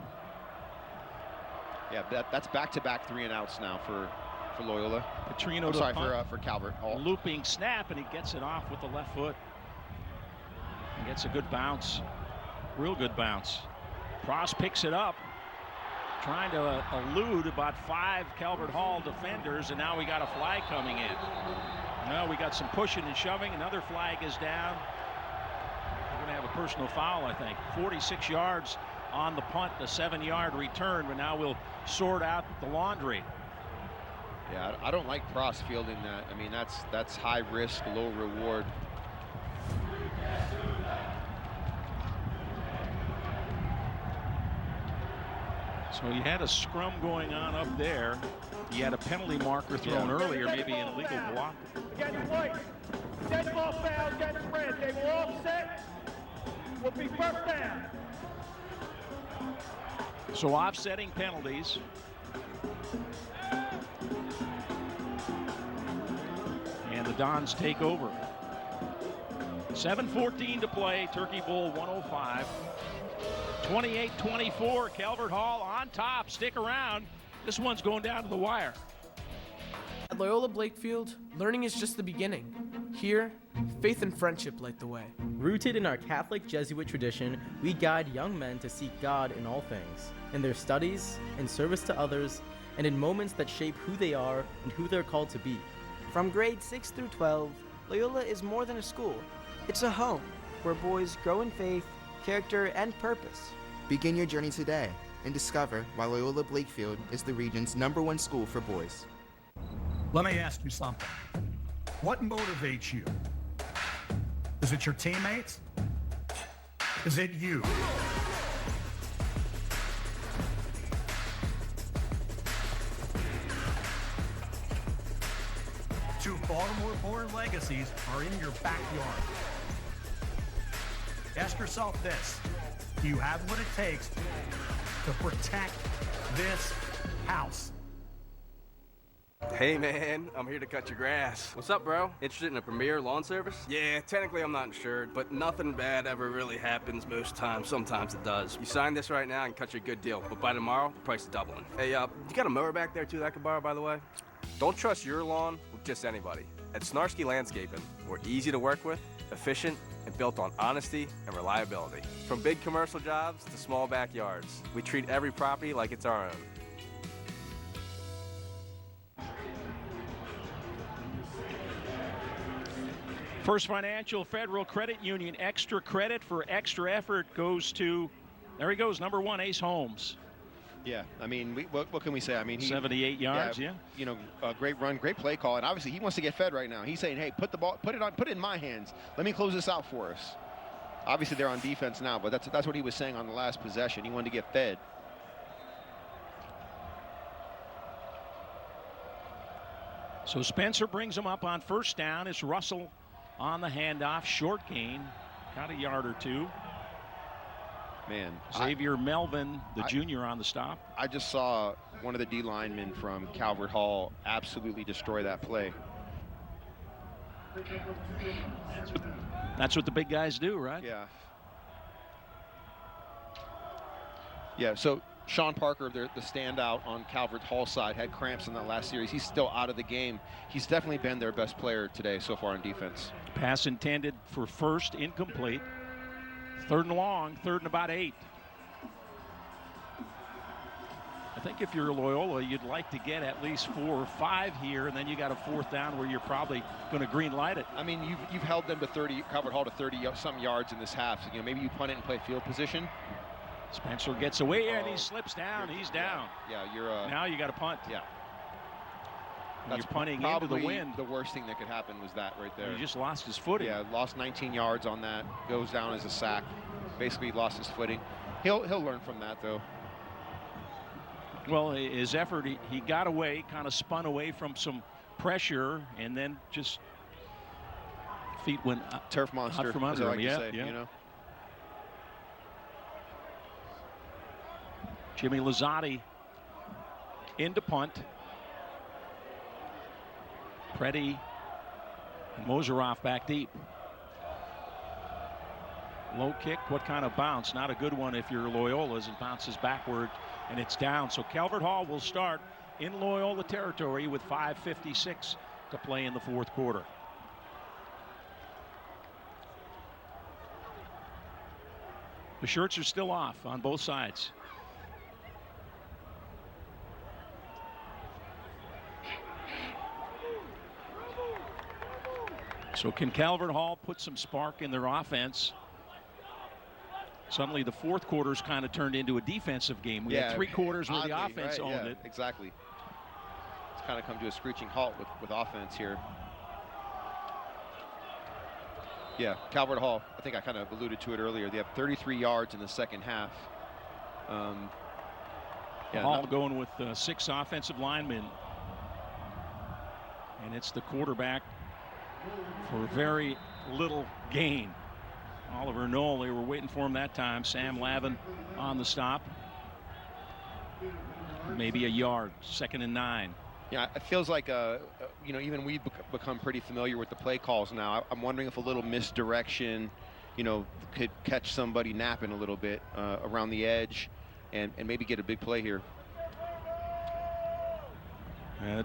[SPEAKER 20] Yeah, that's back-to-back 3-and-outs now for Loyola.
[SPEAKER 9] Petrino
[SPEAKER 20] for Calvert.
[SPEAKER 9] Looping snap, and he gets it off with the left foot. He gets a good bounce. Real good bounce. Pross picks it up, trying to elude about 5 Calvert Hall defenders, and now we got a flag coming in. Well, we got some pushing and shoving. Another flag is down. We're going to have a personal foul, I think. 46 yards on the punt, a 7-yard return, but now we'll sort out the laundry.
[SPEAKER 20] Yeah, I don't like Pross fielding that. I mean, that's high risk, low reward.
[SPEAKER 9] So you had a scrum going on up there. You had a penalty marker thrown earlier, maybe an illegal block.
[SPEAKER 11] Against white. Dead ball foul against red. They were all set. Will be first down.
[SPEAKER 9] So offsetting penalties. And the Dons take over. 7:14 to play. Turkey Bowl 105. 28-24, Calvert Hall on top. Stick around. This one's going down to the wire.
[SPEAKER 2] At Loyola Blakefield, learning is just the beginning. Here, faith and friendship light the way.
[SPEAKER 3] Rooted in our Catholic Jesuit tradition, we guide young men to seek God in all things, in their studies, in service to others, and in moments that shape who they are and who they're called to be.
[SPEAKER 27] From grades 6 through 12, Loyola is more than a school. It's a home where boys grow in faith, character, and purpose.
[SPEAKER 28] Begin your journey today and discover why Loyola Blakefield is the region's #1 school for boys.
[SPEAKER 1] Let me ask you something. What motivates you? Is it your teammates? Is it you? Two Baltimore-born legacies are in your backyard. Ask yourself this. Do you have what it takes to protect this house?
[SPEAKER 5] Hey man, I'm here to cut your grass. What's up, bro? Interested in a premier lawn service? Yeah, technically I'm not insured, but nothing bad ever really happens most times. Sometimes it does. You sign this right now and cut you a good deal, but by tomorrow, the price is doubling. Hey, you got a mower back there too that I could borrow, by the way? Don't trust your lawn with just anybody. At Snarsky Landscaping, we're easy to work with, efficient, and built on honesty and reliability. From big commercial jobs to small backyards, we treat every property like it's our own.
[SPEAKER 9] First Financial Federal Credit Union, extra credit for extra effort goes to, there he goes, #1, Ace Holmes.
[SPEAKER 20] Yeah, I mean, what can we say? I mean,
[SPEAKER 9] 78 yards, yeah.
[SPEAKER 20] You know, a great run, great play call, and obviously he wants to get fed right now. He's saying, hey, put it in my hands. Let me close this out for us. Obviously they're on defense now, but that's what he was saying on the last possession. He wanted to get fed.
[SPEAKER 9] So Spencer brings him up on first down. It's Russell on the handoff, short gain, got a yard or two.
[SPEAKER 20] Man,
[SPEAKER 9] Xavier Melvin, the junior, on the stop.
[SPEAKER 20] I just saw one of the D linemen from Calvert Hall absolutely destroy that play.
[SPEAKER 9] That's what the big guys do, right?
[SPEAKER 20] Yeah. Yeah, so Sean Parker, the standout on Calvert Hall side, had cramps in that last series. He's still out of the game. He's definitely been their best player today so far on defense.
[SPEAKER 9] Pass intended for first, incomplete. 3rd and long, 3rd and about 8. I think if you're Loyola, you'd like to get at least 4 or 5 here, and then you got a 4th down where you're probably going to green light it.
[SPEAKER 20] I mean, you've held them to 30, Calvert Hall to 30-some yards in this half. So, you know, maybe you punt it and play field position.
[SPEAKER 9] Spencer gets away and he slips down. He's down.
[SPEAKER 20] Yeah, you're.
[SPEAKER 9] Now you got to punt.
[SPEAKER 20] Yeah.
[SPEAKER 9] You're punting into the wind.
[SPEAKER 20] The worst thing that could happen was that right there.
[SPEAKER 9] He just lost his footing.
[SPEAKER 20] Yeah, lost 19 yards on that. Goes down as a sack. Basically lost his footing. He'll learn from that, though.
[SPEAKER 9] Well, his effort, he got away, kind of spun away from some pressure, and then just feet went
[SPEAKER 20] turf monster,
[SPEAKER 9] out from under him.
[SPEAKER 20] Yeah, you know.
[SPEAKER 9] Jimmy Lazzotti into punt. Preddy and Moseroff back deep. Low kick, what kind of bounce? Not a good one if you're Loyola, as it bounces backward and it's down. So Calvert Hall will start in Loyola territory with 5:56 to play in the fourth quarter. The shirts are still off on both sides. So can Calvert Hall put some spark in their offense? Suddenly the fourth quarter's kind of turned into a defensive game. We had 3 quarters where the offense owned it.
[SPEAKER 20] Exactly. It's kind of come to a screeching halt with offense here. Yeah, Calvert Hall, I think I kind of alluded to it earlier. They have 33 yards in the second half.
[SPEAKER 9] Hall going with 6 offensive linemen. And it's the quarterback for very little gain. Oliver Knoll, they were waiting for him that time. Sam Lavin on the stop. Maybe a yard, 2nd and 9.
[SPEAKER 20] Yeah, it feels like, you know, even we've become pretty familiar with the play calls now. I'm wondering if a little misdirection, you know, could catch somebody napping a little bit around the edge and maybe get a big play here.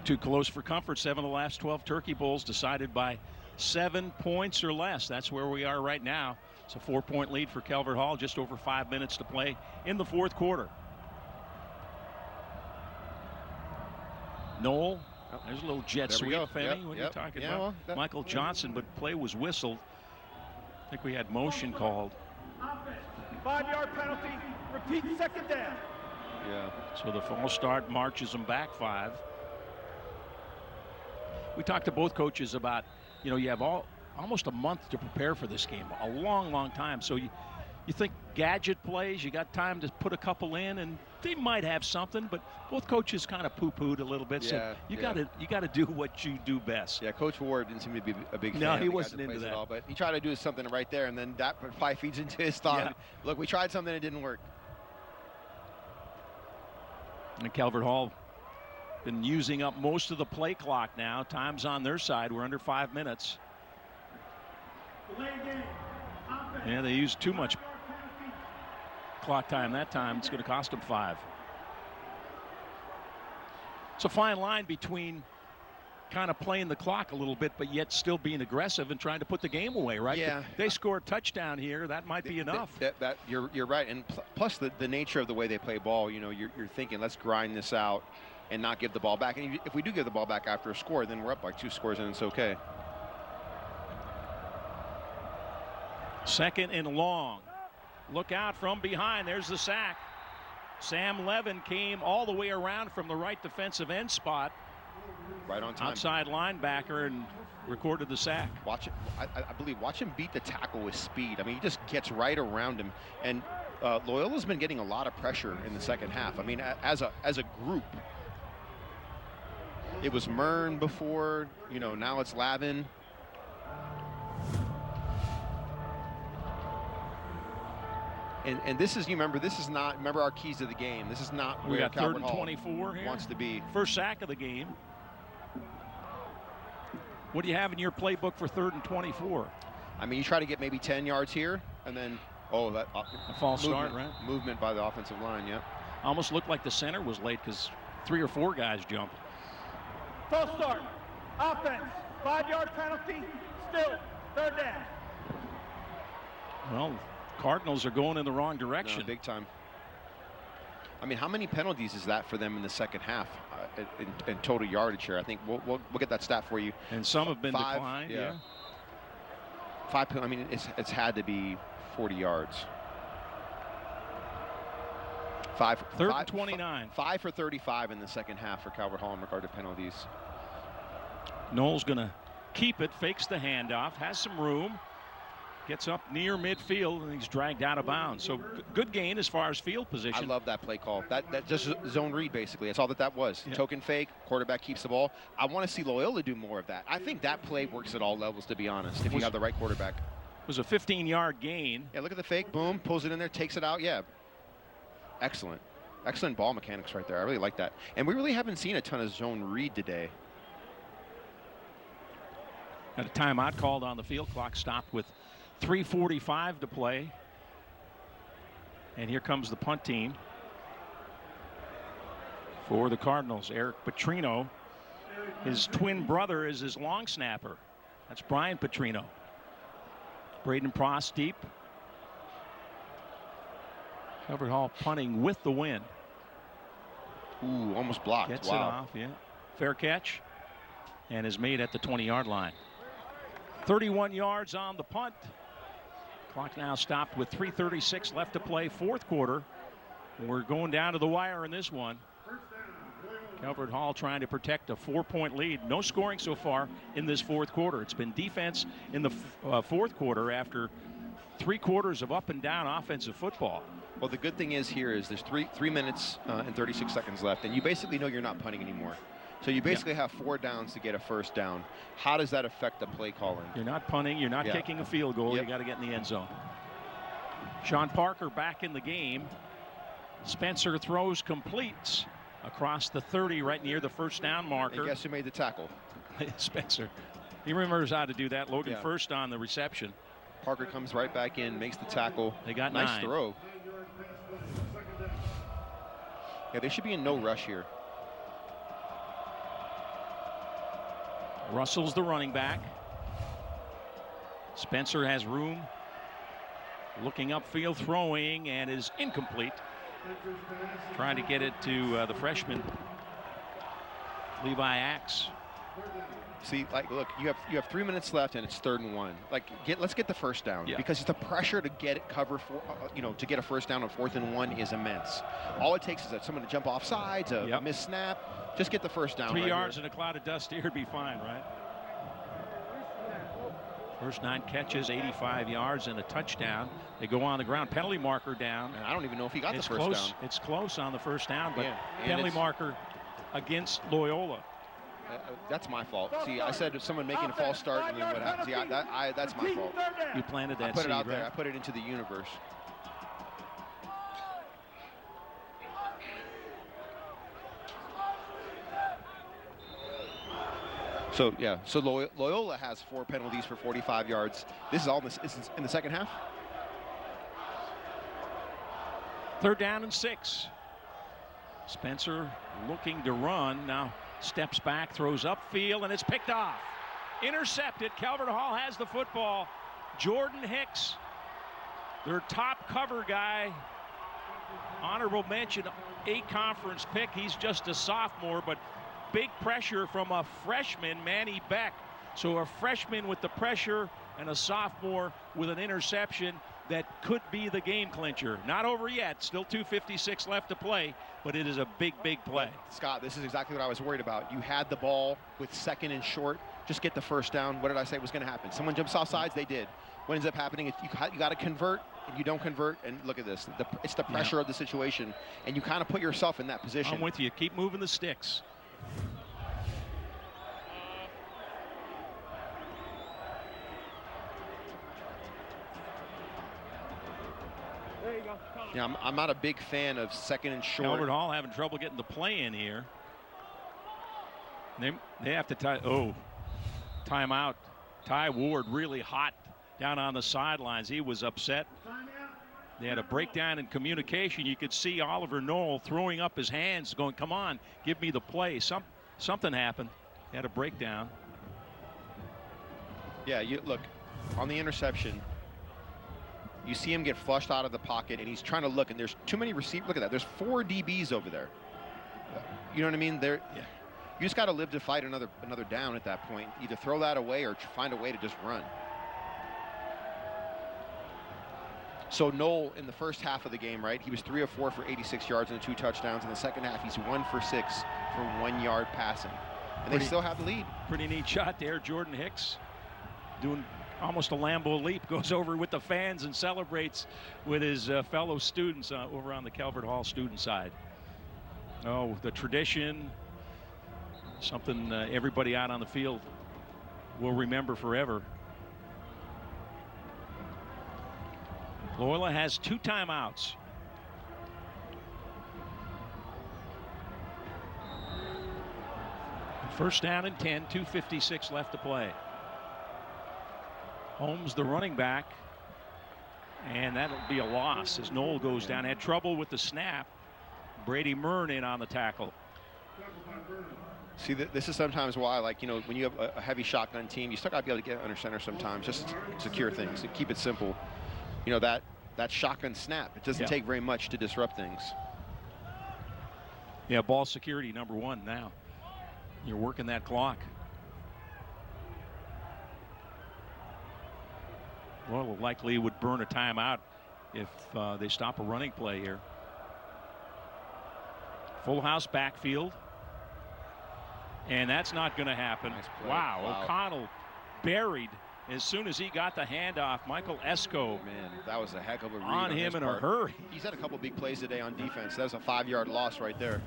[SPEAKER 9] Too close for comfort. 7 of the last 12 Turkey Bowls decided by 7 points or less. That's where we are right now. It's a 4-point lead for Calvert Hall. Just over 5 minutes to play in the fourth quarter. Knoll, there's a little jet sweep, Femi. What are you talking about? Well, Michael Johnson, but play was whistled. I think we had motion called.
[SPEAKER 11] 5-yard penalty. Repeat, 2nd down.
[SPEAKER 20] Yeah.
[SPEAKER 9] So the false start marches them back 5. We talked to both coaches about, you know, you have almost a month to prepare for this game, a long, long time. So you think gadget plays, you got time to put a couple in, and they might have something, but both coaches kind of poo-pooed a little bit.
[SPEAKER 20] Yeah,
[SPEAKER 9] so you got to do what you do best.
[SPEAKER 20] Yeah, Coach Ward didn't seem to be a big fan.
[SPEAKER 9] No, he wasn't into that.
[SPEAKER 20] At all, but he tried to do something right there, and then that probably feeds into his thought.
[SPEAKER 9] Yeah.
[SPEAKER 20] Look, we tried something, it didn't work.
[SPEAKER 9] And Calvert Hall been using up most of the play clock now. Time's on their side. We're under 5 minutes. Yeah, they used too much clock time that time. It's going to cost them 5. It's a fine line between kind of playing the clock a little bit, but yet still being aggressive and trying to put the game away, right?
[SPEAKER 20] Yeah.
[SPEAKER 9] If they score a touchdown here, that might be enough.
[SPEAKER 20] You're right, and plus the nature of the way they play ball. You know, you're thinking, let's grind this out and not give the ball back. And if we do give the ball back after a score, then we're up by 2 scores and it's okay.
[SPEAKER 9] 2nd and long. Look out from behind. There's the sack. Sam Levin came all the way around from the right defensive end spot.
[SPEAKER 20] Right on time.
[SPEAKER 9] Outside linebacker and recorded the sack.
[SPEAKER 20] Watch it. I believe. Watch him beat the tackle with speed. I mean, he just gets right around him. And Loyola's been getting a lot of pressure in the second half. I mean, as a group. It was Mern before. You know, now it's Lavin. And this is, you remember, this is not, remember our keys to the game. This is not where Calvert Hall
[SPEAKER 9] 24 here.
[SPEAKER 20] Wants to be.
[SPEAKER 9] First sack of the game. What do you have in your playbook for 3rd and 24?
[SPEAKER 20] I mean, you try to get maybe 10 yards here, and then, a
[SPEAKER 9] false start, right?
[SPEAKER 20] Movement by the offensive line, yeah.
[SPEAKER 9] Almost looked like the center was late because 3 or 4 guys jumped.
[SPEAKER 11] False start. Offense. 5-yard penalty. Still 3rd down.
[SPEAKER 9] Well, Cardinals are going in the wrong direction.
[SPEAKER 20] No, big time. I mean, how many penalties is that for them in the second half in total yardage here? I think we'll get that stat for you.
[SPEAKER 9] And some have been
[SPEAKER 20] 5,
[SPEAKER 9] declined. Yeah.
[SPEAKER 20] 5. I mean, it's had to be 40 yards.
[SPEAKER 9] 3rd and 29.
[SPEAKER 20] 5 for 35 in the second half for Calvert Hall in regard to penalties.
[SPEAKER 9] Knoll's going to keep it, fakes the handoff, has some room, gets up near midfield, and he's dragged out of bounds. So good gain as far as field position.
[SPEAKER 20] I love that play call. That just zone read, basically. That's all that was.
[SPEAKER 9] Yeah.
[SPEAKER 20] Token fake, quarterback keeps the ball. I want to see Loyola do more of that. I think that play works at all levels, to be honest, if you have the right quarterback.
[SPEAKER 9] It was a 15-yard gain.
[SPEAKER 20] Yeah, look at the fake. Boom, pulls it in there, takes it out. Yeah. Excellent. Excellent ball mechanics right there. I really like that. And we really haven't seen a ton of zone read today.
[SPEAKER 9] Got a timeout called on the field. Clock stopped with 3:45 to play. And here comes the punt team for the Cardinals. Eric Petrino. His twin brother is his long snapper. That's Brian Petrino. Braden Pross deep. Calvert Hall punting with the wind.
[SPEAKER 20] Ooh, almost blocked.
[SPEAKER 9] Gets
[SPEAKER 20] wow.
[SPEAKER 9] it off, yeah. Fair catch. And is made at the 20-yard line. 31 yards on the punt. Clock now stopped with 3:36 left to play, fourth quarter. We're going down to the wire in this one. Calvert Hall trying to protect a 4-point lead. No scoring so far in this fourth quarter. It's been defense in the fourth quarter after 3 quarters of up and down offensive football.
[SPEAKER 20] Well, the good thing is here is there's 3 minutes and 36 seconds left, and you basically know you're not punting anymore. So you basically have 4 downs to get a first down. How does that affect the play calling?
[SPEAKER 9] You're not punting. You're not kicking a field goal.
[SPEAKER 20] Yep.
[SPEAKER 9] You got to get in the end zone. Sean Parker back in the game. Spencer throws, completes across the 30 right near the first down marker.
[SPEAKER 20] And guess who made the tackle?
[SPEAKER 9] Spencer. He remembers how to do that. Logan
[SPEAKER 20] Yeah.
[SPEAKER 9] first on the reception.
[SPEAKER 20] Parker comes right back in, makes the tackle.
[SPEAKER 9] They got
[SPEAKER 20] nice
[SPEAKER 9] 9.
[SPEAKER 20] throw. Yeah, they should be in no rush here.
[SPEAKER 9] Russell's the running back. Spencer has room. Looking upfield, throwing, and is incomplete. Trying to get it to the freshman, Levi Axe.
[SPEAKER 20] See, like, look, you have 3 minutes left, and it's 3rd and 1. Like, let's get the first down because the pressure to get it cover for, to get a first down on 4th and 1 is immense. All it takes is that someone to jump off sides, a missed snap. Just get the first down.
[SPEAKER 9] 3
[SPEAKER 20] right
[SPEAKER 9] yards
[SPEAKER 20] here.
[SPEAKER 9] in a cloud of dust here would be fine, right? First 9 catches, 85 yards, and a touchdown. They go on the ground. Penalty marker down.
[SPEAKER 20] And I don't even know if he got the first
[SPEAKER 9] close.
[SPEAKER 20] down.
[SPEAKER 9] It's close on the first down, but
[SPEAKER 20] And
[SPEAKER 9] penalty marker against Loyola.
[SPEAKER 20] That's my fault. See, I said someone making a false start, and then what happens? See, that's my fault.
[SPEAKER 9] You planted that
[SPEAKER 20] I put
[SPEAKER 9] seed,
[SPEAKER 20] it out there.
[SPEAKER 9] right?
[SPEAKER 20] I put it into the universe. So, yeah, so Loyola has 4 penalties for 45 yards. This is all in the second half?
[SPEAKER 9] 3rd down and 6. Spencer looking to run. Now steps back, throws upfield, and it's picked off. Intercepted. Calvert Hall has the football. Jordan Hicks, their top cover guy. Honorable mention, a conference pick. He's just a sophomore, but big pressure from a freshman, Manny Beck. So a freshman with the pressure and a sophomore with an interception that could be the game clincher. Not over yet. Still 2:56 left to play, but it is a big, big play.
[SPEAKER 20] Scott, this is exactly what I was worried about. You had the ball with 2nd and short. Just get the first down. What did I say was going to happen? Someone jumps off sides. They did. What ends up happening is you got to convert, and you don't convert. And look at this. It's the pressure of the situation, and you kind of put yourself in that position.
[SPEAKER 9] I'm with you. Keep moving the sticks.
[SPEAKER 20] Yeah, I'm not a big fan of 2nd and short.
[SPEAKER 9] Calvert Hall having trouble getting the play in here. They have to tie. Oh, timeout. Ty Ward really hot down on the sidelines. He was upset. They had a breakdown in communication. You could see Oliver Knoll throwing up his hands, going, "Come on, give me the play." Something happened. They had a breakdown.
[SPEAKER 20] Yeah, you look on the interception. You see him get flushed out of the pocket, and he's trying to look, and there's too many receivers. Look at that. There's 4 DBs over there. You know what I mean? You just got to live to fight another down at that point. Either throw that away or find a way to just run. So Knoll in the first half of the game, right? He was 3 of 4 for 86 yards and 2 touchdowns. In the second half, he's 1 for 6 for 1 yard passing. And they still have the lead.
[SPEAKER 9] Pretty neat shot there. Jordan Hicks doing almost a Lambeau leap, goes over with the fans and celebrates with his fellow students over on the Calvert Hall student side. Oh, the tradition, something everybody out on the field will remember forever. Loyola has 2 timeouts. First down and 10, 2:56 left to play. Holmes, the running back, and that'll be a loss as Knoll goes down. Had trouble with the snap. Brady Mern in on the tackle.
[SPEAKER 20] See, this is sometimes why, like, you know, when you have a heavy shotgun team, you still got to be able to get under center sometimes, just to secure things, to keep it simple. You know, that shotgun snap, it doesn't take very much to disrupt things.
[SPEAKER 9] Yeah, ball security #1 now. You're working that clock. Loyola likely would burn a timeout if they stop a running play here. Full house backfield. And that's not going to happen.
[SPEAKER 20] Nice
[SPEAKER 9] wow, O'Connell buried as soon as he got the handoff. Michael Esco.
[SPEAKER 20] Man, that was a heck of a read
[SPEAKER 9] on him in a hurry.
[SPEAKER 20] He's had a couple big plays today on defense. That was a 5-yard loss right there.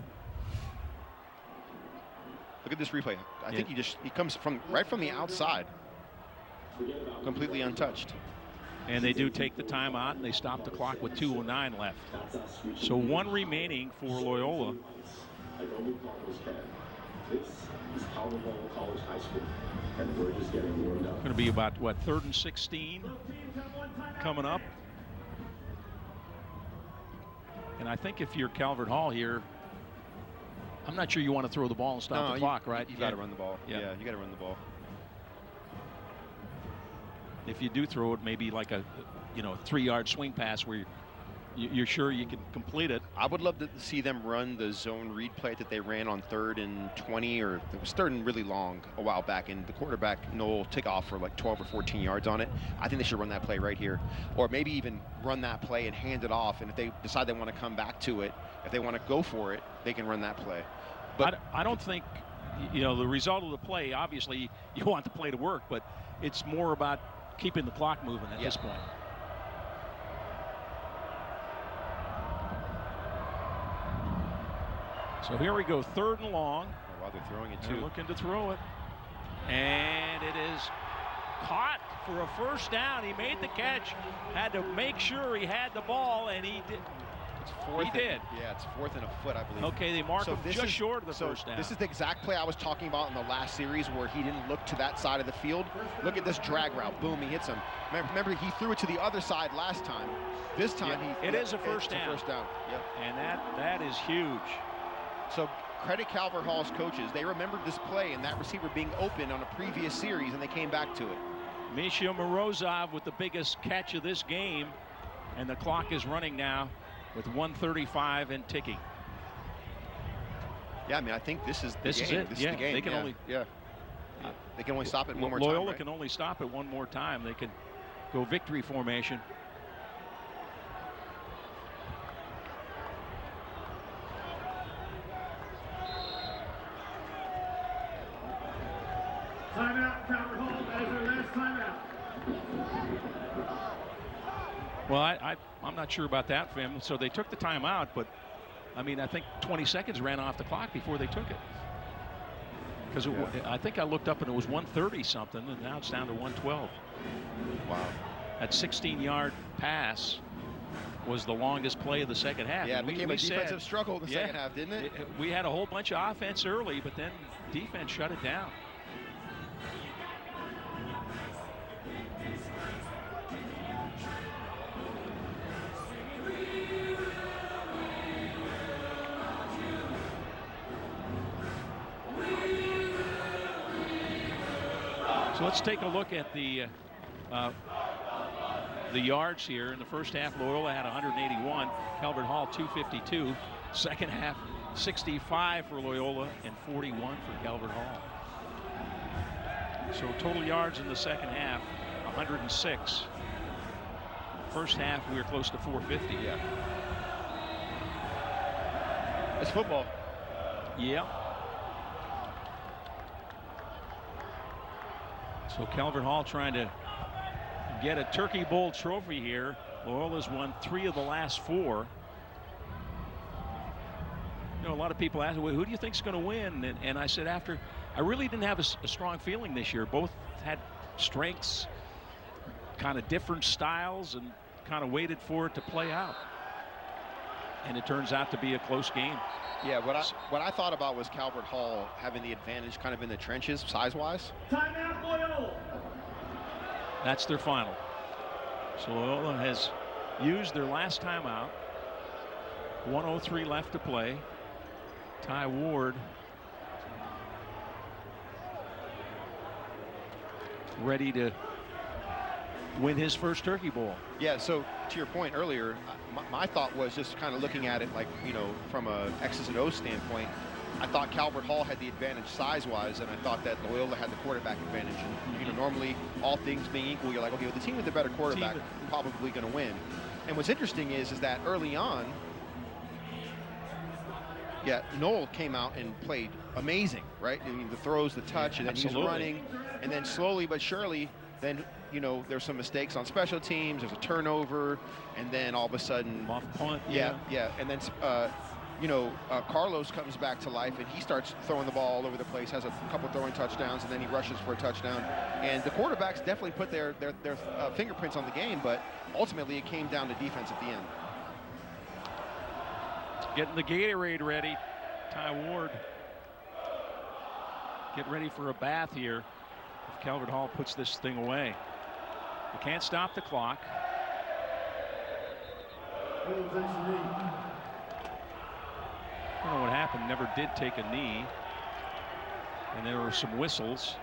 [SPEAKER 20] Look at this replay. I think he comes right from the outside, completely untouched.
[SPEAKER 9] And they do take the timeout, and they stop the clock with 2:09 left. So 1 remaining for Loyola.
[SPEAKER 19] This is Calvert College High School, and we're just getting warmed up.
[SPEAKER 9] Going to be about, what, 3rd and 16 coming up. And I think if you're Calvert Hall here, I'm not sure you want to throw the ball and stop the clock, right?
[SPEAKER 20] You got to run the ball. Yeah, you got to run the ball.
[SPEAKER 9] If you do throw it, maybe like a 3-yard swing pass where you're sure you can complete it.
[SPEAKER 20] I would love to see them run the zone read play that they ran on 3rd and 20, or it was 3rd and really long a while back, and the quarterback Knoll took off for like 12 or 14 yards on it. I think they should run that play right here, or maybe even run that play and hand it off, and if they decide they want to come back to it, if they want to go for it, they can run that play. But
[SPEAKER 9] I don't think, the result of the play, obviously you want the play to work, but it's more about keeping the clock moving at this point. So here we go, 3rd and long.
[SPEAKER 20] Oh, wow, they're throwing it too.
[SPEAKER 9] They're looking to throw it. And it is caught for a first down. He made the catch, had to make sure he had the ball, and he did.
[SPEAKER 20] It's 4th.
[SPEAKER 9] He did.
[SPEAKER 20] Yeah, it's 4th and a foot, I believe.
[SPEAKER 9] Okay, they mark him just short of the first down.
[SPEAKER 20] This is the exact play I was talking about in the last series where he didn't look to that side of the field. Look at this drag route. Boom, he hits him. Remember, he threw it to the other side last time. This time,
[SPEAKER 9] it is a first down.
[SPEAKER 20] First down. Yep.
[SPEAKER 9] And that is huge.
[SPEAKER 20] So credit Calvert Hall's coaches. They remembered this play and that receiver being open on a previous series, and they came back to it.
[SPEAKER 9] Misha Morozov with the biggest catch of this game, and the clock is running now with 1:35 and ticking.
[SPEAKER 20] Yeah, I mean, I think this is the game.
[SPEAKER 9] This is it.
[SPEAKER 20] This is the game.
[SPEAKER 9] They can only
[SPEAKER 20] they can only stop it one more time.
[SPEAKER 9] Loyola can only stop it one more time. They can go victory formation.
[SPEAKER 11] Timeout, Calvert Hall. That is our last timeout.
[SPEAKER 9] Well, I'm not sure about that, Fim. So they took the timeout, but I mean, I think 20 seconds ran off the clock before they took it. Because I think I looked up and it was 1:30 something, and now it's down to 1:12.
[SPEAKER 20] Wow.
[SPEAKER 9] That 16-yard pass was the longest play of the second half.
[SPEAKER 20] Yeah, it became a defensive struggle in the second half, didn't it?
[SPEAKER 9] We had a whole bunch of offense early, but then defense shut it down. So let's take a look at the yards here. In the first half, Loyola had 181, Calvert Hall 252. Second half, 65 for Loyola and 41 for Calvert Hall. So total yards in the second half, 106. First half, we were close to 450.
[SPEAKER 20] Yeah. It's football.
[SPEAKER 9] Yeah. So Calvert Hall trying to get a Turkey Bowl trophy here. Loyola's won 3 of the last 4. You know, a lot of people ask, well, who do you think's going to win? And I said I really didn't have a strong feeling this year. Both had strengths, kind of different styles, and kind of waited for it to play out. And it turns out to be a close game.
[SPEAKER 20] Yeah, what I thought about was Calvert Hall having the advantage kind of in the trenches, size-wise.
[SPEAKER 11] Timeout, Loyola.
[SPEAKER 9] That's their final. So Loyola has used their last timeout. 1:03 left to play. Ty Ward ready to win his first Turkey Bowl.
[SPEAKER 20] Yeah, so to your point earlier, my thought was just kind of looking at it like, you know, from a X's and O's standpoint. I thought Calvert Hall had the advantage size-wise, and I thought that Loyola had the quarterback advantage. And, you know, normally, all things being equal, you're like, okay, well, the team with the better quarterback probably going to win. And what's interesting is that early on, Noel came out and played amazing, right? I mean, the throws, the touch, and then he's running. And then slowly but surely, then, you know, there's some mistakes on special teams, there's a turnover, and then all of a sudden...
[SPEAKER 9] Off punt,
[SPEAKER 20] yeah. And then, you know, Carlos comes back to life, and he starts throwing the ball all over the place, has a couple throwing touchdowns, and then he rushes for a touchdown. And the quarterbacks definitely put their fingerprints on the game, but ultimately it came down to defense at the end.
[SPEAKER 9] Getting the Gatorade ready. Ty Ward get ready for a bath here if Calvert Hall puts this thing away. You can't stop the clock. I don't know what happened. Never did take a knee. And there were some whistles.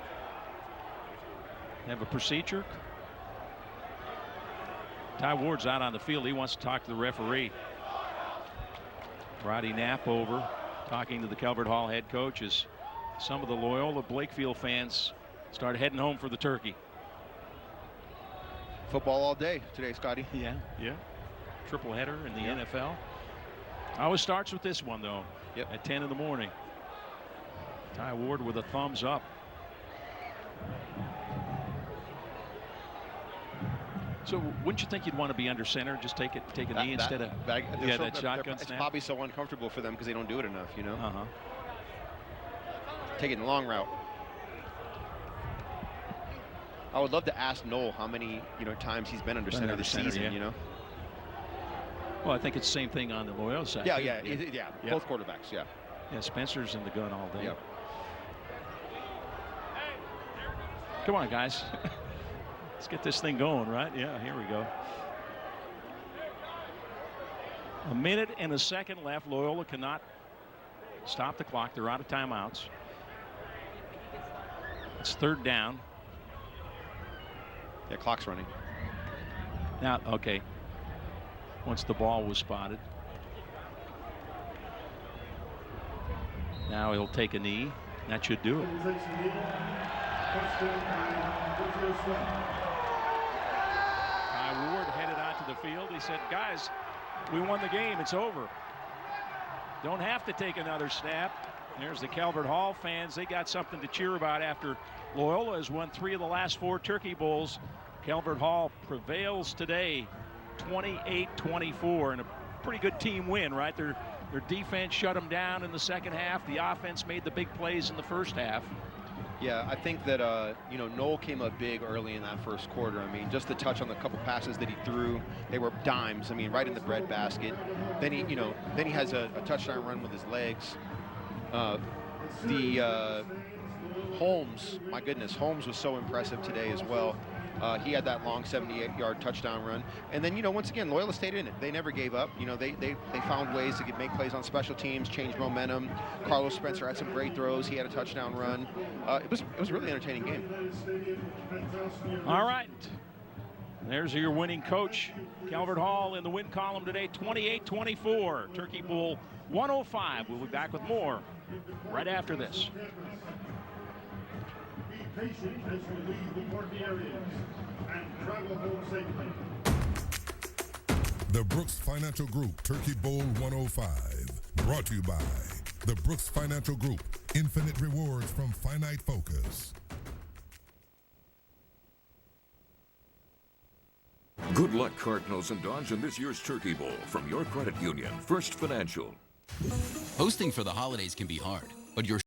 [SPEAKER 9] They have a procedure. Ty Ward's out on the field. He wants to talk to the referee. Roddy Knapp over talking to the Calvert Hall head coach as some of the Loyola Blakefield fans start heading home for the turkey.
[SPEAKER 20] Football all day today, Scotty.
[SPEAKER 9] Yeah. Triple header in the NFL. Always starts with this one, though, at 10 in the morning. Ty Ward with a thumbs up. So wouldn't you think you'd want to be under center, just take a knee instead of that shotgun snap?
[SPEAKER 20] It's probably so uncomfortable for them because they don't do it enough, you know. Taking the long route. I would love to ask Noel how many times he's been under center this season. You know.
[SPEAKER 9] Well, I think it's the same thing on the Loyola side.
[SPEAKER 20] Yeah. Both quarterbacks. Yeah.
[SPEAKER 9] Yeah, Spencer's in the gun all day. Come on, guys. Let's get this thing going, right? Yeah, here we go. A minute and a second left. Loyola cannot stop the clock. They're out of timeouts. It's third down.
[SPEAKER 20] Yeah, clock's running.
[SPEAKER 9] Now, okay. Once the ball was spotted. Now he'll take a knee. That should do it. Ward headed out to the field. He said, guys, we won the game. It's over. Don't have to take another snap. There's the Calvert Hall fans. They got something to cheer about after Loyola has won 3 of the last 4 Turkey Bowls. Calvert Hall prevails today 28-24, and a pretty good team win, right? Their defense shut them down in the second half. The offense made the big plays in the first half.
[SPEAKER 20] Yeah, I think that Noel came up big early in that first quarter. I mean, just the touch on the couple passes that he threw, they were dimes. I mean, right in the breadbasket. Then he has a touchdown run with his legs. Holmes, my goodness, Holmes was so impressive today as well. He had that long 78-yard touchdown run. And then, once again, Loyola stayed in it. They never gave up. They found ways to make plays on special teams, change momentum. Carlos Spencer had some great throws. He had a touchdown run. It was a really entertaining game.
[SPEAKER 9] All right. There's your winning coach. Calvert Hall in the win column today, 28-24. Turkey Bowl 105. We'll be back with more right after this.
[SPEAKER 11] Patient as we leave the party areas and travel home safely.
[SPEAKER 10] The Brooks Financial Group Turkey Bowl 105. Brought to you by the Brooks Financial Group. Infinite rewards from finite focus.
[SPEAKER 21] Good luck, Cardinals and Dons, in this year's Turkey Bowl from your credit union, First Financial.
[SPEAKER 12] Hosting for the holidays can be hard, but your